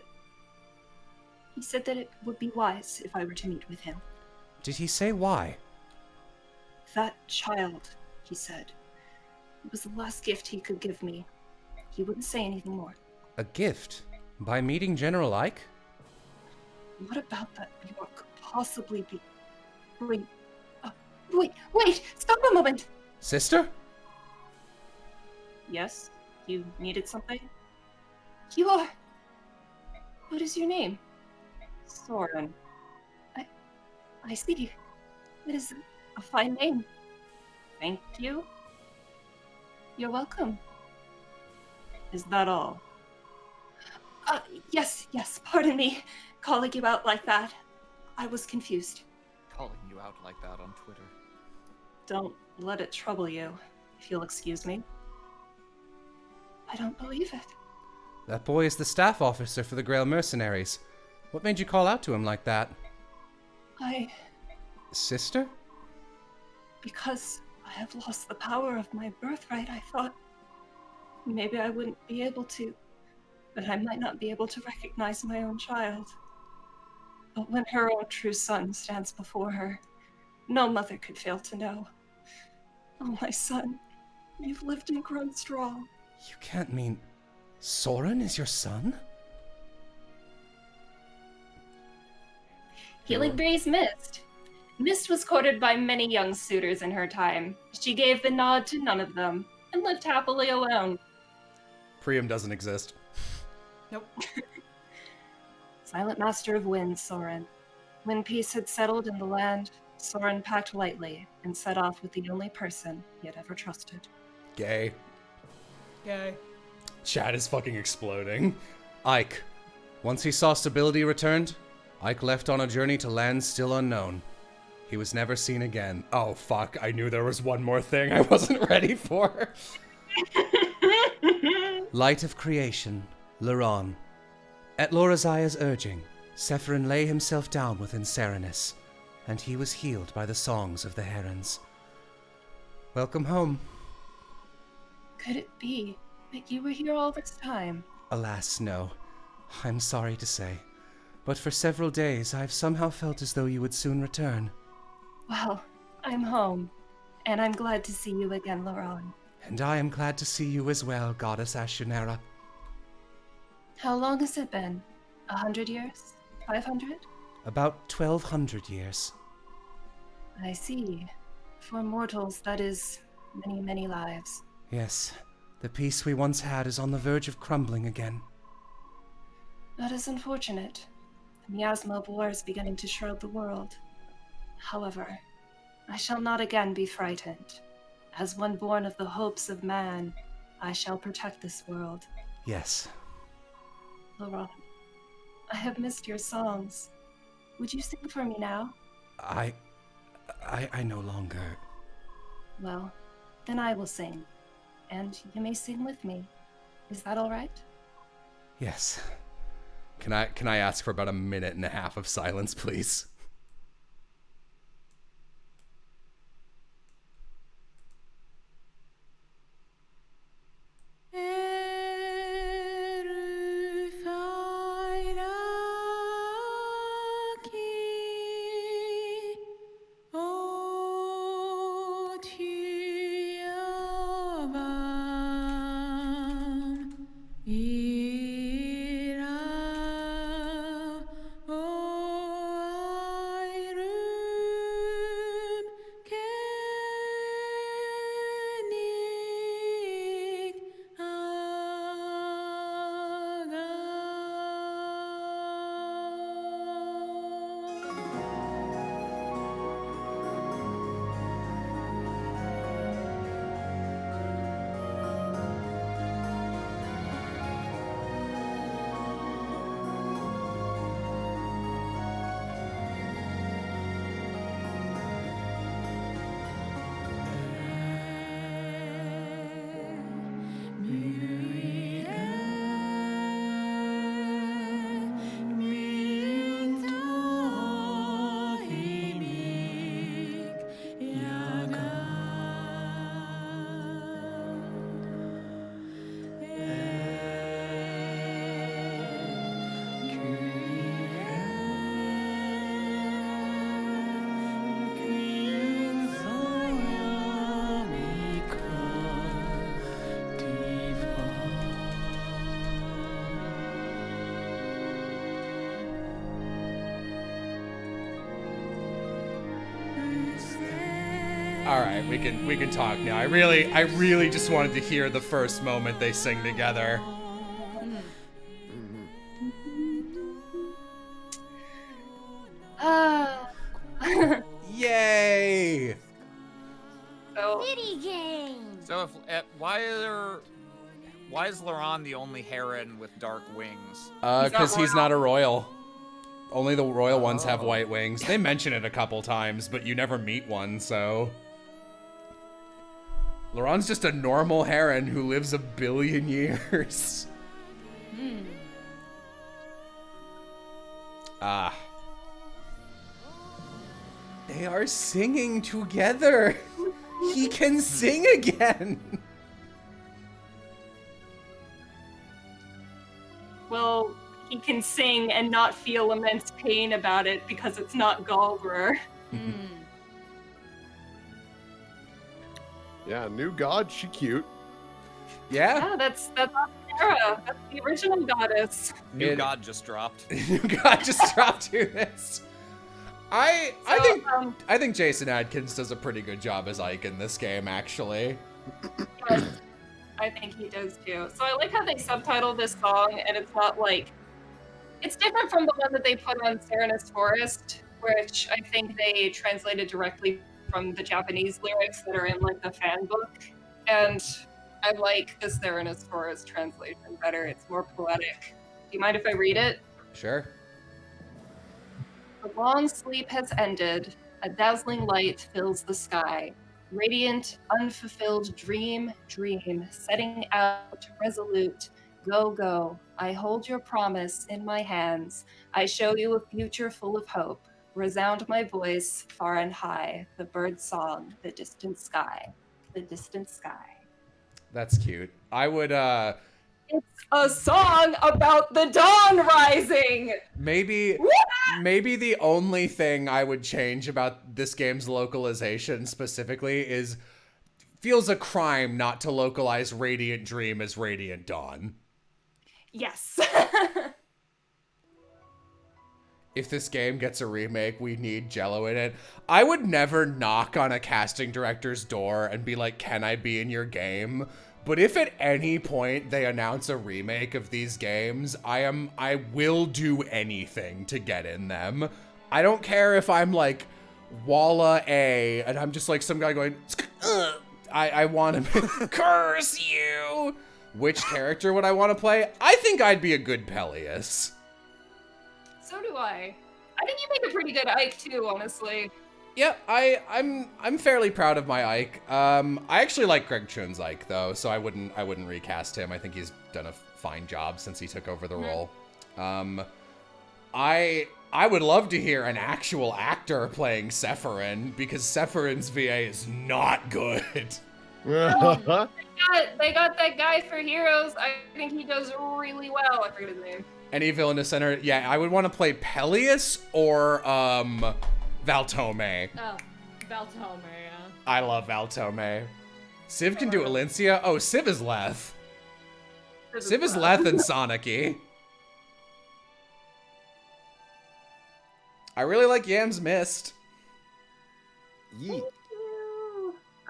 [SPEAKER 7] He said that it would be wise if I were to meet with him.
[SPEAKER 16] Did he say why?
[SPEAKER 7] That child, he said. It was the last gift he could give me. He wouldn't say anything more.
[SPEAKER 16] A gift? By meeting General Ike?
[SPEAKER 7] What about that Bjork could possibly be... Wait! Stop a moment!
[SPEAKER 16] Sister?
[SPEAKER 7] Yes? You needed something? You are... What is your name? Soren. I see. It is a fine name. Thank you. You're welcome. Is that all? Yes, pardon me. Calling you out like that. I was confused.
[SPEAKER 15] Calling you out like that on Twitter.
[SPEAKER 7] Don't let it trouble you, if you'll excuse me. I don't believe it.
[SPEAKER 16] That boy is the staff officer for the Grail Mercenaries. What made you call out to him like that? Sister?
[SPEAKER 7] Because I have lost the power of my birthright, I thought maybe I wouldn't be able to, that I might not be able to recognize my own child. But when her own true son stands before her, no mother could fail to know. Oh, my son, you've lived and grown strong.
[SPEAKER 16] You can't mean... Soren is your son?
[SPEAKER 7] Healing Breeze Mist. Mist was courted by many young suitors in her time. She gave the nod to none of them, and lived happily alone.
[SPEAKER 1] Priam doesn't exist.
[SPEAKER 7] Nope. Silent Master of Wind, Soren. When peace had settled in the land, Soren packed lightly and set off with the only person he had ever trusted.
[SPEAKER 1] Gay.
[SPEAKER 3] Gay.
[SPEAKER 1] Chat is fucking exploding.
[SPEAKER 16] Ike. Once he saw stability returned, Ike left on a journey to lands still unknown. He was never seen again.
[SPEAKER 1] Oh, fuck. I knew there was one more thing I wasn't ready for.
[SPEAKER 16] Light of creation, Luron. At Lorazaya's urging, Sephirin lay himself down within Serenus, and he was healed by the songs of the herons. Welcome home.
[SPEAKER 7] Could it be that you were here all this time?
[SPEAKER 16] Alas, no. I'm sorry to say. But for several days, I've somehow felt as though you would soon return.
[SPEAKER 7] Well, I'm home, and I'm glad to see you again, Luron.
[SPEAKER 16] And I am glad to see you as well, Goddess Ashunera.
[SPEAKER 7] How long has it been? 100 years? 500?
[SPEAKER 16] About 1,200 years.
[SPEAKER 7] I see. For mortals, that is many, many lives.
[SPEAKER 16] Yes, the peace we once had is on the verge of crumbling again.
[SPEAKER 7] That is unfortunate. The miasma of war is beginning to shroud the world. However, I shall not again be frightened. As one born of the hopes of man, I shall protect this world.
[SPEAKER 16] Yes.
[SPEAKER 7] Laurent, I have missed your songs. Would you sing for me now?
[SPEAKER 16] I no longer...
[SPEAKER 7] Well, then I will sing. And you may sing with me. Is that all right?
[SPEAKER 16] Yes.
[SPEAKER 1] Can I ask for about 1.5 minutes of silence, please? All right, we can talk now. I really just wanted to hear the first moment they sing together. Yay!
[SPEAKER 14] City game.
[SPEAKER 15] So why is Laurent the only heron with dark wings?
[SPEAKER 1] Because he's not a royal. Only the royal ones have white wings. They mention it a couple times, but you never meet one, so. Laurent's just a normal heron who lives 1 billion years. Ah. They are singing together. He can sing again.
[SPEAKER 5] Well, he can sing and not feel immense pain about it because it's not Galver.
[SPEAKER 2] Yeah, new god, she cute.
[SPEAKER 1] Yeah,
[SPEAKER 5] that's Sarah. That's the original goddess.
[SPEAKER 15] New god just dropped.
[SPEAKER 1] New god just dropped to this. I think Jason Adkins does a pretty good job as Ike in this game, actually.
[SPEAKER 5] I think he does too. So I like how they subtitle this song, and it's not like it's different from the one that they put on Serenus Forest, which I think they translated directly from the Japanese lyrics that are in like the fan book. And I like the Serenus Forest translation better. It's more poetic. Do you mind if I read it?
[SPEAKER 1] Sure.
[SPEAKER 5] The long sleep has ended. A dazzling light fills the sky. Radiant, unfulfilled dream, setting out, resolute. Go, go. I hold your promise in my hands. I show you a future full of hope. Resound my voice far and high. The bird song, the distant sky. The distant sky.
[SPEAKER 1] That's cute. I would,
[SPEAKER 5] It's a song about the dawn rising!
[SPEAKER 1] Maybe the only thing I would change about this game's localization specifically is feels a crime not to localize Radiant Dream as Radiant Dawn.
[SPEAKER 5] Yes.
[SPEAKER 1] If this game gets a remake, we need Jello in it. I would never knock on a casting director's door and be like, can I be in your game? But if at any point they announce a remake of these games, I will do anything to get in them. I don't care if I'm like Walla A and I'm just like some guy going, I want to curse you. Which character would I want to play? I think I'd be a good Peleus.
[SPEAKER 5] So do I. I think you make a pretty good Ike too, honestly.
[SPEAKER 1] Yeah, I'm fairly proud of my Ike. I actually like Greg Chun's Ike though, so I wouldn't recast him. I think he's done a fine job since he took over the role. I would love to hear an actual actor playing Sephirin because Sephirin's VA is not good.
[SPEAKER 5] They got that guy for Heroes. I think he does really well. I forget his name.
[SPEAKER 1] Any villainous center? Yeah, I would want to play Peleus or Valtome.
[SPEAKER 12] Oh, Valtome, yeah.
[SPEAKER 1] I love Valtome. Civ can do Alencia. Oh, Civ is Leth. Civ is Leth and Sonic-y. I really like Yam's Mist.
[SPEAKER 2] Yeet.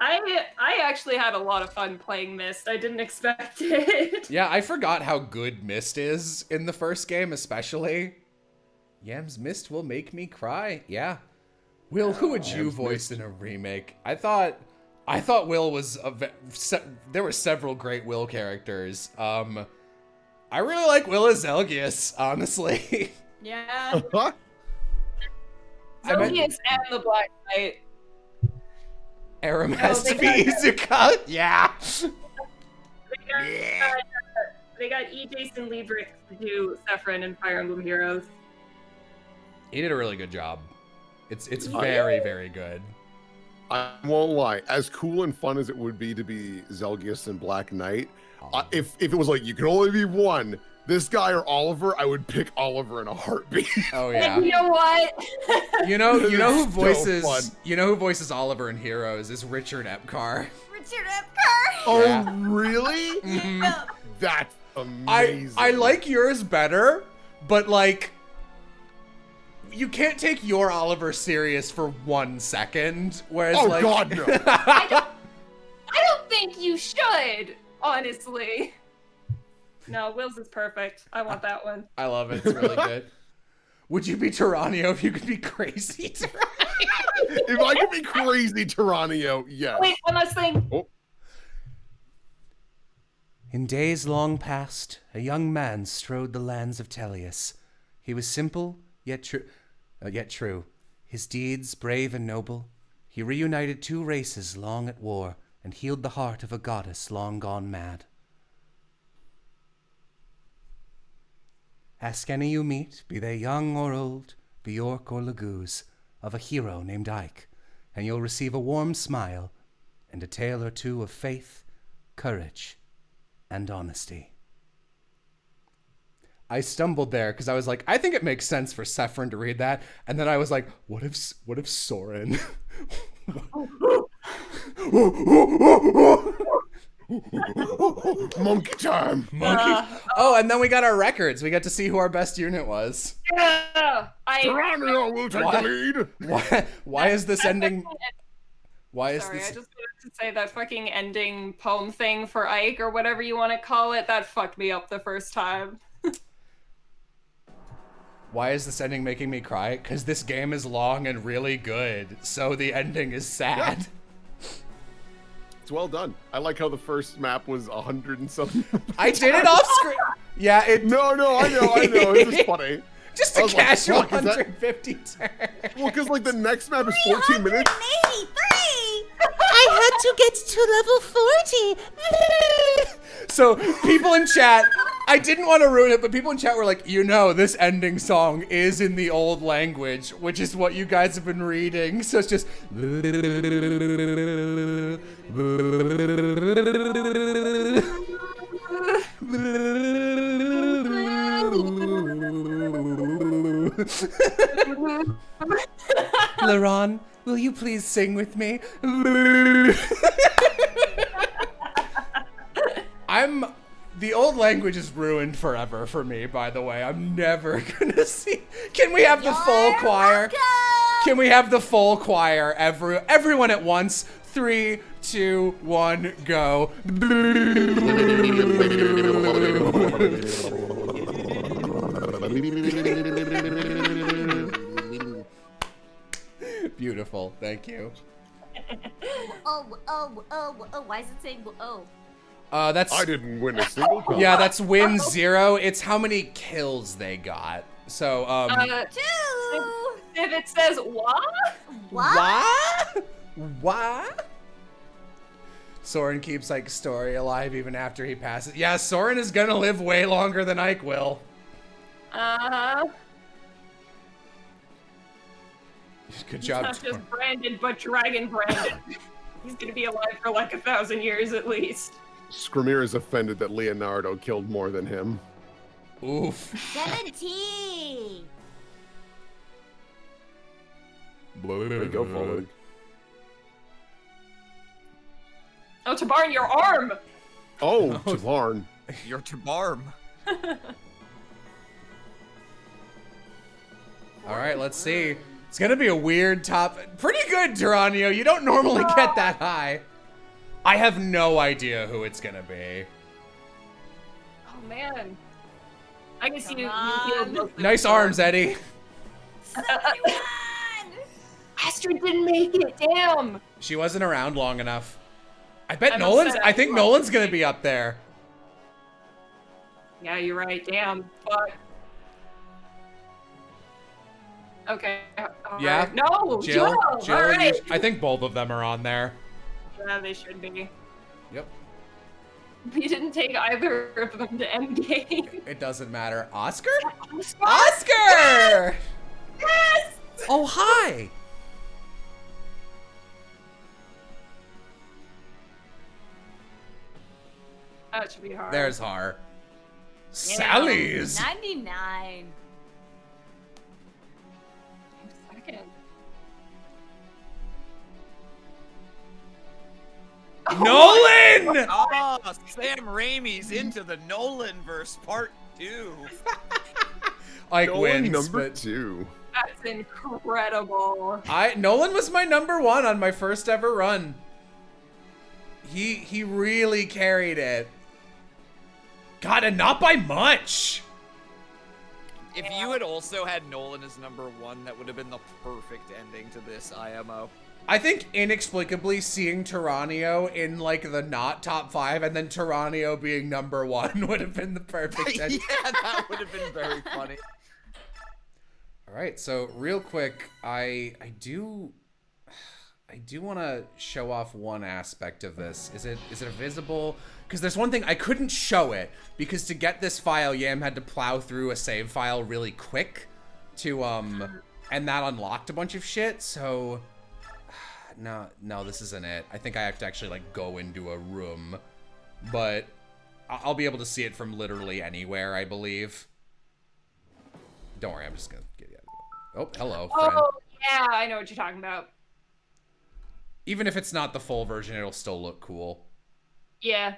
[SPEAKER 5] I actually had a lot of fun playing Mist. I didn't expect it.
[SPEAKER 1] Yeah, I forgot how good Mist is in the first game, especially. Yam's Mist will make me cry. Yeah. Will, who would you voice in a remake? I thought Will was there were several great Will characters. I really like Will as Zelgius, honestly.
[SPEAKER 12] Yeah.
[SPEAKER 5] Zelgius and the Black Knight.
[SPEAKER 1] Aram has to be Izuka. Yeah.
[SPEAKER 5] They got E. Jason Liebrich to do Sephirin in Fire Emblem Heroes.
[SPEAKER 1] He did a really good job. It's very, very good.
[SPEAKER 2] I won't lie. As cool and fun as it would be to be Zelgius and Black Knight, if it was like you can only be one, this guy or Oliver, I would pick Oliver in a heartbeat.
[SPEAKER 1] Oh yeah.
[SPEAKER 5] And you know what?
[SPEAKER 1] You know who voices Oliver in Heroes is Richard Epcar.
[SPEAKER 14] Richard Epcar.
[SPEAKER 2] Oh
[SPEAKER 1] Yeah.
[SPEAKER 2] really?
[SPEAKER 1] Mhm.
[SPEAKER 2] That's amazing.
[SPEAKER 1] I like yours better, but like you can't take your Oliver serious for 1 second, whereas
[SPEAKER 2] Oh
[SPEAKER 1] like
[SPEAKER 2] God, no.
[SPEAKER 5] I don't think you should, honestly. No, Will's is perfect. I want that one.
[SPEAKER 1] I love it. It's really good. Would you be Tyranio if you could be crazy Tyranio?
[SPEAKER 2] If I could be crazy Tyranio, yes.
[SPEAKER 5] Wait, one last thing.
[SPEAKER 2] Oh.
[SPEAKER 11] In days long past, a young man strode the lands of Tellius. He was simple, yet true. His deeds brave and noble. He reunited 2 races long at war and healed the heart of a goddess long gone mad. Ask any you meet, be they young or old, Bjork or Laguz, of a hero named Ike, and you'll receive a warm smile and a tale or two of faith, courage, and honesty.
[SPEAKER 1] I stumbled there because I was like, I think it makes sense for Sephron to read that, and then I was like, what if Soren?
[SPEAKER 2] Monkey time.
[SPEAKER 1] Monkey. Oh, and then we got our records. We got to see who our best unit was.
[SPEAKER 5] Yeah,
[SPEAKER 2] Tyranio will take the lead.
[SPEAKER 1] Why is this ending? Why is
[SPEAKER 5] Sorry,
[SPEAKER 1] this?
[SPEAKER 5] I just wanted to say that fucking ending poem thing for Ike or whatever you want to call it. That fucked me up the first time.
[SPEAKER 1] Why is this ending making me cry? Because this game is long and really good, so the ending is sad.
[SPEAKER 2] Yeah. It's well done. I like how the first map was 100 and something.
[SPEAKER 1] I did it off screen. Yeah, it.
[SPEAKER 2] No, I know. It's just funny.
[SPEAKER 1] Just a casual 150 turn.
[SPEAKER 2] Well, because like the next map is 14 minutes.
[SPEAKER 18] 383! I had to get to level 40.
[SPEAKER 1] So people in chat, I didn't want to ruin it, but people in chat were like, this ending song is in the old language, which is what you guys have been reading. So it's just.
[SPEAKER 11] Laron, will you please sing with me?
[SPEAKER 1] The old language is ruined forever for me, by the way. I'm never gonna see. Can we have the full choir? Can we have the full choir? Everyone at once. 3, 2, 1, go. Beautiful. Thank you.
[SPEAKER 3] Oh, why is it saying oh?
[SPEAKER 1] That's.
[SPEAKER 2] I didn't win a single kill.
[SPEAKER 1] Yeah, that's win 0. It's how many kills they got. So,
[SPEAKER 5] 2. If it says
[SPEAKER 1] What? Soren keeps like story alive even after he passes. Yeah, Soren is gonna live way longer than Ike will. Good job.
[SPEAKER 5] Not just Brandon, but Dragon Brandon. He's gonna be alive for like 1,000 years at least.
[SPEAKER 2] Scrimir is offended that Leonardo killed more than him.
[SPEAKER 1] Oof.
[SPEAKER 3] 17.
[SPEAKER 2] Go forward.
[SPEAKER 5] Oh, Tabarn, your arm!
[SPEAKER 2] Oh, Tabarn.
[SPEAKER 15] Your Tabarn.
[SPEAKER 1] All right, let's see. It's gonna be a weird top. Pretty good, Tyranio. You don't normally get that high. I have no idea who it's gonna be.
[SPEAKER 5] Oh man. I guess you
[SPEAKER 1] Nice arms, Eddie.
[SPEAKER 5] Astrid didn't make it, damn!
[SPEAKER 1] She wasn't around long enough. I bet
[SPEAKER 5] I'm
[SPEAKER 1] Nolan's.
[SPEAKER 5] upset.
[SPEAKER 1] I think Nolan's gonna be up there.
[SPEAKER 5] Yeah, you're right, damn. Fuck. Okay.
[SPEAKER 1] Yeah.
[SPEAKER 5] Right. No,
[SPEAKER 1] Jill.
[SPEAKER 5] All right.
[SPEAKER 1] I think both of them are on there.
[SPEAKER 5] Yeah, they should be.
[SPEAKER 1] Yep.
[SPEAKER 5] We didn't take either of them to endgame.
[SPEAKER 1] It doesn't matter. Oscar?
[SPEAKER 5] Oscar!
[SPEAKER 1] Oscar!
[SPEAKER 5] Yes!
[SPEAKER 11] Oh, hi!
[SPEAKER 5] That should be hard.
[SPEAKER 1] There's Har. Sally's.
[SPEAKER 3] 99.
[SPEAKER 5] Second.
[SPEAKER 1] Nolan!
[SPEAKER 15] Oh, Sam Raimi's into the Nolan verse part 2.
[SPEAKER 1] Ike
[SPEAKER 2] Nolan
[SPEAKER 1] wins,
[SPEAKER 2] number
[SPEAKER 1] but
[SPEAKER 2] 2.
[SPEAKER 5] That's incredible.
[SPEAKER 1] Nolan was my #1 on my first ever run. He really carried it. God, and not by much.
[SPEAKER 15] If you had also had Nolan as #1, that would have been the perfect ending to this IMO.
[SPEAKER 1] I think inexplicably seeing Tyranio in like the not top 5 and then Tyranio being #1 would have been the perfect ending.
[SPEAKER 15] Yeah, that would have been very funny.
[SPEAKER 1] All right, so real quick, I do want to show off one aspect of this. Is it visible? Because there's one thing I couldn't show it because to get this file, Yam had to plow through a save file really quick to and that unlocked a bunch of shit. So no, this isn't it. I think I have to actually like go into a room, but I'll be able to see it from literally anywhere, I believe. Don't worry, I'm just gonna get you. Oh, hello, friend.
[SPEAKER 5] Oh yeah, I know what you're talking about.
[SPEAKER 1] Even if it's not the full version, it'll still look cool.
[SPEAKER 5] Yeah.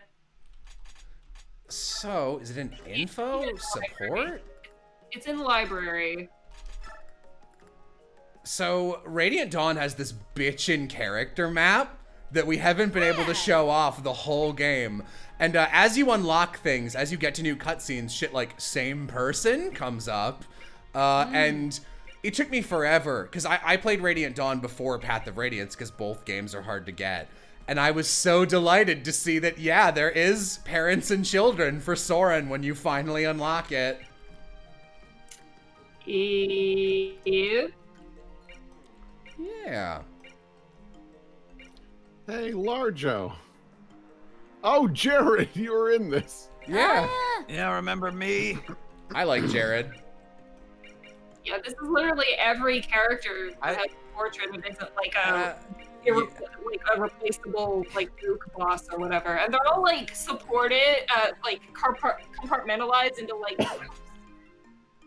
[SPEAKER 1] So, is it in info? Support?
[SPEAKER 5] It's in library.
[SPEAKER 1] So, Radiant Dawn has this bitchin' character map that we haven't been able to show off the whole game. And as you unlock things, as you get to new cutscenes, shit like same person comes up. And it took me forever, because I played Radiant Dawn before Path of Radiance, because both games are hard to get. And I was so delighted to see that, yeah, there is parents and children for Soren when you finally unlock it.
[SPEAKER 5] Ew.
[SPEAKER 1] Yeah.
[SPEAKER 2] Hey, Larjo. Oh, Jared, you were in this.
[SPEAKER 1] Yeah.
[SPEAKER 20] Yeah, remember me?
[SPEAKER 1] I like Jared.
[SPEAKER 5] Yeah, this is literally every character that has a portrait and isn't like a like a replaceable like Duke boss or whatever, and they're all like supported, like compartmentalized into like groups.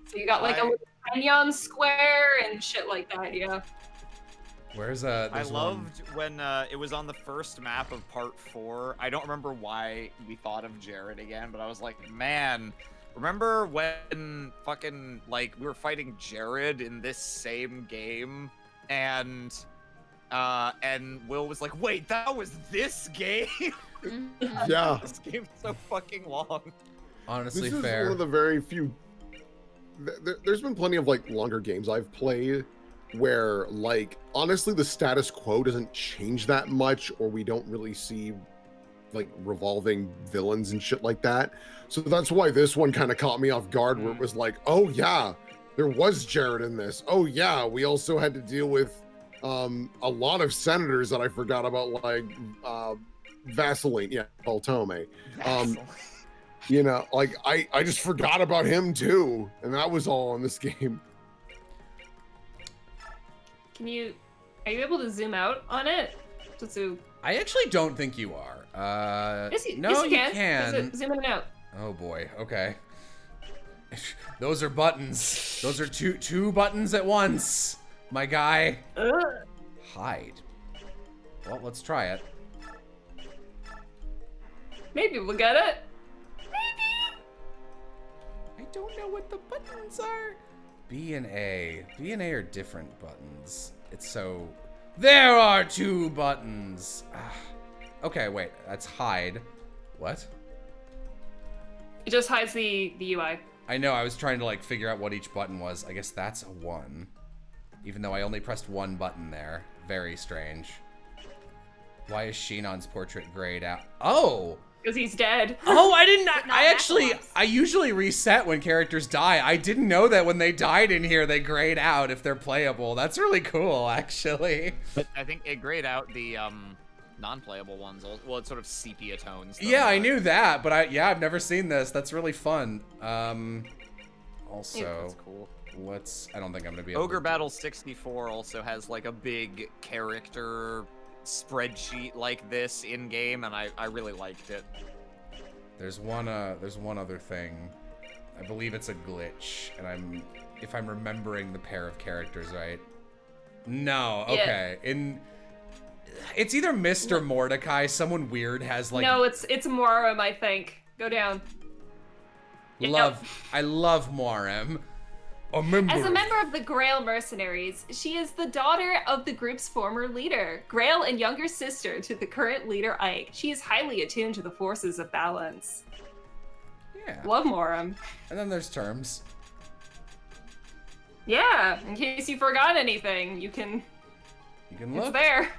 [SPEAKER 5] So you got like a little Kenyon square and shit like that. Yeah.
[SPEAKER 1] Where's
[SPEAKER 15] I loved when it was on the first map of part 4. I don't remember why we thought of Jared again, but I was like, man, remember when fucking like we were fighting Jared in this same game, and Will was like, wait, that was this game?
[SPEAKER 2] Yeah.
[SPEAKER 15] This game's so fucking long.
[SPEAKER 1] Honestly,
[SPEAKER 2] this
[SPEAKER 1] fair.
[SPEAKER 2] is one of the very few. There's been plenty of like longer games I've played where like honestly the status quo doesn't change that much, or we don't really see like revolving villains and shit like that. So that's why this one kind of caught me off guard, where it was like, oh yeah, there was Jared in this. Oh yeah, we also had to deal with a lot of senators that I forgot about, like Vaseline, yeah, Baltome. You know, like I just forgot about him too, and that was all in this game.
[SPEAKER 5] Are you able to zoom out on it?
[SPEAKER 1] I actually don't think you are.
[SPEAKER 5] Yes,
[SPEAKER 1] no,
[SPEAKER 5] you can. Zoom in and out.
[SPEAKER 1] Oh boy, okay. Those are buttons. Those are two buttons at once, my guy. Hide. Well, let's try it.
[SPEAKER 5] Maybe we'll get it.
[SPEAKER 1] I don't know what the buttons are. B and A. B and A are different buttons. It's so... There are 2 buttons. Okay, wait. That's hide. What?
[SPEAKER 5] It just hides the UI.
[SPEAKER 1] I know, I was trying to like figure out what each button was. I guess that's a 1. Even though I only pressed 1 button there. Very strange. Why is Shinon's portrait grayed out? Oh!
[SPEAKER 5] Because he's dead.
[SPEAKER 1] Oh, I didn't. I usually reset when characters die. I didn't know that when they died in here, they grayed out if they're playable. That's really cool, actually.
[SPEAKER 15] But I think it grayed out the non-playable ones. Well, it's sort of sepia tones. Though,
[SPEAKER 1] yeah, I knew that, but I've never seen this. That's really fun. Also,
[SPEAKER 15] that's cool.
[SPEAKER 1] I don't think I'm gonna be able
[SPEAKER 15] Ogre
[SPEAKER 1] to...
[SPEAKER 15] Battle 64 also has like a big character spreadsheet like this in game, and I really liked it.
[SPEAKER 1] There's one other thing. I believe it's a glitch, and if I'm remembering the pair of characters right. No, okay.
[SPEAKER 5] Yeah.
[SPEAKER 1] It's either Mr. Mordecai, someone weird has like...
[SPEAKER 5] No, it's Moiram, I think. Go down.
[SPEAKER 1] I love Moiram.
[SPEAKER 4] A member.
[SPEAKER 6] As a member of the Grail Mercenaries, she is the daughter of the group's former leader, Grail, and younger sister to the current leader, Ike. She is highly attuned to the forces of balance.
[SPEAKER 1] Yeah.
[SPEAKER 6] Love Morum.
[SPEAKER 1] And then there's terms.
[SPEAKER 6] Yeah, in case you forgot anything, you can
[SPEAKER 1] look.
[SPEAKER 6] It's there.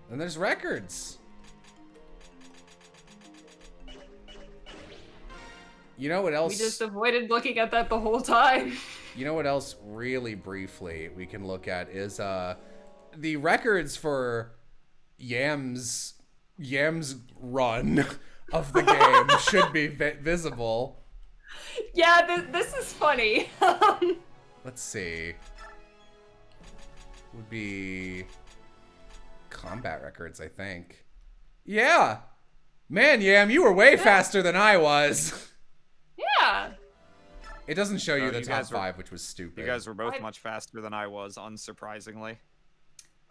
[SPEAKER 1] And there's records. You know what else?
[SPEAKER 6] We just avoided looking at that the whole time.
[SPEAKER 1] You know what else really briefly we can look at is the records for Yam's run of the game should be visible.
[SPEAKER 6] Yeah, this is funny.
[SPEAKER 1] Let's see. Would be combat records, I think. Yeah. Man, Yam, you were way faster than I was.
[SPEAKER 6] Yeah.
[SPEAKER 1] It doesn't show you
[SPEAKER 15] No,
[SPEAKER 1] the
[SPEAKER 15] you
[SPEAKER 1] top
[SPEAKER 15] guys were-
[SPEAKER 1] 5, which was stupid.
[SPEAKER 15] You guys were both much faster than I was, unsurprisingly.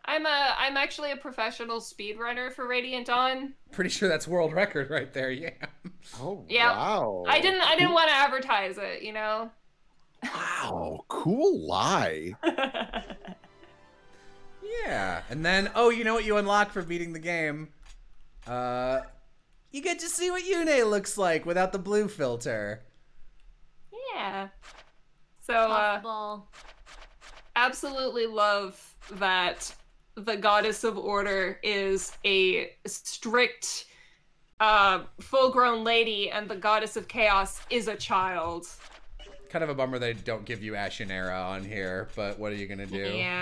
[SPEAKER 6] I'm actually a professional speedrunner for Radiant Dawn.
[SPEAKER 1] Pretty sure that's world record right there, yeah.
[SPEAKER 2] Oh,
[SPEAKER 6] Yeah.
[SPEAKER 2] wow.
[SPEAKER 6] I didn't want to advertise it, you know.
[SPEAKER 2] Wow, cool lie.
[SPEAKER 1] Yeah, and then, oh, you know what you unlock for beating the game? You get to see what Yune looks like without the blue filter.
[SPEAKER 6] Yeah. So, absolutely love that the Goddess of Order is a strict, full-grown lady, and the Goddess of Chaos is a child.
[SPEAKER 1] Kind of a bummer they don't give you Ashenera on here, but what are you gonna do?
[SPEAKER 6] Yeah.